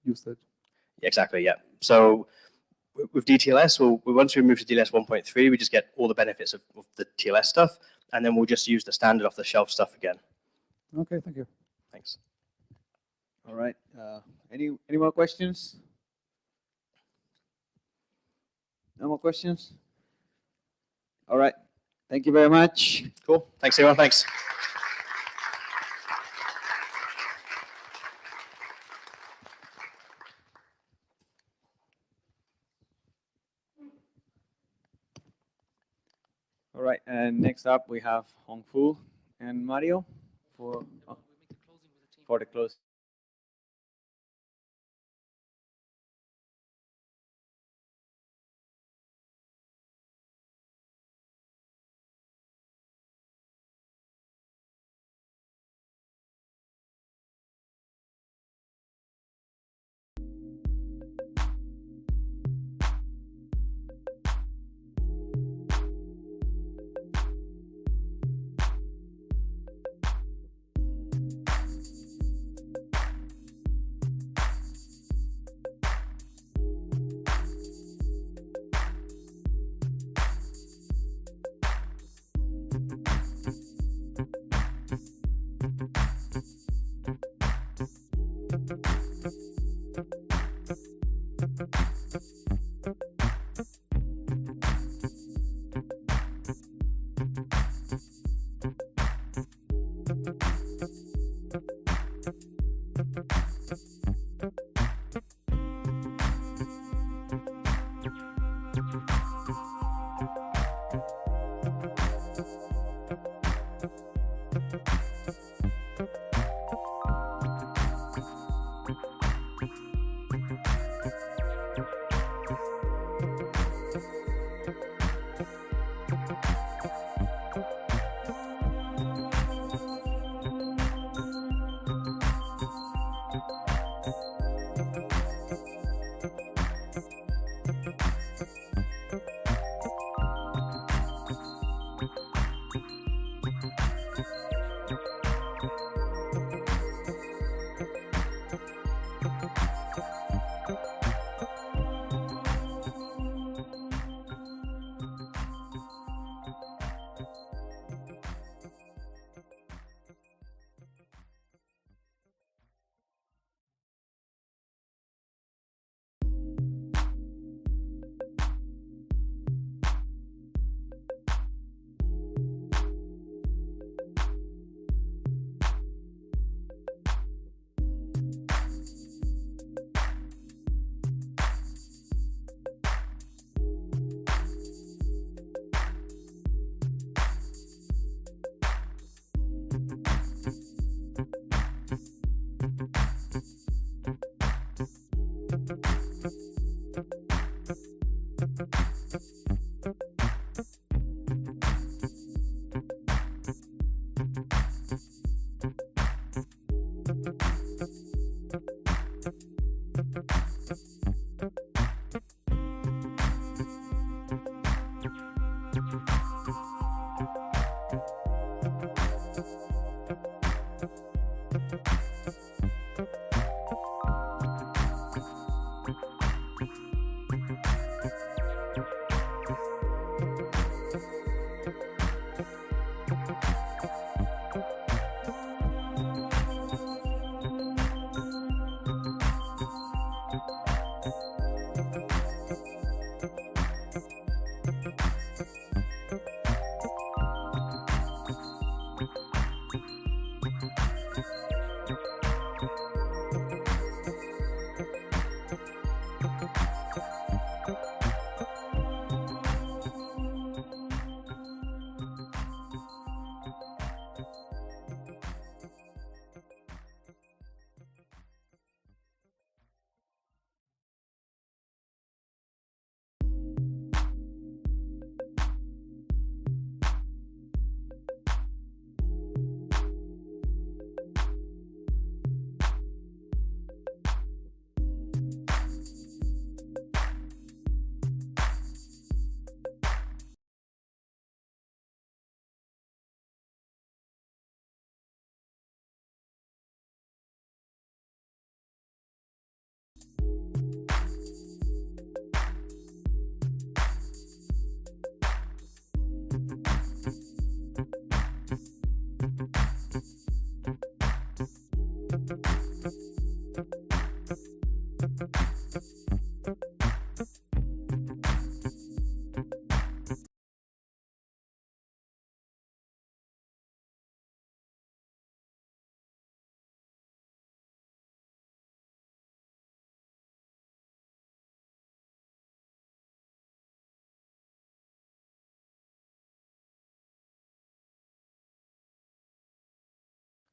use that. Exactly, yeah. So with DTLS, once we move to DTLS 1.3, we just get all the benefits of the TLS stuff, and then we'll just use the standard off-the-shelf stuff again. Okay, thank you. Thanks. All right. Any more questions? No more questions? All right. Thank you very much. Cool. Thanks, everyone. Thanks. All right. And next up, we have Hongfu and Mario for the close.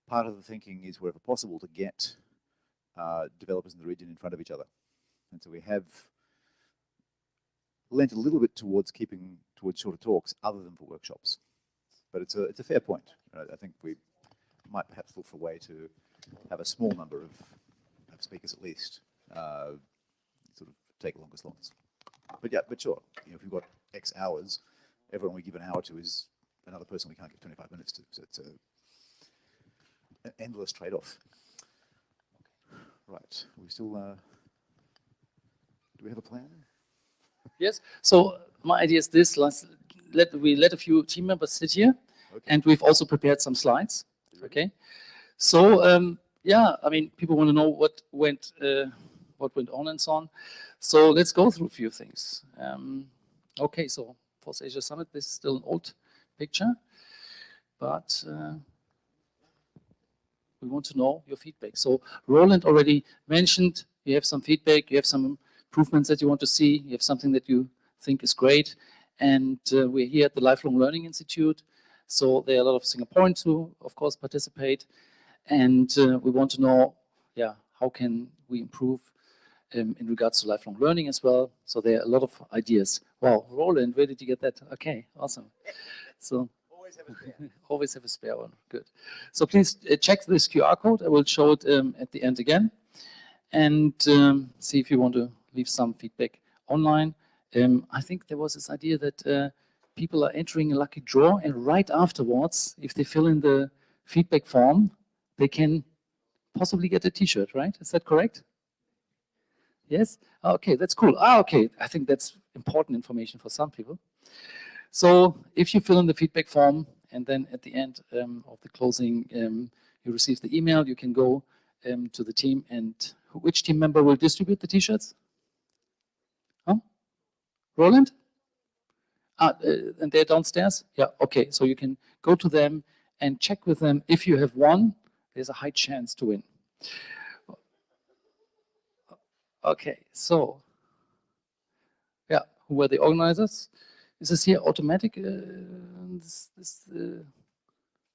Part of the thinking is wherever possible to get developers in the region in front of each other. And so we have lent a little bit towards keeping towards shorter talks other than for workshops. But it's a fair point. I think we might perhaps look for a way to have a small number of speakers at least, sort of take longer slots. But yeah, but sure, if we've got X hours, everyone we give an hour to is another person we can't give 25 minutes to. So it's an endless trade-off. Right, we still, do we have a plan? Yes, so my idea is this, we let a few team members sit here, and we've also prepared some slides, okay? So, yeah, I mean, people want to know what went on and so on. So let's go through a few things. Okay, so FOSSASIA Summit, this is still an old picture, but we want to know your feedback. So Roland already mentioned you have some feedback, you have some improvements that you want to see, you have something that you think is great, And we're here at the Lifelong Learning Institute. So there are a lot of Singaporeans who, of course, participate. And we want to know, yeah, how can we improve in regards to lifelong learning as well. So there are a lot of ideas. Wow, Roland, where did you get that? Okay, awesome. So always have a spare one. Good. So please check this QR code. I will show it at the end again. And see if you want to leave some feedback online. I think there was this idea that people are entering a lucky draw, and right afterwards, if they fill in the feedback form, they can possibly get a t-shirt, right? Is that correct? Yes? Okay, that's cool. Okay, I think that's important information for some people. So if you fill in the feedback form, and then at the end of the closing, you receive the email, you can go to the team, and which team member will distribute the t-shirts? Huh? Roland? And they're downstairs? Yeah, okay, so you can go to them and check with them. If you have won, there's a high chance to win. Okay, so, yeah, who were the organizers? Is this here automatic, this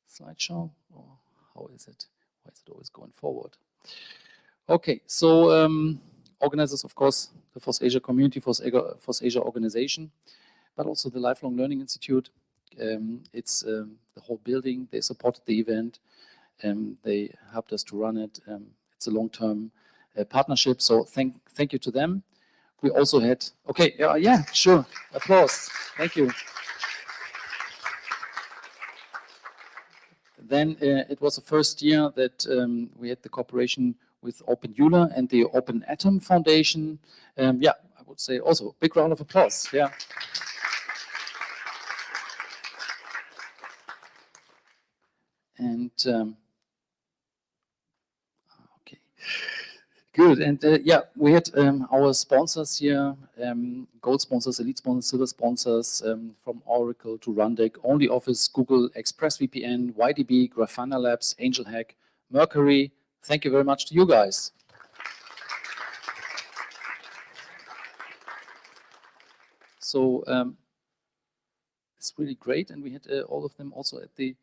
slideshow? Or how is it? Why is it always going forward? Okay, so organizers, of course, the FOSSASIA community, FOSSASIA organization, but also the Lifelong Learning Institute. It's the whole building. They supported the event. They helped us to run it. It's a long-term partnership, so thank you to them. We also had, okay, yeah, sure, applause, thank you. Then it was the first year that we had the cooperation with OpenEULA and the Open Atom Foundation. Yeah, I would say also big round of applause, yeah. And okay, good. And yeah, we had our sponsors here, gold sponsors, elite sponsors, silver sponsors, from Oracle to Rundeck, OnlyOffice, Google, ExpressVPN, YDB, Grafana Labs, AngelHack, Mercury. Thank you very much to you guys. So it's really great, and we had all of them also at the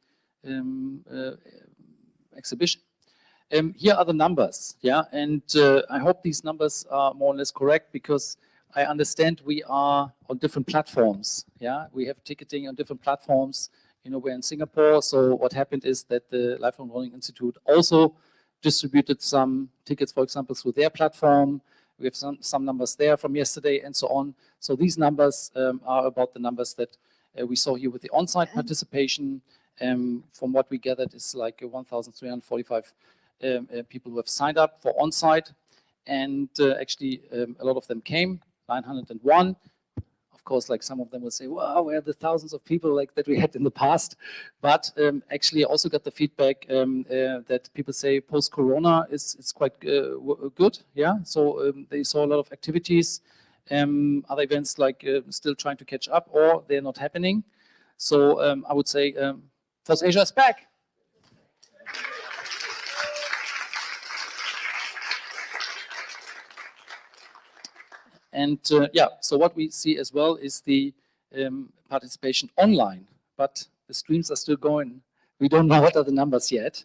exhibition. Here are the numbers, yeah, and I hope these numbers are more or less correct, because I understand we are on different platforms, yeah. We have ticketing on different platforms. You know, we're in Singapore, so what happened is that the Lifelong Learning Institute also distributed some tickets, for example, through their platform. We have some numbers there from yesterday and so on. So these numbers are about the numbers that we saw here with the on-site participation. From what we gathered, is like 1,345 people who have signed up for on-site, and actually a lot of them came, 901. Of course, like some of them will say, wow, where are the thousands of people like that we had in the past? But actually I also got the feedback that people say post-corona it's quite good, yeah. So they saw a lot of activities, other events like still trying to catch up, or they're not happening. So I would say FOSSASIA is back. And yeah, so what we see as well is the participation online, but the streams are still going. We don't know what are the numbers yet,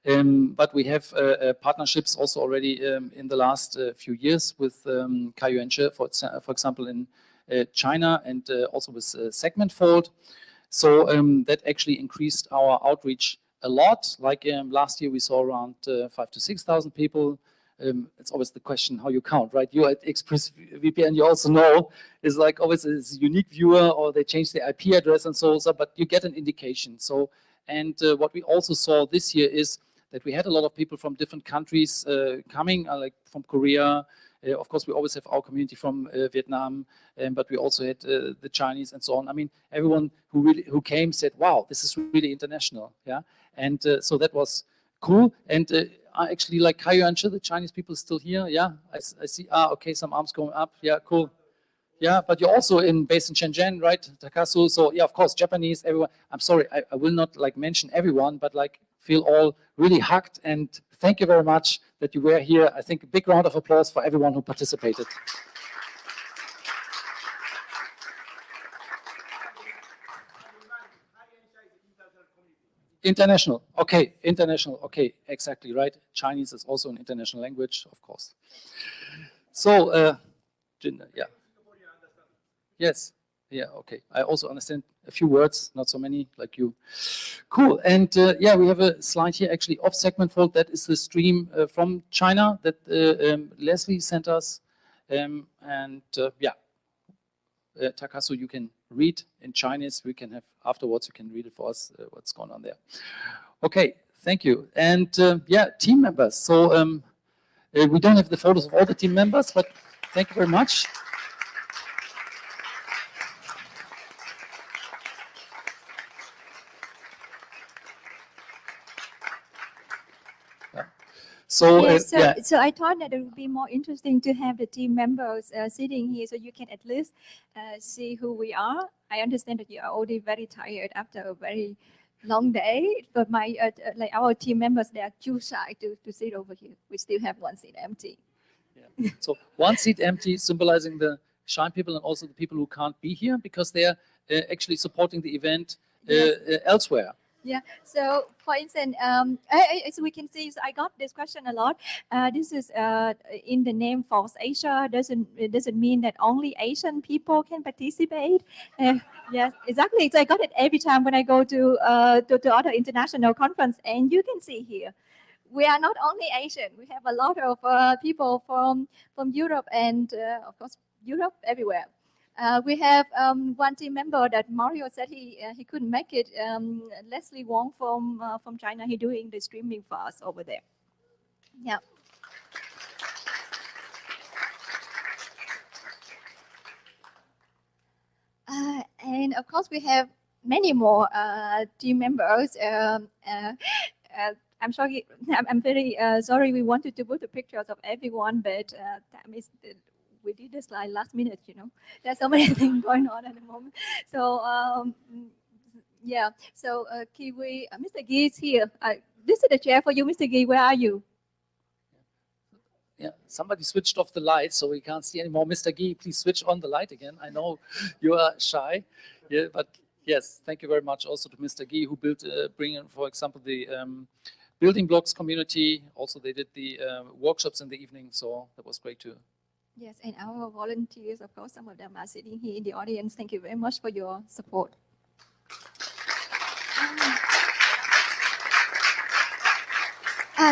but we have partnerships also already in the last few years with Kaiyuan, for example, in China, and also with Segmentfold. So that actually increased our outreach a lot. Like last year, we saw around 5,000 to 6,000 people. It's always the question how you count, right? You at ExpressVPN, you also know, is like always a unique viewer, or they change the IP address and so on, but you get an indication. So, and what we also saw this year is that we had a lot of people from different countries coming, like from Korea. Of course, we always have our community from Vietnam, but we also had the Chinese and so on. I mean, everyone who came said, wow, this is really international, yeah? And so that was cool. And I actually like Kaiyuan, the Chinese people still here, yeah? I see, okay, some arms going up, yeah, cool. Yeah, but you're also based in Shenzhen, right, Takasu? So yeah, of course, Japanese, everyone. I'm sorry, I will not like mention everyone, but like feel all really hugged, and thank you very much that you were here. I think a big round of applause for everyone who participated. International. Okay, international. Okay, exactly right. Chinese is also an international language, of course. So, Gina, yeah. Yes. Yeah. Okay. I also understand a few words, not so many like you. Cool. And yeah, we have a slide here actually of segment fault. That is the stream from China that Leslie sent us. And yeah, Takasu, you can read in Chinese. We can have afterwards. You can read it for us. What's going on there? Okay. Thank you. And yeah, team members. So we don't have the photos of all the team members, but thank you very much. So, yes, yeah. So I thought that it would be more interesting to have the team members sitting here so you can at least see who we are. I understand that you are already very tired after a very long day, but my like our team members, they are too shy to sit over here. We still have one seat empty. Yeah. So one seat empty, symbolizing the shy people and also the people who can't be here because they are actually supporting the event elsewhere. Yeah. So, for instance, as we can see, so I got this question a lot. This is in the name FOSSASIA. It doesn't mean that only Asian people can participate. Yes, exactly. So I got it every time when I go to other international conference, and you can see here. We are not only Asian. We have a lot of people from Europe and of course Europe everywhere. We have one team member that Mario said he couldn't make it. Leslie Wong from China. He doing the streaming for us over there. Yeah. And of course we have many more team members. I'm sorry. I'm very sorry. We wanted to put the pictures of everyone, but that is. We did the slide last minute, you know. There's so many things going on at the moment. So yeah. So Kiwi, Mr. Gee is here. This is the chair for you, Mr. Gee. Where are you? Yeah. Somebody switched off the light, so we can't see anymore. Mr. Gee, please switch on the light again. I know you are shy. Yeah, but yes, thank you very much also to Mr. Gee who built, bring in, for example, the building blocks community. Also, they did the workshops in the evening, so that was great too. Yes, and our volunteers, of course, some of them are sitting here in the audience. Thank you very much for your support.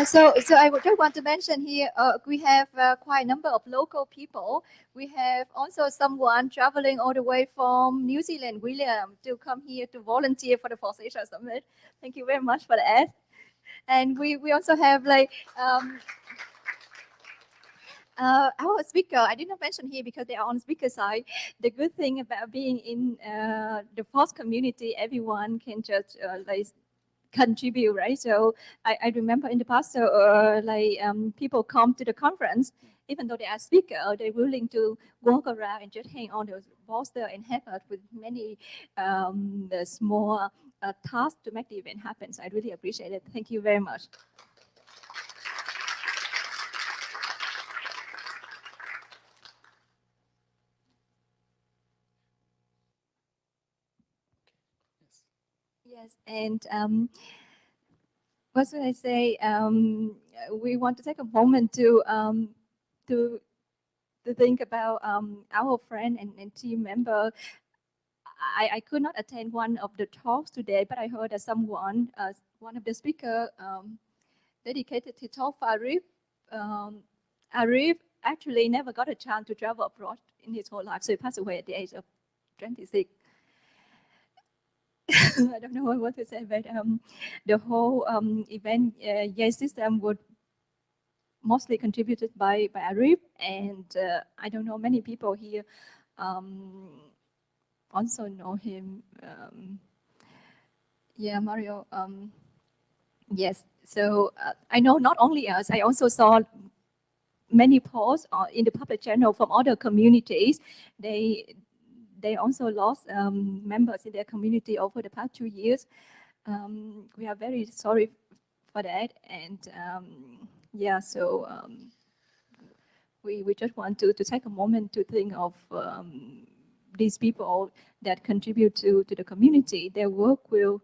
So I would just want to mention here, we have quite a number of local people. We have also someone traveling all the way from New Zealand, William, to come here to volunteer for the FOSSASIA Summit. Thank you very much for that. And we also have like, our speaker, I did not mention here because they are on speaker side. The good thing about being in the FOSS community, everyone can just like contribute, right? So I remember in the past, people come to the conference, even though they are speaker, they're willing to walk around and just hang on those poster and help us with many the small tasks to make the event happen. So I really appreciate it. Thank you very much. Yes, and what should I say? We want to take a moment to think about our friend and team member. I could not attend one of the talks today, but I heard that someone, one of the speakers, dedicated to talk for Arif. Arif actually never got a chance to travel abroad in his whole life, so he passed away at the age of 26. I don't know what to say, but the whole event system would mostly contributed by Arif, and I don't know, many people here also know him. Yeah, Mario. Yes, so I know not only us, I also saw many posts in the public channel from other communities. They also lost members in their community over the past 2 years. We are very sorry for that, and yeah, so we just want to take a moment to think of these people that contribute to the community. Their work will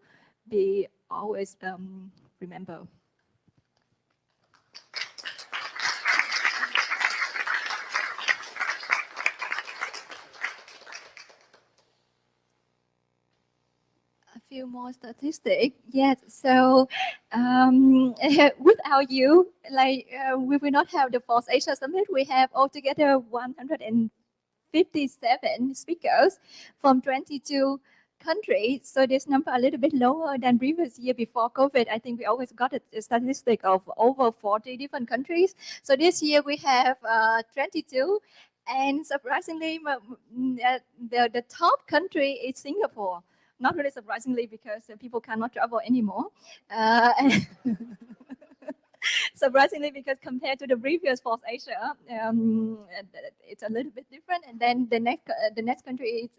be always remember. A few more statistics. Yes. So without you, like we will not have the FOSSASIA Summit. We have altogether 157 speakers from 22 countries. So this number a little bit lower than previous year before COVID. I think we always got a statistic of over 40 different countries. So this year we have 22. And surprisingly, the top country is Singapore. Not really surprisingly, because people cannot travel anymore. Surprisingly, because compared to the previous FOSSASIA, it's a little bit different. And then the next country is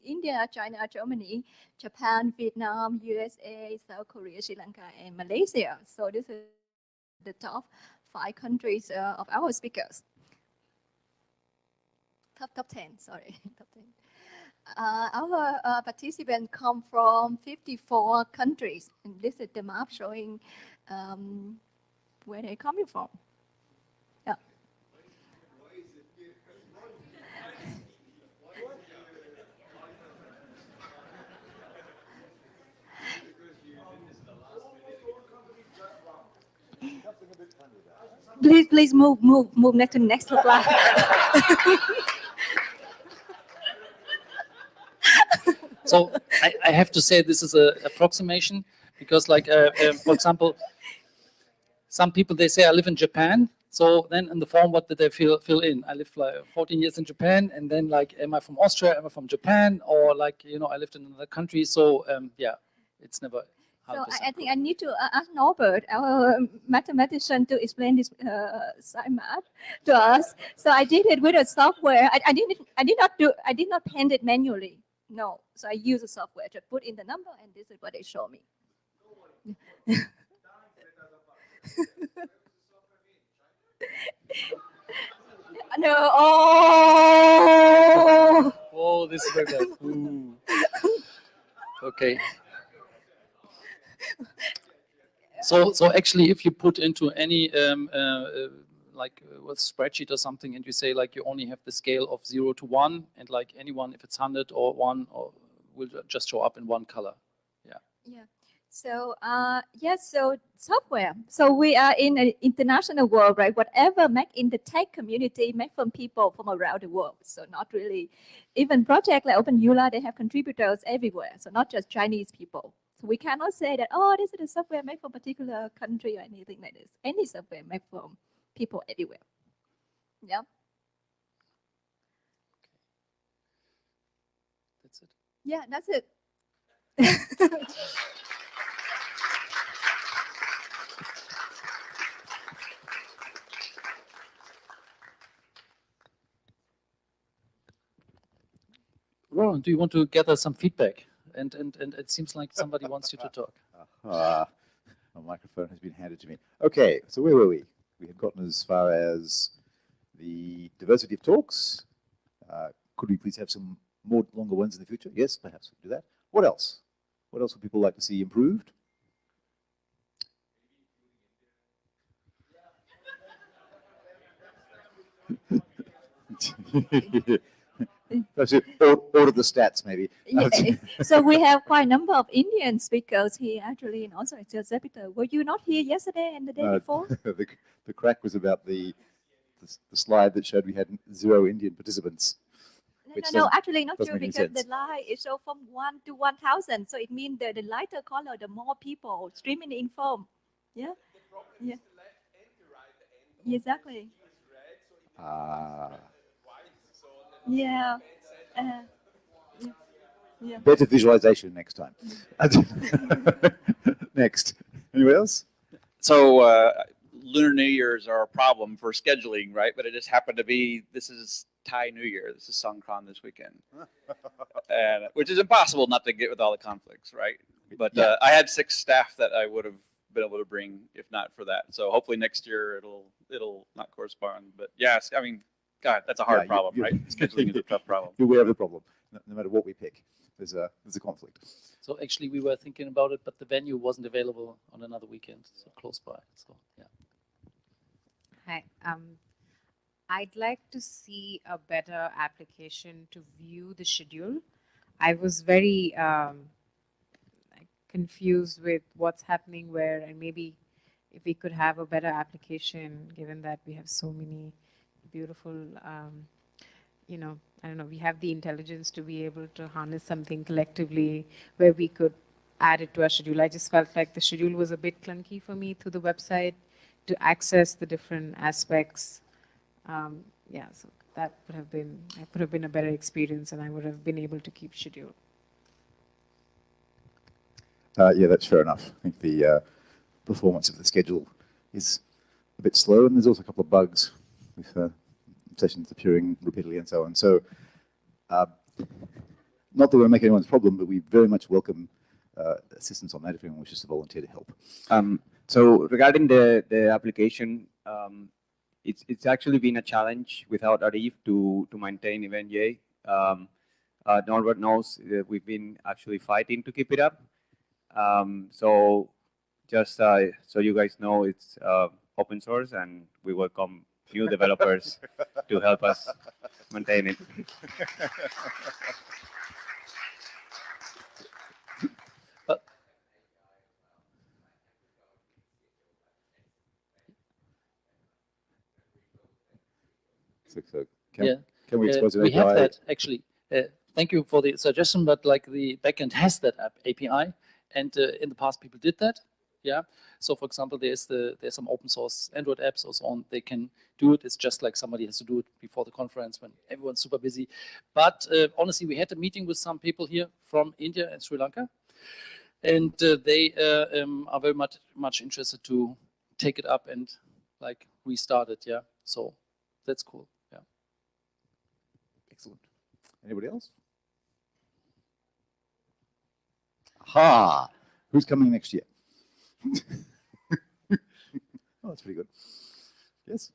India, China, Germany, Japan, Vietnam, USA, South Korea, Sri Lanka, and Malaysia. So this is the top 5 countries of our speakers. Top 10, sorry, top 10. Our participants come from 54 countries, and this is the map showing where they're coming from. Yeah. Please move next to the next slide. So I have to say this is an approximation because, like, for example, some people, they say I live in Japan. So then in the form, what did they fill in? I lived like 14 years in Japan, and then like, am I from Austria? Am I from Japan? Or like, you know, I lived in another country. So yeah, it's never 100%. So I think I need to ask Norbert, our mathematician, to explain this side map to us. So I did it with a software. I did not paint it manually. No, so I use a software to put in the number, and this is what they show me. No, oh. Oh, this is very bad. Ooh. Okay. So actually, if you put into any like a spreadsheet or something, and you say like you only have the scale of 0 to 1, and like anyone, if it's 100 or 1, or will just show up in one color. Yeah. Yeah. So yes, so software. So we are in an international world, right? Whatever make in the tech community, make from people from around the world. So not really, even project like OpenEULA, they have contributors everywhere. So not just Chinese people. So we cannot say that, oh, this is a software made for a particular country or anything like this. Any software made from people everywhere. Yeah. That's it. Yeah, that's it. Ron, do you want to gather some feedback? And it seems like somebody wants you to talk. My microphone has been handed to me. Okay, so where were we? We had gotten as far as the diversity of talks. Could we please have some more longer ones in the future? Yes, perhaps we could do that. What else? What else would people like to see improved? Order the stats, maybe. Yeah. So we have quite a number of Indian speakers here, actually, and also Jupiter. Were you not here yesterday and the day before? The crack was about the slide that showed we had 0 Indian participants. No, actually not true, because the line is show from 1 to 1,000. So it means the lighter color, the more people streaming in form. Yeah. Yeah. Exactly. Yeah. Yeah. Better visualization next time. Next. Anyone else? So Lunar New Year's are a problem for scheduling, right? But it just happened to be, this is Thai New Year. This is Songkran this weekend. And, which is impossible not to get with all the conflicts, right? But I had 6 staff that I would have been able to bring if not for that. So hopefully next year it'll not correspond. But yes, I mean, God, that's a hard problem, right? Scheduling is a tough problem. You're aware of the problem, no matter what we pick. there's a conflict. So actually, we were thinking about it, but the venue wasn't available on another weekend, so close by. So yeah. Hi. I'd like to see a better application to view the schedule. I was very confused with what's happening where, and maybe if we could have a better application, given that we have so many beautiful, you know, I don't know, we have the intelligence to be able to harness something collectively where we could add it to our schedule. I just felt like the schedule was a bit clunky for me through the website to access the different aspects. Yeah, so that could have been a better experience, and I would have been able to keep schedule. Yeah, that's fair enough. I think the performance of the schedule is a bit slow, and there's also a couple of bugs with sessions appearing repeatedly and so on. So, not that we're making anyone's problem, but we very much welcome assistance on that if anyone wishes to volunteer to help. So regarding the application, it's actually been a challenge without Arif to maintain Event.js. Norbert knows that we've been actually fighting to keep it up. So just so you guys know, it's open source, and we welcome new developers to help us maintain it. So Yeah, can we expose an we API? have that actually. Thank you for the suggestion, but like the backend has that API, and in the past people did that. Yeah. So for example, there's some open source Android apps or so on. They can do it. It's just like somebody has to do it before the conference when everyone's super busy. But honestly, we had a meeting with some people here from India and Sri Lanka, and they are very much interested to take it up and like restart it. Yeah. So that's cool. Yeah. Excellent. Anybody else? Aha! Who's coming next year? Oh, that's pretty good. Yes.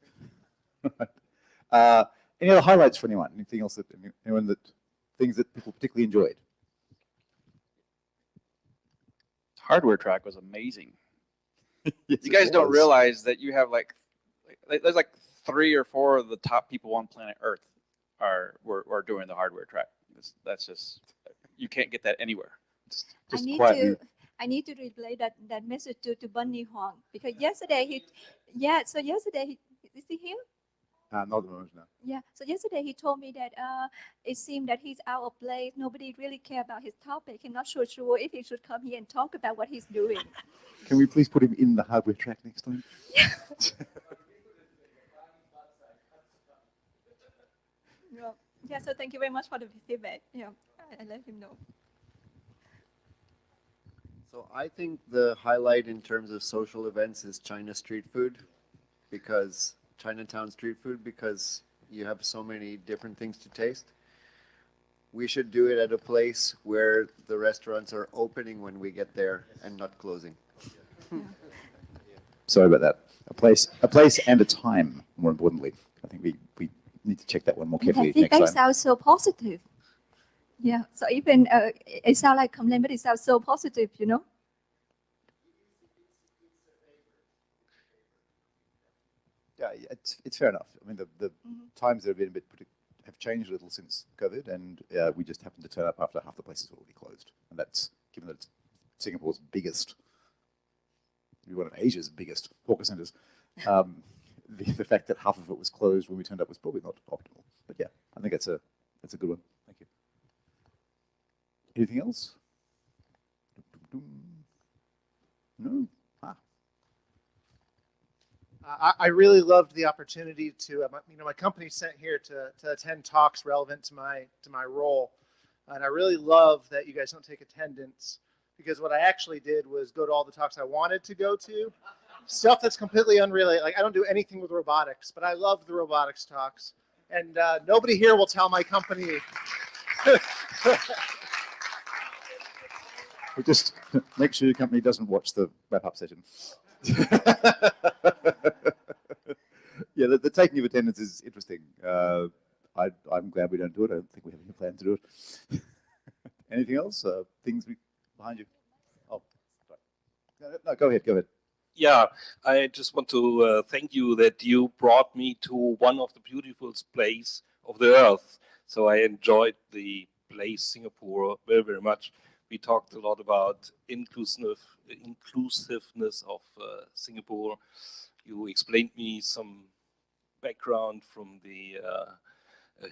Any other highlights for anyone? Anything else that things that people particularly enjoyed? Hardware track was amazing. Yes, You guys it don't was. realize that you have there's like 3 or 4 of the top people on planet Earth were doing the hardware track. That's just, you can't get that anywhere. Just quietly. I need to relay that message to Bunny Huang, because yesterday yesterday is he here? Not at the moment, no. Yeah, so yesterday he told me that it seemed that he's out of place. Nobody really care about his topic. He's not sure if he should come here and talk about what he's doing. Can we please put him in the hardware track next time? Yeah, so thank you very much for the feedback. Yeah, I let him know. So I think the highlight in terms of social events is China street food, because Chinatown street food, because you have so many different things to taste. We should do it at a place where the restaurants are opening when we get there and not closing. Sorry about that. A place and a time, more importantly. I think we need to check that one more carefully That feedback next time. sounds so positive. Yeah, so even it sounds like complaint, but it sounds so positive, you know? Yeah, it's fair enough. I mean, the times that have changed a little since COVID, and we just happened to turn up after half the places were already closed. And that's, given that it's Singapore's biggest, one of Asia's biggest hawker centers, the fact that half of it was closed when we turned up was probably not optimal. But yeah, I think that's a good one. Thank you. Anything else? No? I really loved the opportunity to, my company sent here to attend talks relevant to my role, and I really love that you guys don't take attendance, because what I actually did was go to all the talks I wanted to go to, stuff that's completely unrelated. Like, I don't do anything with robotics, but I love the robotics talks, and nobody here will tell my company. Just make sure your company doesn't watch the wrap-up session. Yeah, the taking of attendance is interesting. I'm glad we don't do it. I don't think we have any plan to do it. Anything else? Things behind you? Oh, sorry. No, go ahead, go ahead. Yeah, I just want to thank you that you brought me to one of the beautiful places of the earth. So I enjoyed the place Singapore very, very much. We talked a lot about inclusiveness of Singapore. You explained me some background from the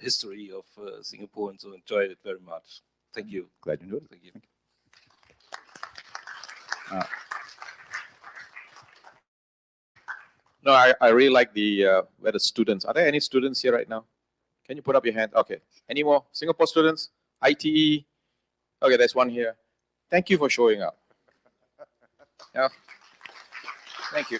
history of Singapore, and so enjoyed it very much. Thank you. Glad you enjoyed it. Thank you. No, I really like the where the students. Are there any students here right now? Can you put up your hand? Okay. Any more Singapore students? ITE? Okay, there's one here. Thank you for showing up. Yeah. Thank you.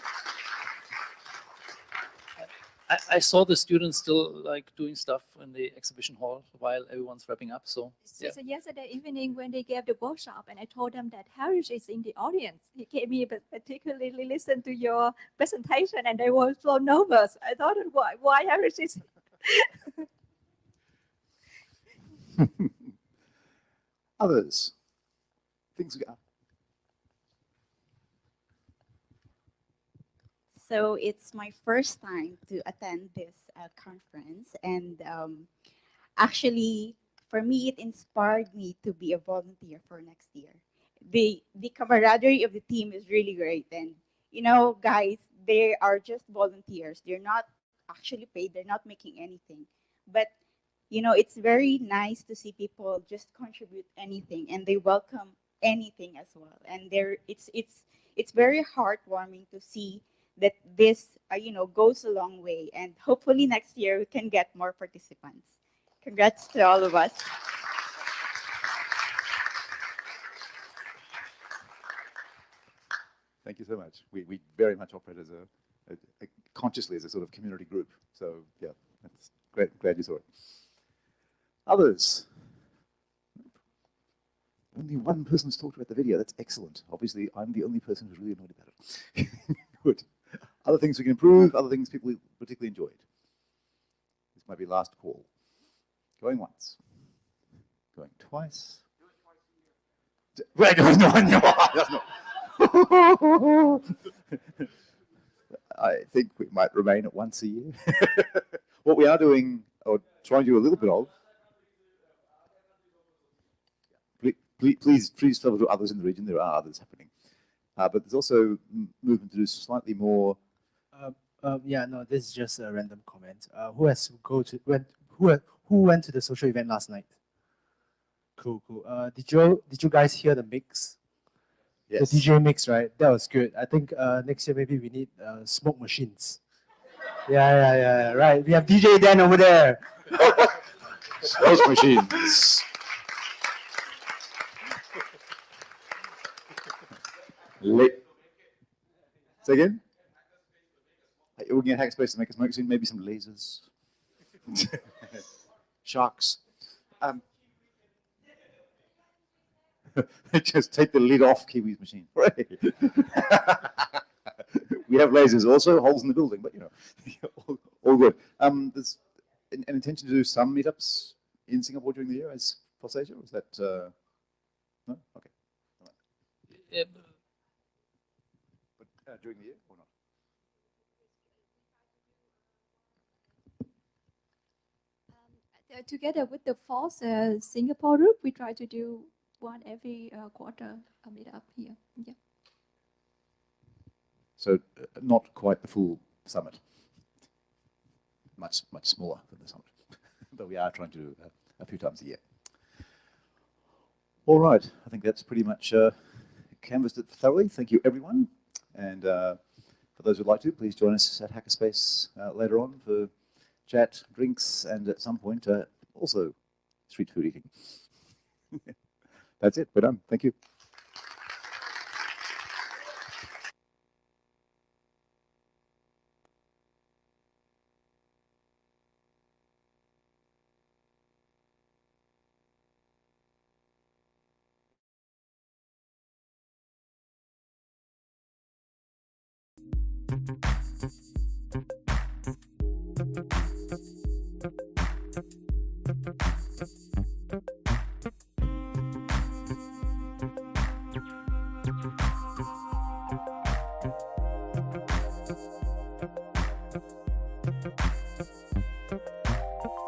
I saw the students still like doing stuff in the exhibition hall while everyone's wrapping up. So yeah. So yesterday evening when they gave the workshop and I told them that Harish is in the audience, he gave me particularly listen to your presentation and they were so nervous. I thought, why Harish is... Others? Things we got. So it's my first time to attend this conference, and actually, for me, it inspired me to be a volunteer for next year. The camaraderie of the team is really great, and you know, guys, they are just volunteers. They're not actually paid. They're not making anything, but you know, it's very nice to see people just contribute anything, and they welcome anything as well. And it's very heartwarming to see that this you know, goes a long way, and hopefully next year we can get more participants. Congrats to all of us. Thank you so much. We very much operate as consciously as a sort of community group. So yeah, that's great. Glad you saw it. Others? Only one person's talked about the video. That's excellent. Obviously, I'm the only person who's really annoyed about it. Good. Other things we can improve, other things people particularly enjoyed. This might be last call. Going once. Going twice. Wait, no, I think we might remain at once a year. What we are doing, or trying to do a little bit of, please tell to others in the region, there are others happening. But there's also movement to do slightly more. Yeah, no, this is just a random comment. Who went to the social event last night? Cool. Did you guys hear the mix? Yes. The DJ mix, right? That was good. I think next year maybe we need smoke machines. Yeah, right. We have DJ Dan over there. Smoke machines. Say again? We're going to hackspace to make a smoke machine, maybe some lasers. Sharks. Just take the lid off Kiwi's machine. Right. We have lasers also, holes in the building, but you know, all good. There's an intention to do some meetups in Singapore during the year as FOSSASIA, or is that, no? Okay. Yeah, but during the year or not? Together with the FOSS Singapore group, we try to do one every quarter a meetup here. Yeah. So not quite the full summit. Much smaller than the summit, but we are trying to do a few times a year. All right, I think that's pretty much canvassed it thoroughly. Thank you, everyone. And for those who'd like to, please join us at Hackerspace later on for chat, drinks, and at some point also street food eating. That's it. We're done. Thank you.